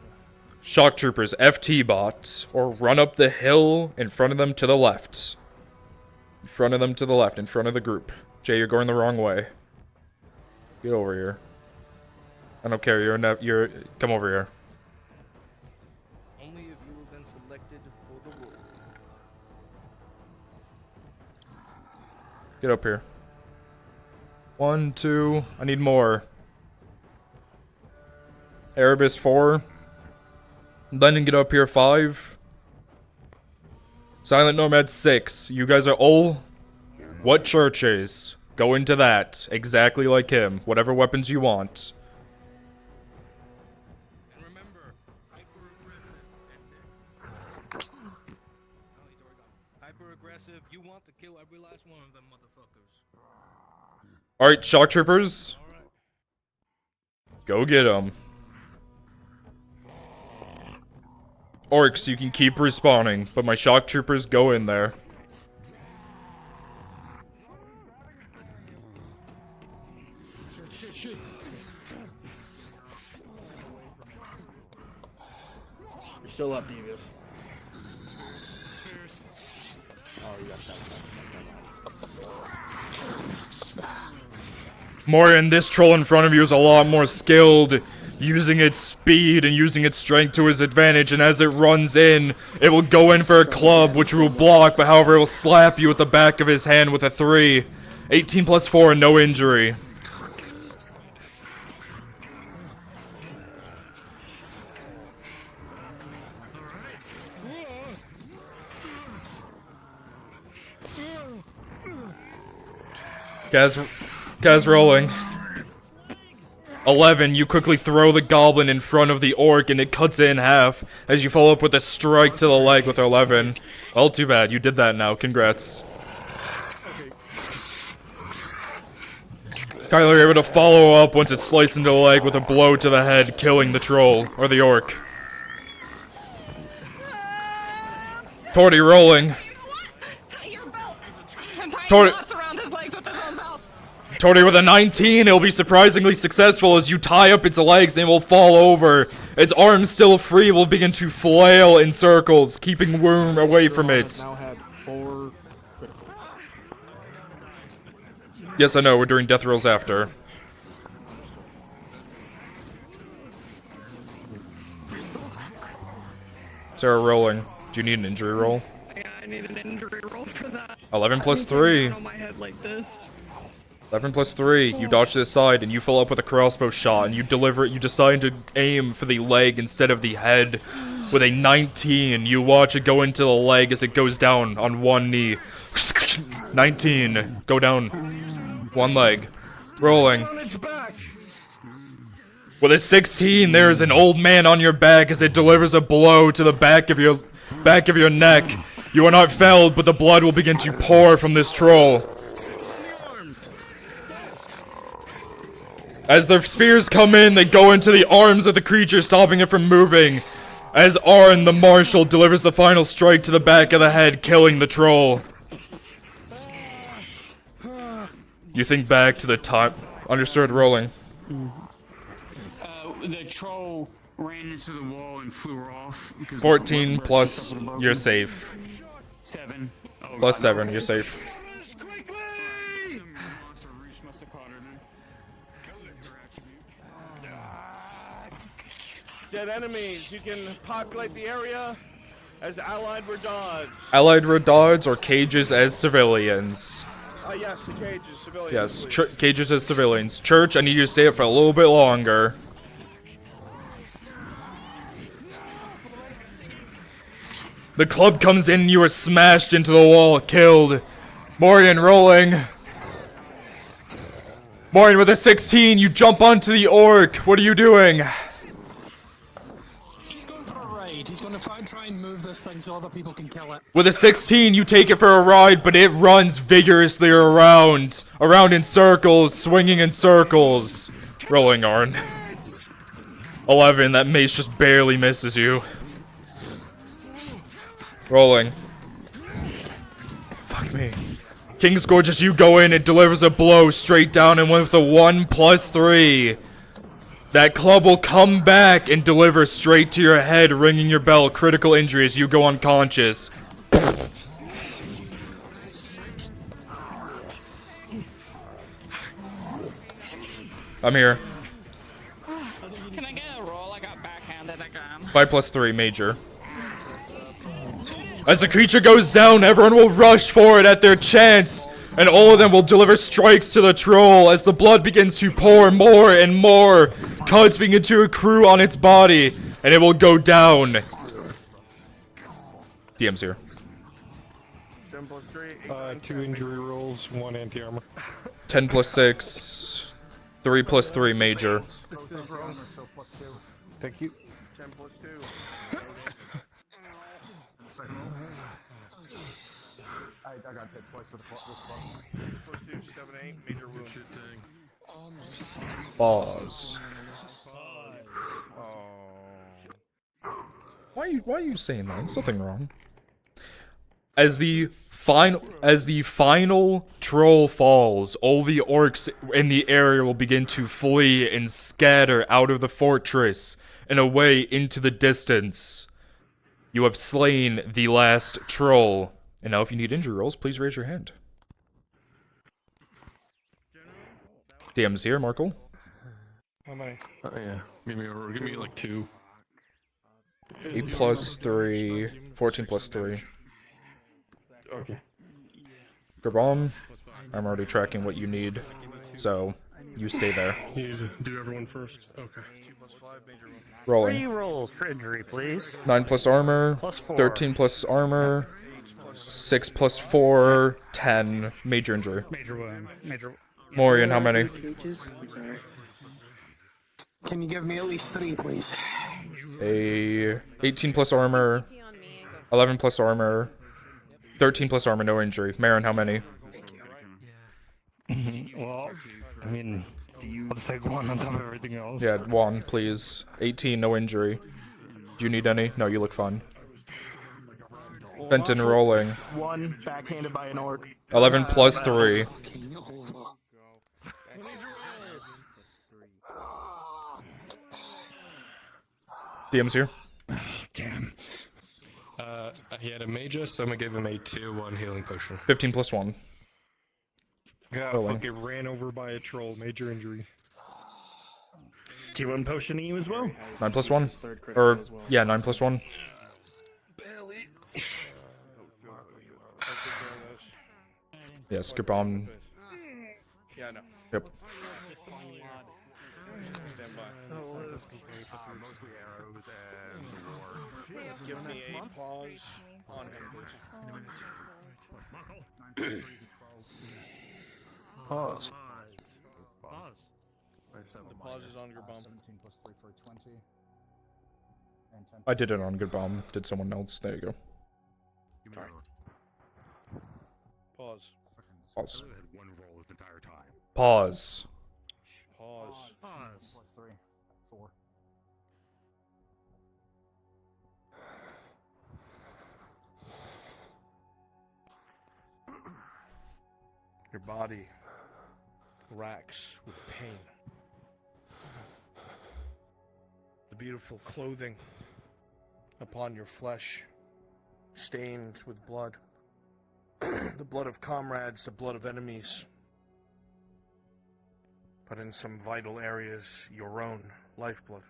Shock troopers, FT bot. Or run up the hill in front of them to the left. In front of them to the left, in front of the group. Jay, you're going the wrong way. Get over here. I don't care, you're come over here. Only if you have been selected for the role. Get up here. 1, 2, I need more. Erebus 4. Lennon, get up here 5. Silent Nomad 6. You guys are all what churches? Go into that. Exactly like him. Whatever weapons you want. Hyper aggressive. You want to kill every last one of them motherfuckers. Alright, shock troopers. Go get them. Orcs, you can keep respawning, but my shock troopers go in there. You're still up, Devious. Oh, you got shot. Morian, this troll in front of you is a lot more skilled, using its speed and using its strength to his advantage, and as it runs in, it will go in for a club, which will block, but however, it will slap you with the back of his hand with a 3. 18 plus 4, no injury. Guys rolling. 11, you quickly throw the goblin in front of the orc and it cuts it in half as you follow up with a strike to the leg with 11. Well, too bad. You did that now. Congrats. Kyler, you're able to follow up once it's sliced into the leg with a blow to the head, killing the troll, or the orc. Torty rolling. Torty with a 19, it'll be surprisingly successful as you tie up its legs and it will fall over. Its arms still free will begin to flail in circles, keeping Worm away from it. Now had 4 criticals. Yes, I know, we're doing death rolls after. Sarah rolling. Do you need an injury roll? Yeah, I need an injury roll for that. 11 plus 3. On my head like this. 11 plus 3, you dodge to the side and you follow up with a crossbow shot and you deliver it. You decide to aim for the leg instead of the head with a 19. You watch it go into the leg as it goes down on one knee. 19, go down. One leg. Rolling. With a 16, there's an old man on your back as it delivers a blow to the back of your neck. You are not felled, but the blood will begin to pour from this troll. As the spears come in, they go into the arms of the creature, stopping it from moving. As Arn, the marshal, delivers the final strike to the back of the head, killing the troll. You think back to the time. Understood, rolling. The troll ran into the wall and flew off. 14 plus, you're safe. 7. Oh, Plus God, 7, no. you're safe. Dead enemies, you can populate the area as allied redards. Allied redards or cages as civilians. Yes, the cages, civilians. Yes, cages as civilians. Church, I need you to stay up for a little bit longer. The club comes in and you are smashed into the wall, killed. Morgan rolling. Morgan with a 16, you jump onto the orc. What are you doing? He's going for a raid. He's going to try and try and move this thing so other people can kill it. With a 16, you take it for a ride, but it runs vigorously around in circles, swinging in circles. Rolling, Arn. 11, that mace just barely misses you. Rolling. Fuck me. King's Gorgeous, you go in, it delivers a blow straight down, and with a 1+3, that club will come back and deliver straight to your head, ringing your bell. Critical injury as you go unconscious. I'm here. Can I get a roll? I got backhanded again. 5+3, major. As the creature goes down, everyone will rush for it at their chance, and all of them will deliver strikes to the troll as the blood begins to pour more and more. Cuts begin to accrue on its body, and it will go down. DM's here. 2 injury rolls, 1 anti-armor. 10+6, 3+3, major. This feels wrong. Thank you. 10+2. I got hit twice with this one. 6+2, 7, 8, major wound. Pause. Why are you saying that? There's nothing wrong. As the final troll falls, all the orcs in the area will begin to flee and scatter out of the fortress and away into the distance. You have slain the last troll. And now if you need injury rolls, please raise your hand. DM's here, Markle. How many? Yeah. Give me like 2. 8+3, 14+3. Okay. Grabom, I'm already tracking what you need, so you stay there. You need to do everyone first? Okay. Rolling. 3 rolls for injury, please. 9+ armor, +4. 13+ armor, 6+4, 10, major injury. Major wound. Major. Morian, how many? Can you give me at least 3, please? A 18+ armor, 11+ armor, 13+ armor, no injury. Marin, how many? Well, I mean, let's take 1 on top of everything else. Yeah, 1, please. 18, no injury. Do you need any? No, you look fine. Fenton rolling. 1 backhanded by an orc. 11+3. DM's here. Damn. He had a major, so I'm gonna give him a tier 1 healing potion. 15+1. Yeah, Rolling. fucking ran over by a troll, major injury. Tier 1 potion you as well? 9+1. Or, yeah, 9+1. Yes, Grabom. Yeah, I know. Yep. Stand by. Give me a pause on him, please. Pause. The pause is on your bump. I did it on good bomb. Did someone else? There you go. Sorry. Pause. Pause. One roll this entire time. Pause. Pause. Pause. +4. Your body racks with pain. The beautiful clothing upon your flesh stained with blood. The blood of comrades, the blood of enemies. But in some vital areas, your own lifeblood.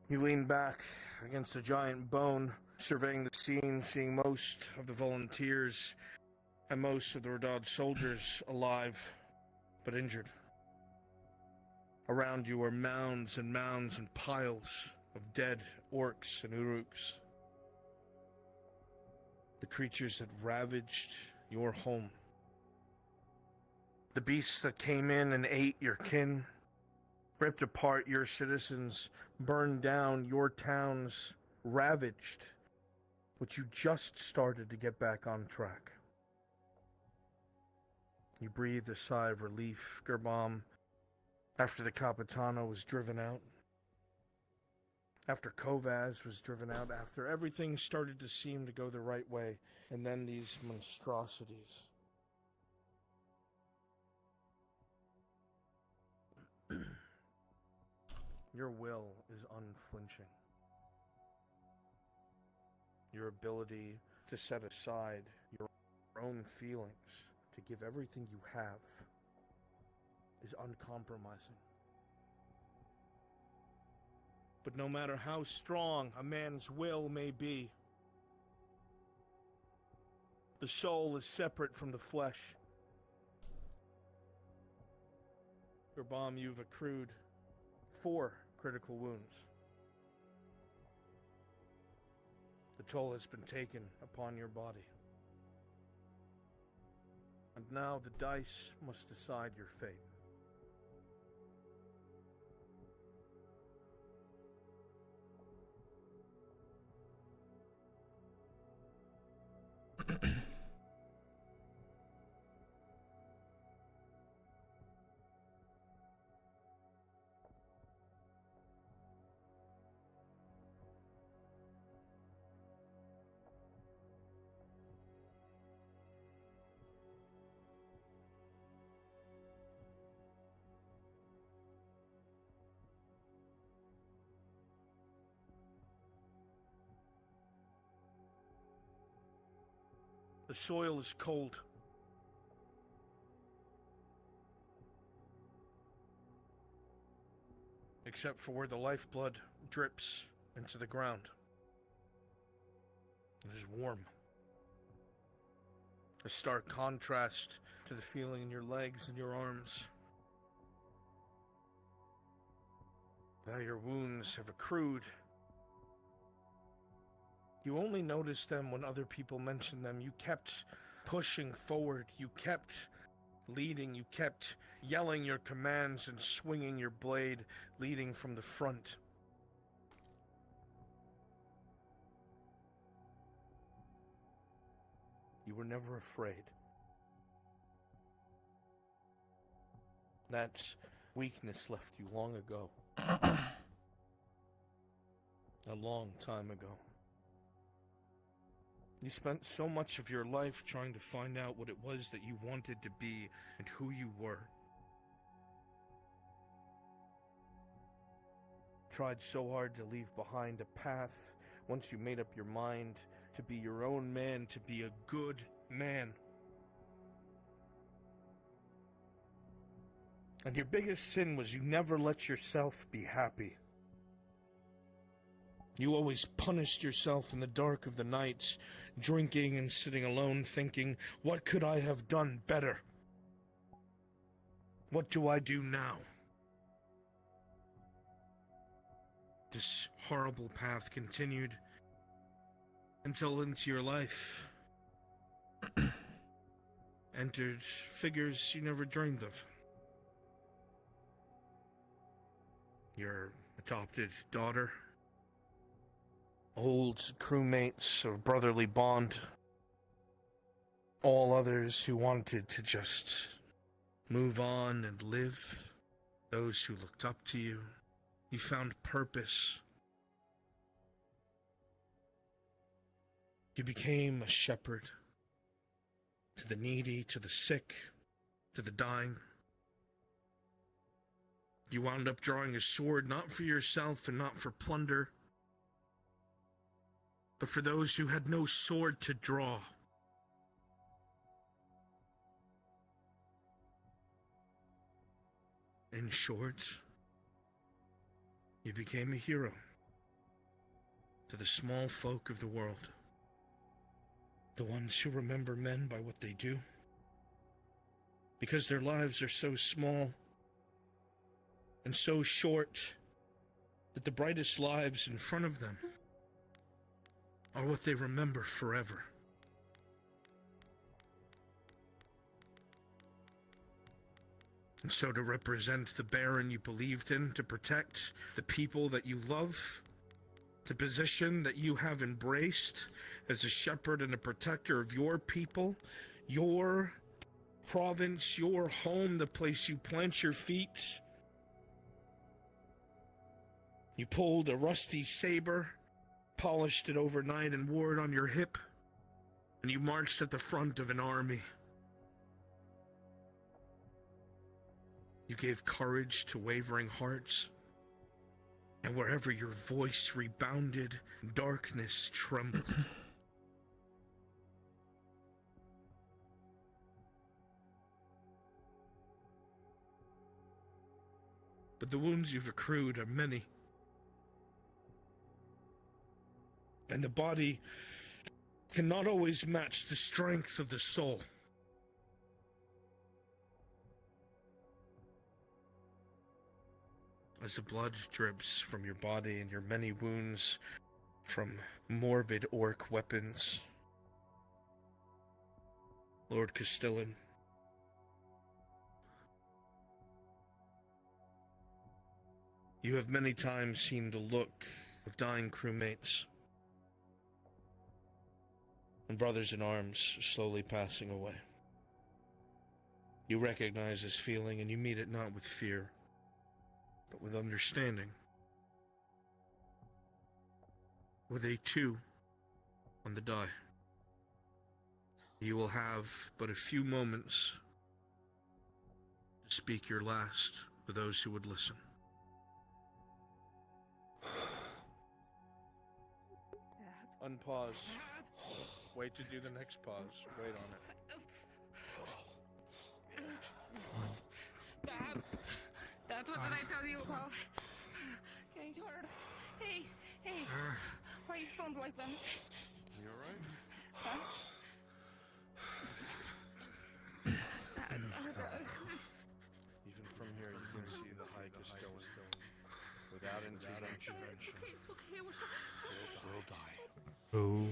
You lean back against a giant bone, surveying the scene, seeing most of the volunteers and most of the Redod soldiers alive, but injured. Around you are mounds and mounds and piles of dead orcs and uruks. The creatures that ravaged your home. The beasts that came in and ate your kin, ripped apart, your citizens burned down, your towns ravaged, but you just started to get back on track. You breathed a sigh of relief, Gerbam, after the Capitano was driven out, after Kovaz was driven out, after everything started to seem to go the right way, and then these monstrosities. Your will is unflinching. Your ability to set aside your own feelings, to give everything you have, is uncompromising. But no matter how strong a man's will may be, the soul is separate from the flesh. Gerbam, you've accrued 4 critical wounds. The toll has been taken upon your body. And now the dice must decide your fate. The soil is cold. Except for where the lifeblood drips into the ground. It is warm. A stark contrast to the feeling in your legs and your arms. Now your wounds have accrued. You only noticed them when other people mentioned them. You kept pushing forward. You kept leading. You kept yelling your commands and swinging your blade, leading from the front. You were never afraid. That weakness left you long ago. A long time ago. You spent so much of your life trying to find out what it was that you wanted to be and who you were. Tried so hard to leave behind a path once you made up your mind to be your own man, to be a good man. And your biggest sin was you never let yourself be happy. You always punished yourself in the dark of the night, drinking and sitting alone thinking, what could I have done better? What do I do now? This horrible path continued until into your life entered figures you never dreamed of. Your adopted daughter, old crewmates of brotherly bond, all others who wanted to just move on and live, those who looked up to you. You found purpose. You became a shepherd to the needy, to the sick, to the dying. You wound up drawing a sword not for yourself and not for plunder, but for those who had no sword to draw. In short, you became a hero to the small folk of the world. The ones who remember men by what they do. Because their lives are so small and so short that the brightest lives in front of them are what they remember forever. And so to represent the Baron you believed in, to protect the people that you love, the position that you have embraced as a shepherd and a protector of your people, your province, your home, the place you plant your feet. You pulled a rusty saber, polished it overnight, and wore it on your hip, and you marched at the front of an army. You gave courage to wavering hearts, and wherever your voice rebounded, darkness trembled. But the wounds you've accrued are many, and the body cannot always match the strength of the soul. As the blood drips from your body and your many wounds from morbid orc weapons, Lord Castellan, you have many times seen the look of dying crewmates and brothers in arms slowly passing away. You recognize this feeling, and you meet it not with fear, but with understanding. With a two on the die, you will have but a few moments to speak your last for those who would listen. Unpause. Wait to do the next pause. Wait on it. Dad, what did I tell you about getting hurt? Hey, why you sound like that? You alright? Huh? Even from here, you can see the high Castellan without intervention. It's okay, We'll die. Oh.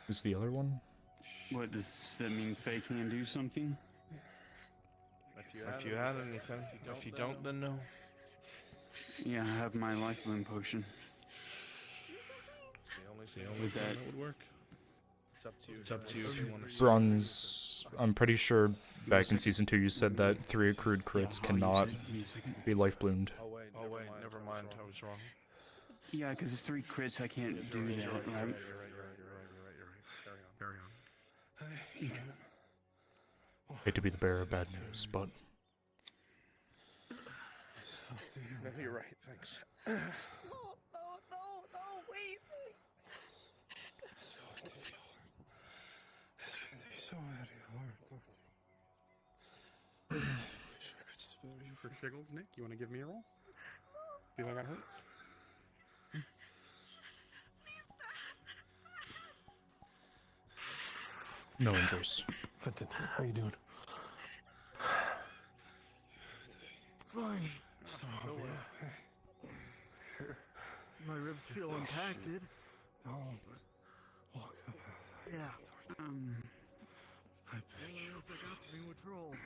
Is the other one? What, does that mean Faye can do something? If you had anything, if you don't, then no. Yeah, I have my life bloom potion. It's the only thing that would work. It's up to you if you want to. Bronze. I'm pretty sure back in season 2 you said that 3 accrued crits cannot be life bloomed. Oh wait, never mind. I was wrong. Yeah, because it's 3 crits, I can't do that, right? You're right. Carry on. Hate to be the bearer of bad news, but No, you're right. Thanks. No, wait. So very hard, Doctor. I wish I could spare you For shiggles, Nick, you want to give me a roll? Feel like I got hurt? no injuries. Fenton, how you doing? Fine. Don't worry. Sure. My ribs feel impacted. Don't walk the path. Yeah. I beg you. I got to be what's wrong.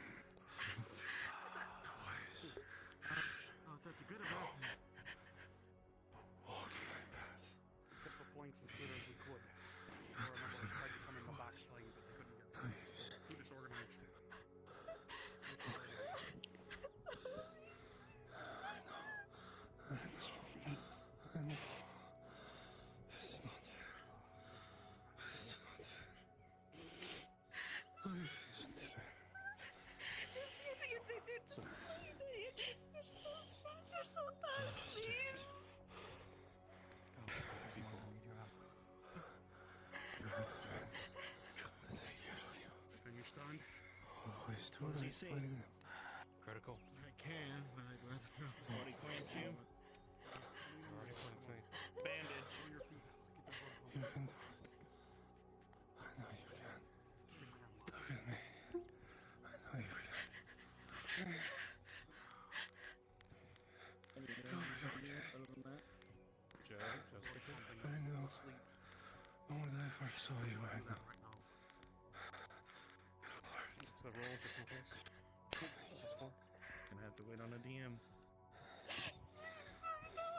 Twice. Oh, that's a good about me. Walk my path. Kept the flanks as good as we could. Not Or through tried to come in the back sling, but they couldn't get through. Please. Too disorganized. I know. It's not fair. It's not fair. Life isn't fair. You're so strong. You're so tough. Please. Can you stand? Always do the right thing. Critical. I can, but I'd rather not. Already claimed you. Already claimed me. Bandage on your feet. You can do it. I know you can. Look at me. I know you can. I know. Not if I saw you right now. It'll hurt. So roll just in case. have to wait on a DM.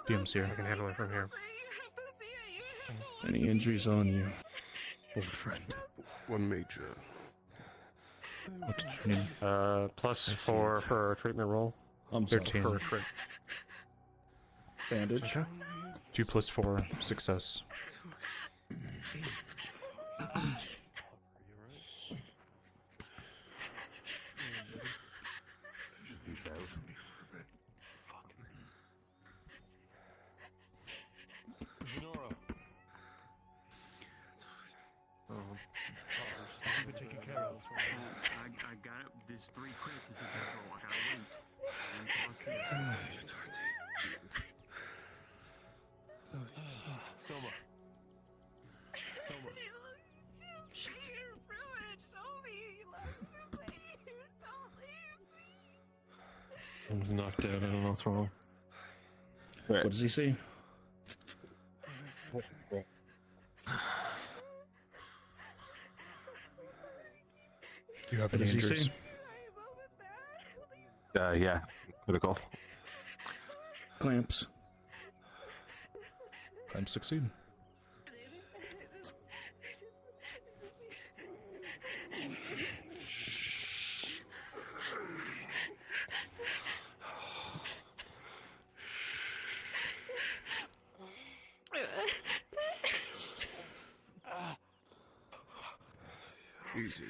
DM's here. I can handle it from here. Any injuries on you, old friend? One major. What did you need? +4 for a treatment roll. I'm 13. sorry, for bandage. 2 + 4, success. He's out. Zenora. You've been taken care of. I got it. There's 3 crits as a control. I gotta wait. And pause Soma. Soma. He's knocked out. I don't know what's wrong. What does he see? Do you have What any does he injuries? see? Yeah, critical. Clamps. Clamps succeed. Easy.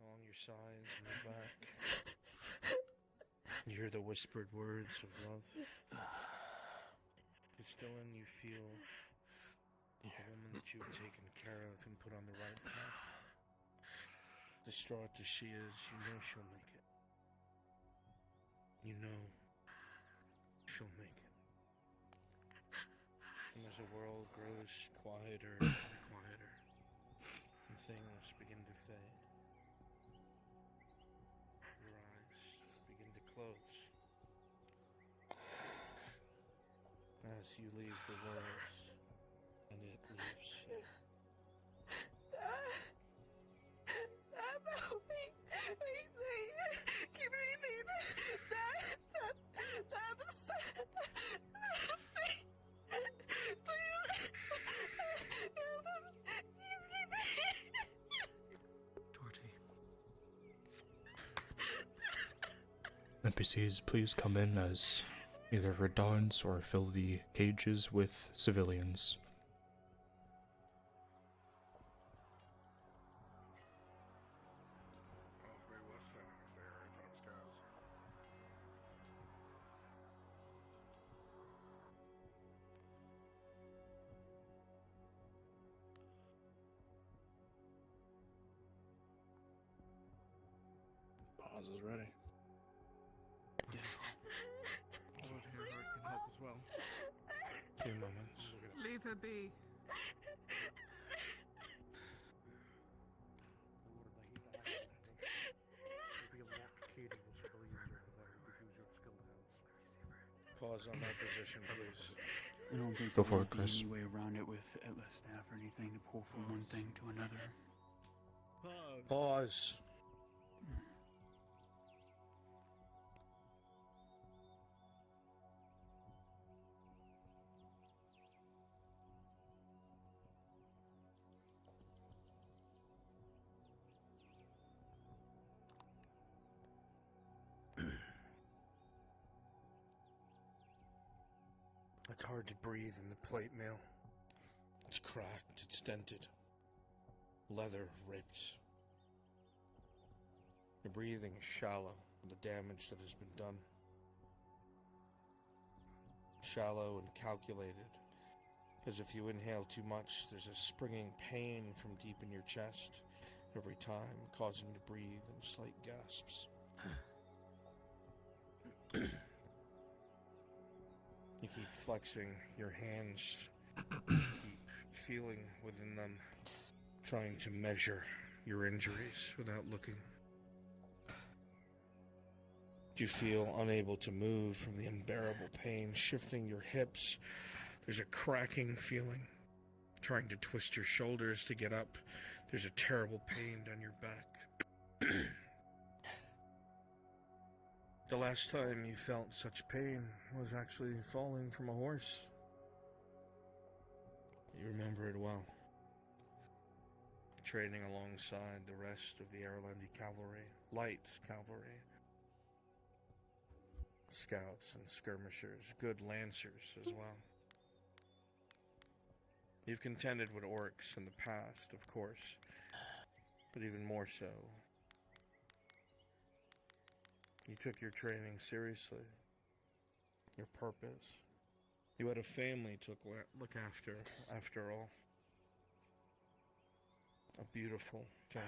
Along your sides and your back. You hear the whispered words of love. Distilling, you feel the woman that you have taken care of and put on the right path. Distraught as she is, you know she'll make it. You know she'll make it. And as the world grows quieter and quieter, and things begin to fade, your eyes begin to close as you leave the world and it leaves you. NPCs, please come in as either redons or fill the cages with civilians. Pause is ready. Lord Herod can help as well. 2 moments. Leave her be. Pause on that position, please. I don't think Go there for would it, be Chris. any way around it with Atlas staff or anything to pull from one thing to another. Pause. It's hard to breathe in the plate mail. It's cracked, it's dented. Leather ripped. Your breathing is shallow from the damage that has been done. Shallow and calculated. As if you inhale too much, there's a springing pain from deep in your chest every time, causing you to breathe in slight gasps. You keep flexing your hands, keep feeling within them, trying to measure your injuries without looking. You feel unable to move from the unbearable pain shifting your hips. There's a cracking feeling, trying to twist your shoulders to get up. There's a terrible pain down your back. The last time you felt such pain was actually falling from a horse. You remember it well. Training alongside the rest of the Airlandi cavalry, light cavalry, scouts and skirmishers, good lancers as well. You've contended with orcs in the past, of course, but even more so, you took your training seriously, your purpose. You had a family to look after all. A beautiful family.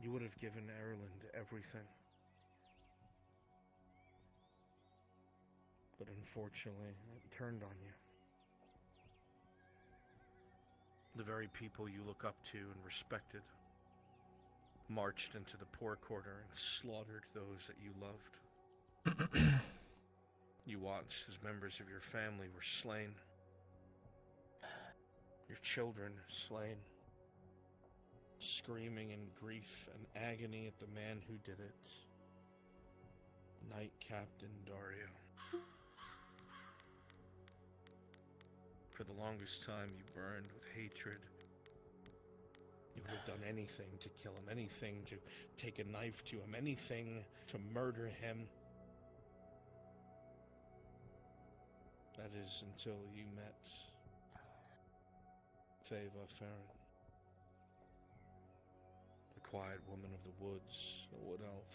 You would have given Ireland everything. But unfortunately, it turned on you. The very people you look up to and respected marched into the poor quarter and slaughtered those that you loved. You watched as members of your family were slain. Your children slain. Screaming in grief and agony at the man who did it. Knight Captain Dario. For the longest time you burned with hatred. You would have done anything to kill him, anything to take a knife to him, anything to murder him. That is until you met Feva Farron. The quiet woman of the woods, a wood elf.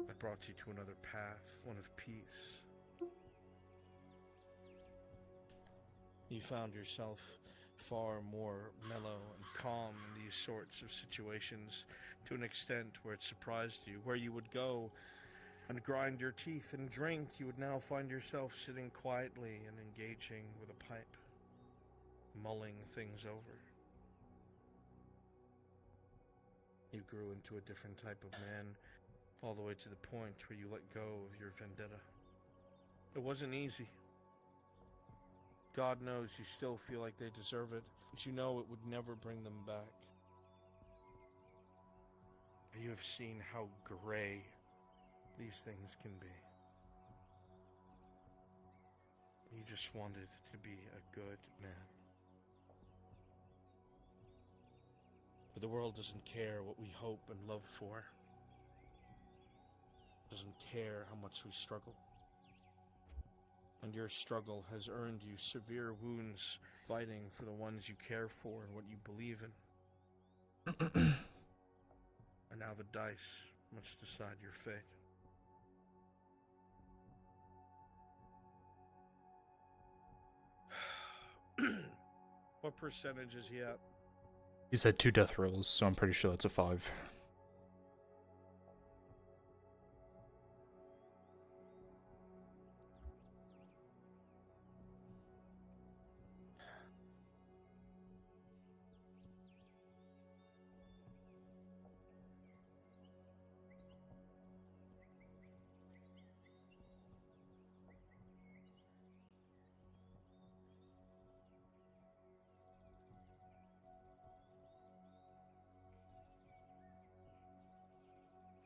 I brought you to another path, one of peace. You found yourself far more mellow and calm in these sorts of situations, to an extent where it surprised you. Where you would go and grind your teeth and drink, you would now find yourself sitting quietly and engaging with a pipe, mulling things over. You grew into a different type of man, all the way to the point where you let go of your vendetta. It wasn't easy. God knows you still feel like they deserve it, but you know it would never bring them back. You have seen how gray these things can be. You just wanted to be a good man. But the world doesn't care what we hope and love for. It doesn't care how much we struggle. And your struggle has earned you severe wounds fighting for the ones you care for and what you believe in. And now the dice must decide your fate. What percentage is he at? He said 2 death rolls, so I'm pretty sure that's a 5.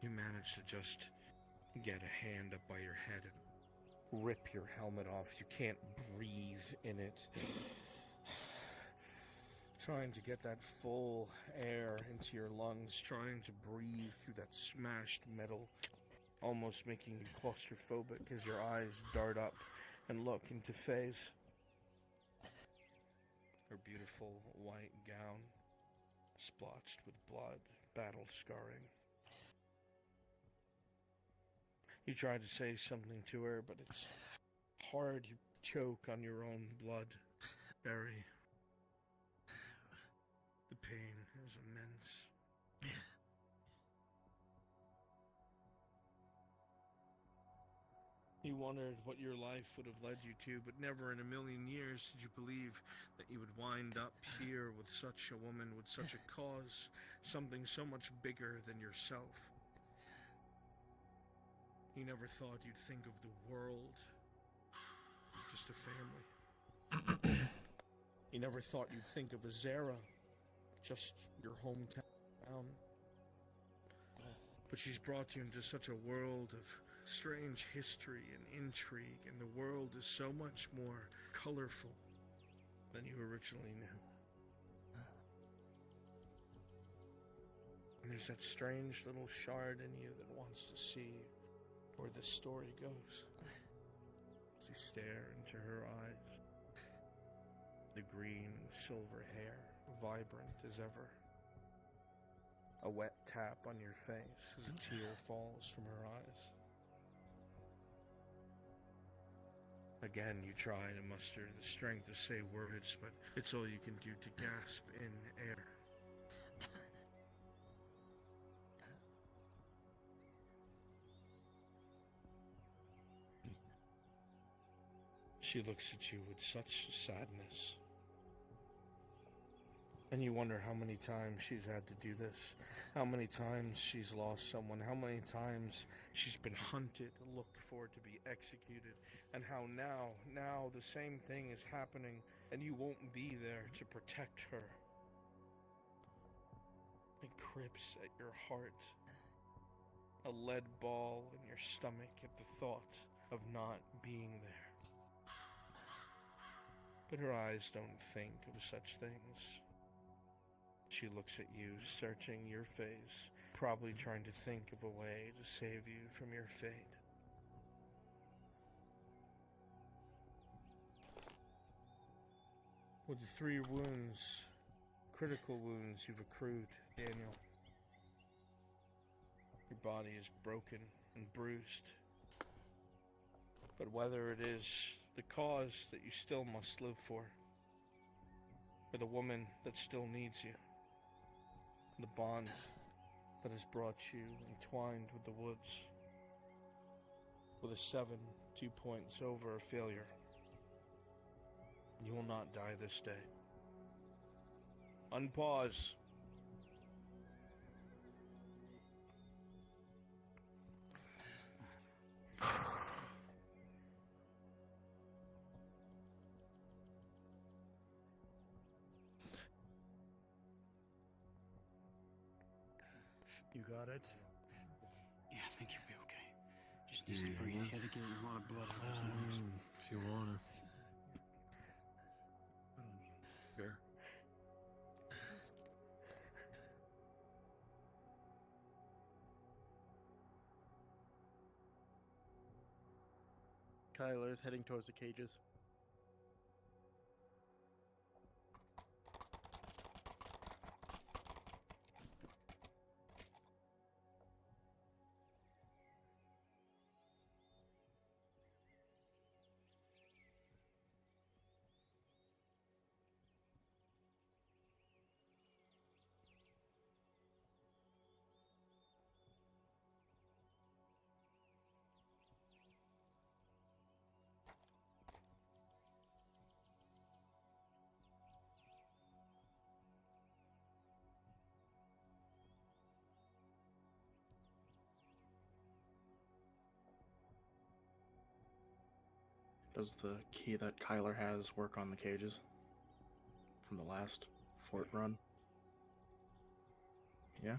You managed to just get a hand up by your head and rip your helmet off. You can't breathe in it. Trying to get that full air into your lungs, trying to breathe through that smashed metal, almost making you claustrophobic as your eyes dart up and look into Faye's. Her beautiful white gown, splotched with blood, battle scarring. You try to say something to her, but it's hard. You choke on your own blood, Barry. The pain is immense. You wondered what your life would have led you to, but never in a million years did you believe that you would wind up here with such a woman, with such a cause, something so much bigger than yourself. You never thought you'd think of the world, just a family. You never thought you'd think of Azera, just your hometown. But she's brought you into such a world of strange history and intrigue, and the world is so much more colorful than you originally knew. And there's that strange little shard in you that wants to see where this story goes. As you stare into her eyes, the green and silver hair, vibrant as ever. A wet tap on your face as a tear falls from her eyes. Again, you try to muster the strength to say words, but it's all you can do to gasp in air. She looks at you with such sadness. And you wonder how many times she's had to do this, how many times she's lost someone, how many times she's been hunted, looked for to be executed, and how now the same thing is happening and you won't be there to protect her. It grips at your heart, a lead ball in your stomach at the thought of not being there. But her eyes don't think of such things. She looks at you, searching your face, probably trying to think of a way to save you from your fate. With the 3 wounds, critical wounds you've accrued, Daniel, your body is broken and bruised. But whether it is the cause that you still must live for, or the woman that still needs you, the bond that has brought you entwined with the woods, with a 7, 2 points over a failure, you will not die this day. Unpause. You got it? Yeah, I think you'll be okay. Just needs to breathe. You had to get a lot of blood out of his lungs. If you wanna. Here. Kyler is heading towards the cages. Does the key that Kyler has work on the cages from the last fort run? Yeah?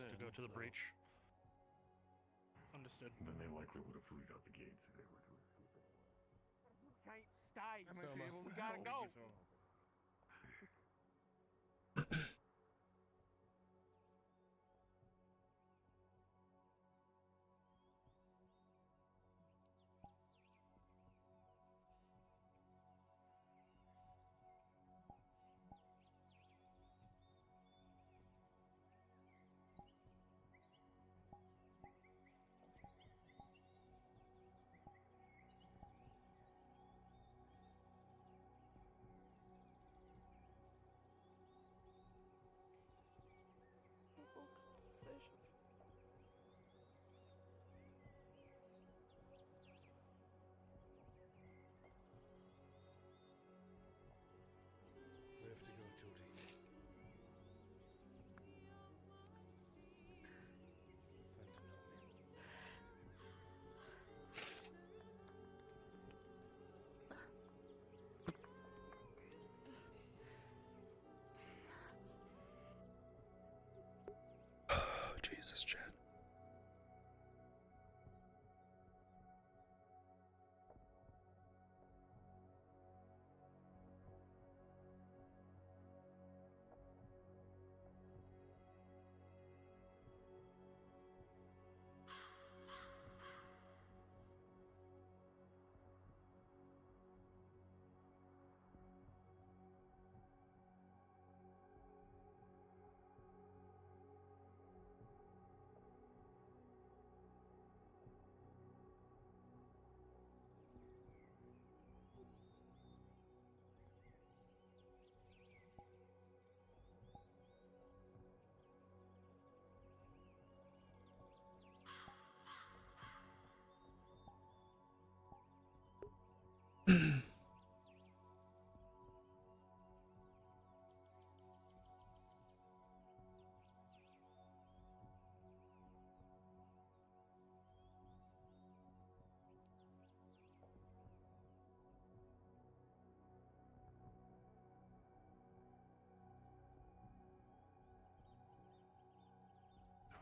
us to go to the breach. Understood. Then they likely would have freed out the gates if they were to escape anyway. Can't stay. We gotta go. We have to go, Jody. Fenton, help me. Jesus, Chad.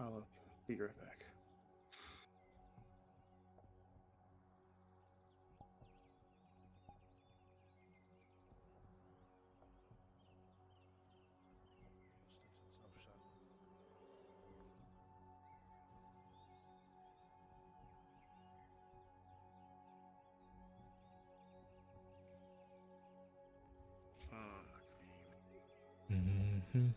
I'll be right back. Stitch itself shut. Mm-hmm.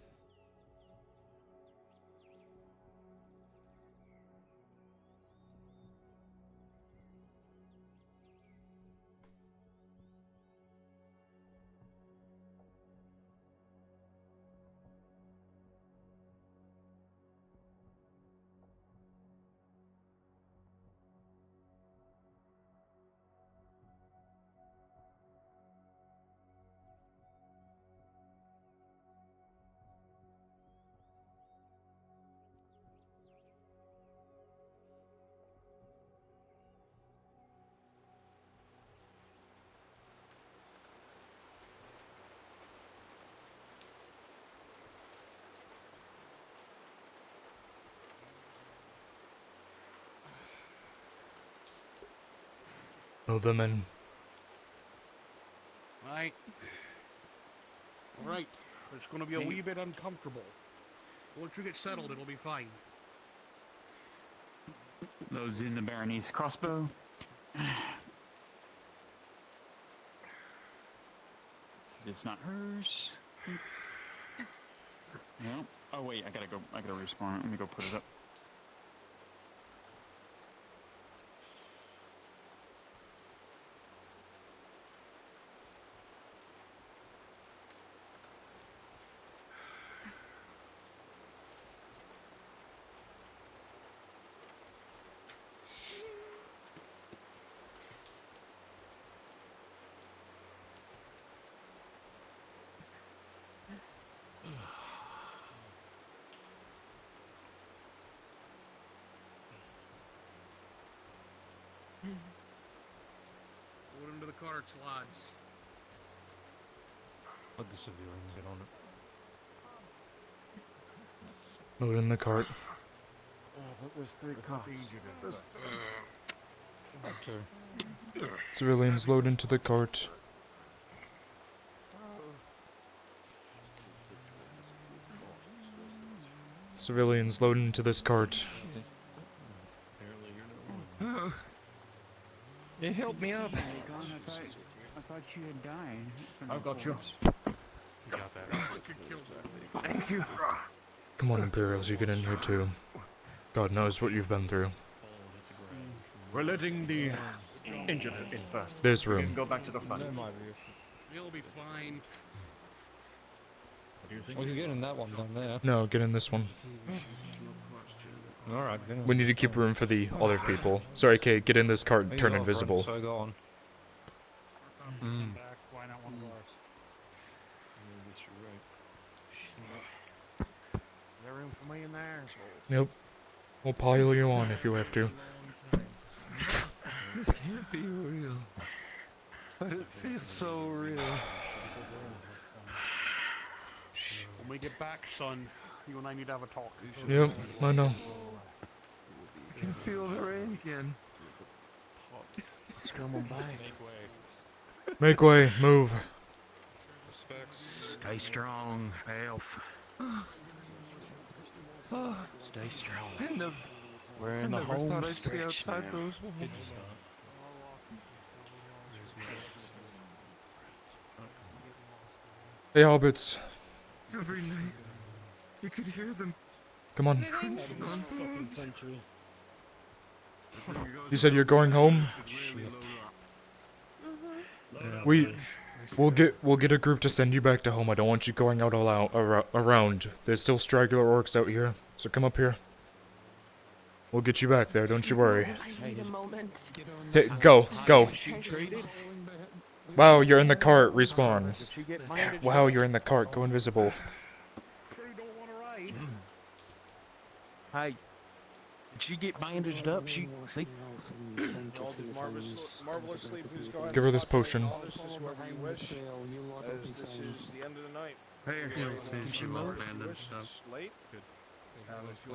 Know them in. Alright. Alright. It's gonna be a wee bit uncomfortable. Once you get settled, it'll be fine. Those in the Berenice crossbow. It's not hers. No. Oh wait, I gotta respawn it. Let me go put it up. Go into the carts, lads. Let the civilians get on it. Load in the cart. There's 3 cops. Civilians load into the cart. Civilians load into this cart. You helped me up. I thought you had died. I've got you. You got that. Thank you. Come on, Imperials, you get in here too. God knows what you've been through. We're letting the injured in first. This We room. can go back to the front. You'll be fine. What do you think? We can get in that one down there. No, get in this one. Alright, We need to keep room for the other people. Sorry, Kate, get in this cart and turn invisible. So go on. Why not one of ours? Is there room for me in there? Yep. We'll pile you on if you have to. This can't be real. But it feels so real. When we get back, son, you and I need to have a talk. Yep, I know. I can feel the rain again. Let's come on back. Make way, move. Stay strong, elf. Stay strong. We're I in the never home thought I'd see stretch outside now. those walls. Hey, hobbits. Every night, you could hear them. Come on. crunching on bones. You said you're going home? We'll get a group to send you back to home. I don't want you going out around. There's still straggler orcs out here, so come up here. We'll get you back there, don't you worry. I need a moment. Go. Wow, you're in the cart, respawn. Wow, you're in the cart, go invisible. Hey, did she get bandaged up? She Y'all did marvelously. Please go ahead Give her and this stop the potion. whoever you wish, as this is the end of the night. Can she move? It's late. If you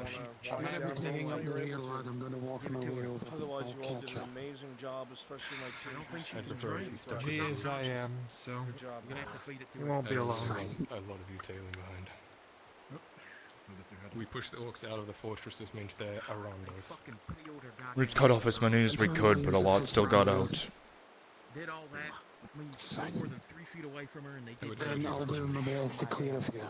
I'm wanna never taking down up the the road, rear lad. I'm going to walk my way over. Otherwise, you all I'll did catch an up. amazing job, especially my team. I don't think I prefer if you stuck with Yes, I am. So Good job. you won't be alone. A lot of you tailing behind. We push the orcs out of the fortress, this means they're around us. We cut off as many as we could, but a lot still got out. Did all that with me more than 3 feet away from her, and they did. Then I'll do my best to clear of you.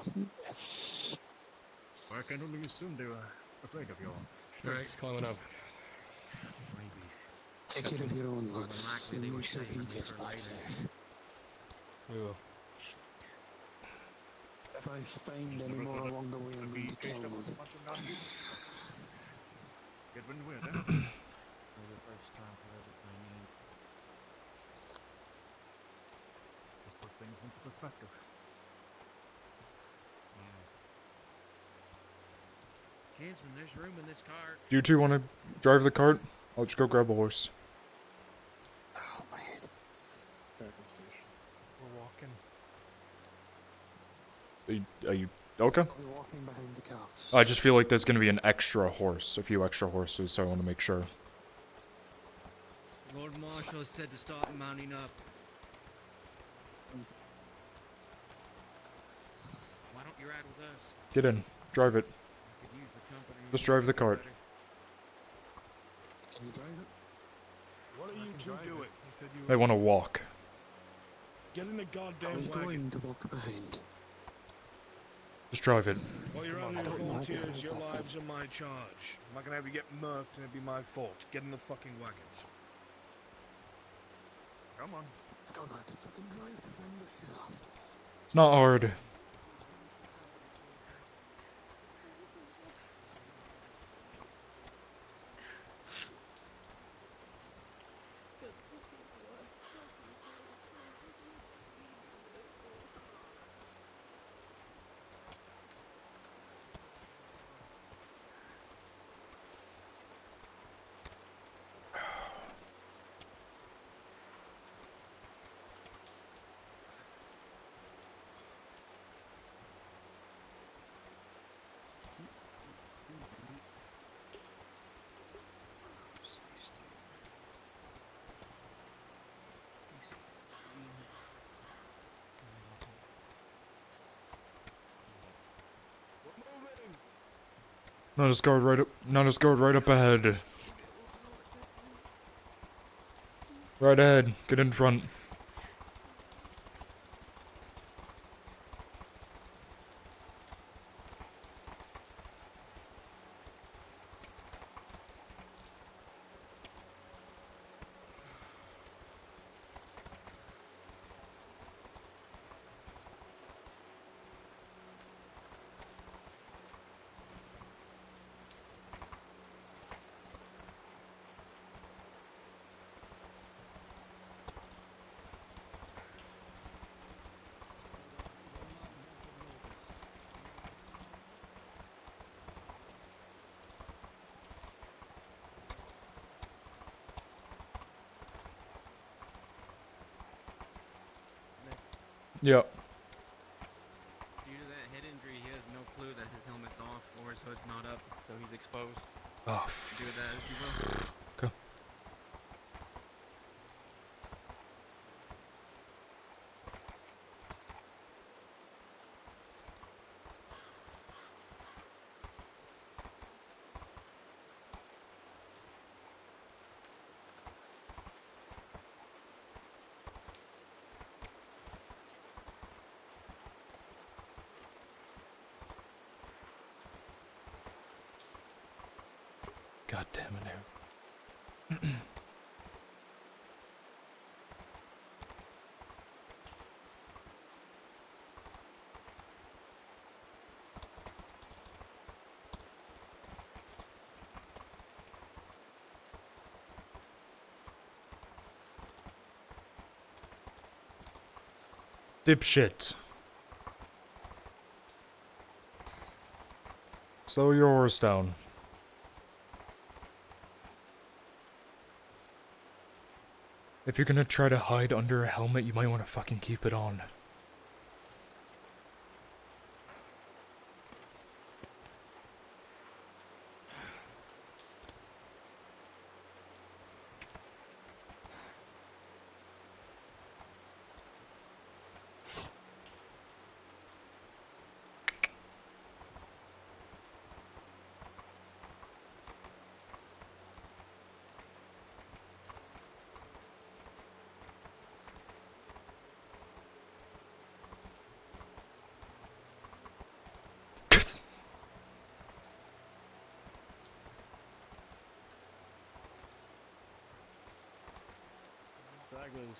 I can only assume they were afraid of you all. Alright, climbing up. Take care of your own lads. And make sure he gets back safe. We will. If I find any more along the way, I'm going to kill them. Get wind weird, eh? Just puts things into perspective. Kinsman, there's room in this car. Do you two want to drive the cart? I'll just go grab a horse. Oh, man. We're walking. Are you okay? We're walking behind the carts. I just feel like there's gonna be an extra horse, a few extra horses, so I want to make sure. Lord Marshal said to start mounting up. Why don't you ride with us? Get in, drive it. Could use the company. Just drive the cart. Can you drive it? What are you two doing? They want to walk. Get in the I goddamn was wagon. going to walk behind. Just drive it. While you're out here, volunteers, your lives are my charge. I'm not gonna have you get murked, and it'd be my fault. Get in the fucking wagons. Come on. I don't know how to fucking drive the thing, but sure. It's not hard. Notice guard right up. Notice guard right up ahead. Right ahead. Get in front. Yep. Due to that head injury, he has no clue that his helmet's off or his hood's not up, so he's exposed. Oh. Do with that as you will. Okay. God damn it, Aaron. Dipshit. Slow your horse down. If you're gonna try to hide under a helmet, you might want to fucking keep it on. Stragglers.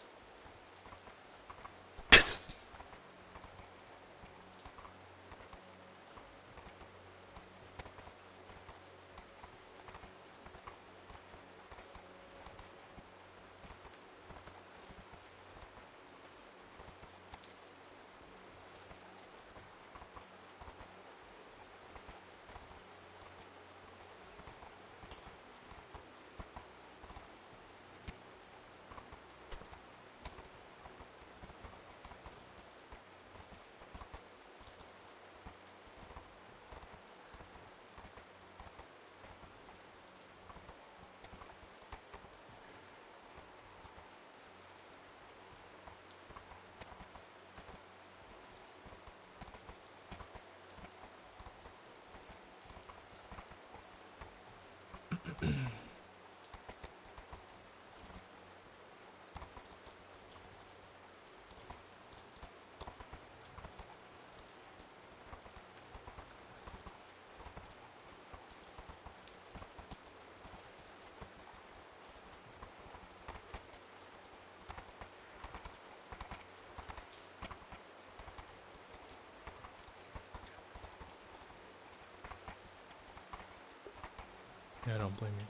Yeah, I don't blame you.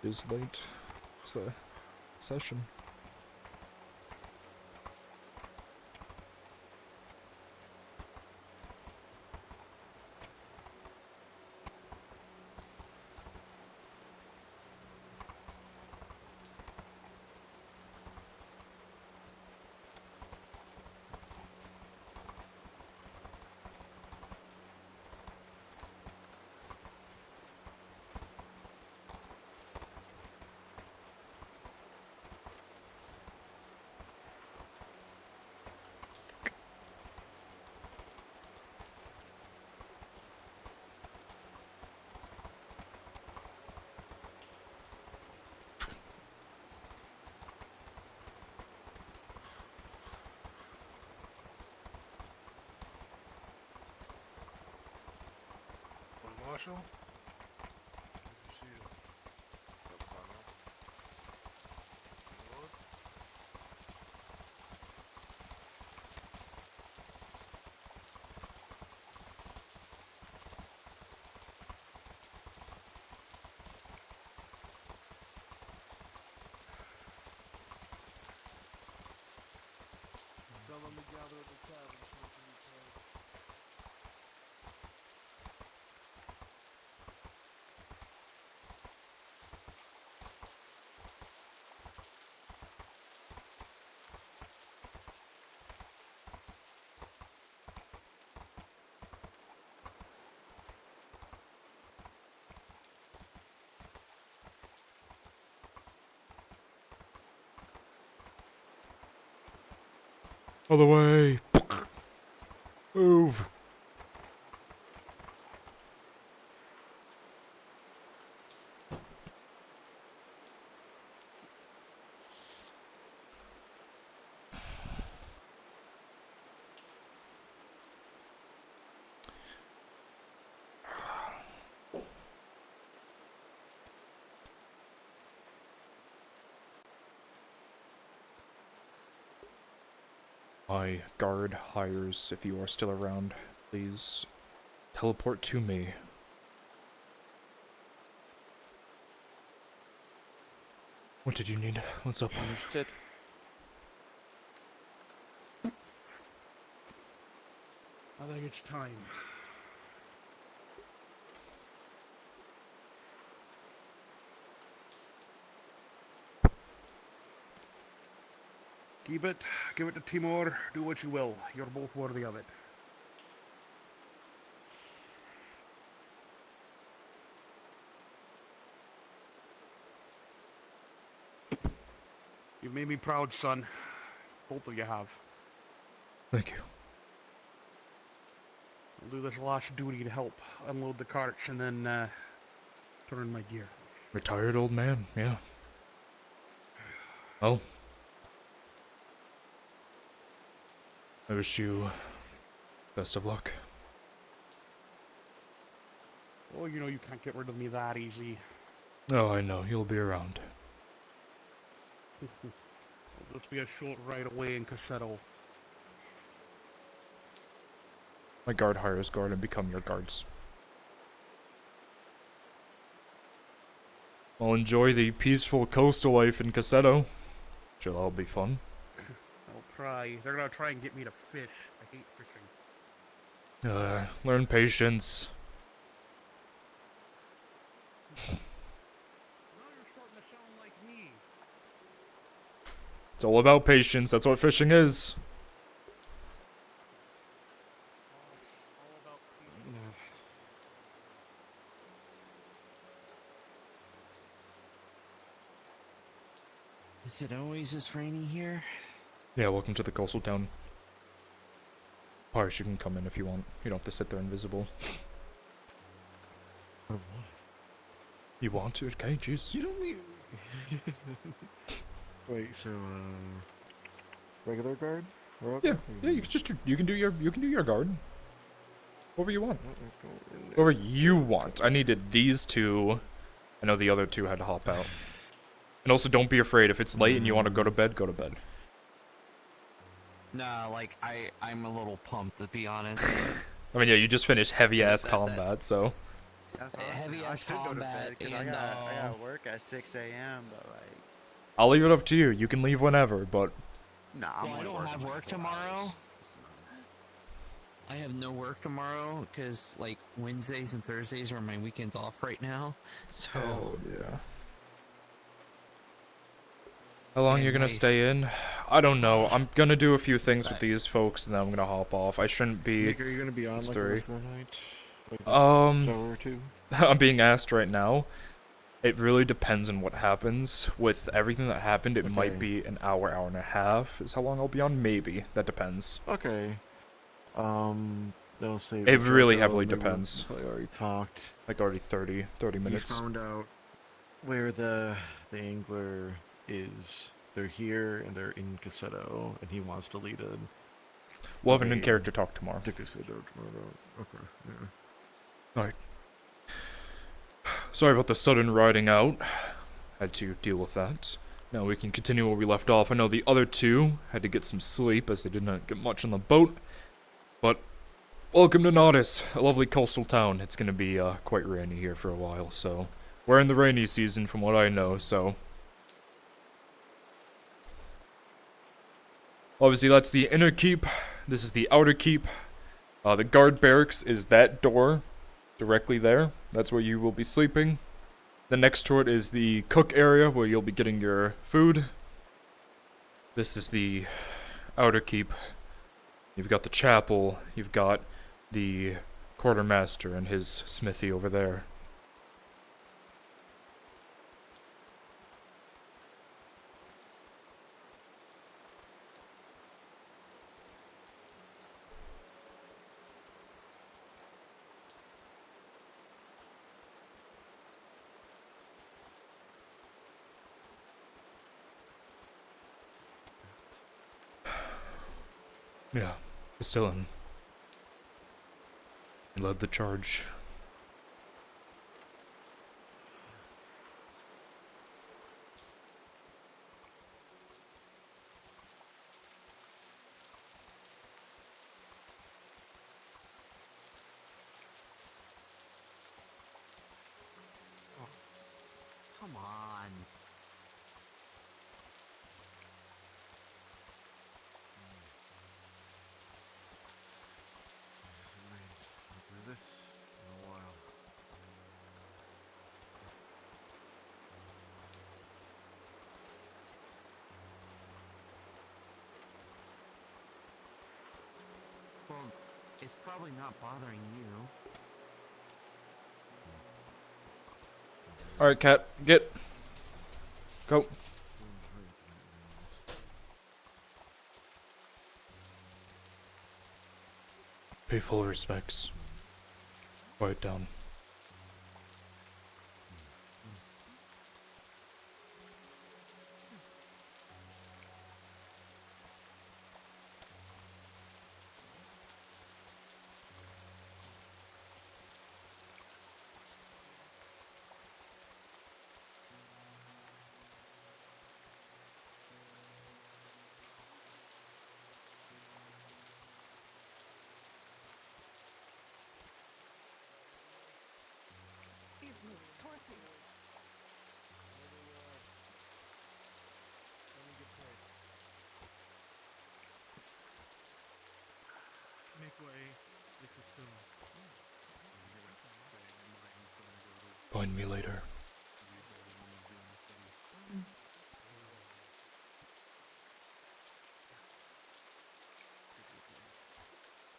It is late. It's the session. so. Someone to gather at the tavern smoking each other. Other way. Move. My guard hires, if you are still around, please teleport to me. What did you need? What's up? Understood. I think it's time. Keep it. Give it to Timur. Do what you will. You're both worthy of it. You've made me proud, son. Both of you have. Thank you. I'll do this last duty to help unload the carts and then turn in my gear. Retired old man, yeah. Well, I wish you best of luck. Oh, you know you can't get rid of me that easy. Oh, I know. You'll be around. It'll just be a short ride away in Cassetto. My guard hires guard and become your guards. Well, enjoy the peaceful coastal life in Cassetto. Should all be fun. I'll try. They're gonna try and get me to fish. I hate fishing. Learn patience. It's all about patience. That's what fishing is. Is it always this rainy here? Yeah, welcome to the coastal town. Parish, you can come in if you want. You don't have to sit there invisible. You want to? Okay, jeez. You don't need. Wait, so regular guard? We're okay? Yeah, you can just you can do your guard. Whatever you want. Whatever you want. I needed these two. I know the other two had to hop out. And also, don't be afraid. If it's late and you want to go to bed, go to bed. Nah, like I'm a little pumped to be honest. I mean, yeah, you just finished heavy-ass combat, so... Heavy ass combat, because I got work at 6 a.m. But like, I'll leave it up to you. You can leave whenever, but... nah, I don't have work tomorrow. I have no work tomorrow because like Wednesdays and Thursdays are my weekends off right now. So yeah. How long you gonna stay in? I don't know. I'm gonna do a few things with these folks, and then I'm gonna hop off. I shouldn't be. Nick, are you gonna be on like the rest of the night? Like, hour or two? I'm being asked right now. It really depends on what happens. With everything that happened, it might be an hour, hour and a half. Is how long I'll be on? Maybe. That depends. Okay. They'll say. It really heavily depends. I already talked. Like already 30 minutes. He found out where the angler is. They're here and they're in Cassetto, and he wants to lead a. We'll have an in-character talk tomorrow. To Cassetto tomorrow. Okay. Yeah. Alright. Sorry about the sudden riding out. Had to deal with that. Now we can continue where we left off. I know the other two had to get some sleep as they did not get much on the boat. But welcome to Naudis, a lovely coastal town. It's gonna be quite rainy here for a while, so we're in the rainy season from what I know, so obviously that's the inner keep. This is the outer keep. The guard barracks is that door directly there. That's where you will be sleeping. The next to it is the cook area where you'll be getting your food. This is the outer keep. You've got the chapel, you've got the quartermaster and his smithy over there. Yeah, Castellan. He led the charge. Come on. I'll do this in a while. Well, it's probably not bothering you. Alright, Cat, get. Go. Pay full respects. Quiet down. Make way. This is soon. Join me later.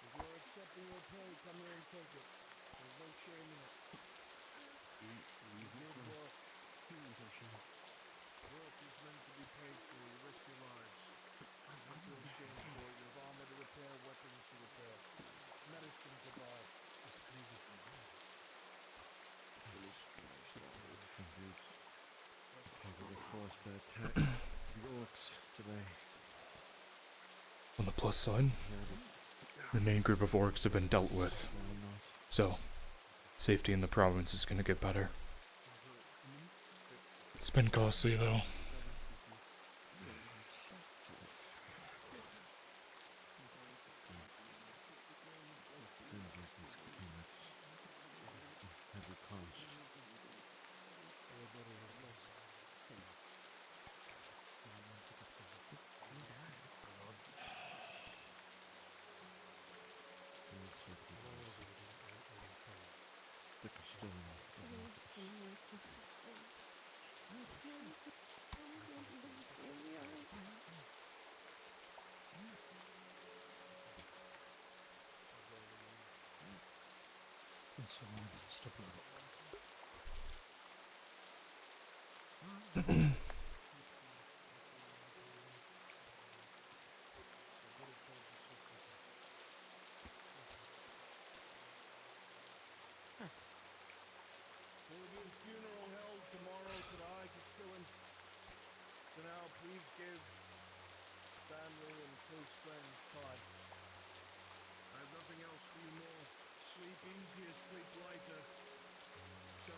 If you're accepting your pay, come here and take it. There's no shame in it. Good work. Work is meant to be paid for. You risk your lives. Don't feel ashamed for it. You have armor to repair, weapons to repair, medicine to buy. Just please it. Forced to attack the orcs today. On the plus side, the main group of orcs have been dealt with. So, safety in the province is gonna get better. It's been costly though. There will be a funeral held tomorrow to the High Castellan. So now please give family and close friends time. I have nothing else for you more. Sleep easier, sleep lighter. Show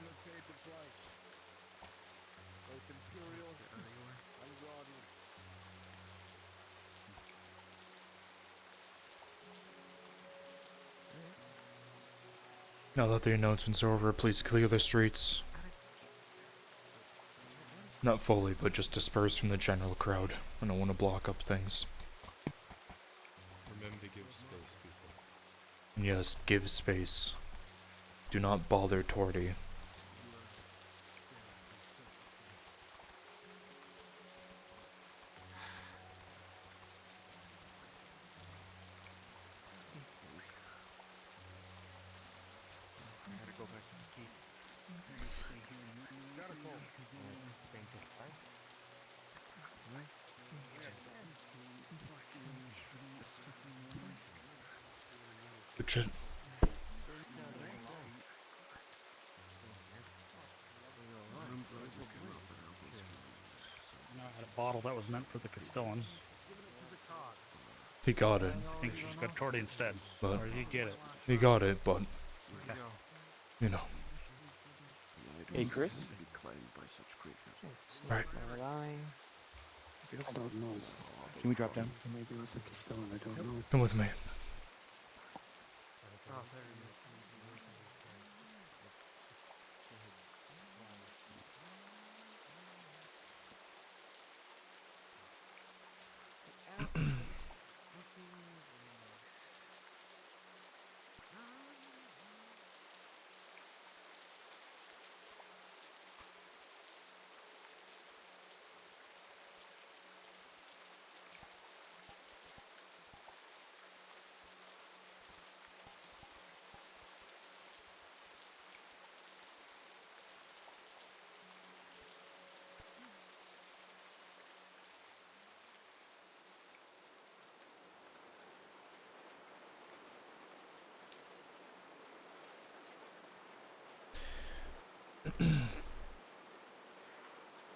Now that the announcement's over, please clear the streets. Not fully, but just disperse from the general crowd. I don't want to block up things. Remember to give space, people. And yes, give space. Do not bother Torty. Good shit. I had a bottle that was meant for the Castellan. He got it. I think you just got Torty instead. But Or did you get it? he got it, but you know. Hey, Chris. Right. I don't know. Can we drop down? Maybe it was the Castellan, I don't know. Come with me.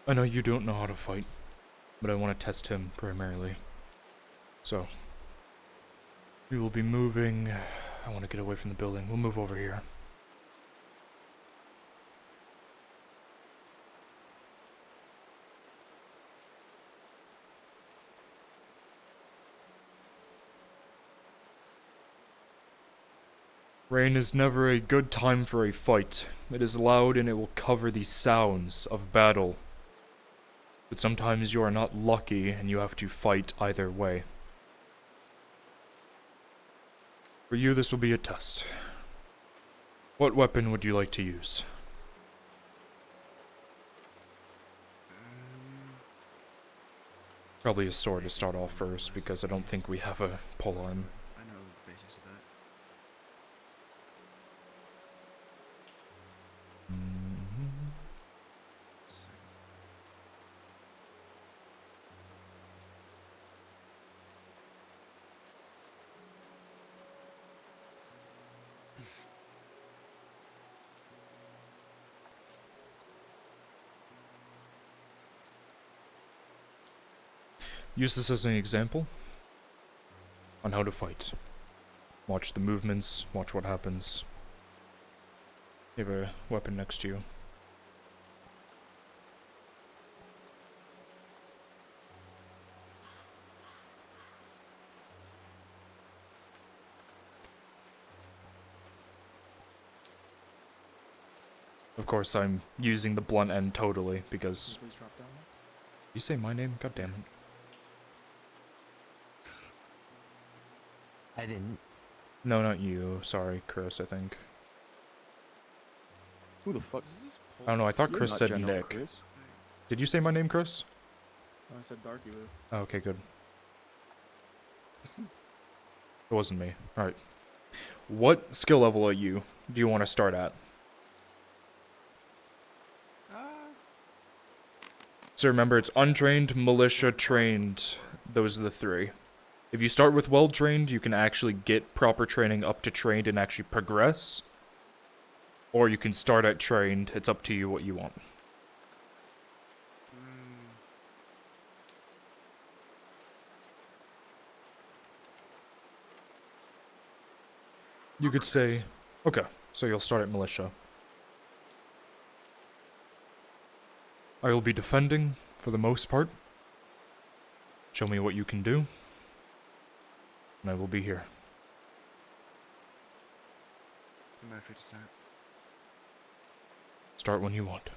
I know you don't know how to fight, but I want to test him primarily. So, we will be moving. I want to get away from the building. We'll move over here. Rain is never a good time for a fight. It is loud and it will cover the sounds of battle. But sometimes you are not lucky and you have to fight either way. For you, this will be a test. What weapon would you like to use? Probably a sword to start off first, because I don't think we have a polearm. I know the basics of that. Use this as an example on how to fight. Watch the movements, watch what happens. You have a weapon next to you. Of course, I'm using the blunt end totally because. Please drop down. You say my name? God damn it. I didn't. No, not you. Sorry, Chris, I think. Who the fuck? I don't know, I thought You're Chris not said General Nick. Chris. Did you say my name, Chris? Oh, I said Darky Boo. Oh, okay, good. It wasn't me. Alright. What skill level are you? Do you want to start at? So remember, it's untrained, militia, trained. Those are the three. If you start with well-trained, you can actually get proper training up to trained and actually progress. Or you can start at trained. It's up to you what you want. You could say, okay, so you'll start at militia. I will be defending, for the most part. Show me what you can do, and I will be here. I'm ready to start. Start when you want.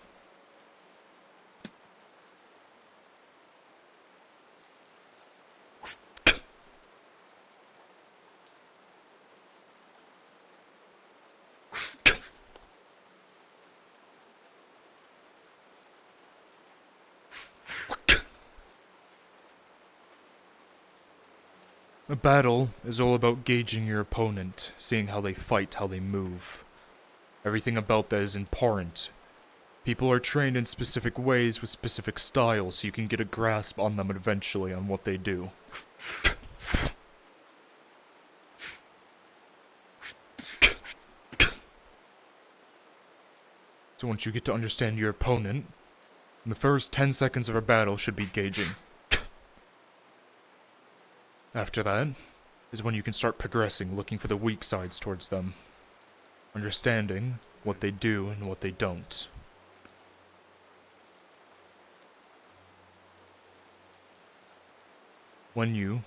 A battle is all about gauging your opponent, seeing how they fight, how they move. Everything about that is important. People are trained in specific ways with specific styles, so you can get a grasp on them eventually on what they do. So once you get to understand your opponent, the first 10 seconds of a battle should be gauging. After that is when you can start progressing, looking for the weak sides towards them. Understanding what they do and what they don't. When you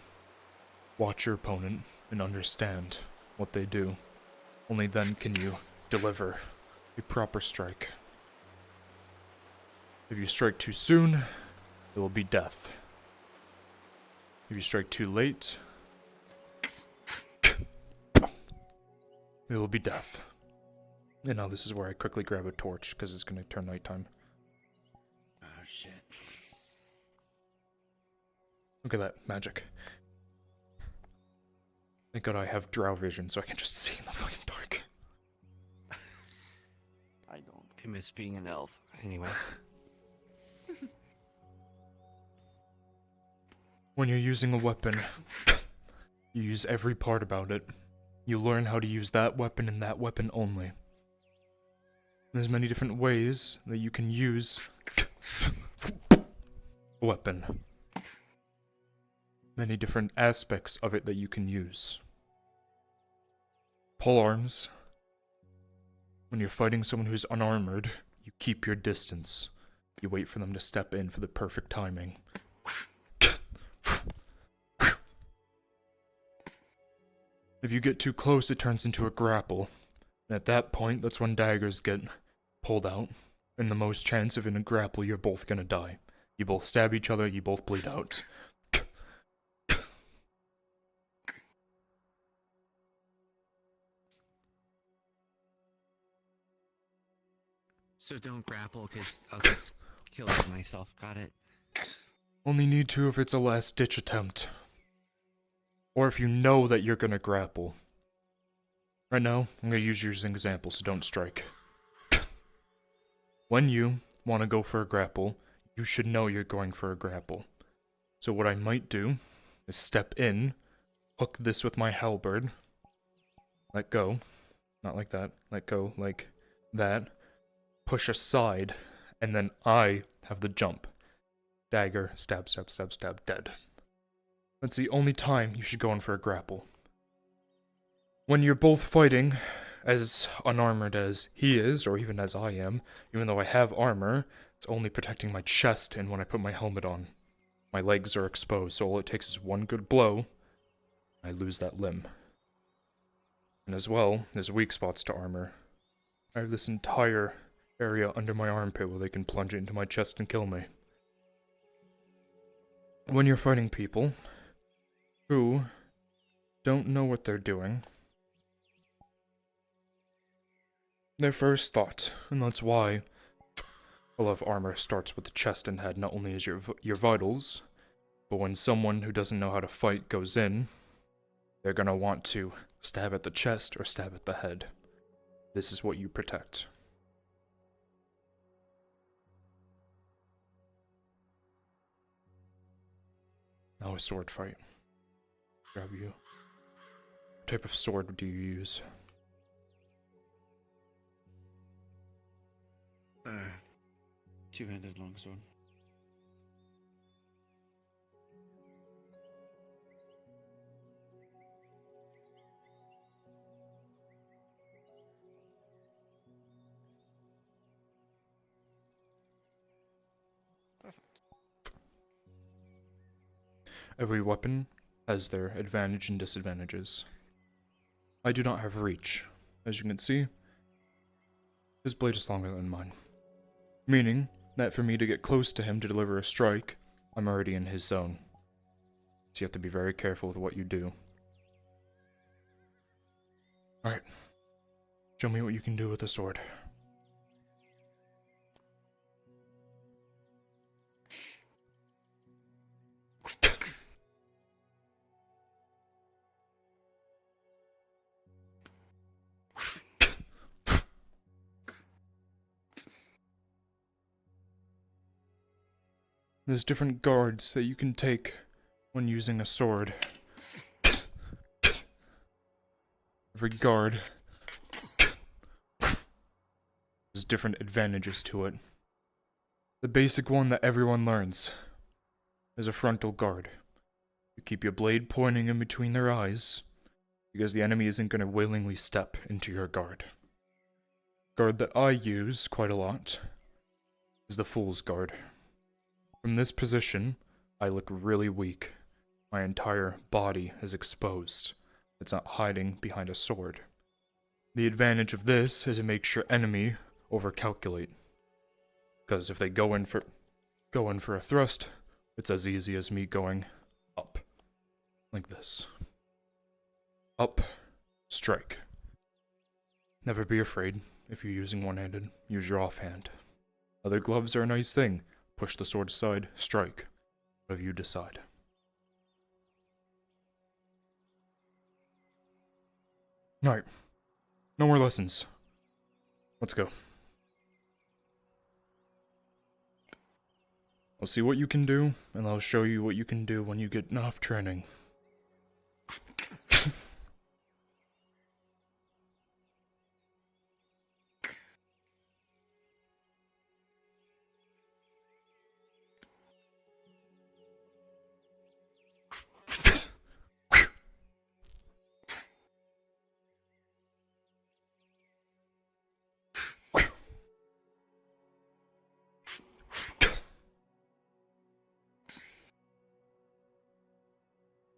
watch your opponent and understand what they do, only then can you deliver a proper strike. If you strike too soon, it will be death. If you strike too late, it will be death. And now this is where I quickly grab a torch, because it's going to turn nighttime. Oh shit. Look at that, magic. Thank God I have drow vision, so I can just see in the fucking dark. I don't. I miss being an elf. Anyway. When you're using a weapon, you use every part about it. You learn how to use that weapon and that weapon only. There's many different ways that you can use a weapon. Many different aspects of it that you can use. Polearms. When you're fighting someone who's unarmored, you keep your distance. You wait for them to step in for the perfect timing. If you get too close, it turns into a grapple. And at that point, that's when daggers get pulled out. And the most chance of in a grapple, you're both gonna die. You both stab each other, you both bleed out. So don't grapple, because I'll just kill myself. Got it. Only need to if it's a last-ditch attempt. Or if you know that you're gonna grapple. Right now, I'm gonna use you as an example, so don't strike. When you want to go for a grapple, you should know you're going for a grapple. So what I might do is step in, hook this with my halberd, let go, not like that, let go like that, push aside, and then I have the jump. Dagger, stab, stab, stab, stab, dead. That's the only time you should go in for a grapple. When you're both fighting, as unarmored as he is, or even as I am, even though I have armor, it's only protecting my chest and when I put my helmet on. My legs are exposed, so all it takes is one good blow, I lose that limb. And as well, there's weak spots to armor. I have this entire area under my armpit where they can plunge it into my chest and kill me. When you're fighting people who don't know what they're doing, their first thought, and that's why a lot of armor starts with the chest and head, not only as your vitals, but when someone who doesn't know how to fight goes in, they're gonna want to stab at the chest or stab at the head. This is what you protect. Now a sword fight. Grab you. What type of sword do you use? Two-handed longsword. Every weapon has their advantage and disadvantages. I do not have reach. As you can see, his blade is longer than mine. Meaning that for me to get close to him to deliver a strike, I'm already in his zone. So you have to be very careful with what you do. Alright. Show me what you can do with a sword. There's different guards that you can take when using a sword. Every guard has different advantages to it. The basic one that everyone learns is a frontal guard. You keep your blade pointing in between their eyes, because the enemy isn't going to willingly step into your guard. Guard that I use quite a lot is the Fool's Guard. From this position, I look really weak. My entire body is exposed. It's not hiding behind a sword. The advantage of this is it makes your enemy overcalculate. Because if they go in for a thrust, it's as easy as me going up. Like this. Up, strike. Never be afraid if you're using one-handed. Use your offhand. Other gloves are a nice thing. Push the sword aside, strike. Whatever you decide. Alright. No more lessons. Let's go. I'll see what you can do, and I'll show you what you can do when you get enough training.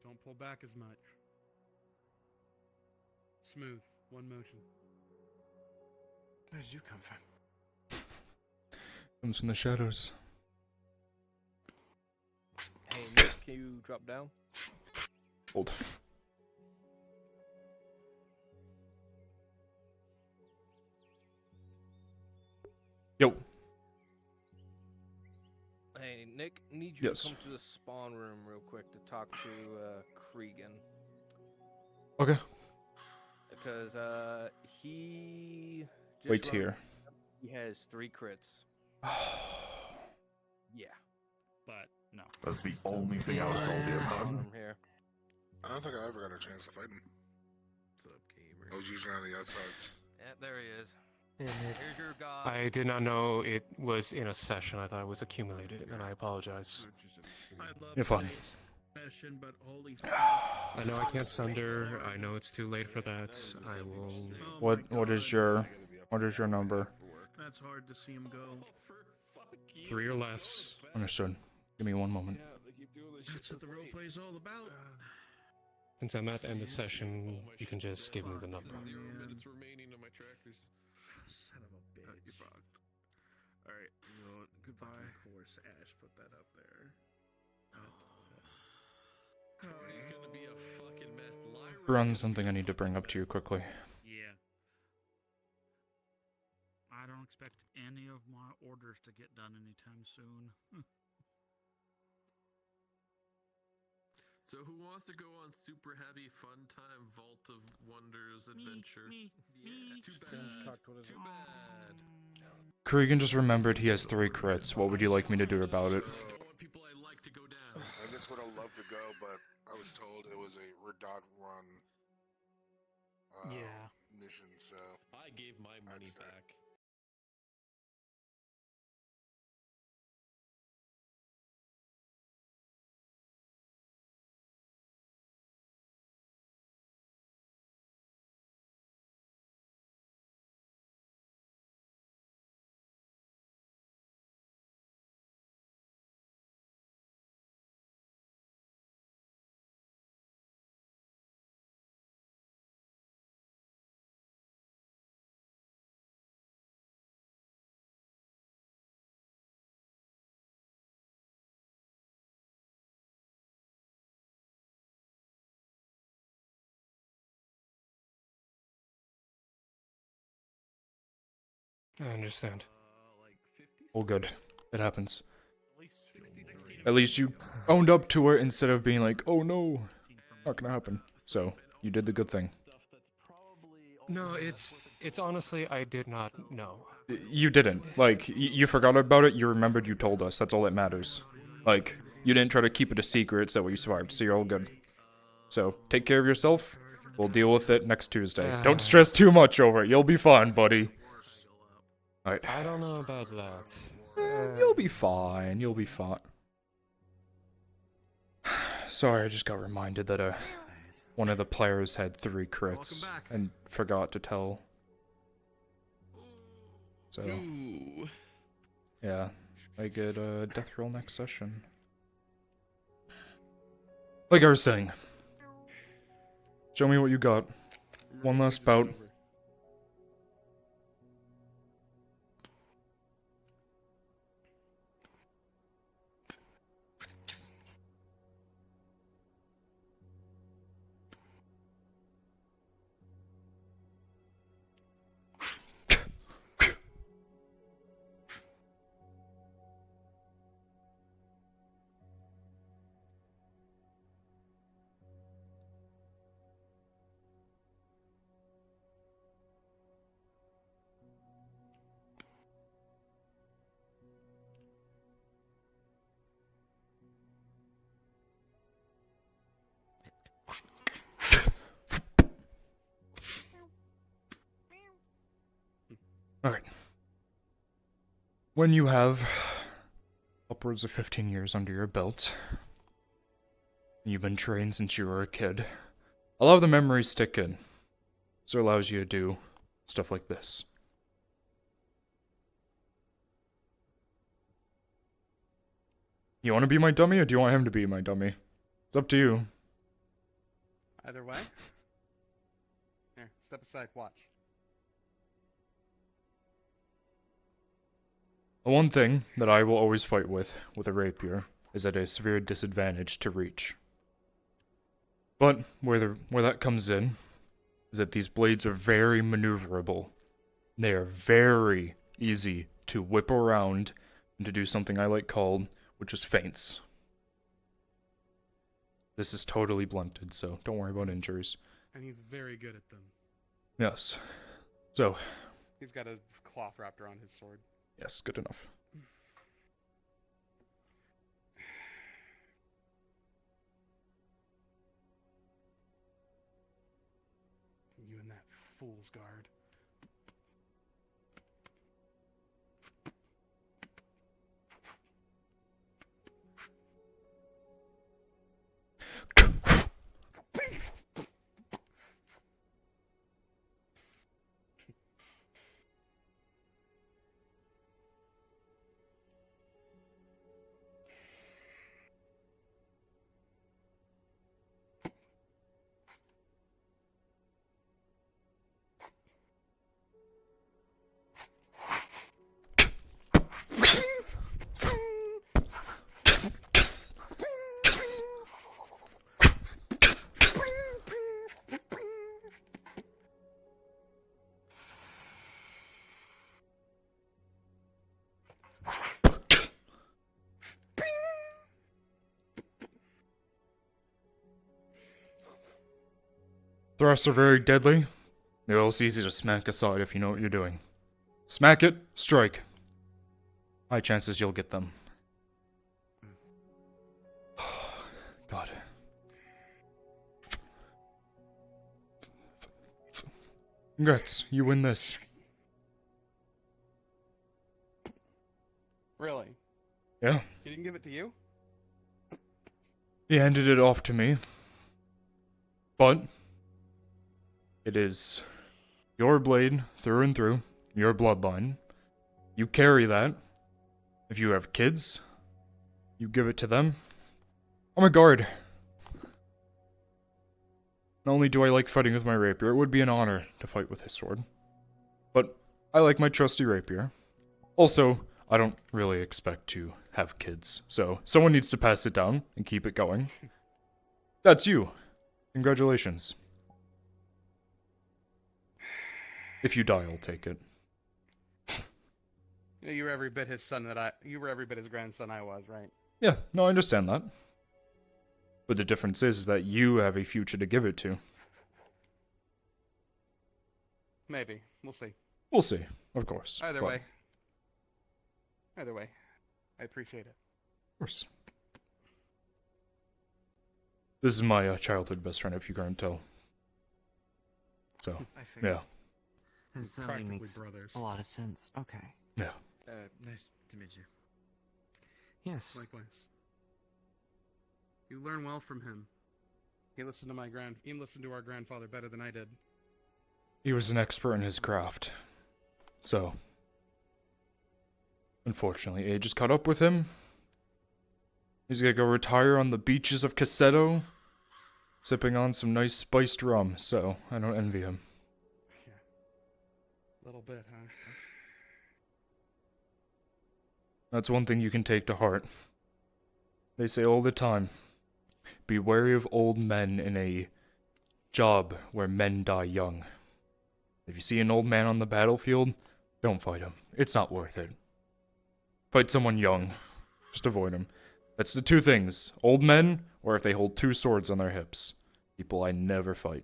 Don't pull back as much. Smooth. One motion. Where did you come from? Comes from the shadows. Hey, Nick, can you drop down? Hold. Yo. Hey, Nick, need you Yes. to come to the spawn room real quick to talk to Cregan. Okay. Because he just Waits run- here. He has 3 crits. Yeah. But no. That's the only thing I was salty about. I'm here. I don't think I ever got a chance to fight him. What's up, gamer? I was usually on the outsides. Yeah, there he is. Yeah, Here's your god. I did not know it was in a session. I thought it was accumulated, and I apologize. I'd love You're to fine. say session, but holy I know I can't sunder. I know it's too late for that. I will. What is your number? That's hard to see him go. 3 or less. Understood. Give me one moment. That's what the role play is all about. Since I'm at the end of session, you can just give me the number. 0 minutes remaining on my trackers. Son of a bitch. You're fucked. Alright, well, goodbye. Of course, Ash put that up there. It's gonna be a fucking mess. Run something I need to bring up to you quickly. Yeah. I don't expect any of my orders to get done anytime soon. So who wants to go on super heavy fun time Vault of Wonders adventure? Me. Too bad. Too bad. Cregan just remembered he has 3 crits. What would you like me to do about it? I just would have loved to go, but I was told it was a Redot run mission, so I gave my money back. I understand. All good. It happens. At least you owned up to it instead of being like, oh no, not gonna happen. So, you did the good thing. No, it's honestly, I did not know. You didn't. Like, you forgot about it, you remembered you told us. That's all that matters. Like, you didn't try to keep it a secret, so you survived, so you're all good. So, take care of yourself. We'll deal with it next Tuesday. Don't stress too much over it. You'll be fine, buddy. Alright. I don't know about that. You'll be fine. You'll be fine. Sorry, I just got reminded that one of the players had 3 crits and forgot to tell. So, yeah, I get a death roll next session. Like I was saying, show me what you got. One last bout. Alright. When you have upwards of 15 years under your belt, and you've been trained since you were a kid, a lot of the memories stick in. So it allows you to do stuff like this. You want to be my dummy, or do you want him to be my dummy? It's up to you. Either way. Here, step aside, watch. The one thing that I will always fight with a rapier is at a severe disadvantage to reach. But where that comes in is that these blades are very maneuverable. They are very easy to whip around and to do something I like called, which is feints. This is totally blunted, so don't worry about injuries. And he's very good at them. Yes. So. He's got a cloth wrapped around his sword. Yes, good enough. You and that fool's guard. Thrusts are very deadly. They're also easy to smack aside if you know what you're doing. Smack it, strike. High chances you'll get them. God. Congrats, you win this. Really? Yeah. He didn't give it to you? He handed it off to me. But it is your blade through and through, your bloodline. You carry that. If you have kids, you give it to them. I'm a guard. Not only do I like fighting with my rapier, it would be an honor to fight with his sword. But I like my trusty rapier. Also, I don't really expect to have kids, so someone needs to pass it down and keep it going. That's you. Congratulations. If you die, I'll take it. You were every bit his son you were every bit his grandson I was, right? Yeah, no, I understand that. But the difference is that you have a future to give it to. Maybe. We'll see. We'll see, of course. Either but- way. Either way. I appreciate it. Of course. This is my childhood best friend, if you can't tell. So, yeah. That certainly makes brothers. a lot of sense. Okay. Yeah. Nice to meet you. Yes. Likewise. You learn well from him. He listened to our grandfather better than I did. He was an expert in his craft. So, unfortunately, age has caught up with him. He's gonna go retire on the beaches of Cassetto, sipping on some nice spiced rum, so I don't envy him. A little bit, huh? That's one thing you can take to heart. They say all the time, be wary of old men in a job where men die young. If you see an old man on the battlefield, don't fight him. It's not worth it. Fight someone young. Just avoid him. That's the two things. Old men, or if they hold two swords on their hips. People I never fight.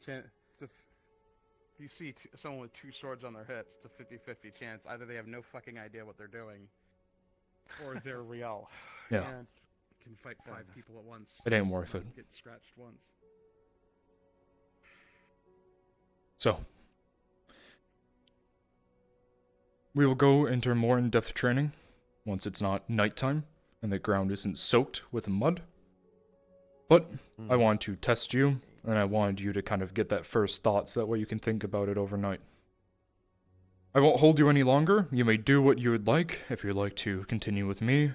If you see someone with two swords on their hips, it's a 50-50 chance. Either they have no fucking idea what they're doing, or they're real. Yeah. And can fight 5 people at once. It ain't worth it. Get scratched once. So, we will go into more in-depth training once it's not nighttime and the ground isn't soaked with mud. But I want to test you, and I wanted you to kind of get that first thought so that way you can think about it overnight. I won't hold you any longer. You may do what you would like. If you'd like to continue with me,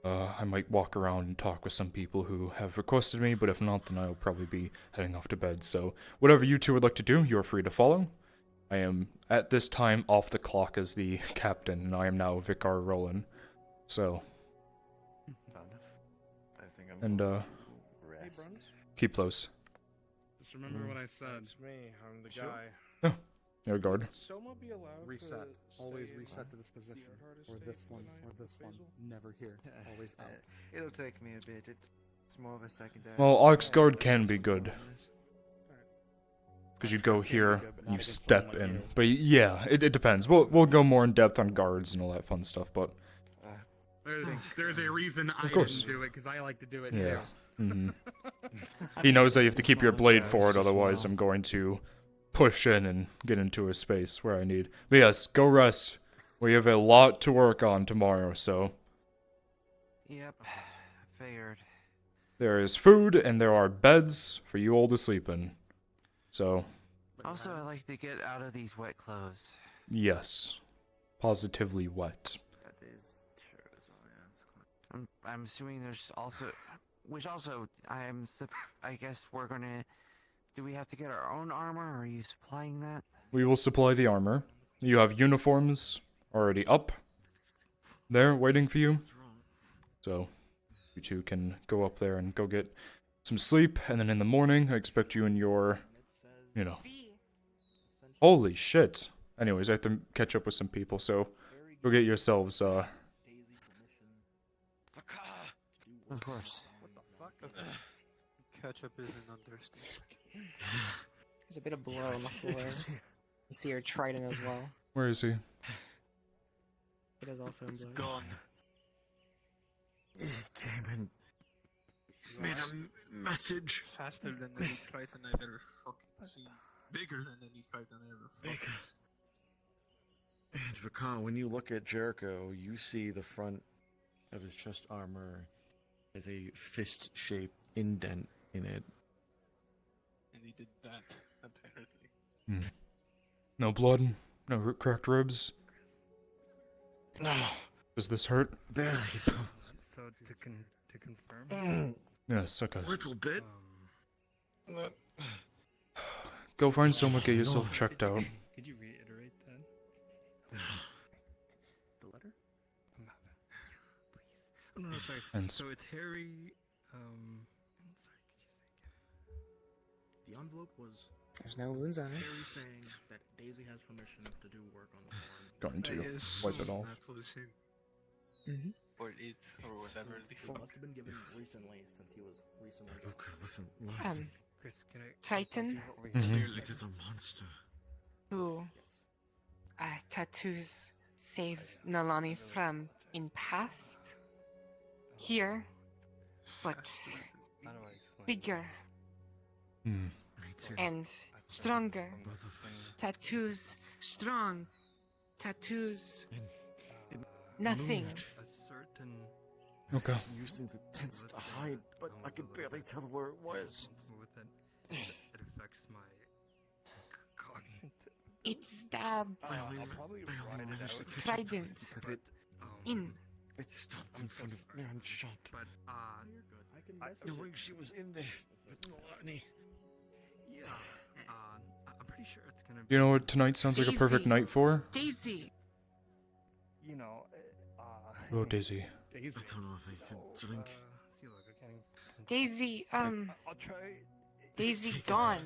I might walk around and talk with some people who have requested me, but if not, then I'll probably be heading off to bed. So, whatever you two would like to do, you're free to follow. I am, at this time, off the clock as the captain, and I am now Vicar Roland. So, and, keep close. Just remember what I said. It's me. I'm the guy. Oh, you're a guard. Soma be allowed Reset. to Always stay reset in to this position. the art artist Or this stage one. when I Or this one. basil? Never here. Always out. It'll take me a bit. It's more of a secondary. Well, Ox Guard can be good. Because you go here, and you step in. But yeah, it depends. We'll go more in depth on guards and all that fun stuff, but... There's a reason I course. didn't do it, because I like to do it Yeah. too. Mm-hmm. He knows that you have to keep your blade forward, otherwise I'm going to push in and get into a space where I need. But yes, go rest. We have a lot to work on tomorrow, so... Yep. Figured. There is food, and there are beds for you all to sleep in. So... Also, I like to get out of these wet clothes. Yes. Positively wet. That is true as well, yes. I'm assuming there's also... Which also, I guess we're gonna... Do we have to get our own armor, or are you supplying that? We will supply the armor. You have uniforms already up there waiting for you. So, you two can go up there and go get some sleep, and then in the morning, I expect you in your, you know. Holy shit. Anyways, I have to catch up with some people, so go get yourselves, Of course. Ketchup isn't understatement. There's a bit of blood on the floor. You see her trident as well. Where is he? It is also in blood. Gone. He came and made a message. Faster than any Triton I've ever fucking seen. Bigger than any Triton I ever fucking seen. And Vakan, when you look at Jericho, you see the front of his chest armor has a fist-shaped indent in it. And he did that, apparently. Hmm. No blood? No cracked ribs? No. Does this hurt? Barely. So to confirm. Yes, okay. A little bit. Go find someone, get yourself checked out. Could you reiterate that? The letter? Please. Oh, no, sorry. And So it's Harry, sorry, could you say again? The envelope was There's no wounds on her. Harry's saying that Daisy has permission to do work on the farm. Going to wipe it off. That's what it's saying. Mm-hmm. Or it, or whatever. It must have been given recently, since he was recently. Look, listen. Chris, Triton, It is a monster. who tattoos save Nalani from in past, here, but bigger Hmm. and stronger. Tattoos, strong. Tattoos, nothing. A certain. Okay. Using the tents to hide, but I could barely tell where it was. It affects my cognitive. It stabbed Trident in. It stopped in front of Marin's shop. But knowing she was in there with Nalani. Yeah. I'm pretty sure it's gonna. You know what tonight sounds like a perfect night for? Daisy. You know. Oh, Daisy. I don't know if I can drink. See, look, I can't. Daisy, I'll try. Daisy gone.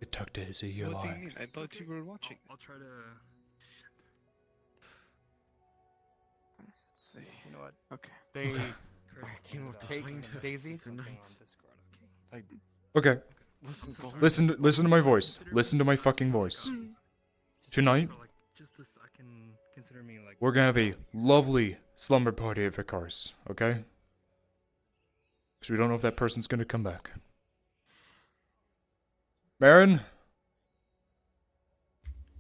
It took Daisy, you're What do you lying. mean? I thought you were watching. I'll try to. You know what? Okay. They take Daisy. Okay. Listen to my voice. Listen to my fucking voice. Tonight, Just this, I can consider me like. we're gonna have a lovely slumber party at Vicar's, okay? Because we don't know if that person's gonna come back. Marin?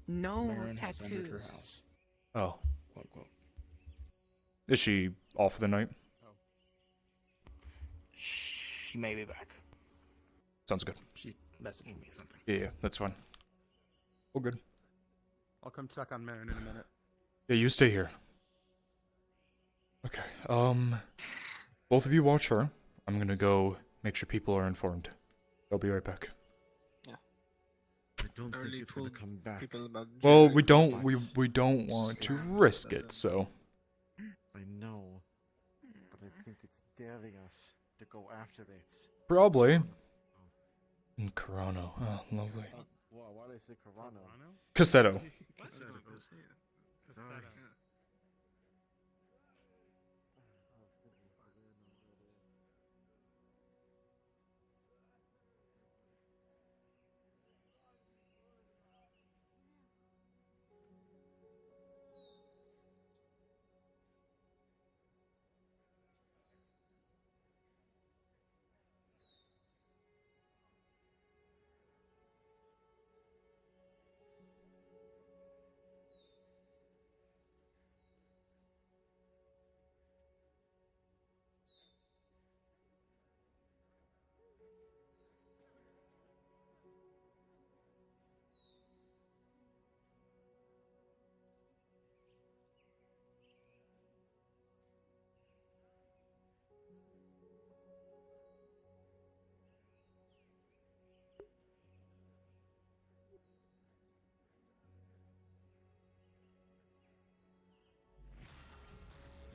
No Marin has entered her tattoos. house. Oh. Quote, quote. Is she off for the night? She may be back. Sounds good. She's messaging me something. Yeah, that's fine. All good. I'll come check on Marin in a minute. Yeah, you stay here. Okay, both of you watch her. I'm gonna go make sure people are informed. I'll be right back. I don't think it's gonna come back. Well, we don't want to risk it, so. I know, but I think it's daring us to go after it. Probably. In Carano. Oh, lovely. Why did I say Carano? Cassetto.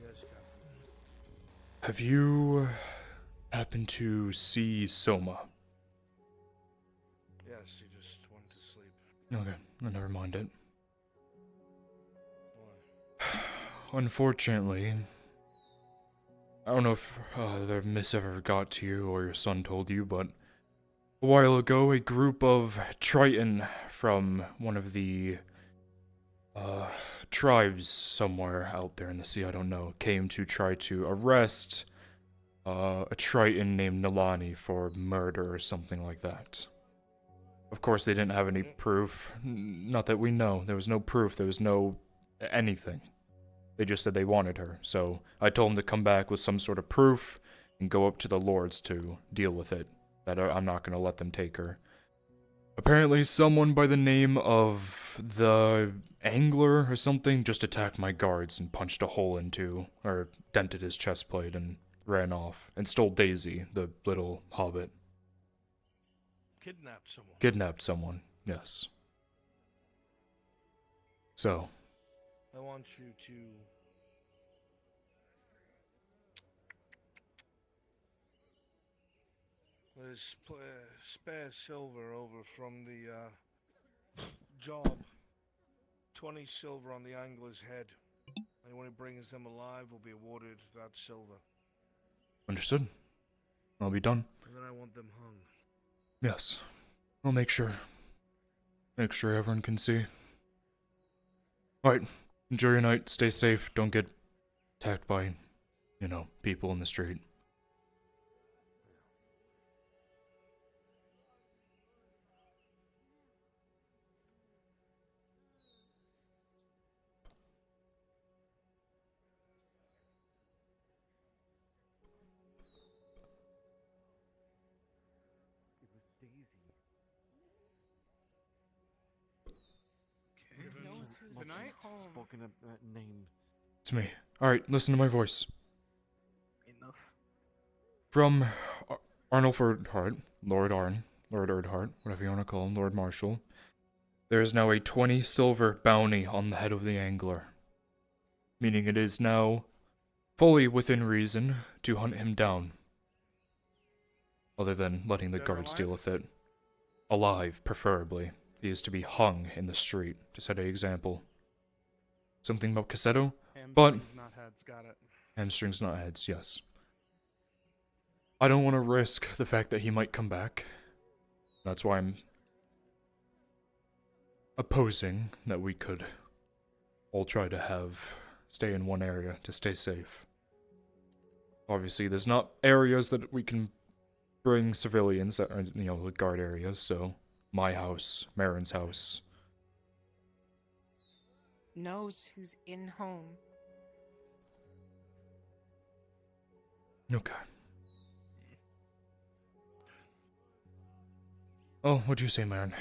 Yes, Captain. Have you happened to see Soma? Yes, he just went to sleep. Okay, then never mind it. Unfortunately, I don't know if the missive ever got to you or your son told you, but a while ago, a group of Triton from one of the tribes somewhere out there in the sea, I don't know, came to try to arrest a Triton named Nalani for murder or something like that. Of course, they didn't have any proof. Not that we know. There was no proof. There was no anything. They just said they wanted her. So I told them to come back with some sort of proof and go up to the lords to deal with it. That I'm not going to let them take her. Apparently, someone by the name of the Angler or something just attacked my guards and punched a hole into, or dented his chest plate and ran off and stole Daisy, the little hobbit. Kidnapped someone. Kidnapped someone, yes. So, I want you to. There's spare silver over from the job. 20 silver on the angler's head. Anyone who brings them alive will be awarded that silver. Understood. I'll be done. And then I want them hung. Yes. I'll make sure. Make sure everyone can see. Alright. Enjoy your night. Stay safe. Don't get attacked by, people in the street. Tonight? Spoken of that name. It's me. Alright, listen to my voice. Enough. From Arnold Erdhart, Lord Erdhart, whatever you want to call him, Lord Marshal, there is now a 20 silver bounty on the head of the angler. Meaning it is now fully within reason to hunt him down. Other than letting the guards deal with it. Alive, preferably. He is to be hung in the street, to set an example. Something about Cassetto, but... Hamstrings, not heads, got it. Hamstrings, not heads, yes. I don't want to risk the fact that he might come back. That's why I'm opposing that we could all try to stay in one area to stay safe. Obviously, there's not areas that we can bring civilians that are, like guard areas, so my house, Marin's house. Knows who's in home. Okay. Oh, what'd you say, Marin?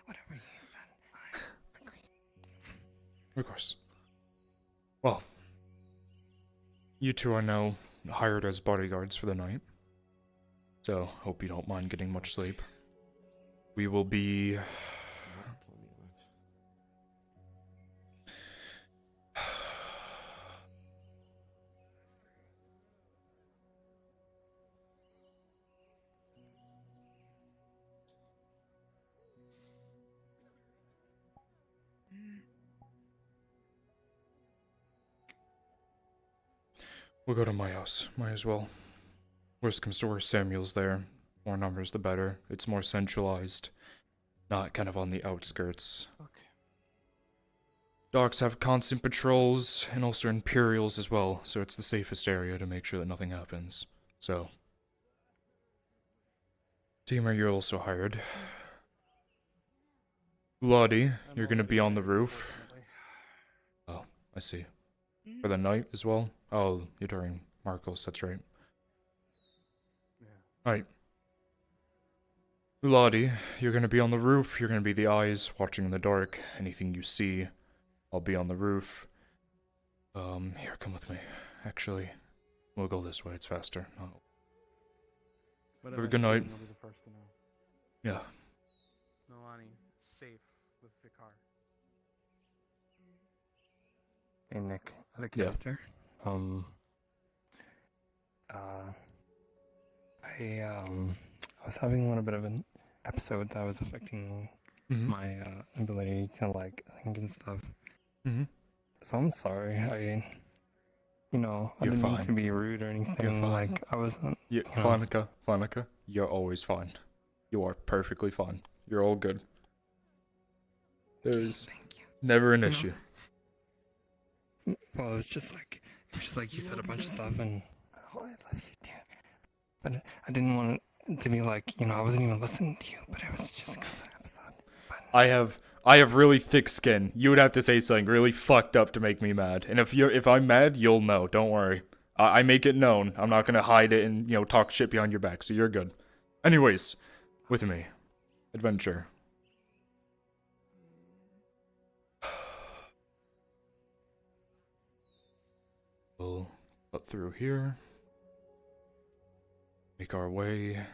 Whatever you said. Of course. Well, you two are now hired as bodyguards for the night. So, hope you don't mind getting much sleep. We will be... We'll go to my house. Might as well. Worst comes to worst, Samuel's there. More numbers, the better. It's more centralized. Not kind of on the outskirts. Okay. Docks have constant patrols, and also Imperials as well, so it's the safest area to make sure that nothing happens. So. Teamer, you're also hired. Lottie, you're gonna be on the roof. Oh, I see. For the night as well? Oh, you're during Marcos, that's right. Alright. Lottie, you're gonna be on the roof, you're gonna be the eyes, watching in the dark. Anything you see, I'll be on the roof. Here, come with me. Actually, we'll go this way, it's faster. Oh. Have a good night. You'll be the first to know. Yeah. Milani, safe with Vicar. Hey Nick, out of Yeah. character. I was having a little bit of an episode that was affecting my ability to like think and stuff. So I'm sorry. I You're didn't mean fine. to be rude or anything. You're fine. Like I wasn't. Flonica, you're always fine. You are perfectly fine. You're all good. There's never an issue. Well, it was just like you said a bunch of stuff, and oh, I love you too. But I didn't want it to be like I wasn't even listening to you, but it was just kind of an episode. I have really thick skin. You would have to say something really fucked up to make me mad. And if I'm mad, you'll know. Don't worry. I make it known. I'm not gonna hide it and talk shit behind your back. So you're good. Anyways, with me, adventure. We'll up through here. Make our way.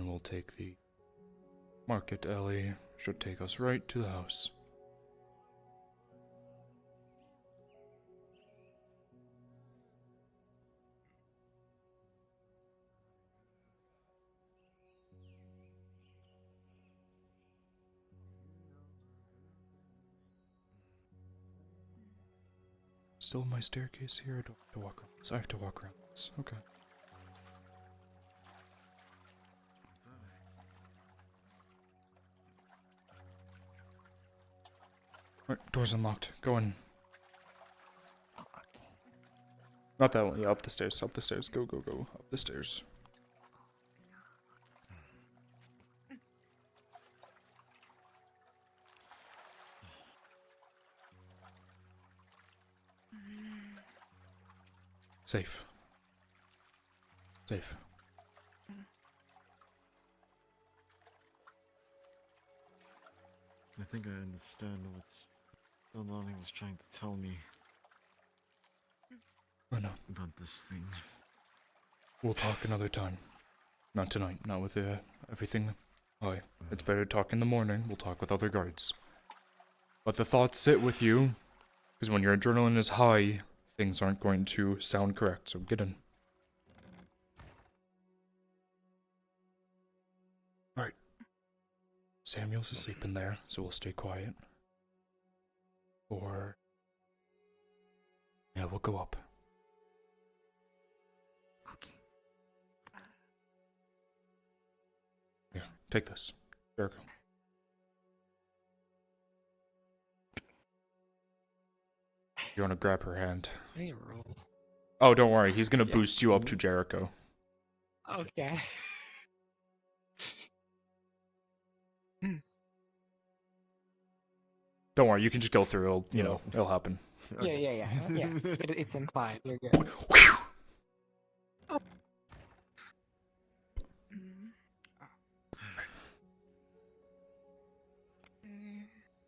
then we'll take the market alley. Should take us right to the house. Still my staircase here? I don't have to walk around this. I have to walk around this. Okay. Alright, door's unlocked. Go in. Not that one. Yeah, up the stairs. Up the stairs. Go, go, go. Up the stairs. Safe. Safe. I think I understand what Alani was trying to tell me. I know. About this thing. We'll talk another time. Not tonight. Not with everything. Hi. It's better to talk in the morning. We'll talk with other guards. Let the thoughts sit with you, because when your adrenaline is high, things aren't going to sound correct, so get in. Alright. Samuel's asleep in there, so we'll stay quiet. Or... yeah, we'll go up. Here, take this. Jericho. You want to grab her hand? I need to roll. Oh, don't worry. He's gonna boost you up to Jericho. Okay. Don't worry. You can just go through. It'll, you know, it'll happen. Yeah. It's implied. You're good.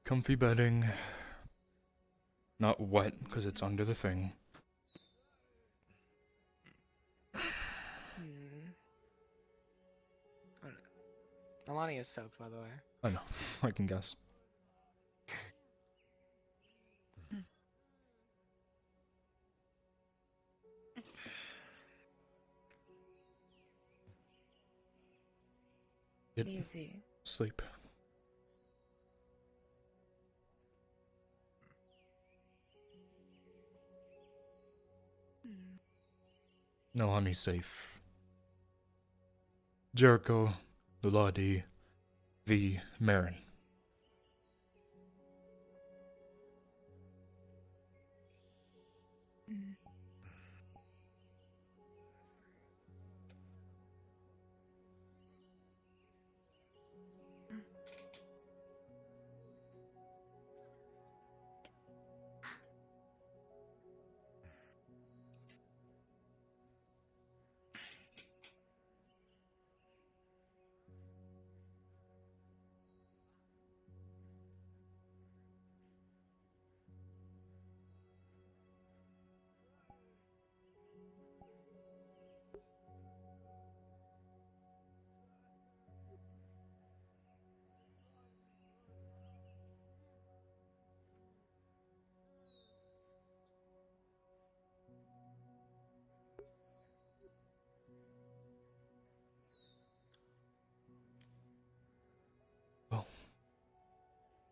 Comfy bedding. Not wet, because it's under the thing. Alani is soaked, by the way. I know. I can guess. Get Easy. sleep. No, honey's safe. Jericho, Luladi, V. Marin.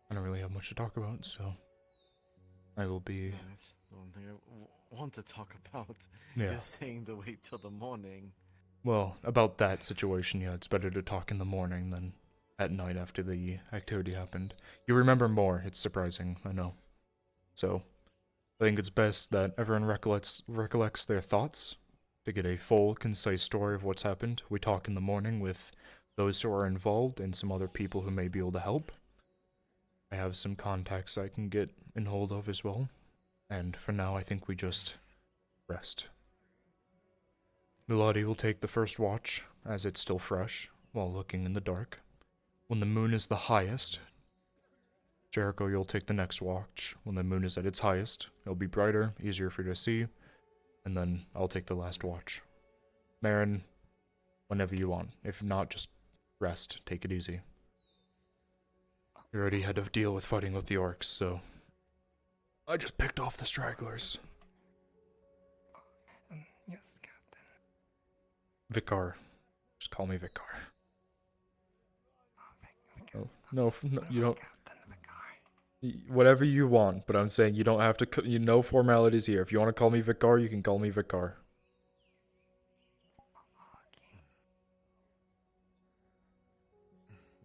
I don't really have much to talk about, so I will be... Yeah, that's the one thing I want to talk about. Yeah. You're saying to wait till the morning. Well, about that situation, yeah, it's better to talk in the morning than at night after the activity happened. You remember more, it's surprising, I know. So, I think it's best that everyone recollects their thoughts to get a full, concise story of what's happened. We talk in the morning with those who are involved and some other people who may be able to help. I have some contacts I can get in hold of as well. And for now, I think we just rest. Milady will take the first watch, as it's still fresh, while looking in the dark. When the moon is the highest, Jericho, you'll take the next watch. When the moon is at its highest, it'll be brighter, easier for you to see, and then I'll take the last watch. Marin, whenever you want. If not, just rest, take it easy. You already had to deal with fighting with the orcs, so I just picked off the stragglers. Yes, Captain. Vicar. Just call me Vicar. No, you don't. Whatever you want, but I'm saying you don't have to. No formalities here. If you want to call me Vicar, you can call me Vicar.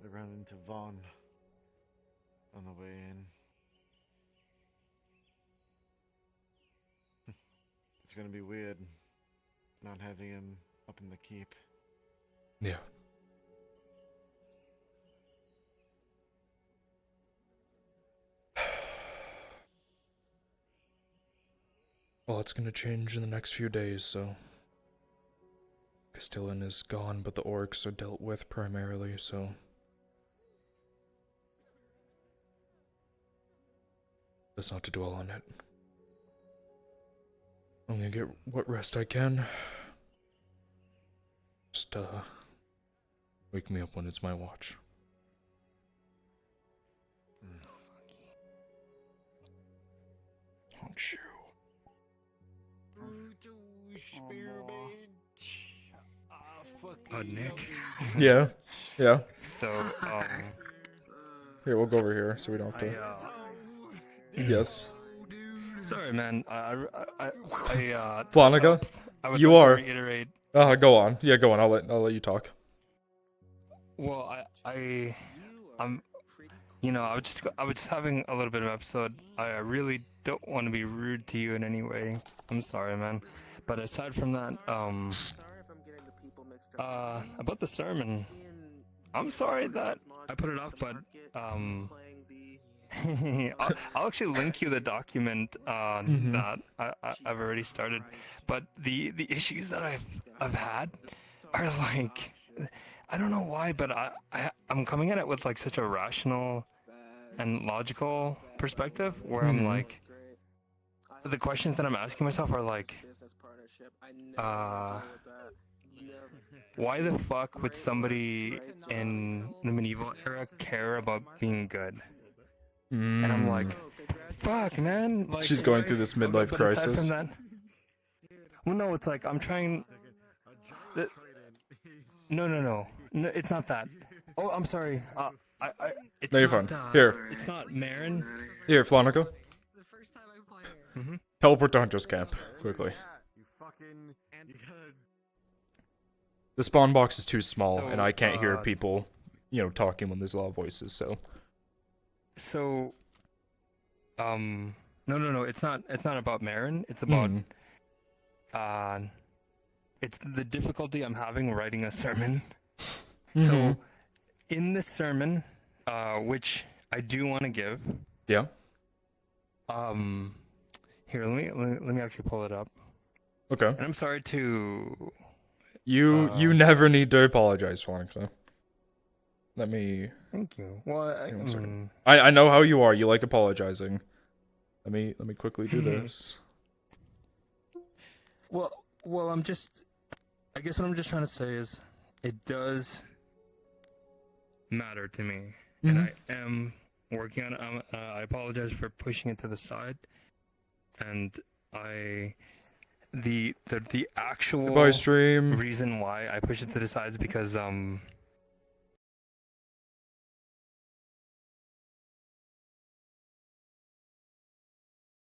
I ran into Vaughn on the way in. It's gonna be weird not having him up in the keep. Yeah. Well, it's gonna change in the next few days, so... Castellan is gone, but the orcs are dealt with primarily, so... Best not to dwell on it. I'm gonna get what rest I can. Just, wake me up when it's my watch. Oh, shoot. Nick. Yeah, yeah. So, Here, we'll go over here so we don't have to... Yes. Sorry, man. Flanaga? I would You like to are... reiterate. Go on. Yeah, go on. I'll let you talk. Well, I'm, you know, I was just having a little bit of an episode. I really don't want to be rude to you in any way. I'm sorry, man. But aside from that, about the sermon, I'm sorry that I put it off, but I'll actually link you the document that I've already started. But the issues that I've had are like, I don't know why, but I'm coming at it with like such a rational and logical perspective where I'm like, the questions that I'm asking myself are like, why the fuck would somebody in the medieval era care about being good? And I'm like, fuck, man. Like, She's going through this midlife but crisis. aside from that, well, no, it's like I'm trying. No, it's not that. Oh, I'm sorry. It's No, you're not, fine. Here. It's not Marin. Here, Flanaga. Mm-hmm. Teleport to Hunter's Camp, quickly. The spawn box is too small, and I can't hear people, talking when there's a lot of voices, so... So, no, it's not about Marin, it's about, it's the difficulty I'm having writing a sermon. So, in this sermon, which I do want to give... Yeah? Here, let me actually pull it up. Okay. And I'm sorry to... You never need to apologize, Flanaga. Let me... Thank you. Well, I know how you are. You like apologizing. Let me quickly do this. Well, I guess what I'm just trying to say is, it does matter to me, and I am working on it. I apologize for pushing it to the side, and the actual Goodbye, stream. reason why I push it to the side is because